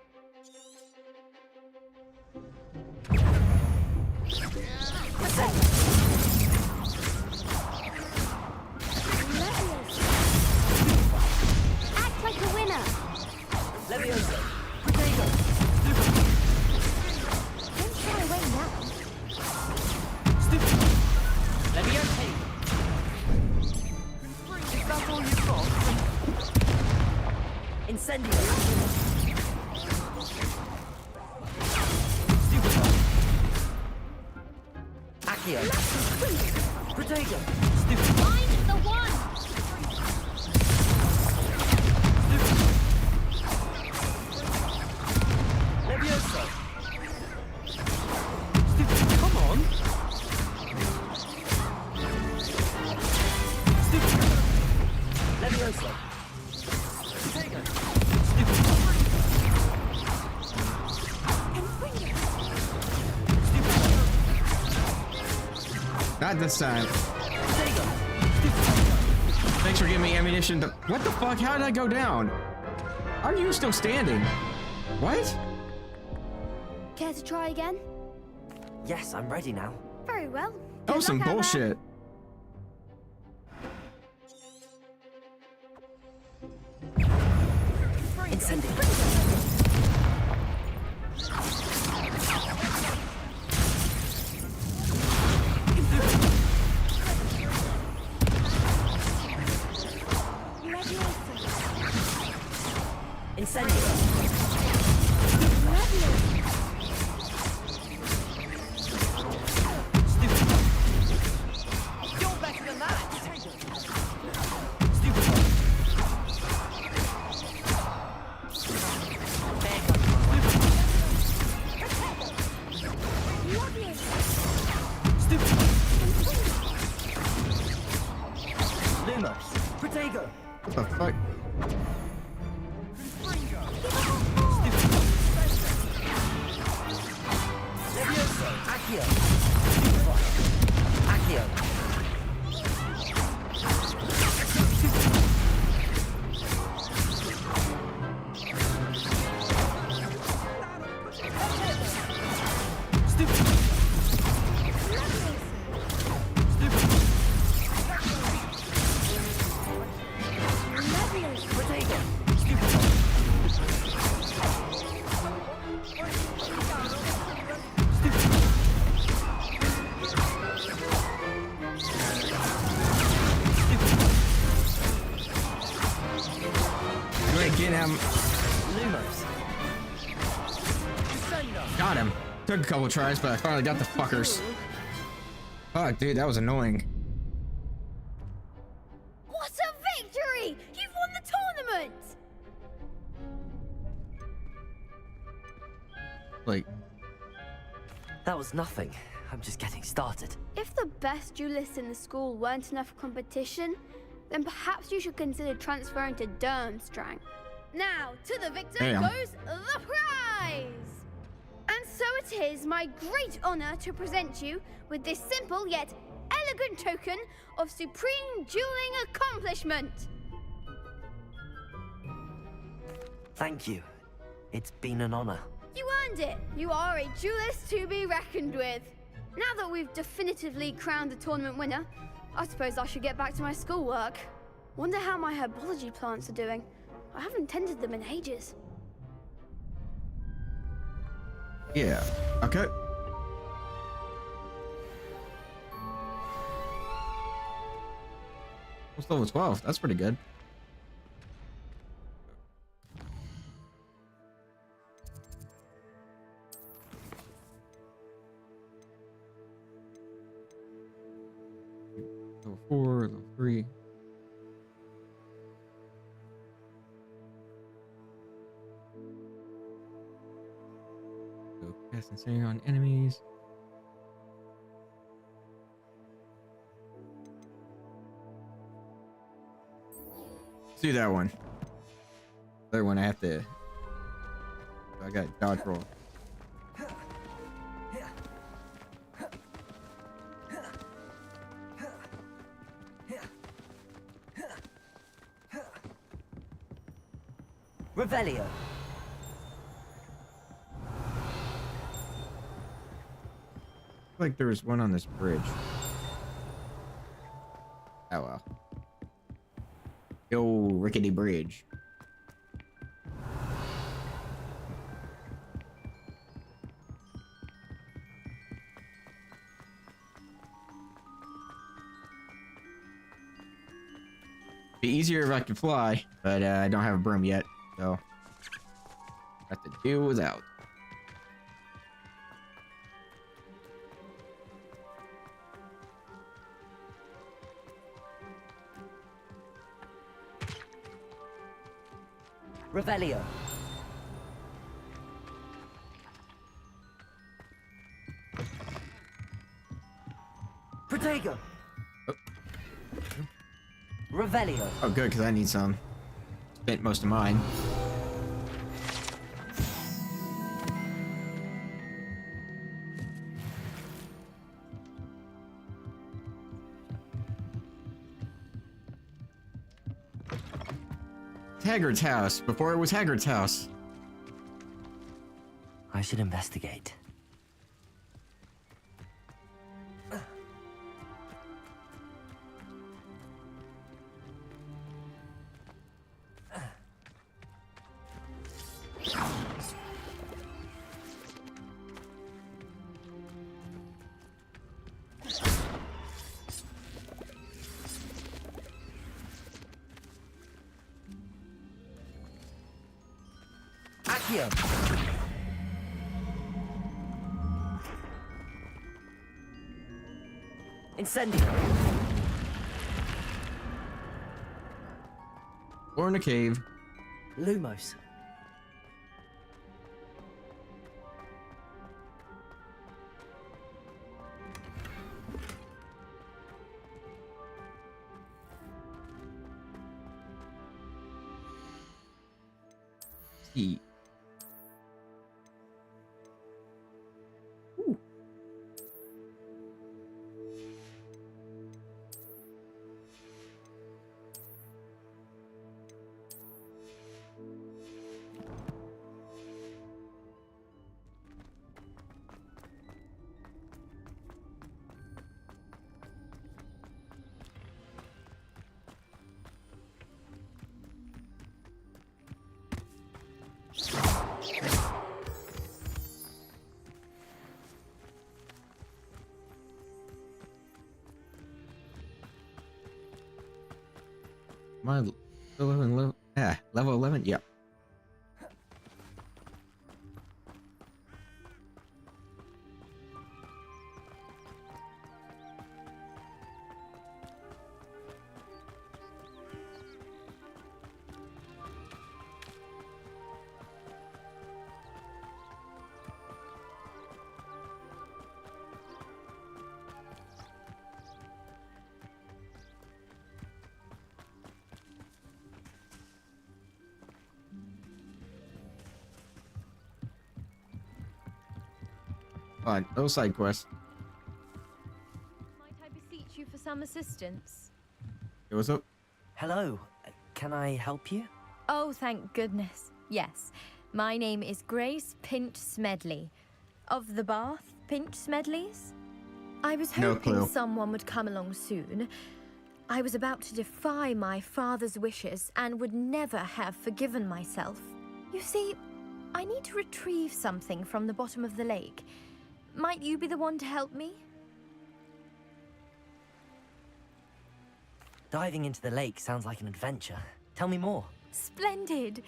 Act like a winner. Leviosa. Potato. Don't shy away now. Stupid. Leviosa. Is that all you've got? Incendio. Accio. Potato. Stupid. Find the one. Leviosa. Stupid. Come on. Stupid. Leviosa. Potato. Stupid. Not this time. Thanks for giving me ammunition to— what the fuck? How did I go down? Are you still standing? What? Care to try again? Yes, I'm ready now. Very well. That was some luck out there. bullshit. Incendio. Incendio. You're better than that. Lumos. Protego. What the fuck? Levioso. Accio. Accio. You ain't getting him. Lumos. Got him. Took a couple tries, but I finally got the fuckers. Fuck, dude, that was annoying. What a victory! You've won the tournament! Like, that was nothing. I'm just getting started. If the best duelists in the school weren't enough competition, then perhaps you should consider transferring to Durmstrang. Now, to the victor goes the prize! And so it is my great honor to present you with this simple yet elegant token of supreme dueling accomplishment. Thank you. It's been an honor. You earned it. You are a duelist to be reckoned with. Now that we've definitively crowned the tournament winner, I suppose I should get back to my schoolwork. Wonder how my herbology plants are doing. I haven't tended them in ages. yeah. Okay. What's level 12? That's pretty good. Level 4, level 3. So cast Incendiary on enemies. Let's do that one. The other one I have to. I got dodge roll. Revelio. Like there was one on this bridge. Oh well. The old rickety bridge. Be easier if I could fly, but I don't have a broom yet, so I have to deal without. Revelio. Protego. Revelio. Oh, good, because I need some. Spent most of mine. Haggard's house, before it was Haggard's house. I should investigate. Accio. Incendio. Or in a cave. Lumos. See. My 11 level, level 11, yep. Fine, no side quest. Might I beseech you for some assistance? Hey, what's up? Hello. Can I help you? Oh, thank goodness. Yes. My name is Grace Pinch Smedley. Of the Bath Pinch Smedleys? I was No hoping clue. someone would come along soon. I was about to defy my father's wishes and would never have forgiven myself. You see, I need to retrieve something from the bottom of the lake. Might you be the one to help me? Diving into the lake sounds like an adventure. Tell me more. Splendid!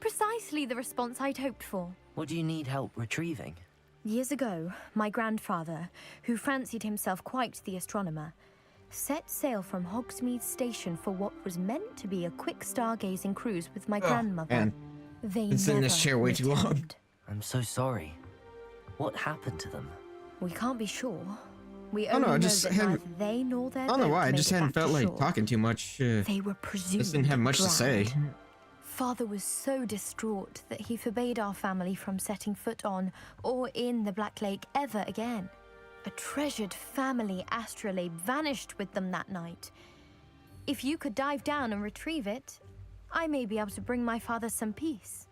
Precisely the response I'd hoped for. What do you need help retrieving? Years ago, my grandfather, who fancied himself quite the astronomer, set sail from Hogsmeade Station for what was meant to be a quick stargazing cruise with my grandmother. Man. They Been sitting in this never chair way too long. returned. I'm so sorry. What happened to them? We can't be sure. We I don't only know, I know just that hadn't- neither they nor their I don't know boat why. I made just it hadn't back felt to like shore. talking too much. They were presumed Just didn't have much to say. drowned. Father was so distraught that he forbade our family from setting foot on or in the Black Lake ever again. A treasured family astrolabe vanished with them that night. If you could dive down and retrieve it, I may be able to bring my father some peace.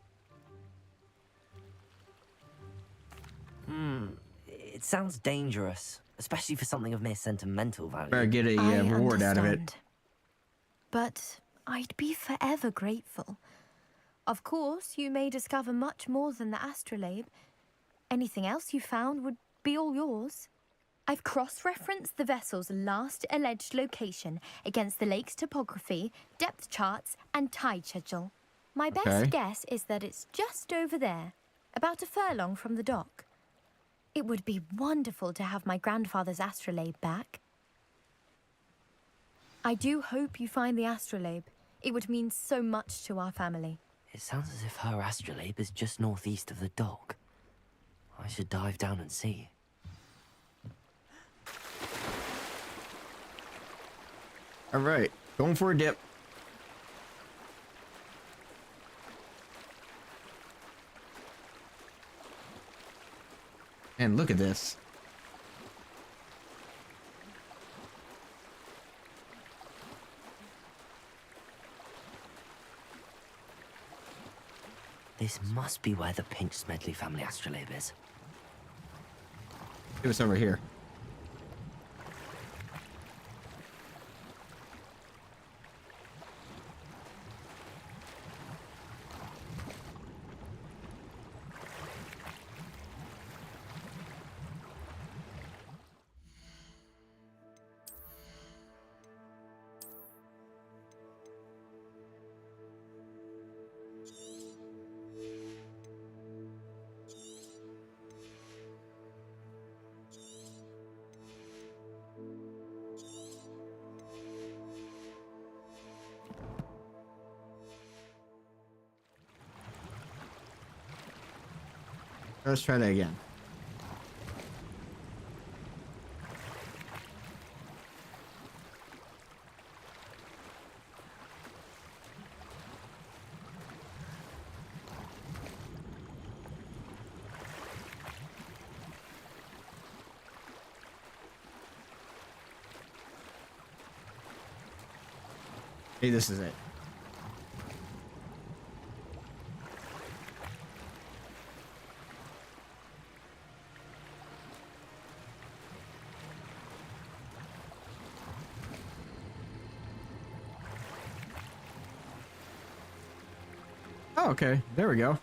It sounds dangerous, especially for something of mere sentimental value. Better get a I reward out of it. understand. But I'd be forever grateful. Of course, you may discover much more than the astrolabe. Anything else you found would be all yours. I've cross-referenced the vessel's last alleged location against the lake's topography, depth charts, and tide schedule. My best Okay. guess is that it's just over there, about a furlong from the dock. It would be wonderful to have my grandfather's astrolabe back. I do hope you find the astrolabe. It would mean so much to our family. It sounds as if her astrolabe is just northeast of the dock. I should dive down and see. All right, going for a dip. And look at this. This must be where the Pinch Smedley family astrolabe is. It was over here. Let's try that again. Hey, this is it. Oh, okay. There we go.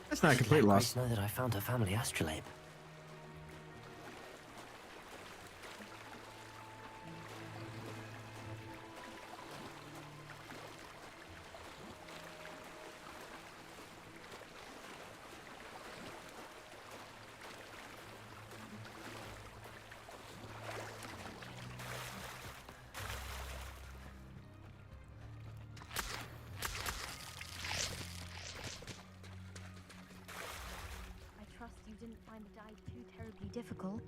That's not a complete loss. Know that I found her family astrolabe. I trust you didn't find the dive too terribly difficult.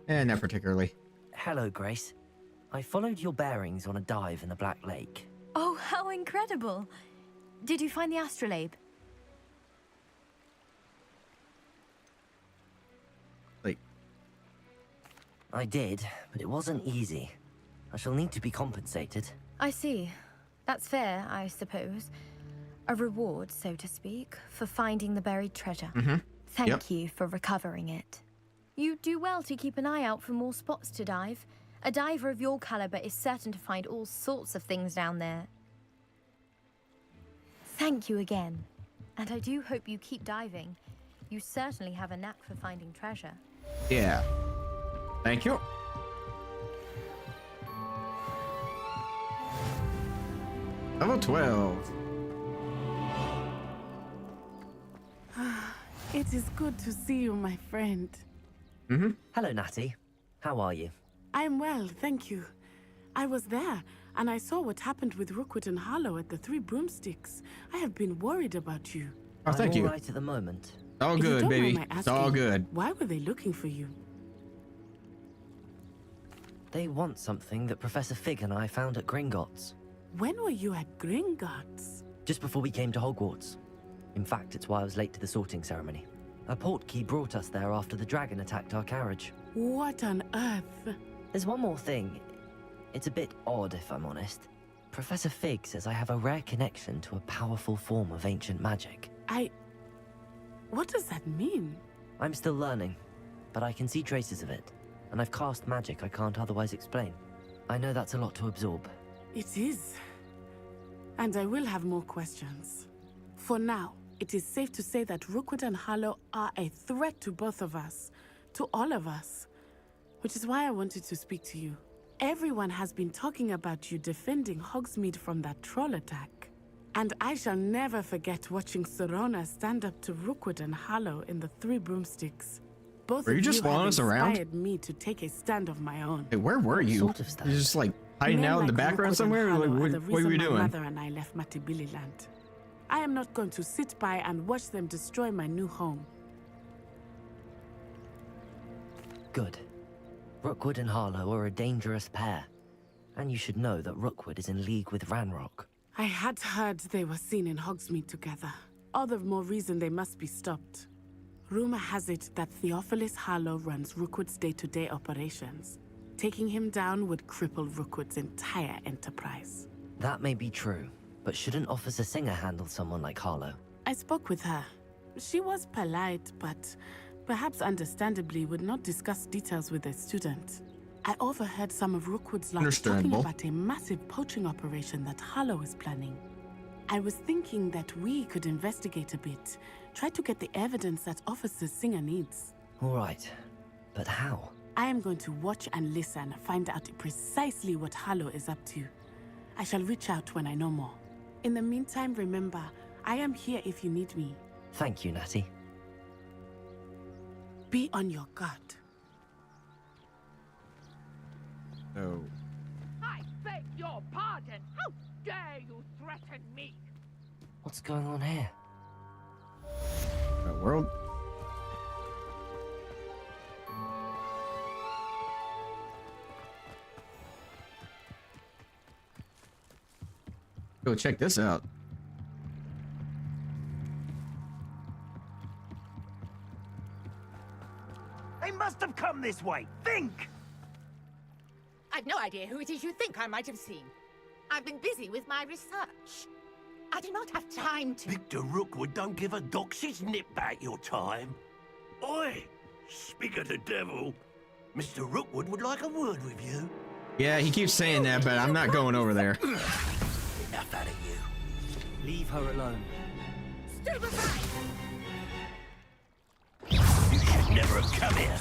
Not particularly. Hello, Grace. I followed your bearings on a dive in the Black Lake. Oh, how incredible! Did you find the astrolabe? I did, but it wasn't easy. I shall need to be compensated. I see. That's fair, I suppose. A reward, so to speak, for finding the buried treasure. Thank you for recovering it. You do well to keep an eye out for more spots to dive. A diver of your caliber is certain to find all sorts of things down there. Thank you again. And I do hope you keep diving. You certainly have a knack for finding treasure. Yeah. Thank you. Level 12. It is good to see you, my friend. Hello, Natty. How are you? I'm well, thank you. I was there, and I saw what happened with Rookwood and Harlow at the Three Broomsticks. I have been worried about you. Oh, thank you. I'm all right at the moment. All If you good, don't baby. mind my It's all asking, good. Why were they looking for you? They want something that Professor Fig and I found at Gringotts. When were you at Gringotts? Just before we came to Hogwarts. In fact, it's why I was late to the sorting ceremony. A portkey brought us there after the dragon attacked our carriage. What on earth? There's one more thing. It's a bit odd, if I'm honest. Professor Fig says I have a rare connection to a powerful form of ancient magic. What does that mean? I'm still learning, but I can see traces of it. And I've cast magic I can't otherwise explain. I know that's a lot to absorb. It is. And I will have more questions. For now, it is safe to say that Rookwood and Harlow are a threat to both of us. To all of us. Which is why I wanted to speak to you. Everyone has been talking about you defending Hogsmeade from that troll attack. And I shall never forget watching Serona stand up to Rookwood and Harlow in the Three Broomsticks. Both Were you of just you following have us around? inspired me to take a stand of my own. Hey, where were you? Sort of stuff. You're just like hiding Men out in the like background Rookwood somewhere? and Like, Harlow are what the were reason you my doing? mother and I left Matibili Land. I am not going to sit by and watch them destroy my new home. Good. Rookwood and Harlow are a dangerous pair. And you should know that Rookwood is in league with Ranrock. I had heard they were seen in Hogsmeade together. All the more reason they must be stopped. Rumor has it that Theophilus Harlow runs Rookwood's day-to-day operations. Taking him down would cripple Rookwood's entire enterprise. That may be true, but shouldn't Officer Singer handle someone like Harlow? I spoke with her. She was polite, but perhaps understandably would not discuss details with a student. I overheard some of Rookwood's lot talking about a massive poaching operation that Harlow is planning. I was thinking that we could investigate a bit, try to get the evidence that Officer Singer needs. All right, but how? I am going to watch and listen, find out precisely what Harlow is up to. I shall reach out when I know more. In the meantime, remember, I am here if you need me. Thank you, Natty. Be on your guard. Oh. I beg your pardon. How dare you threaten me? What's going on here? World? Go check this out. They must have come this way. Think! I've no idea who it is you think I might have seen. I've been busy with my research. I do not have time to... Victor Rookwood don't give a doxy's nip back your time. Oi! Speak of the devil. Mr. Rookwood would like a word with you. Yeah, he keeps saying that, but I'm not going over there. Enough out of you. Leave her alone. Stupefy! You should never have come here.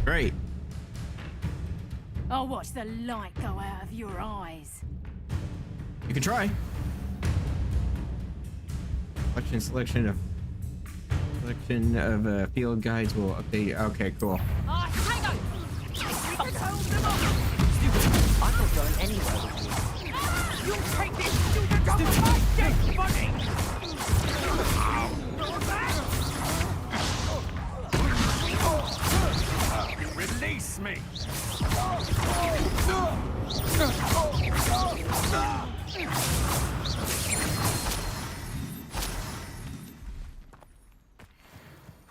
Great. I'll watch the light go out of your eyes. You can try. Selection of field guides will update. Okay, cool. Hang on! I'm not going anywhere with you. You take this student off of my dead body! Release me!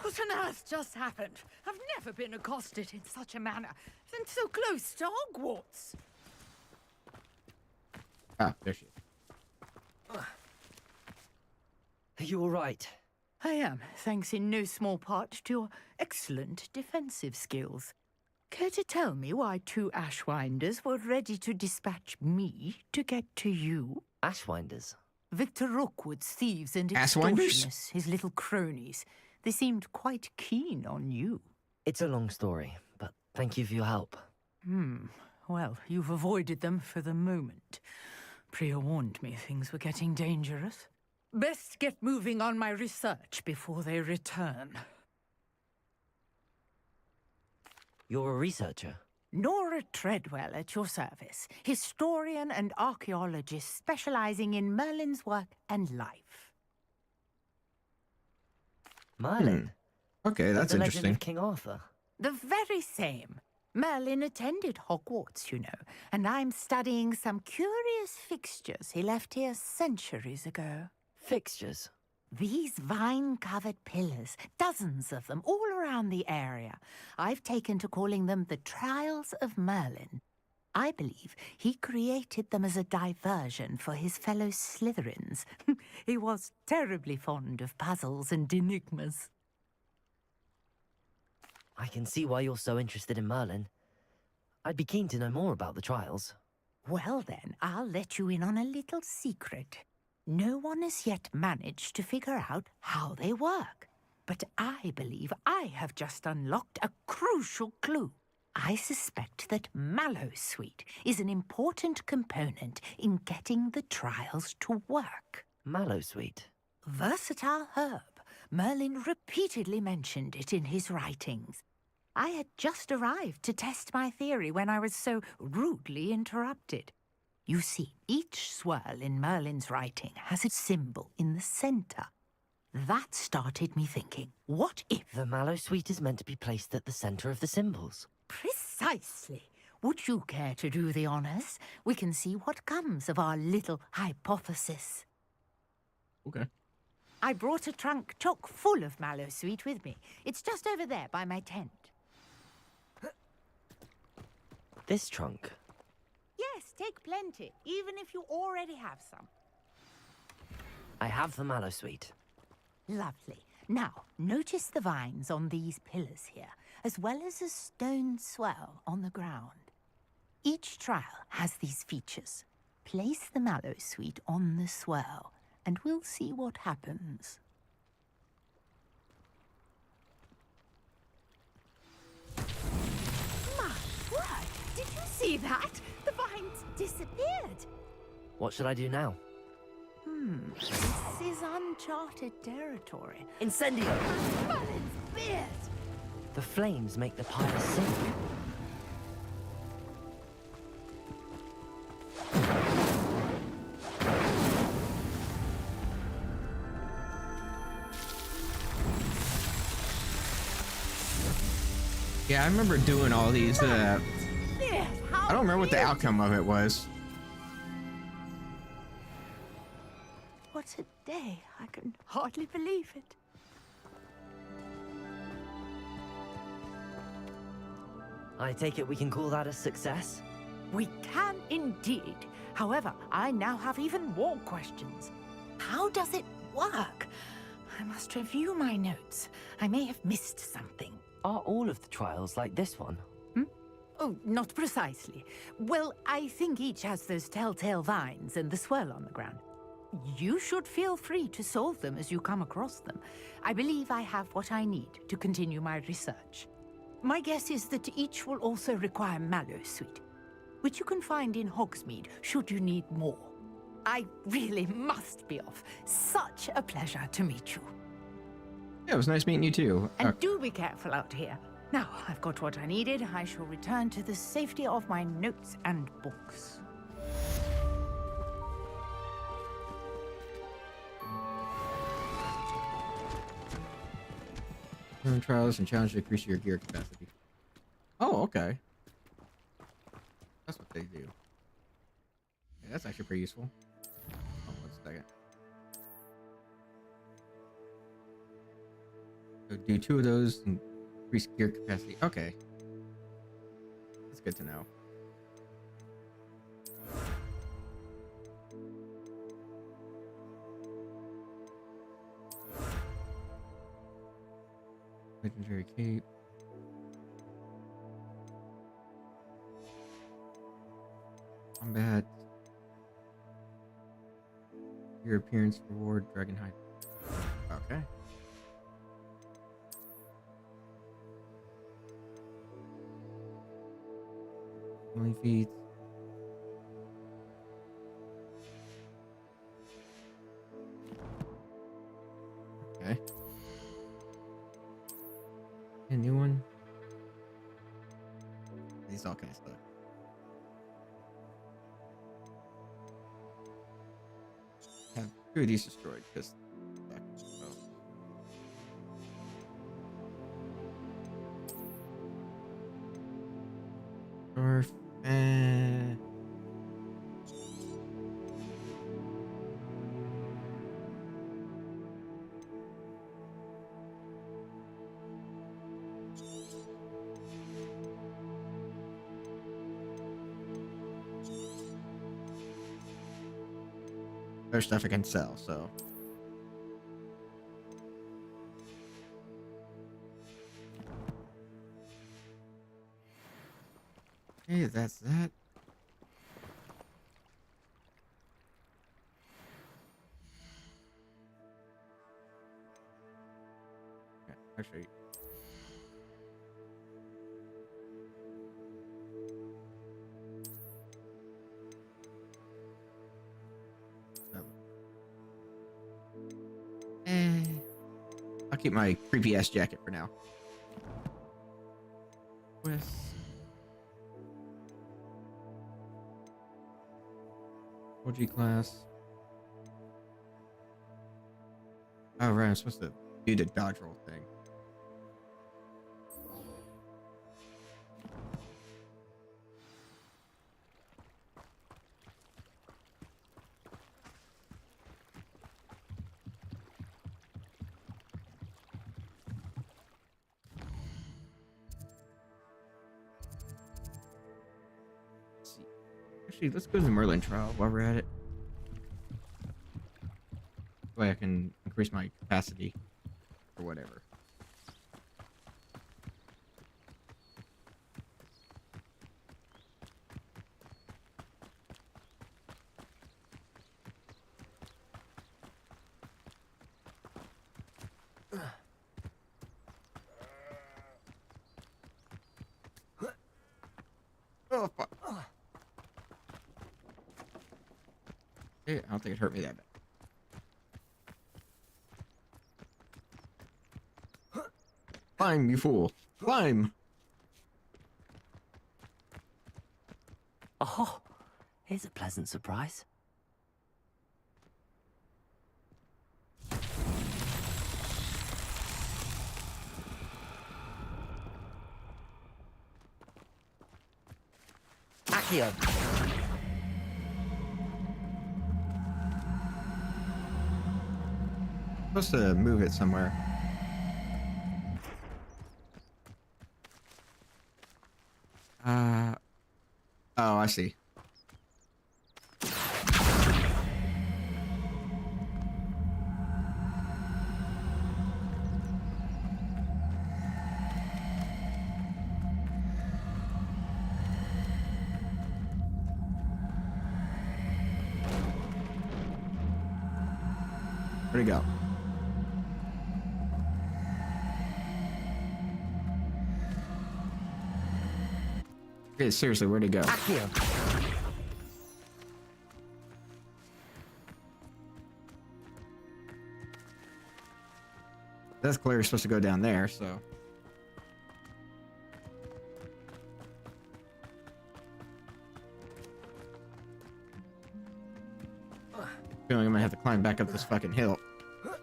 What on earth just happened? I've never been accosted in such a manner, and so close to Hogwarts. Ah, there she is. Are you all right? I am, thanks in no small part to your excellent defensive skills. Care to tell me why 2 Ashwinders were ready to dispatch me to get to you? Ashwinders? Victor Rookwood's thieves and Asswinders? extortionists, his little cronies. They seemed quite keen on you. It's a long story, but thank you for your help. Well, you've avoided them for the moment. Priya warned me things were getting dangerous. Best get moving on my research before they return. You're a researcher? Nora Treadwell at your service, historian and archaeologist specializing in Merlin's work and life. Merlin? Okay, that's the interesting. Legend of King Arthur? The very same. Merlin attended Hogwarts, you know, and I'm studying some curious fixtures he left here centuries ago. Fixtures? These vine-covered pillars, dozens of them, all around the area. I've taken to calling them the Trials of Merlin. I believe he created them as a diversion for his fellow Slytherins. He was terribly fond of puzzles and enigmas. I can see why you're so interested in Merlin. I'd be keen to know more about the trials. Well then, I'll let you in on a little secret. No one has yet managed to figure out how they work. But I believe I have just unlocked a crucial clue. I suspect that Mallowsweet is an important component in getting the trials to work. Mallowsweet? Versatile herb. Merlin repeatedly mentioned it in his writings. I had just arrived to test my theory when I was so rudely interrupted. You see, each swirl in Merlin's writing has a symbol in the center. That started me thinking, what if... The Mallowsweet is meant to be placed at the center of the symbols. Precisely. Would you care to do the honors? We can see what comes of our little hypothesis. Okay. I brought a trunk chock full of Mallowsweet with me. It's just over there by my tent. This trunk? Yes, take plenty, even if you already have some. I have the Mallowsweet. Lovely. Now, notice the vines on these pillars here, as well as a stone swell on the ground. Each trial has these features. Place the Mallowsweet on the swell, and we'll see what happens. My word! Did you see that? The vines disappeared. What should I do now? This is uncharted territory. Incendio! Merlin's beard! The flames make the pyre sink. Yeah, I remember doing all these. I don't remember what the outcome of it was. What a day. I can hardly believe it. I take it we can call that a success? We can indeed. However, I now have even more questions. How does it work? I must review my notes. I may have missed something. Are all of the trials like this one? Oh, not precisely. Well, I think each has those telltale vines and the swirl on the ground. You should feel free to solve them as you come across them. I believe I have what I need to continue my research. My guess is that each will also require Mallowsweet, which you can find in Hogsmeade should you need more. I really must be off. Such a pleasure to meet you. Yeah, it was nice meeting you too. And do be careful out here. Now, I've got what I needed. I shall return to the safety of my notes and books. Learn trials and challenge to increase your gear capacity. Oh, okay. That's what they do. Yeah, that's actually pretty useful. Oh, 1 second. So do 2 of those and increase gear capacity. Okay. That's good to know. Legendary cape. Combat. Your appearance reward dragon hide. Okay. Only feet. Okay. A new one. These all kind of stuff. Have 2 of these destroyed because. Or there's stuff I can sell, so. Okay, that's that. Yeah, actually. I'll keep my creepy ass jacket for now. Quest. OG class. Oh right, I'm supposed to do the dodge roll thing. Actually, let's go to the Merlin trial while we're at it. That way I can increase my capacity or whatever. Oh fuck. Yeah, I don't think it hurt me that bad. Climb, you fool. Climb! Oh, here's a pleasant surprise. Accio. Supposed to move it somewhere. Oh, I see. Where'd it go? Okay, seriously, where'd it go? Accio. That's clearly supposed to go down there, so. Feeling I'm gonna have to climb back up this fucking hill. Where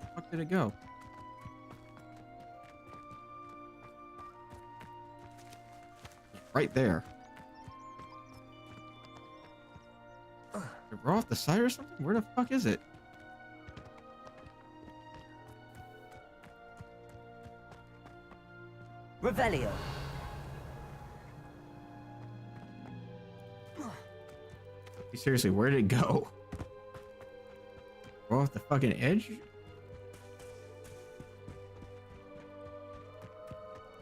the fuck did it go? right there. We're off the side or something? Where the fuck is it? Revelio. Seriously, where did it go? We're off the fucking edge?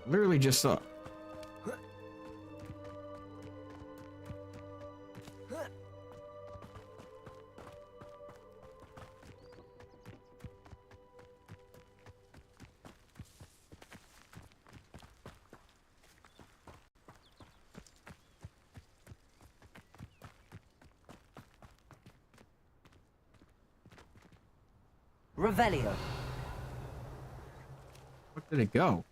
Literally just saw. Revelio. Where did it go?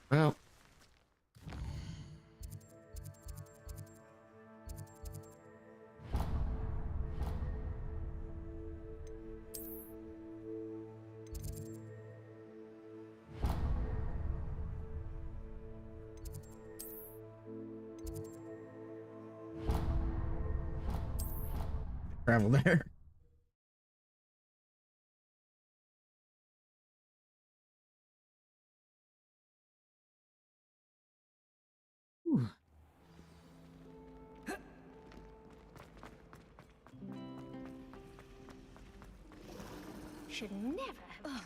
Well. Travel there. Whew. Should never have.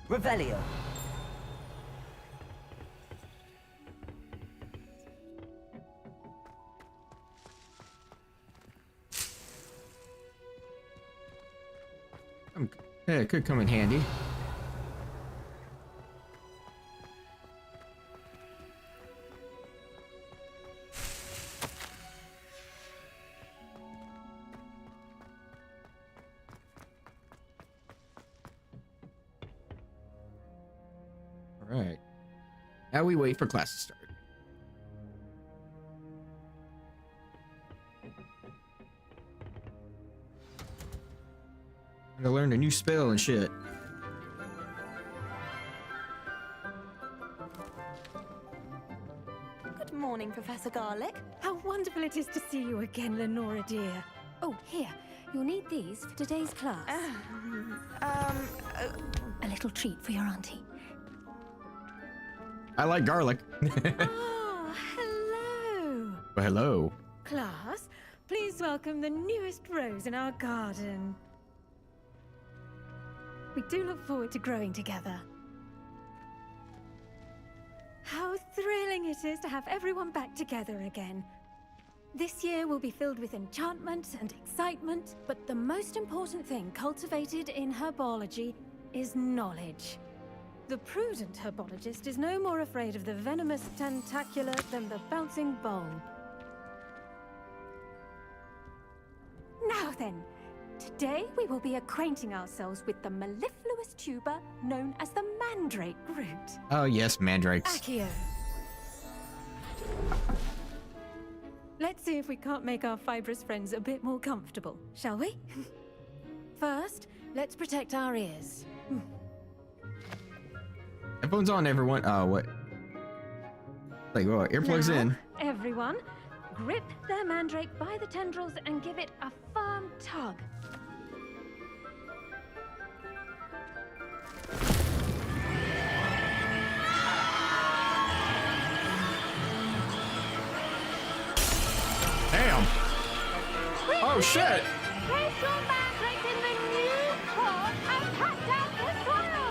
Revelio. Yeah, it could come in handy. All right. Now we wait for class to start. I learned a new spell and shit. Good morning, Professor Garlick. How wonderful it is to see you again, Lenora dear. Oh, here. You'll need these for today's class. A little treat for your auntie. I like garlic. Oh, hello. Well, hello. Class, please welcome the newest rose in our garden. We do look forward to growing together. How thrilling it is to have everyone back together again. This year will be filled with enchantment and excitement, but the most important thing cultivated in herbology is knowledge. The prudent herbologist is no more afraid of the venomous tentacular than the bouncing bulb. Now then, today we will be acquainting ourselves with the mellifluous tuber known as the mandrake root. Oh yes, mandrakes. Accio. Let's see if we can't make our fibrous friends a bit more comfortable, shall we? First, let's protect our ears. Headphones on, everyone. What? Like, well, earplugs Now, in. Everyone, grip their mandrake by the tendrils and give it a firm tug. Damn. Oh shit. Place your mandrake in the new pot and cut down the soil.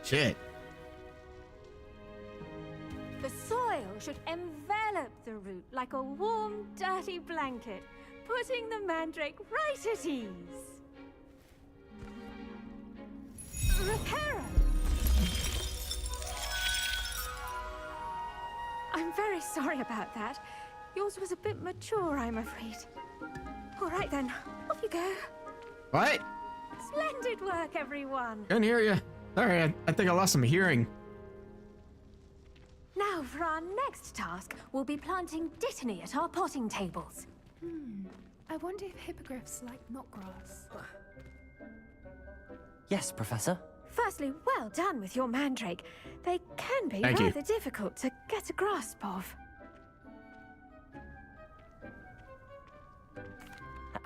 Shit. The soil should envelop the root like a warm, dirty blanket, putting the mandrake right at ease. Reparo! I'm very sorry about that. Yours was a bit mature, I'm afraid. All right then, off you go. What? Splendid work, everyone. Couldn't hear you. Sorry, I think I lost some hearing. Now for our next task, we'll be planting dittany at our potting tables. I wonder if hippogriffs like knotgrass. Yes, Professor. Firstly, well done with your mandrake. They can be Thank you. rather difficult to get a grasp of.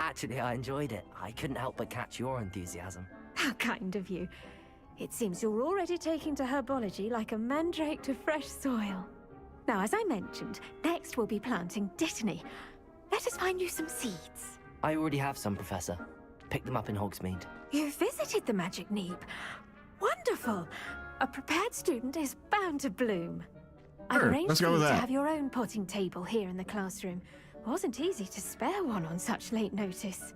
Actually, I enjoyed it. I couldn't help but catch your enthusiasm. How kind of you. It seems you're already taking to herbology like a mandrake to fresh soil. Now, as I mentioned, next we'll be planting dittany. Let us find you some seeds. I already have some, Professor. Picked them up in Hogsmeade. You visited the Magic Neep. Wonderful. A prepared student is bound to bloom. I've Sure, arranged let's for go you with to that. have your own potting table here in the classroom. Wasn't easy to spare one on such late notice.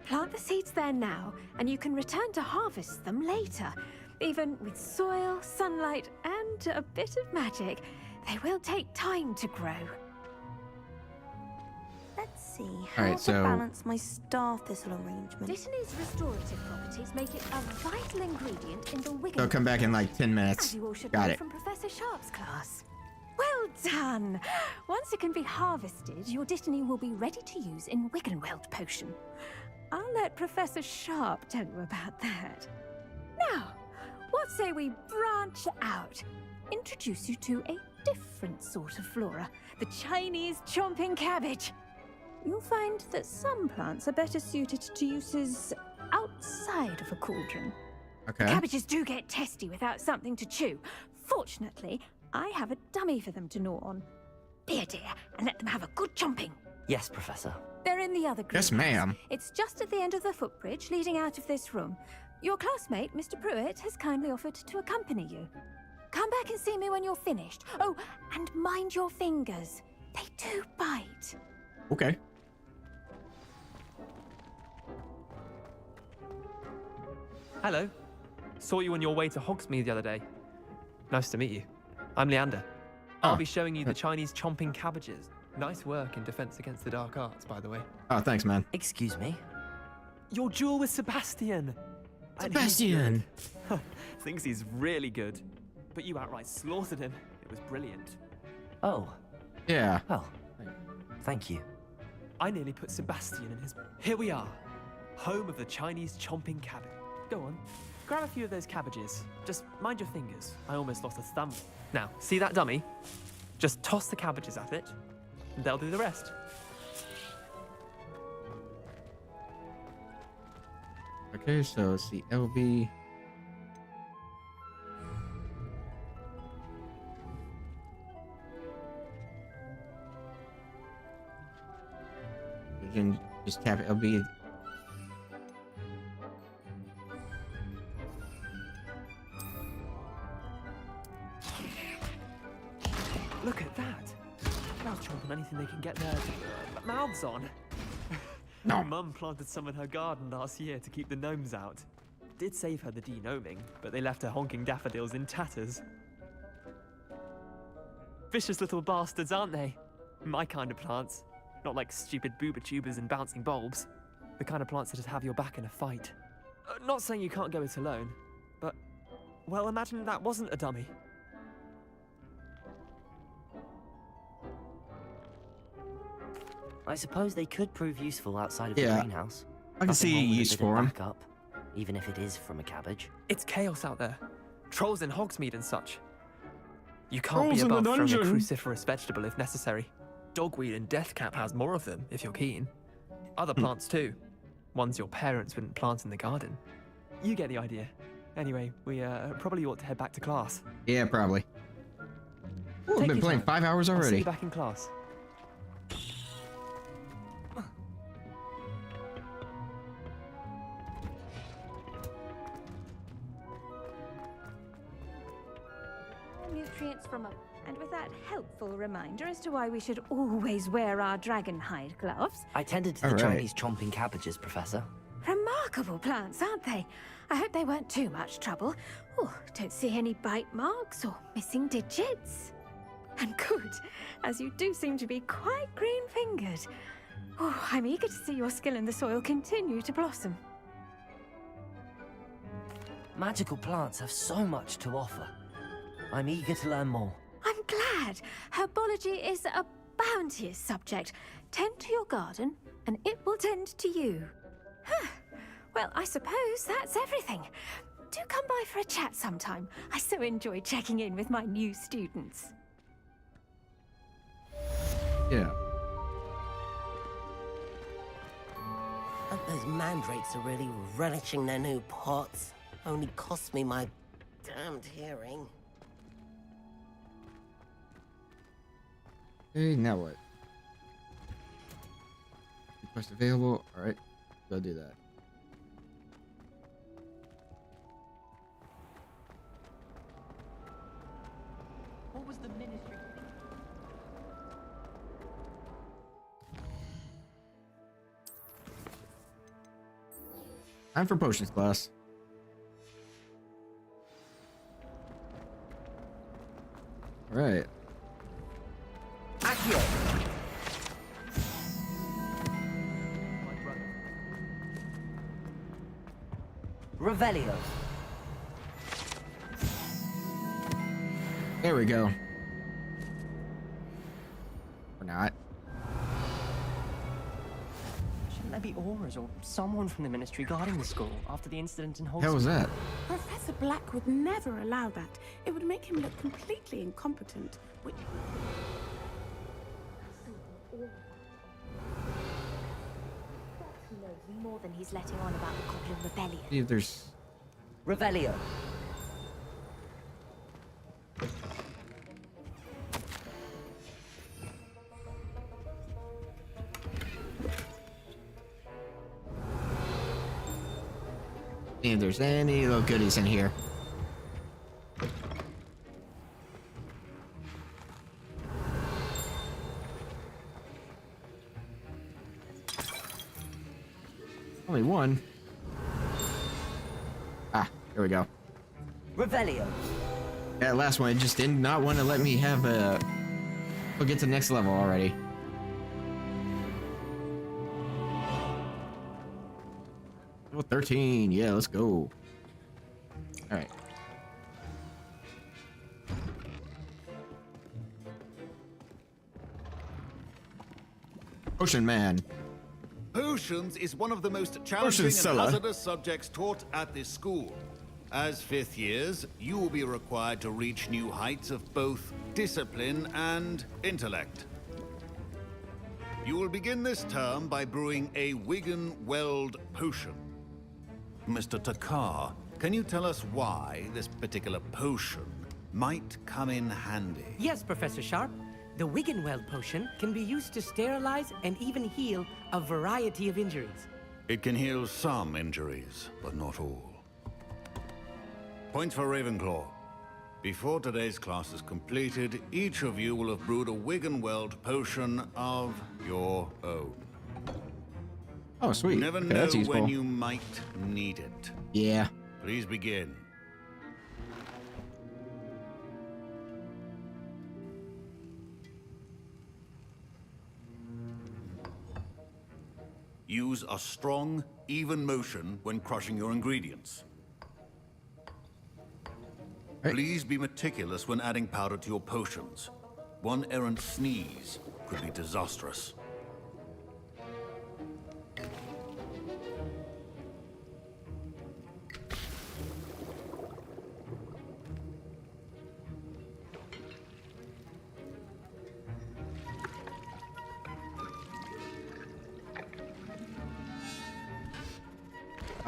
Plant the seeds there now, and you can return to harvest them later. Even with soil, sunlight, and a bit of magic, they will take time to grow. Let's see how Alright, to so- balance my star thistle arrangement. Dittany's restorative properties make it a vital ingredient in the wiggle. They'll come back in like 10 minutes. As you all should Got know it. from Professor Sharp's class. Well done! Once it can be harvested, your dittany will be ready to use in Wiggenweld potion. I'll let Professor Sharp tell you about that. Now, what say we branch out? Introduce you to a different sort of flora, the Chinese chomping cabbage. You'll find that some plants are better suited to uses outside of a cauldron. Okay. Cabbages do get testy without something to chew. Fortunately, I have a dummy for them to gnaw on. Be a dear and let them have a good chomping. Yes, Professor. They're in the other greenhouse. Yes, ma'am. It's just at the end of the footbridge leading out of this room. Your classmate, Mr. Pruitt, has kindly offered to accompany you. Come back and see me when you're finished. Oh, and mind your fingers. They do bite. Okay. Hello. Saw you on your way to Hogsmeade the other day. Nice to meet you. I'm Leander. I'll be showing you the Chinese chomping cabbages. Nice work in Defense Against the Dark Arts, by the way. Oh, thanks, man. Excuse me? Your duel with Sebastian! And Sebastian! he's good. Thinks he's really good. But you outright slaughtered him. It was brilliant. Oh. Yeah. Well, thank you. I nearly put Sebastian in his... Here we are. Home of the Chinese chomping cabbage. Go on. Grab a few of those cabbages. Just mind your fingers. I almost lost a thumb. Now, see that dummy? Just toss the cabbages at it, and they'll do the rest. Okay, so let's see. LB. You can just tap LB. Look at that. They'll chomp on anything they can get their mouths on. No. Mum planted some in her garden last year to keep the gnomes out. Did save her the de-gnoming, but they left her honking daffodils in tatters. Vicious little bastards, aren't they? My kind of plants. Not like stupid vtubers and bouncing bulbs. The kind of plants that'd have your back in a fight. Not saying you can't go it alone, but... Well, imagine that wasn't a dummy. I suppose they could prove useful outside of the Yeah. greenhouse. I can Nothing see wrong with a use bit of for 'em. backup, even if it is from a cabbage. It's chaos out there. Trolls in Hogsmeade and such. You can't Trolls be in the above throwing a dungeon. cruciferous vegetable if necessary. Dogweed and deathcap has more of them, if you're keen. Other plants too. Ones your parents wouldn't plant in the garden. You get the idea. Anyway, we probably ought to head back to class. Yeah, probably. Ooh, I've Take been your playing time. 5 hours I'll see already. you back in class. Nutrients from a... And with that helpful reminder as to why we should always wear our dragon hide gloves. I tended to the Chinese chomping cabbages, Professor. Remarkable plants, aren't they? I hope they weren't too much trouble. Oh, don't see any bite marks or missing digits. And good, as you do seem to be quite green-fingered. Oh, I'm eager to see your skill in the soil continue to blossom. Magical plants have so much to offer. I'm eager to learn more. I'm glad. Herbology is a bounteous subject. Tend to your garden, and it will tend to you. Huh. Well, I suppose that's everything. Do come by for a chat sometime. I so enjoy checking in with my new students. Yeah. And those mandrakes are really relishing their new pots. Only cost me my damned hearing. Okay, now what? Request available. Alright, go do that. What was the ministry? Time for potions class. Alright. Accio! Revelio. There we go. Or not. Shouldn't there be auras or someone from the ministry guarding the school after the incident in Hogwarts? How was that? Professor Black would never allow that. It would make him look completely incompetent. Which... He knows more than he's letting on about the Goblin Rebellion. See if there's Revelio. see if there's any little goodies in here. Only one. Ah, there we go. Revelio. That last one, it just did not want to let me have a... We'll get to the next level already. Level 13, yeah, let's go. Alright. Potion Man. Potions is one of the most challenging and hazardous subjects taught at this school. As fifth years, you will be required to reach new heights of both discipline and intellect. You will begin this term by brewing a Wigan Weld potion. Mr. Takar, can you tell us why this particular potion might come in handy? Yes, Professor Sharp. The Wiggenweld potion can be used to sterilize and even heal a variety of injuries. It can heal some injuries, but not all. Points for Ravenclaw. Before today's class is completed, each of you will have brewed a Wiggenweld potion of your own. Oh, sweet. You never Okay, know that's when useful. you might need it. Yeah. Please begin. Use a strong, even motion when crushing your ingredients. Please be meticulous when adding powder to your potions. One errant sneeze could be disastrous.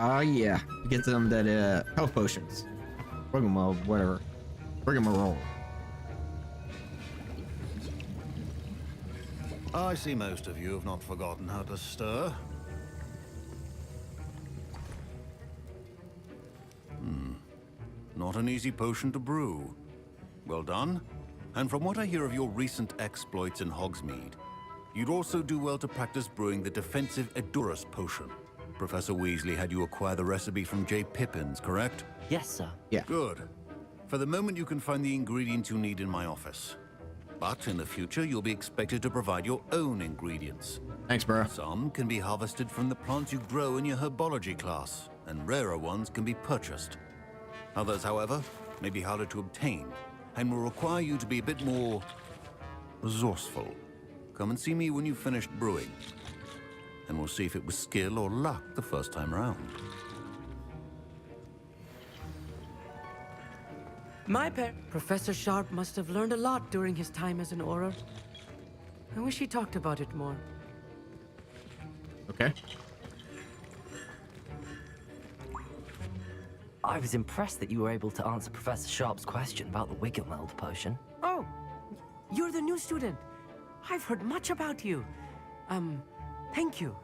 Oh yeah, get them that health potions. Rigmarole, whatever. Rigmarole. I see most of you have not forgotten how to stir. Not an easy potion to brew. Well done. And from what I hear of your recent exploits in Hogsmeade, you'd also do well to practice brewing the defensive Edurus potion. Professor Weasley had you acquire the recipe from J. Pippins, correct? Yes, sir. Yeah. Good. For the moment, you can find the ingredients you need in my office. But in the future, you'll be expected to provide your own ingredients. Thanks, bro. Some can be harvested from the plants you grow in your herbology class, and rarer ones can be purchased. Others, however, may be harder to obtain, and will require you to be a bit more resourceful. Come and see me when you've finished brewing, and we'll see if it was skill or luck the first time around. Professor Sharp must have learned a lot during his time as an Auror. I wish he talked about it more. Okay. I was impressed that you were able to answer Professor Sharp's question about the Wiggenweld potion. Oh, you're the new student. I've heard much about you. Thank you.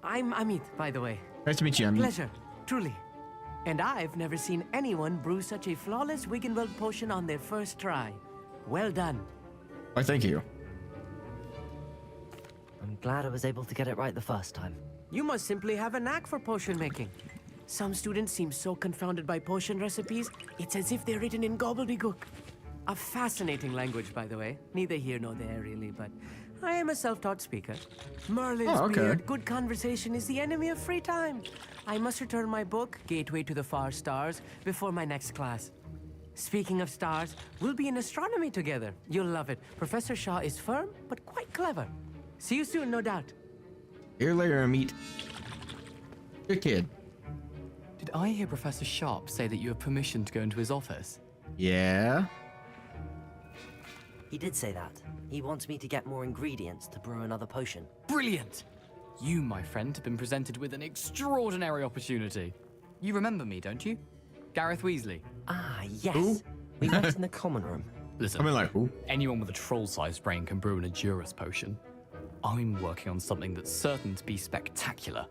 I'm Amit, by the way. Nice to meet you, Amit. Pleasure, truly. And I've never seen anyone brew such a flawless Wiggenweld potion on their first try. Well done. Why, thank you. I'm glad I was able to get it right the first time. You must simply have a knack for potion making. Some students seem so confounded by potion recipes, it's as if they're written in gobbledygook. A fascinating language, by the way. Neither here nor there, really, but I am a self-taught speaker. Merlin's beard, good conversation is the enemy of free time. I must return my book, Gateway to the Far Stars, before my next class. Speaking of stars, we'll be in astronomy together. You'll love it. Professor Shaw is firm, but quite clever. See you soon, no doubt. Here later, Amit. Good kid. Did I hear Professor Sharp say that you have permission to go into his office? Yeah? He did say that. He wants me to get more ingredients to brew another potion. Brilliant! You, my friend, have been presented with an extraordinary opportunity. You remember me, don't you? Gareth Weasley. Ah, yes. Who? We met in the common room. Listen, I mean, like, who? Anyone with a troll-sized brain can brew an Azurah potion. I'm working on something that's certain to be spectacular.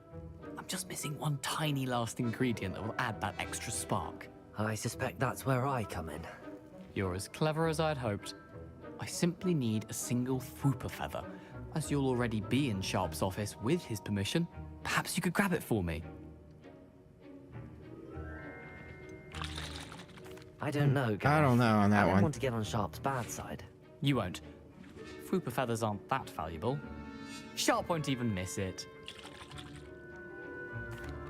I'm just missing one tiny last ingredient that will add that extra spark. I suspect that's where I come in. You're as clever as I'd hoped. I simply need a single vtuber feather. As you'll already be in Sharp's office with his permission, perhaps you could grab it for me. I don't know, Gareth. I don't know on that I don't one. want to get on Sharp's bad side. You won't. Vtuber feathers aren't that valuable. Sharp won't even miss it.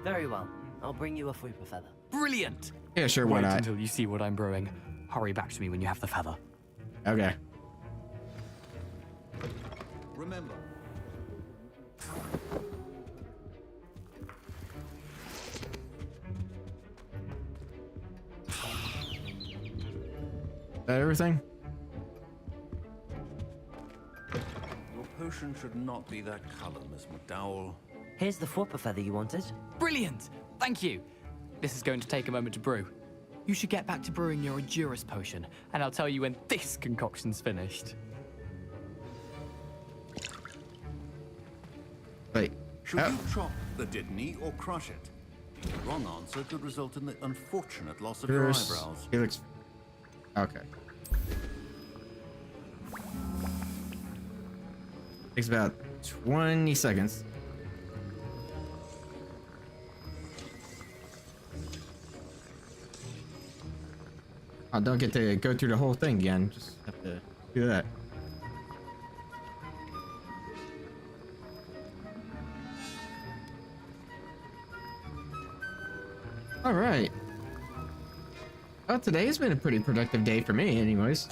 Very well. I'll bring you a vtuber feather. Brilliant! Yeah, sure, why Wait not? until you see what I'm brewing. Hurry back to me when you have the feather. Okay. Remember, Is that everything? your potion should not be that color, Miss McDowell. Here's the vtuber feather you wanted. Brilliant! Thank you! This is going to take a moment to brew. You should get back to brewing your Azurah potion, and I'll tell you when this concoction's finished. Wait. Should you chop the Didney or crush it? The wrong answer could result in the unfortunate loss of your eyebrows. Felix. Okay. Takes about 20 seconds. I don't get to go through the whole thing again. Just have to do that. All right. Well, today has been a pretty productive day for me, anyways.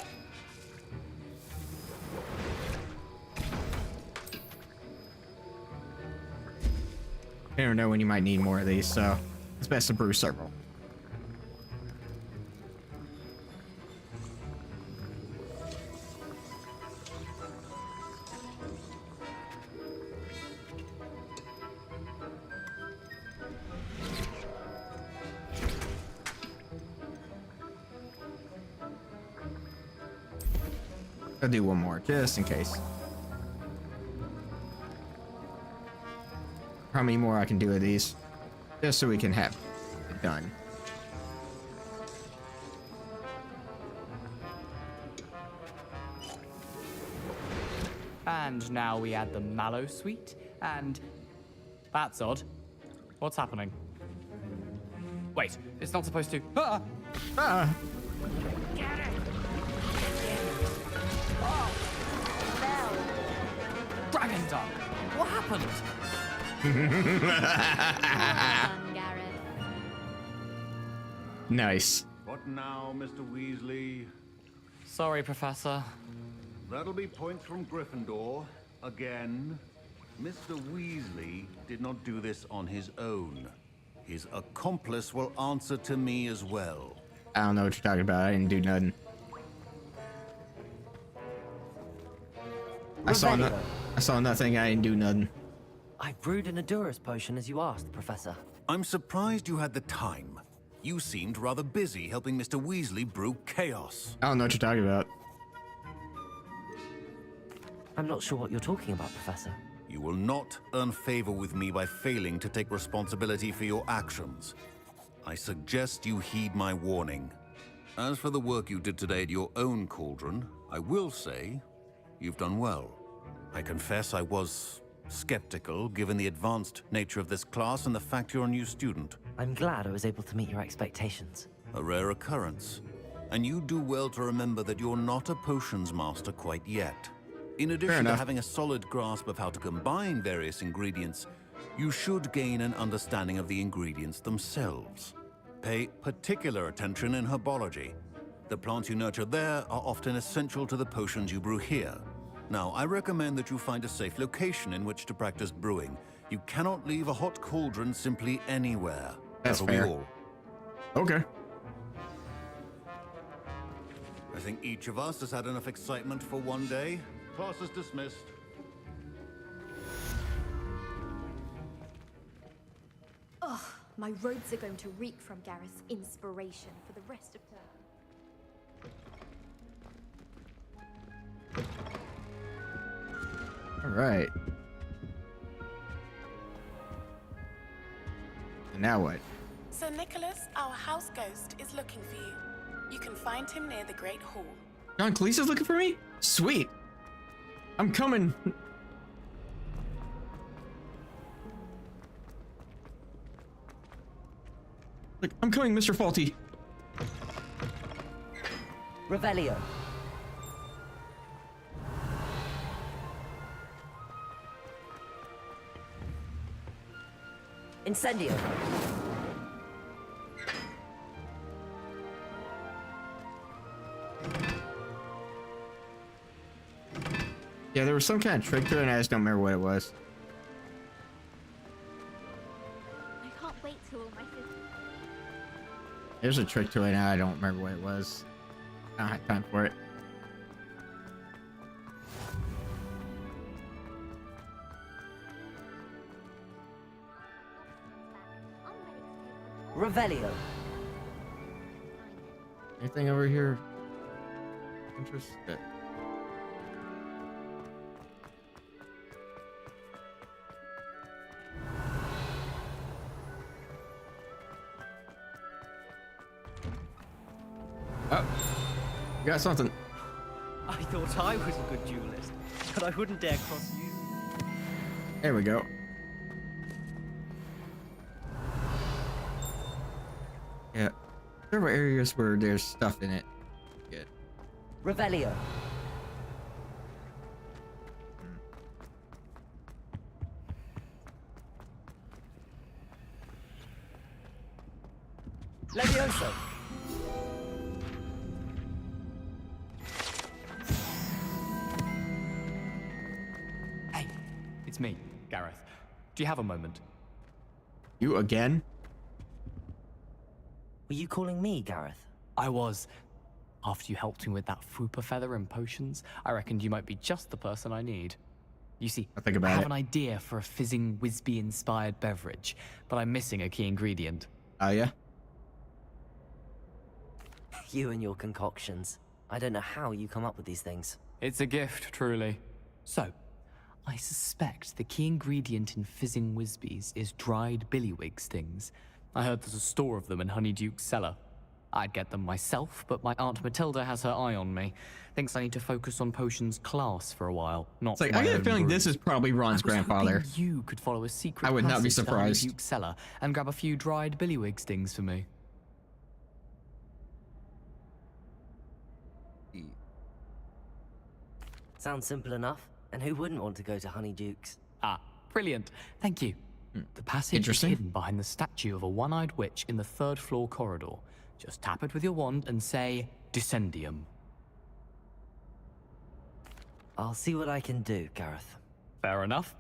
I don't know when you might need more of these, so it's best to brew several. I'll do one more, just in case. How many more I can do of these? Just so we can have it done. And now we add the mallow sweet, and... That's odd. What's happening? Wait, it's not supposed to... Ah! Ah! Dragon Duck! What happened? Nice. What now, Mr. Weasley? Sorry, Professor. That'll be points from Gryffindor. Again. Mr. Weasley did not do this on his own. His accomplice will answer to me as well. I don't know what you're talking about. I didn't do nothing. I saw nothing. I didn't do nothing. I brewed an Azurah potion as you asked, Professor. I'm surprised you had the time. You seemed rather busy helping Mr. Weasley brew chaos. I don't know what you're talking about. I'm not sure what you're talking about, Professor. You will not earn favor with me by failing to take responsibility for your actions. I suggest you heed my warning. As for the work you did today at your own cauldron, I will say you've done well. I confess I was skeptical given the advanced nature of this class and the fact you're a new student. I'm glad I was able to meet your expectations. A rare occurrence. And you do well to remember that you're not a potions master quite yet. In addition to having a solid grasp of how to combine various ingredients, you should gain an understanding of the ingredients themselves. Pay particular attention in herbology. The plants you nurture there are often essential to the potions you brew here. Now, I recommend that you find a safe location in which to practice brewing. You cannot leave a hot cauldron simply anywhere. That's That'll fair. be all. Okay. I think each of us has had enough excitement for one day. Class is dismissed. Ugh, my robes are going to reek from Gareth's inspiration for the rest of term. All right. And now what? Sir Nicholas, our house ghost, is looking for you. You can find him near the Great Hall. John Cleese is looking for me? Sweet. I'm coming. Like, I'm coming, Mr. Faulty. Revelio. Incendio. Yeah, there was some kind of trick to it, and I just don't remember what it was. I can't wait till all my There's a trick to it, and I don't remember what it was. I don't have time for it. Revelio. Anything over here? Interesting. Oh, you got something. I thought I was a good duelist, but I wouldn't dare cross you. There we go. Yeah, there were areas where there's stuff in it. Good. Revelio. Levioso. Hey, it's me, Gareth. Do you have a moment? You again? Were you calling me, Gareth? I was. After you helped me with that Fupa feather and potions, I reckoned you might be just the person I need. You see, I'll think about I have it. an idea for a fizzing Whizbee-inspired beverage, but I'm missing a key ingredient. Oh, yeah? You and your concoctions. I don't know how you come up with these things. It's a gift, truly. So, I suspect the key ingredient in fizzing Whizbees is dried billywig stings. I heard there's a store of them in Honeyduke's cellar. I'd get them myself, but my Aunt Matilda has her eye on me. Thinks I need to focus on potions class for a while, not It's like, my I get a own feeling this brews. is probably Ron's I was grandfather. hoping you could follow a secret I would not be passage to surprised. Honeyduke's cellar and grab a few dried billywig stings for me. Sounds simple enough. And who wouldn't want to go to Honeydukes? Ah, brilliant. Thank you. The passage is hidden behind the statue of a one-eyed witch in the 3rd floor corridor. Just tap it with your wand and say, Descendium. I'll see what I can do, Gareth. Fair enough.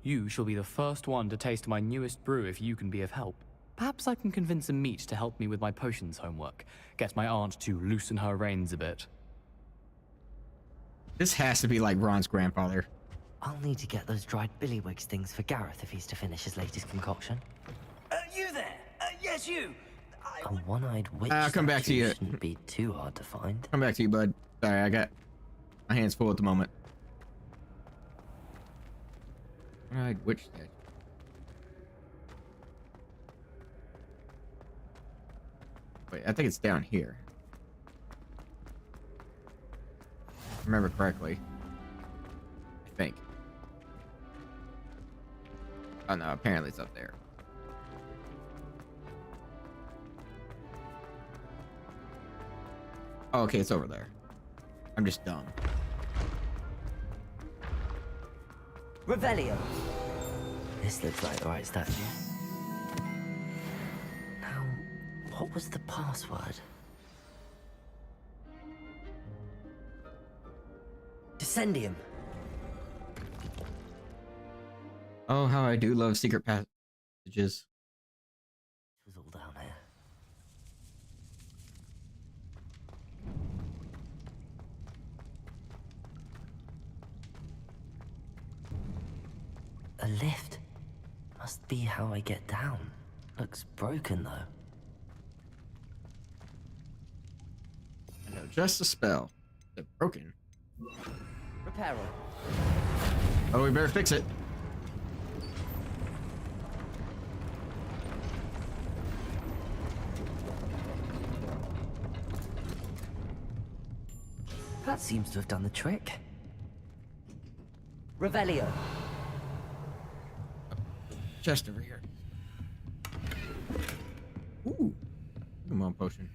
You shall be the first one to taste my newest brew if you can be of help. Perhaps I can convince a meat to help me with my potions homework. Get my aunt to loosen her reins a bit. This has to be like Ron's grandfather. I'll need to get those dried billywigs things for Gareth if he's to finish his latest concoction. You there? Yes, you. A one-eyed witch I'll come back to you. Shouldn't be too hard to find. Come back to you, bud. Sorry, I got my hands full at the moment. One-eyed witch statue. Wait, I think it's down here. If I remember correctly. I think. Oh no, apparently it's up there. Oh, okay, it's over there. I'm just dumb. Revelio. This looks like the right statue. Now, what was the password? Descendium. Oh, how I do love secret passages. It was all down here. A lift. Must be how I get down. Looks broken though. I know just a spell. They're broken. Repair. Oh, we better fix it. That seems to have done the trick. Revelio. Chest over here. Ooh. Come on, potion.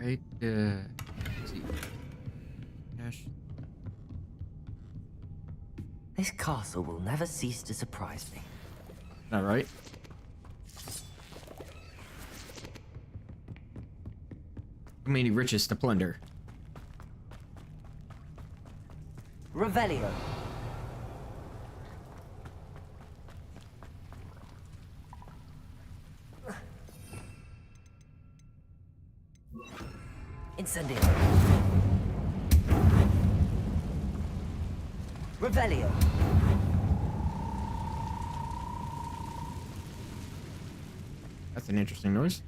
Right, let's see. Cash. This castle will never cease to surprise me. All right. Too many riches to plunder. Revelio. Incendio. Revelio. That's an interesting noise.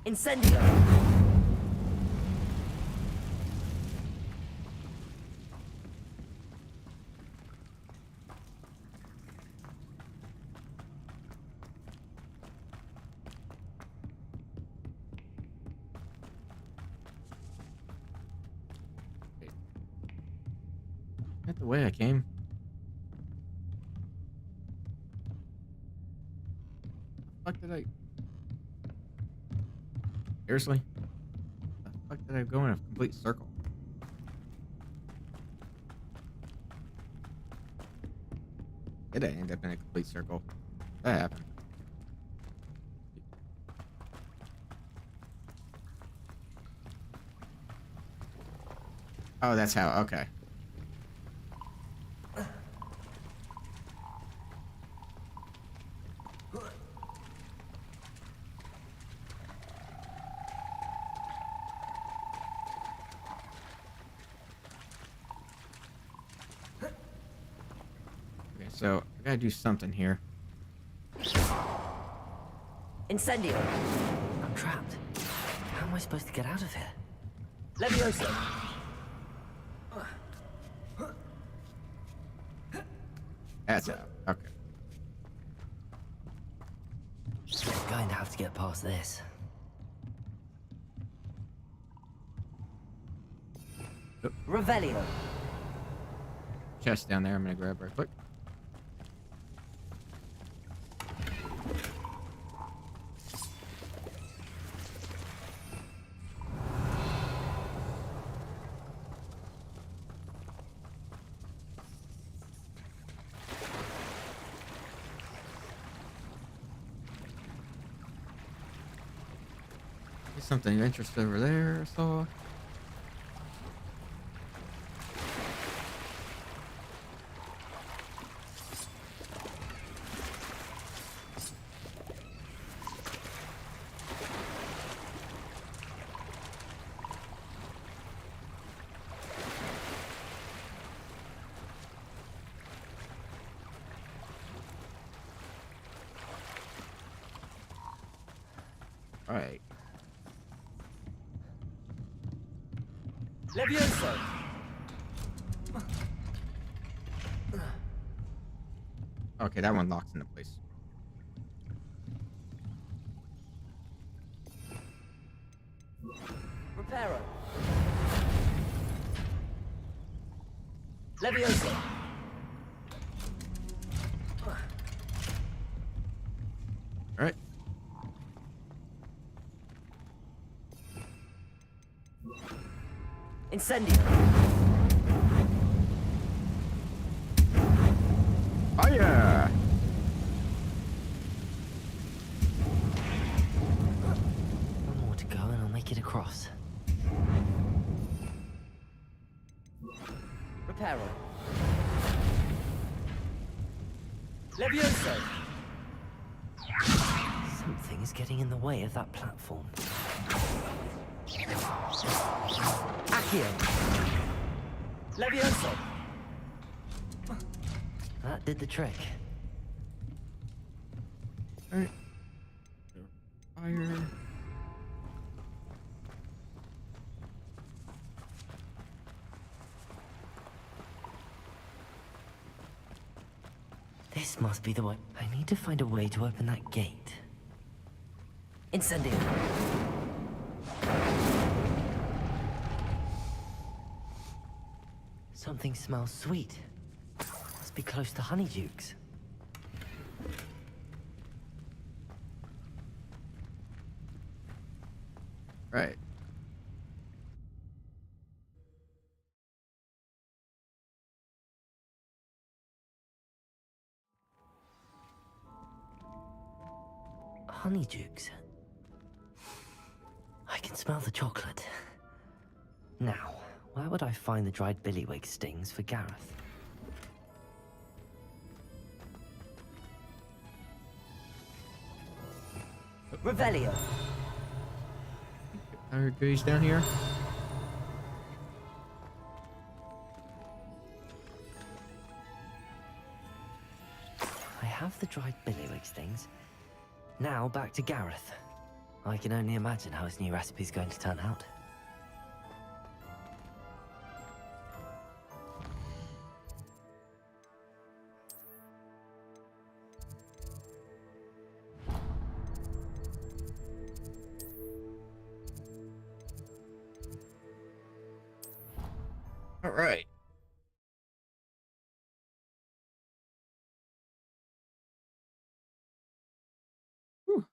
Incendio. Not the way I came. The fuck did I? Seriously? The fuck did I go in a complete circle? Did I end up in a complete circle? That happened. Oh, that's how. Okay. So, I gotta do something here. Incendio. I'm trapped. How am I supposed to get out of here? Levioso. That's out. Okay. I'm going to have to get past this. Revelio. Chest down there. I'm gonna grab right quick. There's something of interest over there. I saw. All right. Levioso. Okay, that one locks into place. Reparo. Levioso. All right. Incendio. Fire! One more to go and I'll make it across. Reparo. Levioso. Something is getting in the way of that platform. Accio. Levioso. That did the trick. Alright. Fire. This must be the way. I need to find a way to open that gate. Incendio. Something smells sweet. Must be close to Honeydukes. Right. Honeydukes. I can smell the chocolate. Now, where would I find the dried billywig stings for Gareth? Revelio. Our goodies down here. I have the dried billywig stings. Now back to Gareth. I can only imagine how his new recipe's going to turn out. All right. Whew.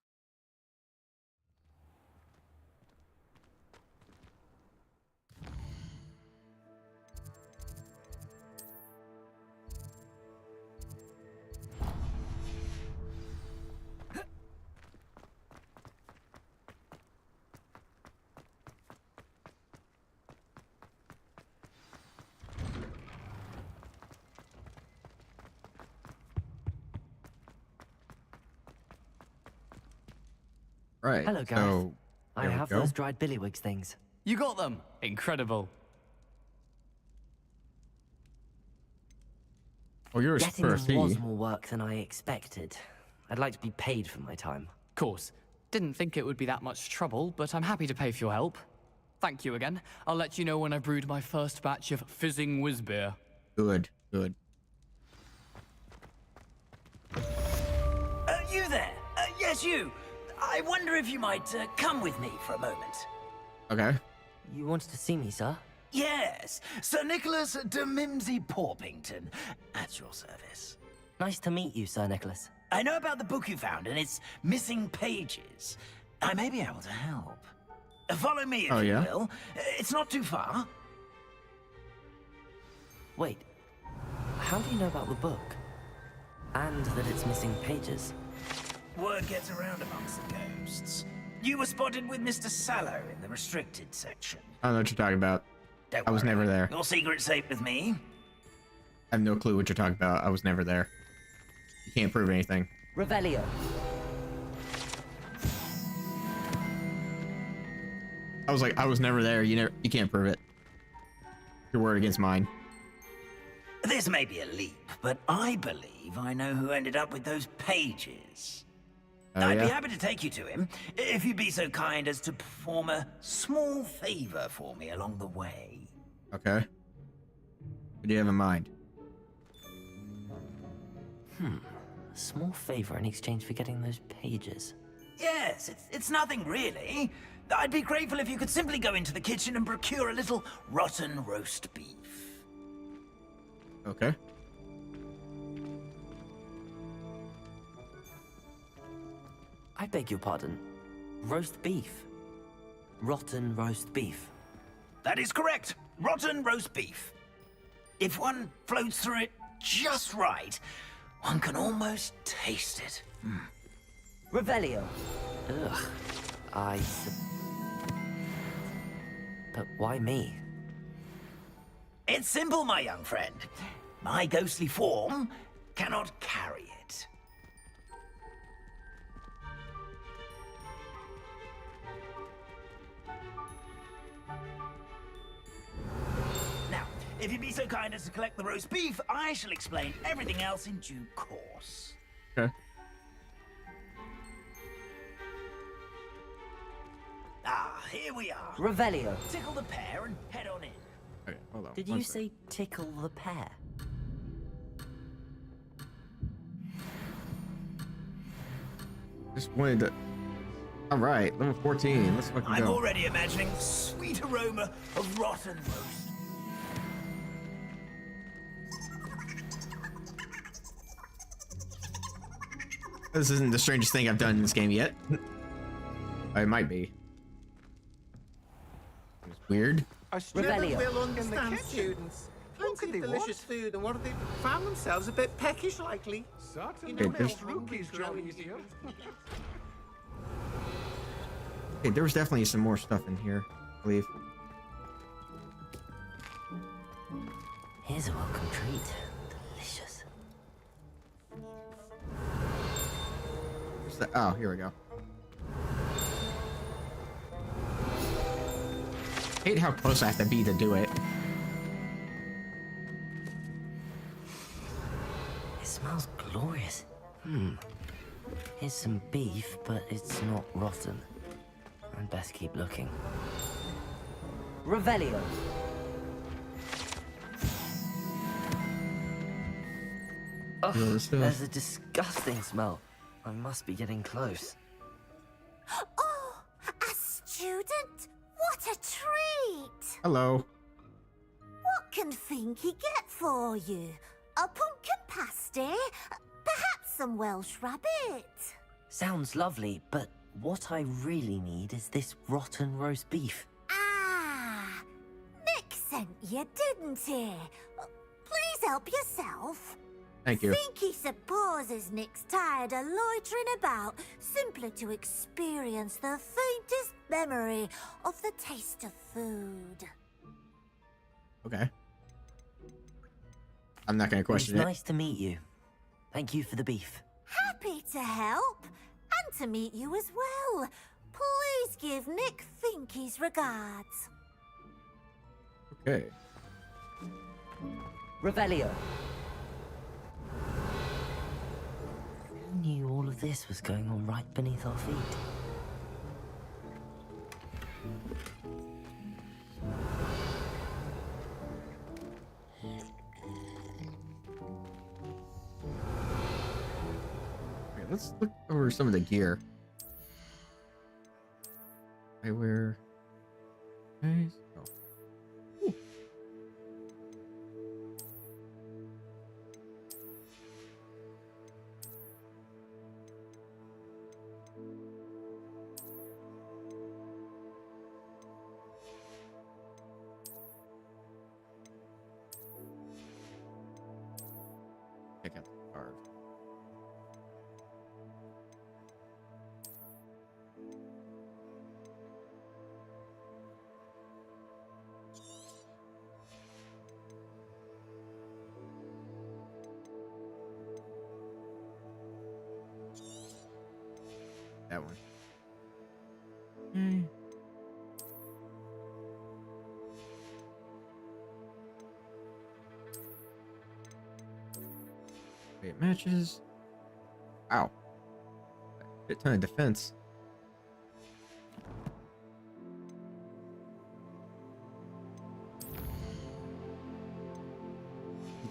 Right. Hello, Gareth. So, I there we have go. those dried billywig stings. You got them. Incredible. Oh, yours Getting first. them was more work than I expected. I'd like to be paid for my time. Of course. Didn't think it would be that much trouble, but I'm happy to pay for your help. thank you again. I'll let you know when I've brewed my first batch of fizzing whiz beer. Good, good. You there? Yes, you. I wonder if you might come with me for a moment. Okay. You wanted to see me, sir? Yes, Sir Nicholas de Mimsy Porpington, at your service. Nice to meet you, Sir Nicholas. I know about the book you found and its missing pages. I may be able to help. Follow me if you will. It's not too far. Wait, how do you know about the book? And that it's missing pages? Word gets around amongst the ghosts. You were spotted with Mr. Sallow in the restricted section. I don't know what you're talking about. Don't I was worry. never there. Your secret's safe with me. I have no clue what you're talking about. I was never there. You can't prove anything. Revelio. I was like, I was never there. You can't prove it. Your word against mine. This may be a leap, but I believe I know who ended up with those pages. I'd be happy to take you to him, if you'd be so kind as to perform a small favor for me along the way. Okay. What do you have in mind? A small favor in exchange for getting those pages. Yes, it's nothing really. I'd be grateful if you could simply go into the kitchen and procure a little rotten roast beef. Okay. I beg your pardon. Roast beef. Rotten roast beef. That is correct. Rotten roast beef. If one floats through it just right, one can almost taste it. Revelio. Ugh. But why me? It's simple, my young friend. My ghostly form cannot carry it. Now, if you'd be so kind as to collect the roast beef, I shall explain everything else in due course. Okay. Ah, here we are. Revelio. Tickle the pear and head on in. Okay, hold on. Did you say tickle the pear? Just wanted to. All right, level 14. Let's fucking I'm go. already imagining the sweet aroma of rotten roast. This isn't the strangest thing I've done in this game yet. It might be. It's weird. A student will understand students. Plenty of delicious food, and what have they found themselves a bit peckish lately? Okay, there's- Okay, there was definitely some more stuff in here, I believe. Here's a welcome treat. Delicious. What's that? Oh, here we go. I hate how close I have to be to do it. It smells glorious. Here's some beef, but it's not rotten. I'd best keep looking. Revelio. Ugh, there's a disgusting smell. I must be getting close. Oh, a student? What a treat! Hello. What can Finky get for you? A pumpkin pasty? Perhaps some Welsh rabbit? Sounds lovely, but what I really need is this rotten roast beef. Ah, Nick sent you, didn't he? Please help yourself. Thank you. Finky supposes Nick's tired of loitering about simply to experience the faintest memory of the taste of food. Okay. I'm not gonna question it. Nice to meet you. Thank you for the beef. Happy to help, and to meet you as well. Please give Nick Finky's regards. Okay. Revelio. Who knew all of this was going on right beneath our feet? let's look over some of the gear. I wear. Nice. Oh. Ooh. Check out the card. That one. It matches. Ow. A ton of defense.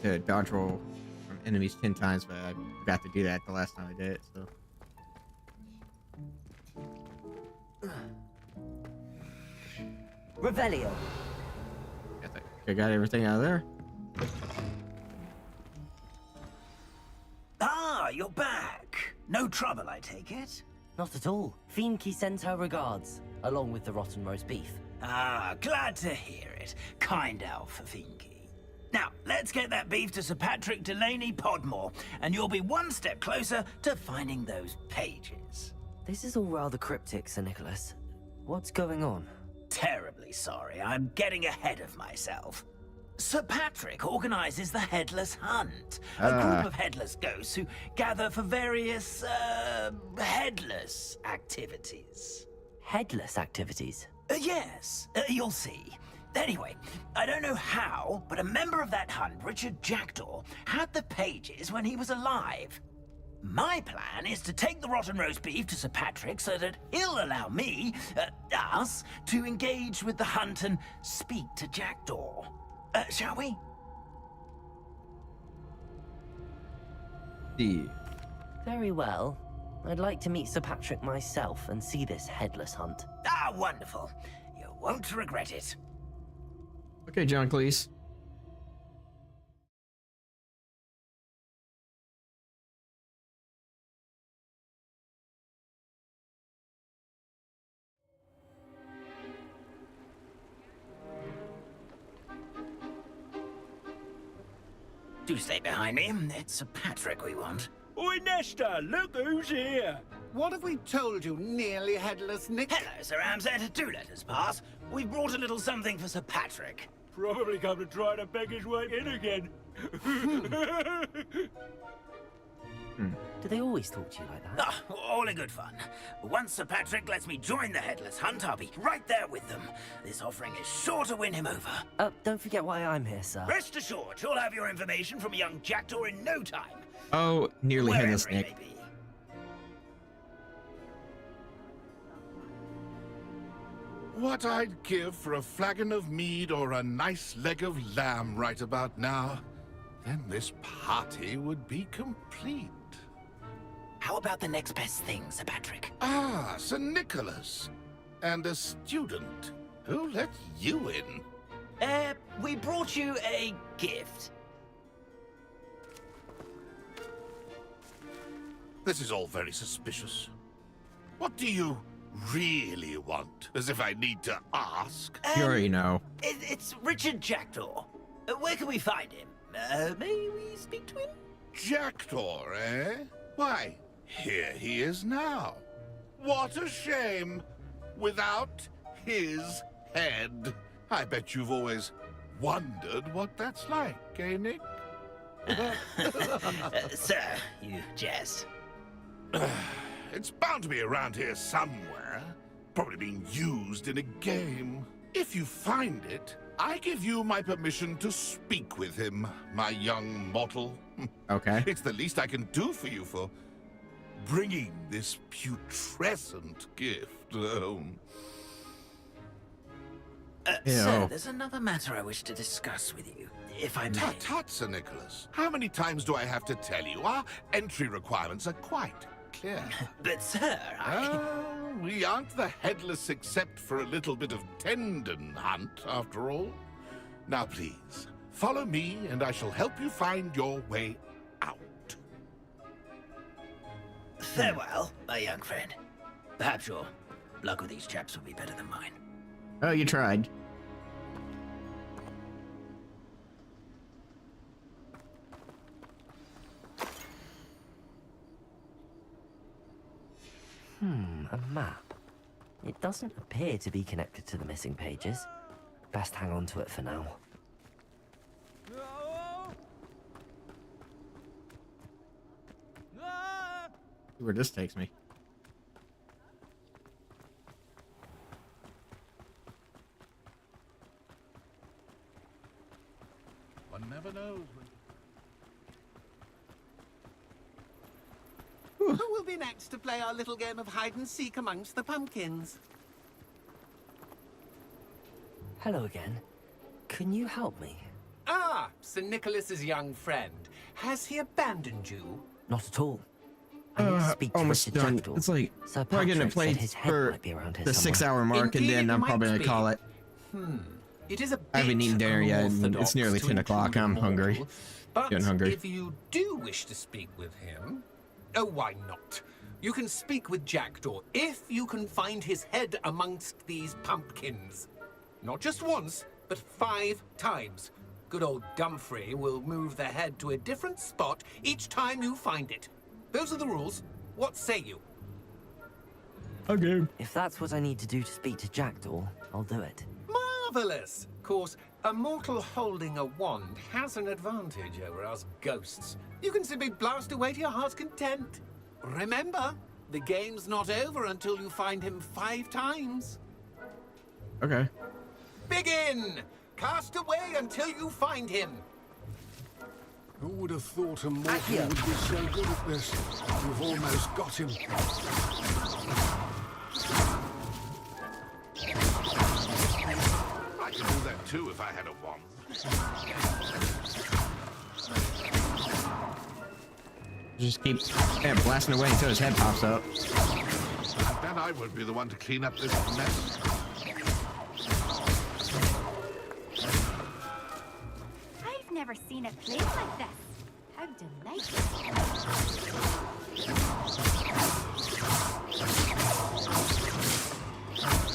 To dodge roll from enemies 10 times, but I forgot to do that the last time I did it, so. Revelio. I got everything out of there. Ah, you're back. No trouble, I take it? Not at all. Fienke sends her regards, along with the rotten roast beef. Ah, glad to hear it. Kind elf, Fienke. Now, let's get that beef to Sir Patrick Delaney Podmore, and you'll be one step closer to finding those pages. This is all rather cryptic, Sir Nicholas. What's going on? Terribly sorry, I'm getting ahead of myself. Sir Patrick organizes the Headless Hunt, a group of headless ghosts who gather for various, headless activities. Headless activities? Yes, you'll see. Anyway, I don't know how, but a member of that hunt, Richard Jackdaw, had the pages when he was alive. My plan is to take the rotten roast beef to Sir Patrick so that he'll allow me, us, to engage with the hunt and speak to Jackdaw. Shall we? Very well. I'd like to meet Sir Patrick myself and see this headless hunt. Ah, wonderful. You won't regret it. Okay, John Cleese. Do stay behind me. It's Sir Patrick we want. Oi, Nesta, look who's here. What have we told you, nearly headless Nick? Hello, Sir Ramsed. Do let us pass. We've brought a little something for Sir Patrick. Probably come to try to beg his way in again. Do they always talk to you like that? Ah, all in good fun. Once Sir Patrick lets me join the Headless Hunt, I'll be right there with them. This offering is sure to win him over. Don't forget why I'm here, sir. Rest assured, you'll have your information from a young Jackdaw in no time. Oh, nearly headless Nick. What I'd give for a flagon of mead or a nice leg of lamb right about now, then this party would be complete. How about the next best thing, Sir Patrick? Ah, Sir Nicholas. And a student. Who let you in? We brought you a gift. This is all very suspicious. What do you really want? As if I need to ask. You already know. It's Richard Jackdaw. Where can we find him? May we speak to him? Jackdaw, eh? Why, here he is now. What a shame. Without his head. I bet you've always wondered what that's like, eh, Nick? Sir, you jest. It's bound to be around here somewhere. Probably being used in a game. If you find it, I give you my permission to speak with him, my young mortal. Okay. It's the least I can do for you for bringing this putrescent gift home. Sir, there's another matter I wish to discuss with you, if I may. Tut, Sir Nicholas. How many times do I have to tell you? Our entry requirements are quite clear. But, sir, We aren't the headless except for a little bit of tendon hunt, after all. Now, please, follow me, and I shall help you find your way out. Farewell, my young friend. Perhaps your luck with these chaps will be better than mine. Oh, you tried. A map. It doesn't appear to be connected to the missing pages. Best hang on to it for now. See where this takes me. One never knows. Who will be next to play our little game of hide and seek amongst the pumpkins? Hello again. Can you help me? Ah, Sir Nicholas's young friend. Has he abandoned you? Not at all. I need to speak to almost Richard done. Jackdaw. It's like Sir probably gonna Patrick play said his head for might be around here the somewhere. 6-hour mark, Indeed, and then it I'm might probably gonna be. call it. It is a bit I haven't eaten dinner yet, and it's unorthodox nearly to 10 o'clock. intrude I'm a hungry. mortal, But Getting hungry. if you do wish to speak with him, oh, why not? You can speak with Jackdaw if you can find his head amongst these pumpkins. Not just once, but 5 times. Good old Dumfrey will move the head to a different spot each time you find it. Those are the rules. What say you? Okay. If that's what I need to do to speak to Jackdaw, I'll do it. Marvelous! Of course, a mortal holding a wand has an advantage over us ghosts. You can simply blast away to your heart's content. Remember, the game's not over until you find him 5 times. Okay. Begin! Cast away until you find him. Who would have thought a mortal would be so good at this? You've almost got him. I could do that too if I had a wand. Just keep blasting away until his head pops up. And then I would be the one to clean up this mess. I've never seen a place like this. How delightful.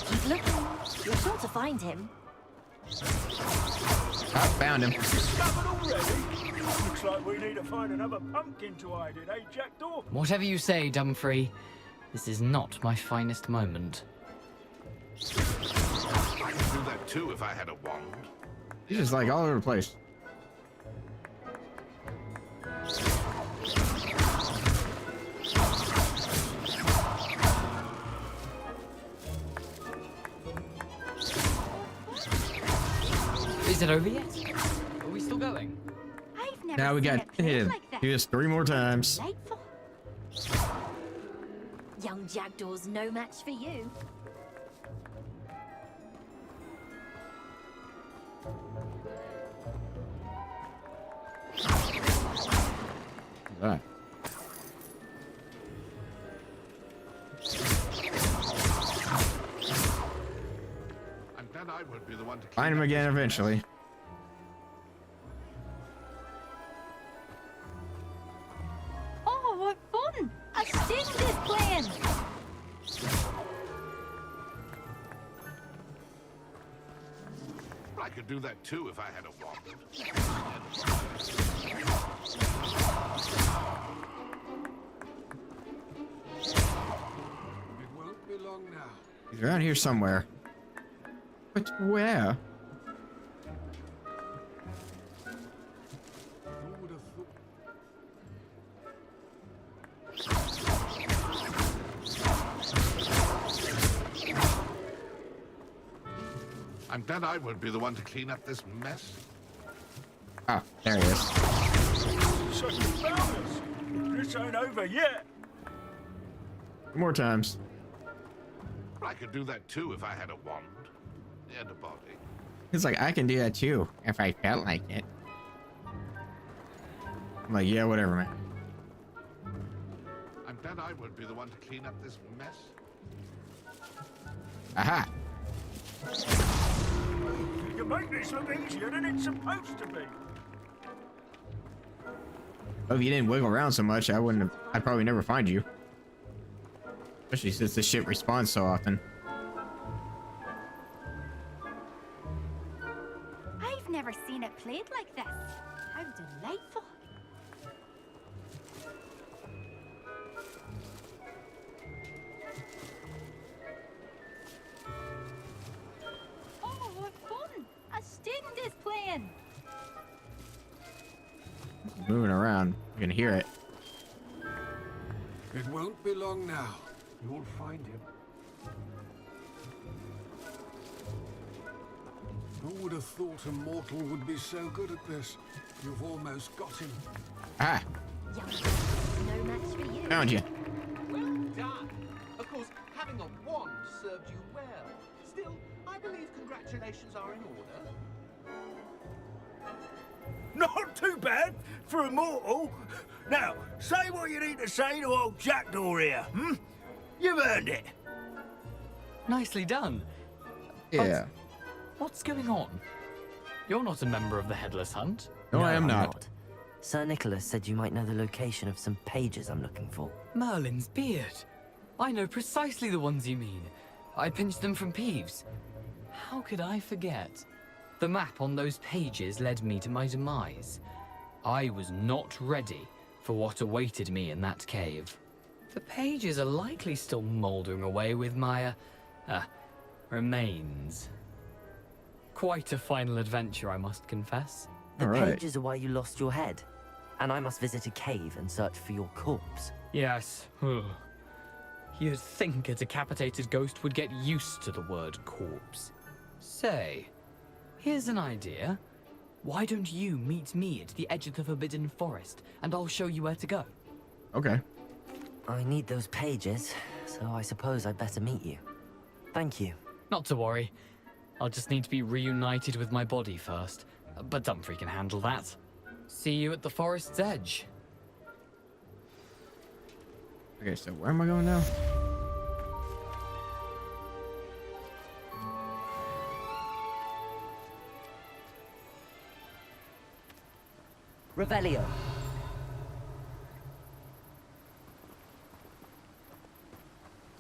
Keep looking. You're sure to find him. I found him. Discovered already? Looks like we need to find another pumpkin to hide in, eh, Jackdaw? Whatever you say, Dumfrey. This is not my finest moment. I could do that too if I had a wand. He's just like all over the place. Is it over yet? Are we still going? I've never Now we seen got a place like this. just 3 more times. Delightful. Young Jackdaw's no match for you. Alright. And then I would be the one to Find him again eventually. Oh, what fun! A sting is playing! I could do that too if I had a wand. It won't be long now. He's around here somewhere. But where? Who would have thought? And then I would be the one to clean up this mess. Ah, there he is. So you found us. This ain't over yet. More times. I could do that too if I had a wand and a body. He's like, I can do that too if I felt like it. I'm like, yeah, whatever, man. And then And I won't be the one to clean up this mess. Aha! You make this look easier than it's supposed to be. Oh, if you didn't wiggle around so much, I'd probably never find you. Especially since this shit respawns so often. I've never seen it played like this. How delightful. Oh, what fun! A student is playing. It's moving around. You can hear it. It won't be long now. You'll find him. Who would have thought a mortal would be so good at this? You've almost got him. Ah! No match for you. Found you. Well done. Of course, having a wand served you well. Still, I believe congratulations are in order. Not too bad for a mortal. Now, say what you need to say to old Jackdaw here, hmm? You've earned it. Nicely done. Yeah. What's going on? You're not a member of the Headless Hunt. No, I am I'm not. Sir Nicholas said you might know the location of some pages I'm looking for. Merlin's beard. I know precisely the ones you mean. I pinched them from Peeves. How could I forget? The map on those pages led me to my demise. I was not ready for what awaited me in that cave. The pages are likely still mouldering away with my, remains. Quite a final adventure, I must confess. The pages are why you lost your head. And I must visit a cave and search for your corpse. Yes. You'd think a decapitated ghost would get used to the word corpse. Say, here's an idea. Why don't you meet me at the edge of the Forbidden Forest, and I'll show you where to go? Okay. I need those pages, so I suppose I'd better meet you. Thank you. Not to worry. I'll just need to be reunited with my body first. But Dumfrey can handle that. See you at the forest's edge. Okay, so where am I going now? Revelio.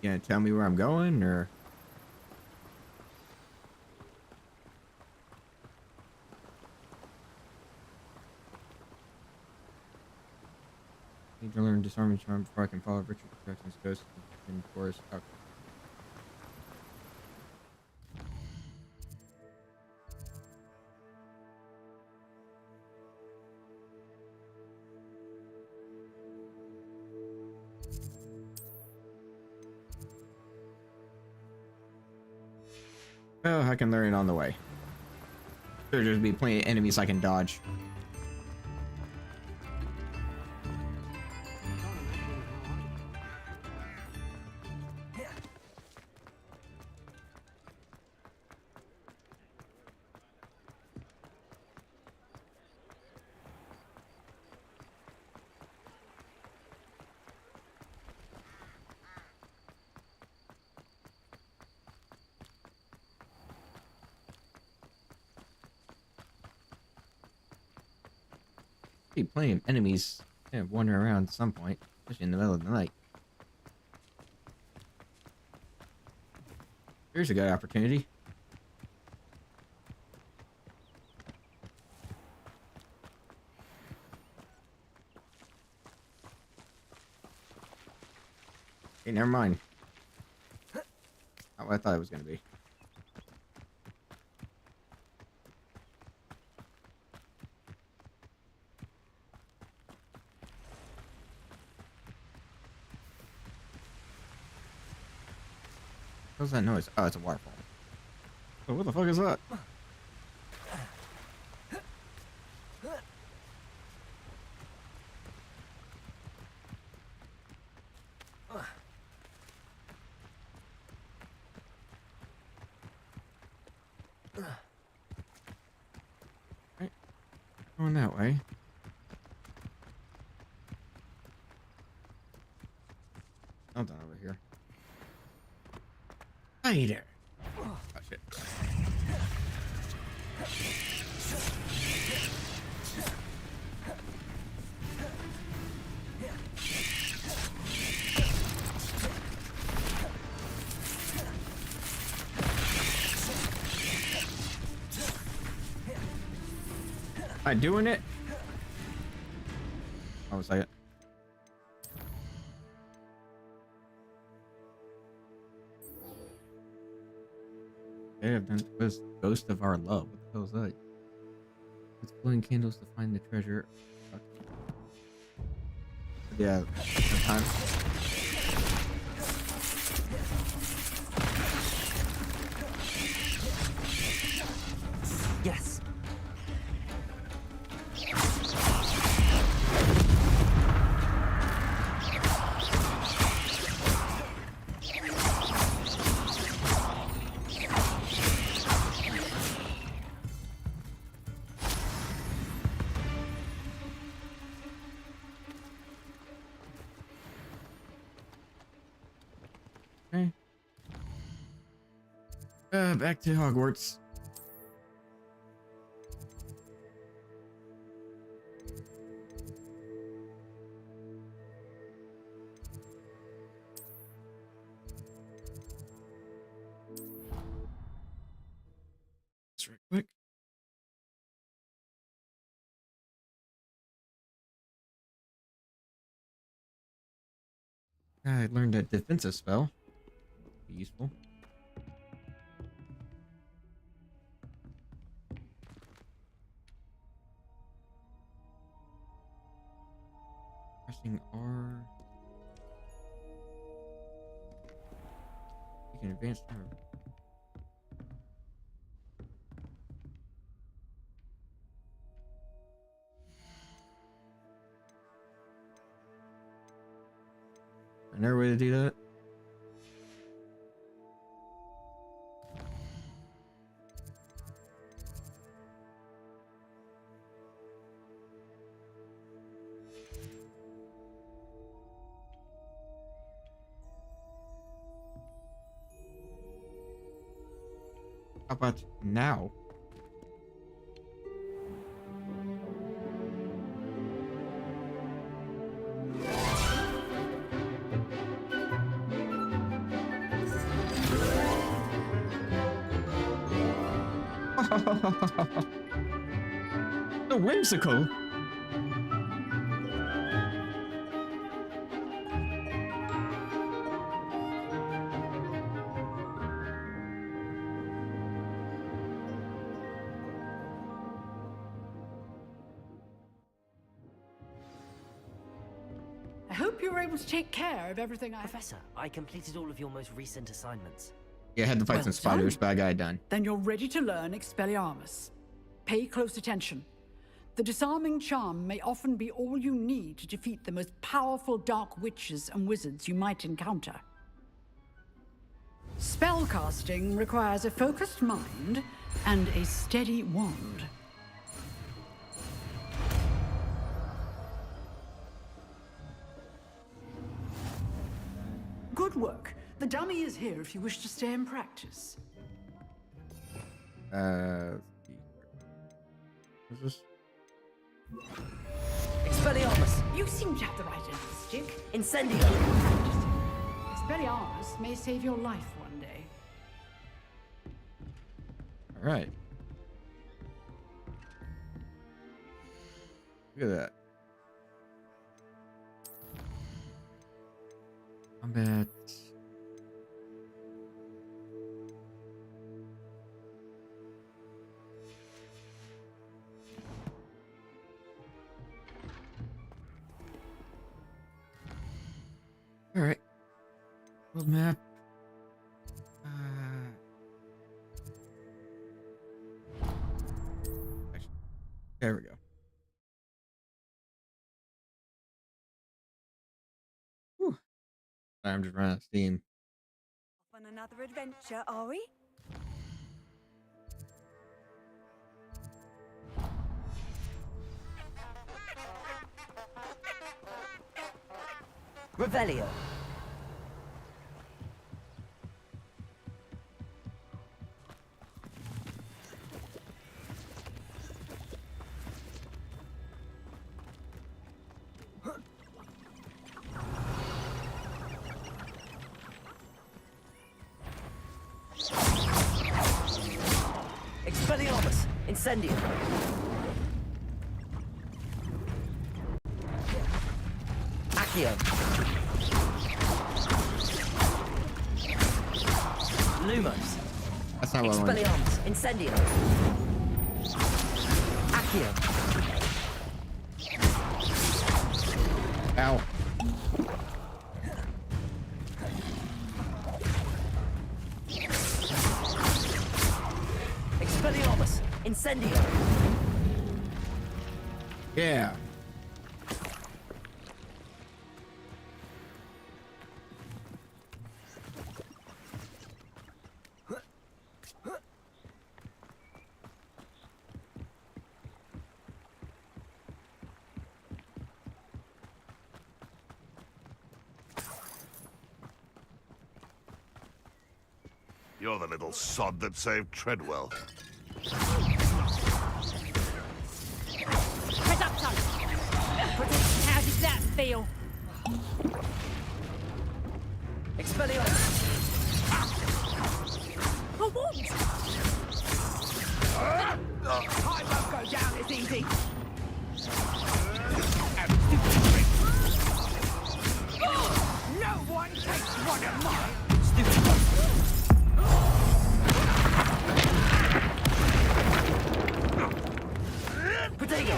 You gonna tell me where I'm going, or? Need to learn disarming charm before I can follow Richard Jackson's ghost in forest. Okay. Oh, I can learn it on the way. There'll just be plenty of enemies I can dodge. Be plenty of enemies wandering around at some point, especially in the middle of the night. Here's a good opportunity. Okay, never mind. Not what I thought it was going to be. What's that noise? Oh, it's a waterfall. Oh, what the fuck is that? Right. Going that way. Spider. Oh, shit. Am I doing it? Oh, a second. Okay, I've done was Ghost of Our Love. What the hell is that? It's glowing candles to find the treasure. Okay. Yeah, time. Yes. Okay. Back to Hogwarts. Just real quick. I learned a defensive spell. Be useful. Pressing R. You can advance time. Another way to do that? How about now? So whimsical. I hope you were able to take care of everything Professor, I completed all of your most recent assignments. Yeah, I had to fight Well some spiders, done. but I got it done. Then you're ready to learn Expelliarmus. Pay close attention. The disarming charm may often be all you need to defeat the most powerful dark witches and wizards you might encounter. Spellcasting requires a focused mind and a steady wand. Good work. The dummy is here if you wish to stay and practice. What's this? Expelliarmus! You seem to have the right end of the stick. Incendio! Expelliarmus may save your life one day. All right. Look at that. Combat. All right. World map. Actually, there we go. Whew. I'm just running out of steam. On another adventure, are we? Revelio. Incendio. Accio. Lumos. That's not what I wanted. Expelliarmus. Incendio. Accio. Ow. Expelliarmus. Incendio. Yeah. You're the little sod that saved Treadwell. Head up, son. How does that feel? Expelliarmus. A wand! I won't go down as easy. No one takes one of mine. Potato.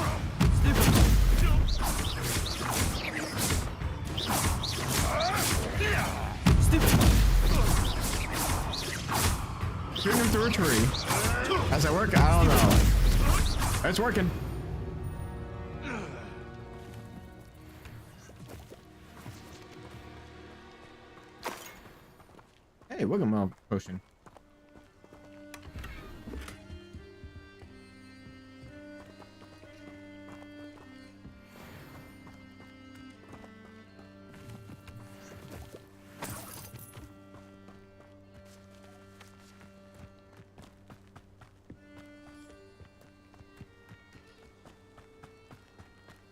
Shooting him through a tree. How's that work? I don't know. It's working. Hey, welcome on potion.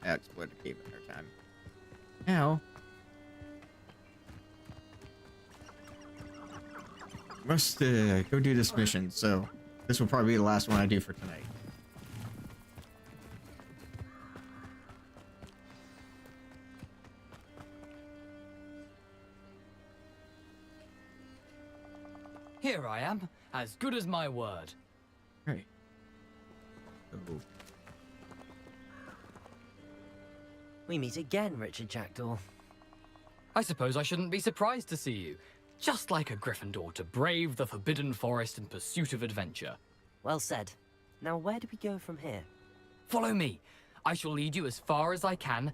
Exploit a cave in her time. Now, must go do this mission. So this will probably be the last one I do for tonight. Here I am, as good as my word. Right. Oh. We meet again, Richard Jackdaw. I suppose I shouldn't be surprised to see you. Just like a Gryffindor to brave the Forbidden Forest in pursuit of adventure. Well said. Now where do we go from here? Follow me. I shall lead you as far as I can,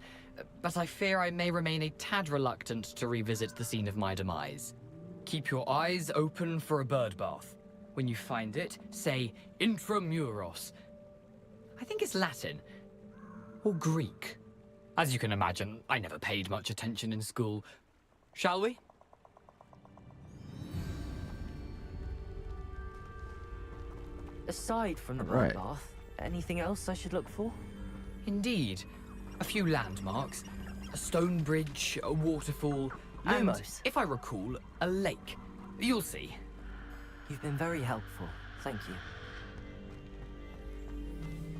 but I fear I may remain a tad reluctant to revisit the scene of my demise. Keep your eyes open for a bird bath. When you find it, say intramuros. I think it's Latin. Or Greek. As you can imagine, I never paid much attention in school. Shall we? Aside from the Right. bloodbath, anything else I should look for? Indeed. A few landmarks. A stone bridge, a waterfall, and, Lumos. if I recall, a lake. You'll see. You've been very helpful. Thank you.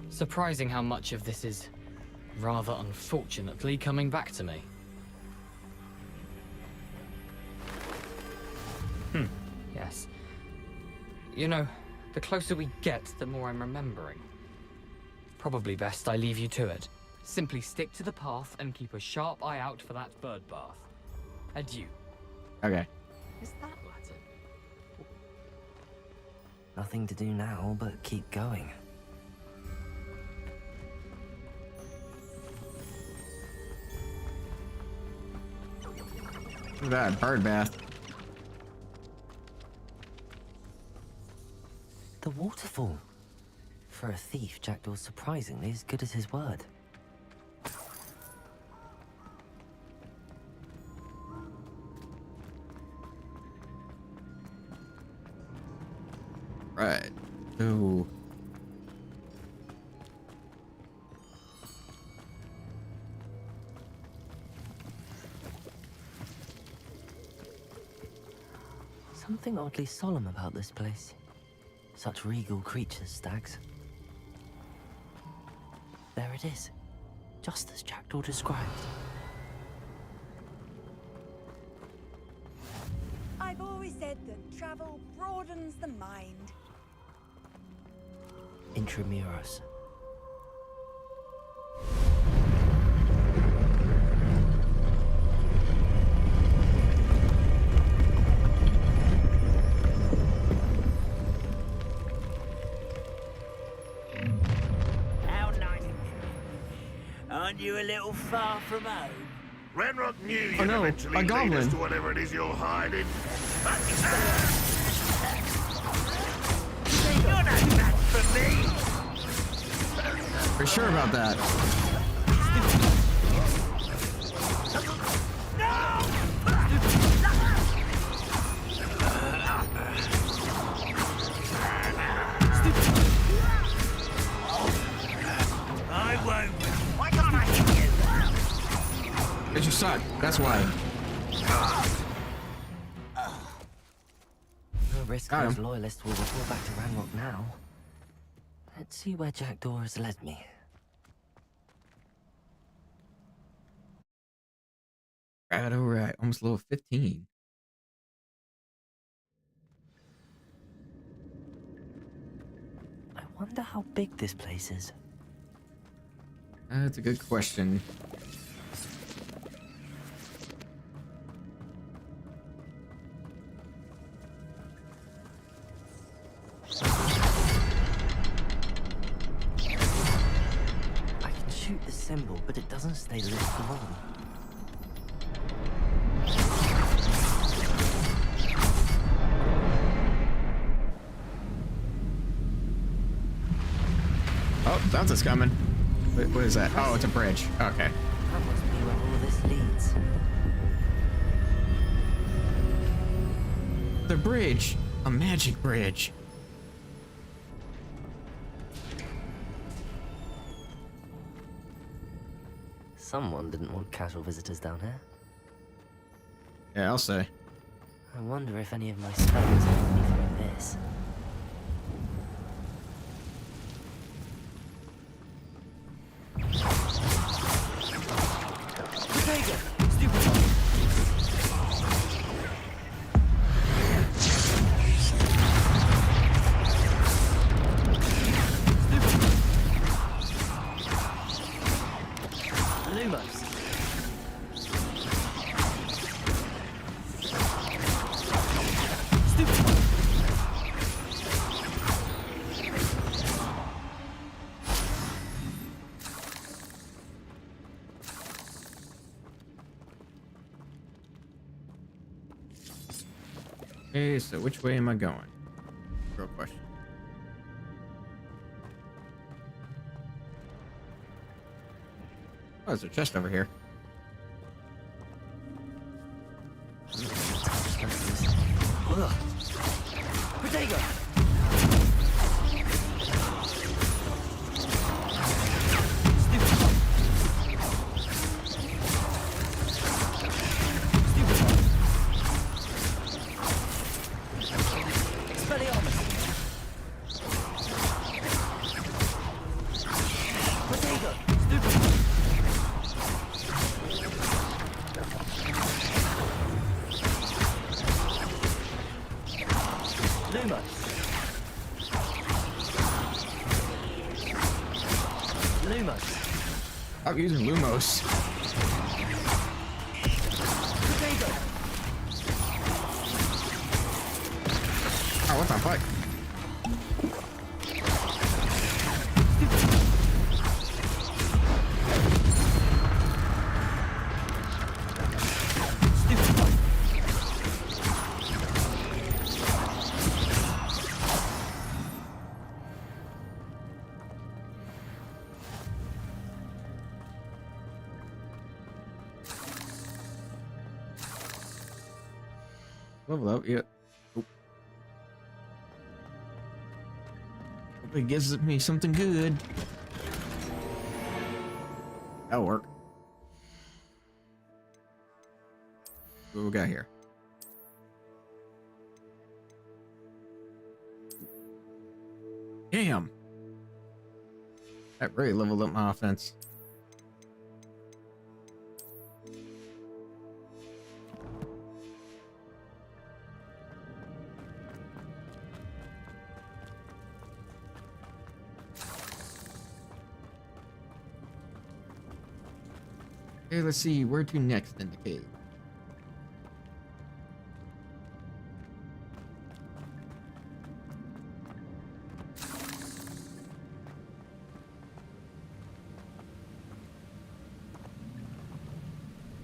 Surprising how much of this is, rather unfortunately, coming back to me. Yes. You know, the closer we get, the more I'm remembering. Probably best I leave you to it. Simply stick to the path and keep a sharp eye out for that bird bath. Adieu. Okay. Is that Latin? Nothing to do now but keep going. Look at that bird bath. The waterfall. For a thief, Jackdaw's surprisingly as good as his word. Right. So Something oddly solemn about this place. Such regal creatures, stags. there it is. Just as Jackdaw described. I've always said that travel broadens the mind. Intramuros. How nice. Aren't you a little far from home? Renrock knew you'd Oh no, eventually a lead us goblin. to whatever it is you're hiding. You're no match for me. For sure about that. I won't. Why can't I hit you? Because you suck. That's why. No risk those loyalists will report back to Ranrock now. Let's see where Jackdaw has led me. Alright. Almost level 15. I wonder how big this place is. That's a good question. I can shoot the symbol, but it doesn't stay lit for long. Oh, Dante's coming. What is that? Oh, it's a bridge. Okay. That must be where all this leads. The bridge. A magic bridge. Someone didn't want casual visitors down here. Yeah, I'll say. I wonder if any of my spells help me through this. Okay, so which way am I going? Real question. Oh, there's a chest over here. Ugh. Protego! Stop using Lumos. Oh, what the fuck? Level up, yeah. Hope it gives me something good. That'll work. What we got here? Damn. That really leveled up my offense. Okay, let's see, where to next in the cave?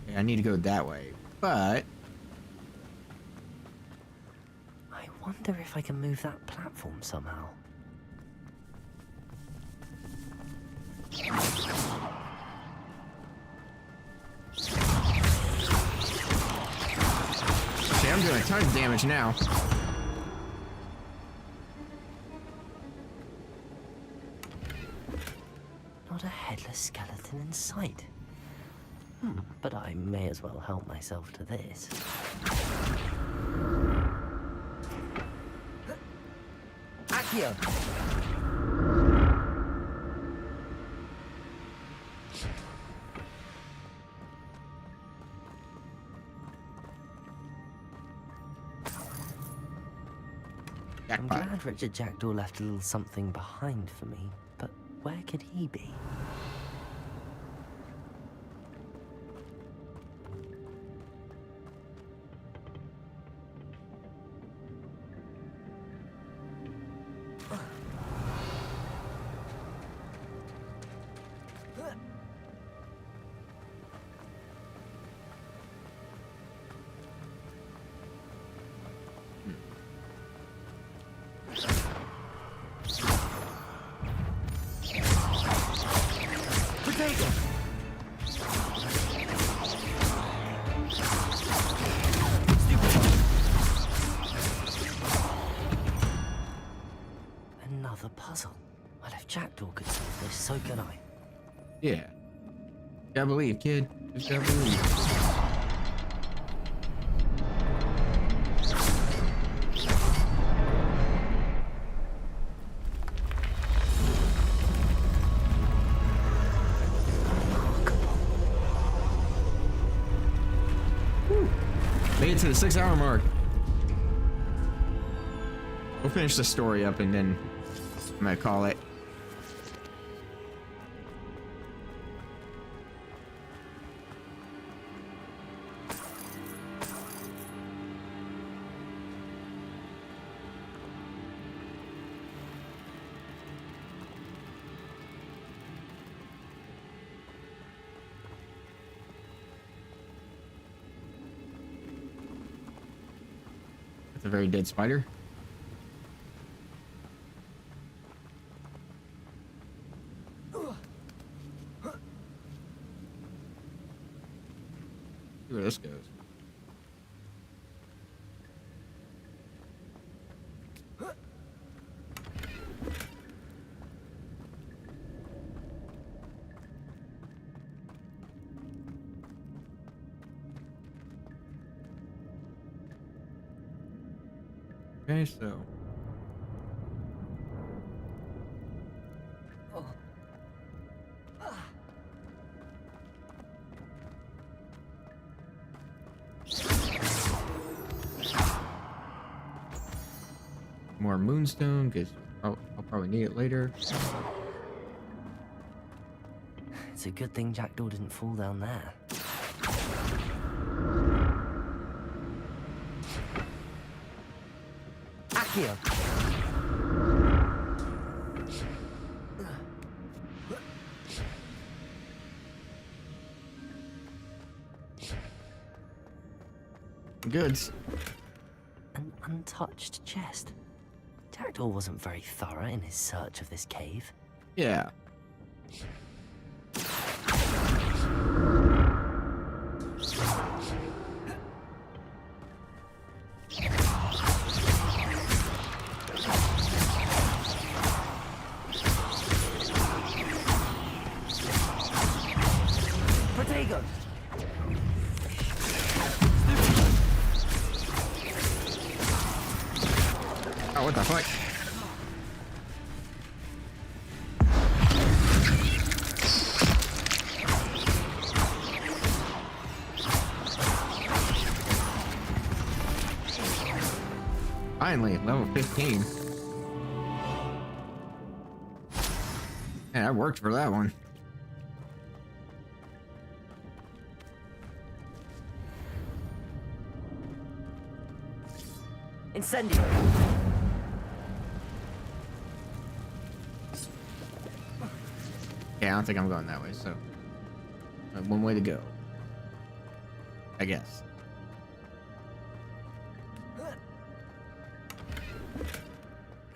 Okay, I need to go that way, but... I wonder if I can move that platform somehow. Okay, I'm doing a ton of damage now. Not a headless skeleton in sight. But I may as well help myself to this. Accio! I'm glad Richard Jackdaw left a little something behind for me, but where could he be? Another puzzle. Well, if Jackdaw could solve this, so can I. Yeah. Gotta believe, kid. Just gotta believe. Made it to the 6-hour mark. We'll finish the story up and then I'm gonna call it. That's a very dead spider. See where this goes. Okay, so more moonstone, because I'll probably need it later. It's a good thing Jackdaw didn't fall down there. Accio! Goods. An untouched chest. Jackdaw wasn't very thorough in his search of this cave. Yeah. Protego! Oh, what the fuck? Finally, level 15. Man, I worked for that one. Incendio. Yeah, I don't think I'm going that way, so one way to go, I guess.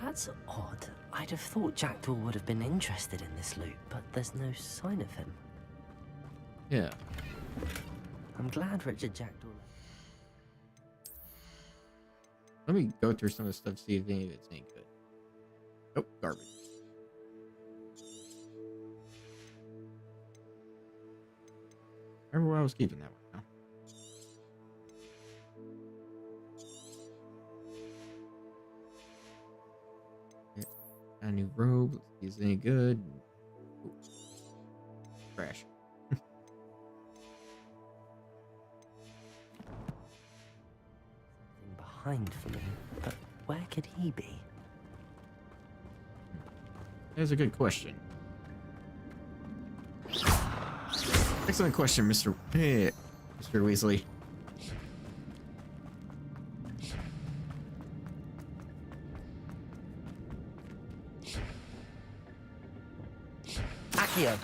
That's odd. I'd have thought Jackdaw would have been interested in this loot, but there's no sign of him. Yeah. I'm glad Richard Jackdaw. Let me go through some of the stuff, see if any of it's any good. Oh, garbage. Remember where I was keeping that one now. Yeah. A new robe. Let's see if it's any good. Ooh. Trash. Behind for me, but where could he be? That's a good question. Excellent question, Mr. Weasley. Accio.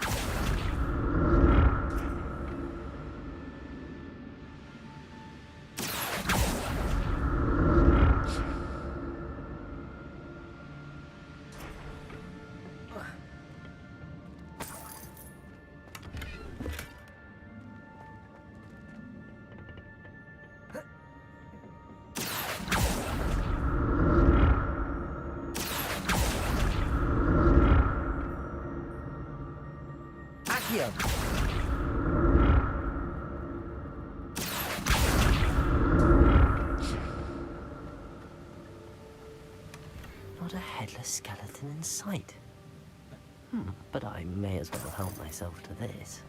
Not a headless skeleton in sight. But I may as well help myself to this.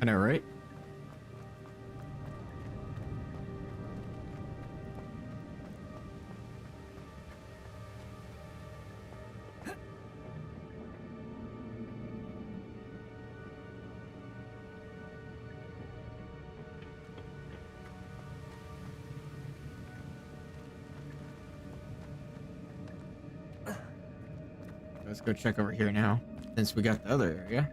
I know, right? Let's go check over here now, since we got the other area.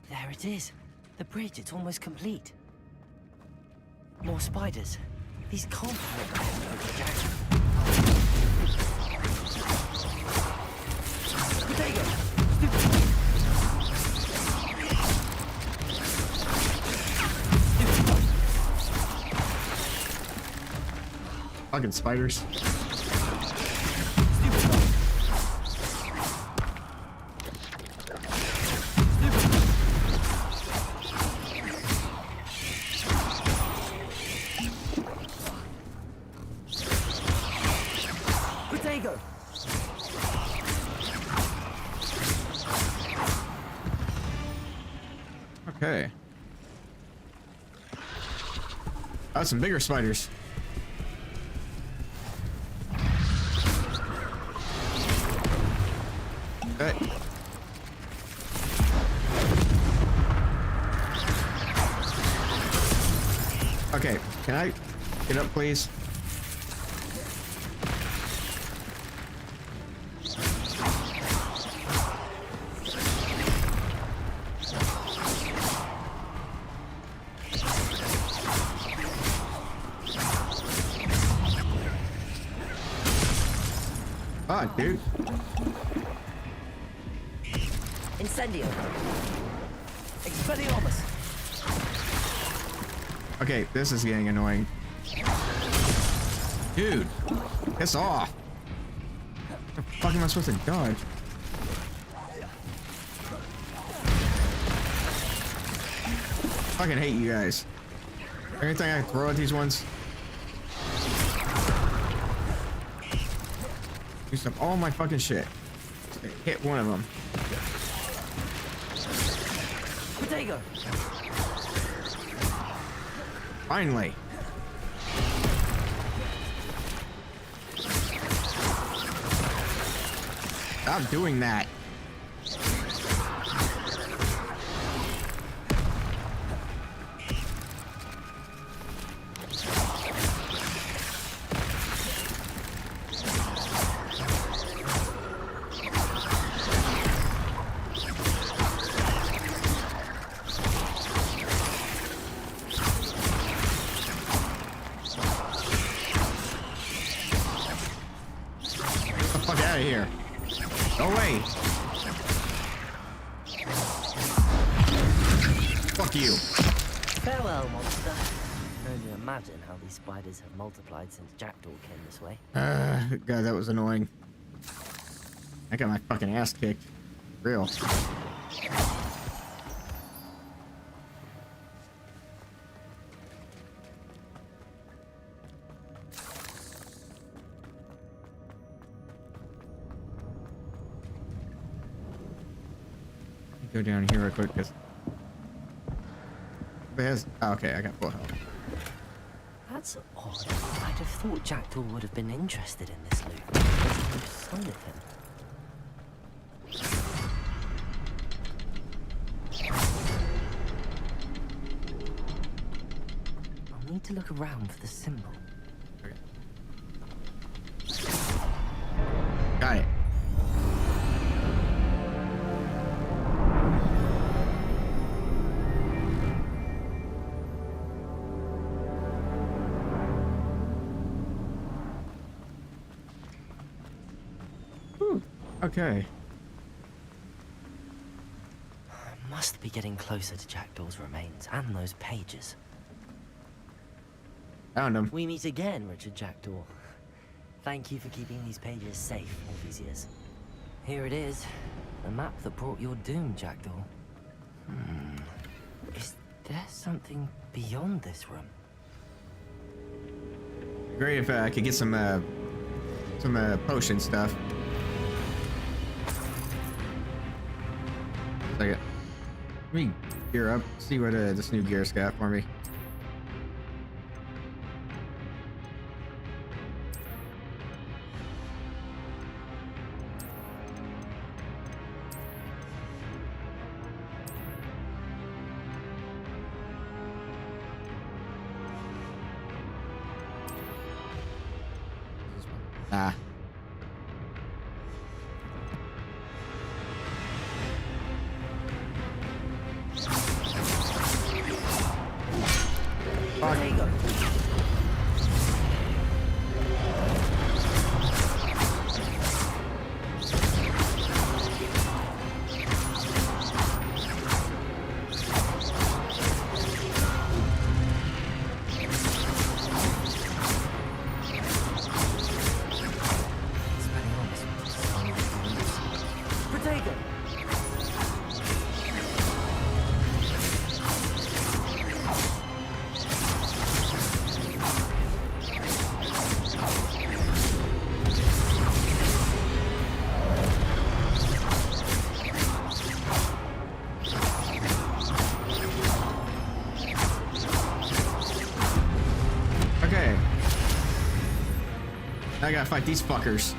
There it is. The bridge, it's almost complete. More spiders. These can't be Potato! Fucking spiders. Potato! Okay. Oh, some bigger spiders. Okay. Okay, can I get up, please? Ah, dude. Incendio. Expelliarmus. Okay, this is getting annoying. Dude, piss off. How the fuck am I supposed to dodge? Fucking hate you guys. Anything I throw at these ones? Use up all my fucking shit. Hit one of them. Potato. Finally. Stop doing that. Out of here. Go away. Fuck you. Farewell, monster. I can only imagine how these spiders have multiplied since Jackdaw came this way. God, that was annoying. I got my fucking ass kicked. Real. Go down here real quick because okay, I got full health. That's odd. I'd have thought Jackdaw would have been interested in this loot. There's no sign of him. I'll need to look around for the symbol. Okay. Got it. Okay. Must be getting closer to Jackdaw's remains and those pages. Found him. We meet again, Richard Jackdaw. Thank you for keeping these pages safe all these years. Here it is, the map that brought your doom, Jackdaw. Is there something beyond this room? Great if I could get some potion stuff. Let me gear up, see what this new gear's got for me. Ah. There you go. Okay. I gotta fight these fuckers.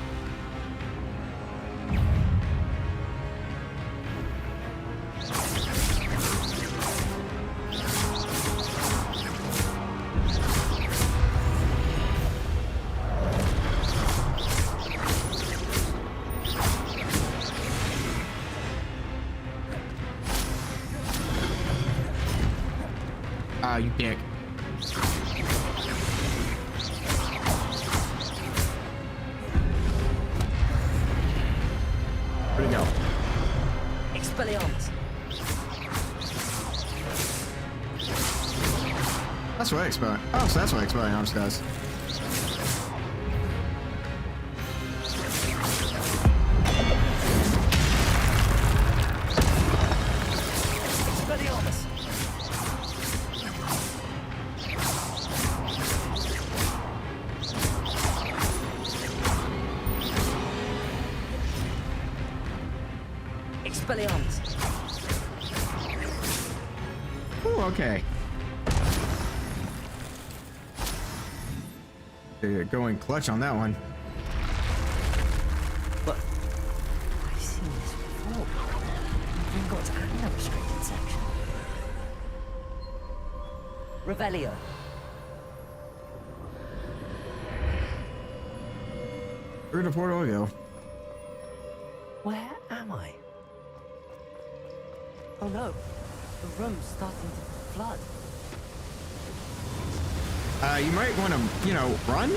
Ah, you dick. Where'd he go? Expelliarmus. That's what Expelliarmus. Oh, so that's what Expelliarmus does. Expelliarmus. Expelliarmus. Ooh, okay. going clutch on that one. But I've seen this before. Gringotts and a restricted section. Revelio. Through the portal we go. Where am I? Oh no, the room's starting to flood. You might want to, run?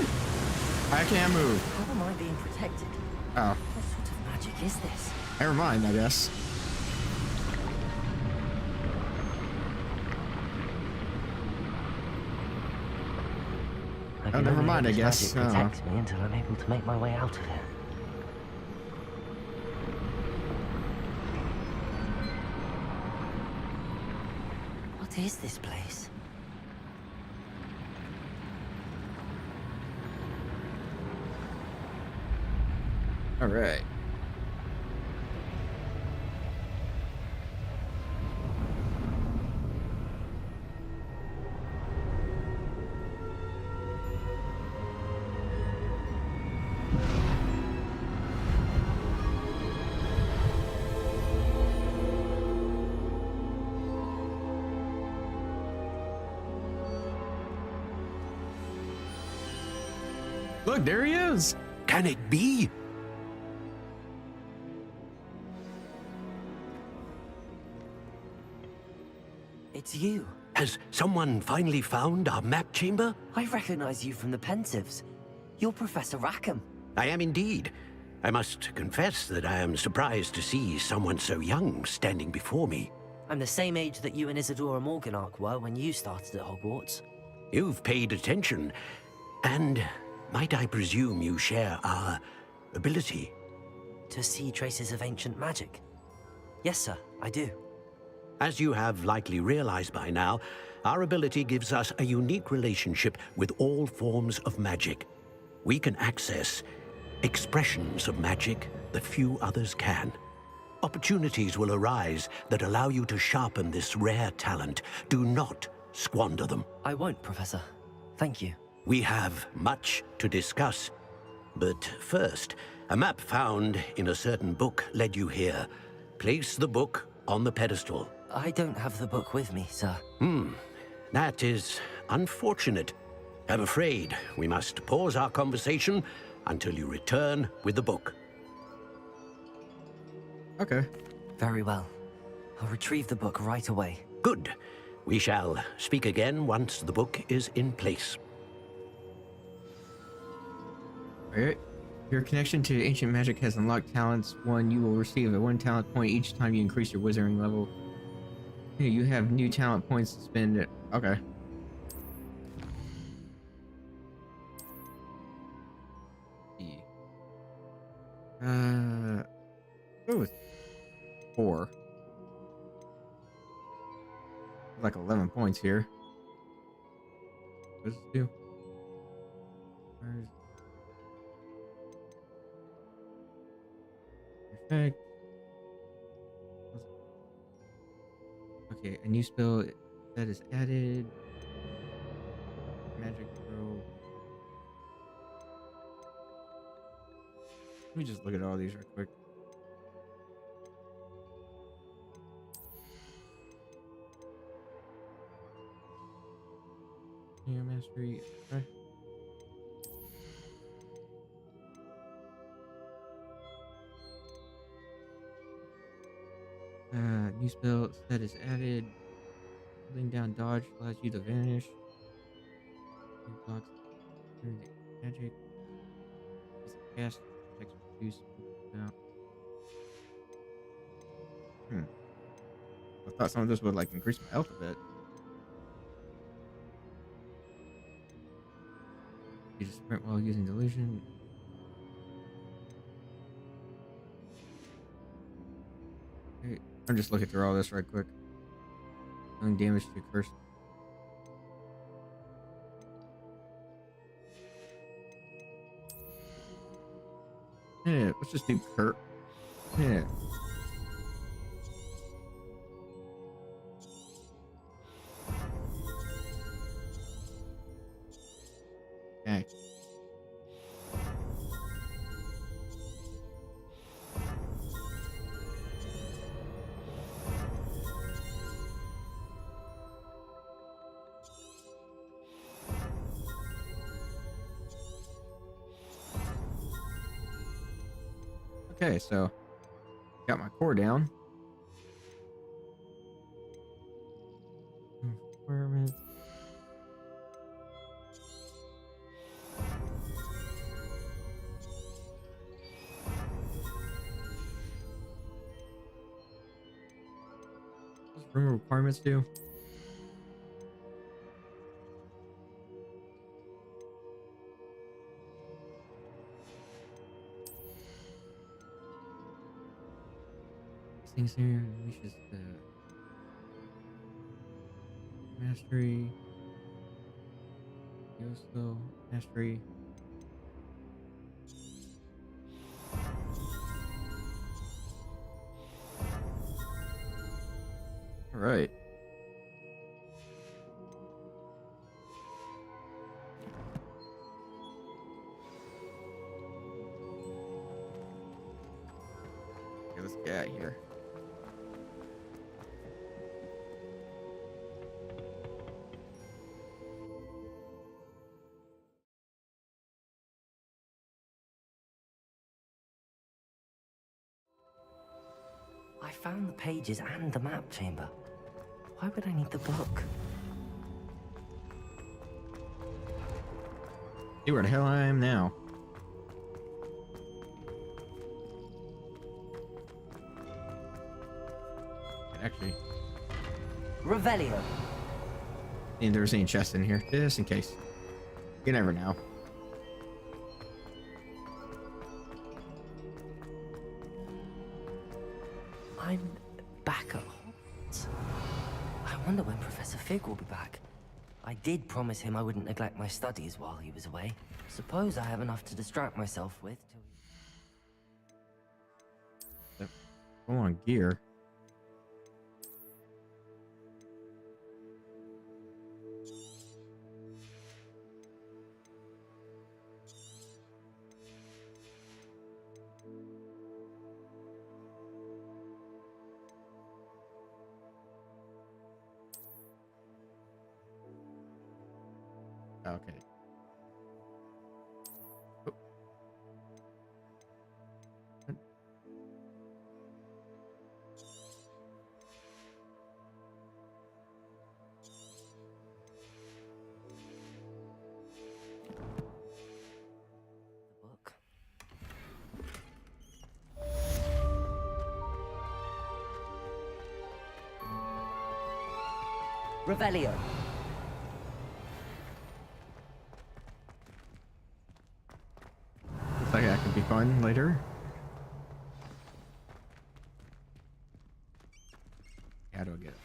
I can't move. How am I being protected? Oh. What sort of magic is this? Never mind, I guess. Oh, never mind, I guess. Magic protects me until I'm able to make my way out of here. What is this place? All right. Look, there he is. Can it be? It's you. Has someone finally found our map chamber? I recognize you from the Pensieves. You're Professor Rackham. I am indeed. I must confess that I am surprised to see someone so young standing before me. I'm the same age that you and Isadora Morganach were when you started at Hogwarts. You've paid attention, and might I presume you share our ability? To see traces of ancient magic? Yes, sir, I do. As you have likely realized by now, our ability gives us a unique relationship with all forms of magic. We can access expressions of magic that few others can. Opportunities will arise that allow you to sharpen this rare talent. Do not squander them. I won't, Professor. Thank you. We have much to discuss. But first, a map found in a certain book led you here. Place the book on the pedestal. I don't have the book with me, sir. That is unfortunate. I'm afraid we must pause our conversation until you return with the book. Okay. Very well. I'll retrieve the book right away. Good. We shall speak again once the book is in place. Alright. Your connection to ancient magic has unlocked talents. You will receive a 1 talent point each time you increase your wizarding level. You have new talent points to spend. Okay. Go with 4. Like 11 points here. What does it do? Perfect. Okay, a new spell that is added. Magic throw. Let me just look at all these real quick. Yeah, mastery. Okay. New spell that is added. Holding down dodge allows you to vanish. New blocks. Magic. Cast. Checks reduce. Out. I thought some of this would like increase my health a bit. You just sprint while using delusion. Okay, I'm just looking through all this right quick. Doing damage to curse. Yeah, let's just do Kurt. Yeah. Okay. Okay, so got my core down. Requirements. What's room requirements do? Things here, unleashes the mastery, Yoso, mastery. All right. Okay, let's get out of here. I found the pages and the map chamber. Why would I need the book? See where the hell I am now. Actually, Revelio. and there's any chest in here, just in case. You never know. I'm back at Hogwarts. I wonder when Professor Fig will be back. I did promise him I wouldn't neglect my studies while he was away. Suppose I have enough to distract myself with till Go on, gear. Okay. Oh. the book. Revelio. Looks like that could be fun later. How do I get it?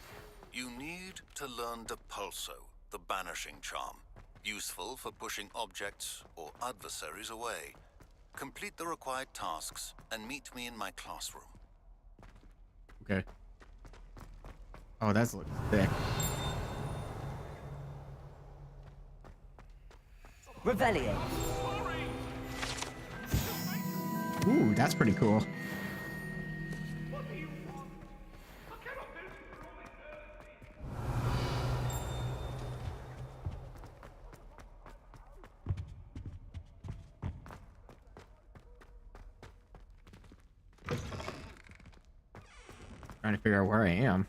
You need to learn the Pulso, the banishing charm. Useful for pushing objects or adversaries away. Complete the required tasks and meet me in my classroom. Okay. Oh, that's looks thick. Revelio. Ooh, that's pretty cool. Trying to figure out where I am.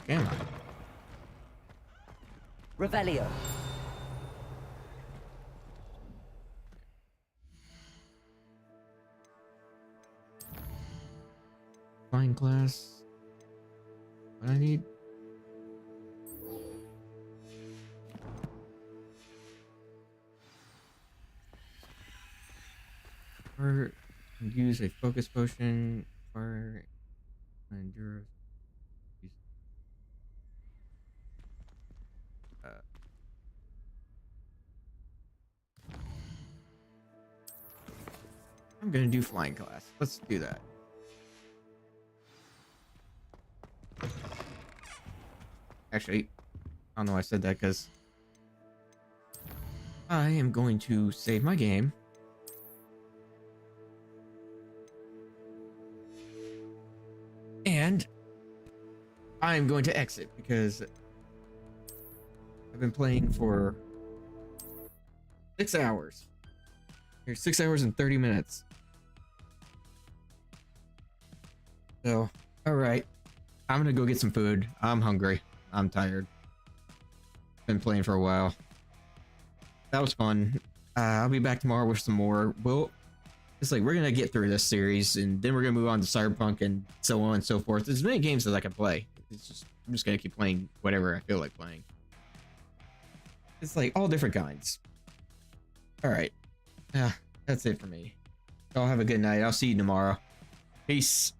Where am I? Revelio. Flying class. What I need? Or use a focus potion or endure. I'm gonna do flying class. Let's do that. Actually, I don't know why I said that because I am going to save my game. And I'm going to exit because I've been playing for 6 hours. Here's 6 hours and 30 minutes. So, all right. I'm gonna go get some food. I'm hungry. I'm tired. Been playing for a while. That was fun. I'll be back tomorrow with some more. Well, it's like we're gonna get through this series, and then we're gonna move on to Cyberpunk and so on and so forth. There's many games that I can play. It's just I'm just gonna keep playing whatever I feel like playing. It's like all different kinds. All right. That's it for me. Y'all have a good night. I'll see you tomorrow. Peace.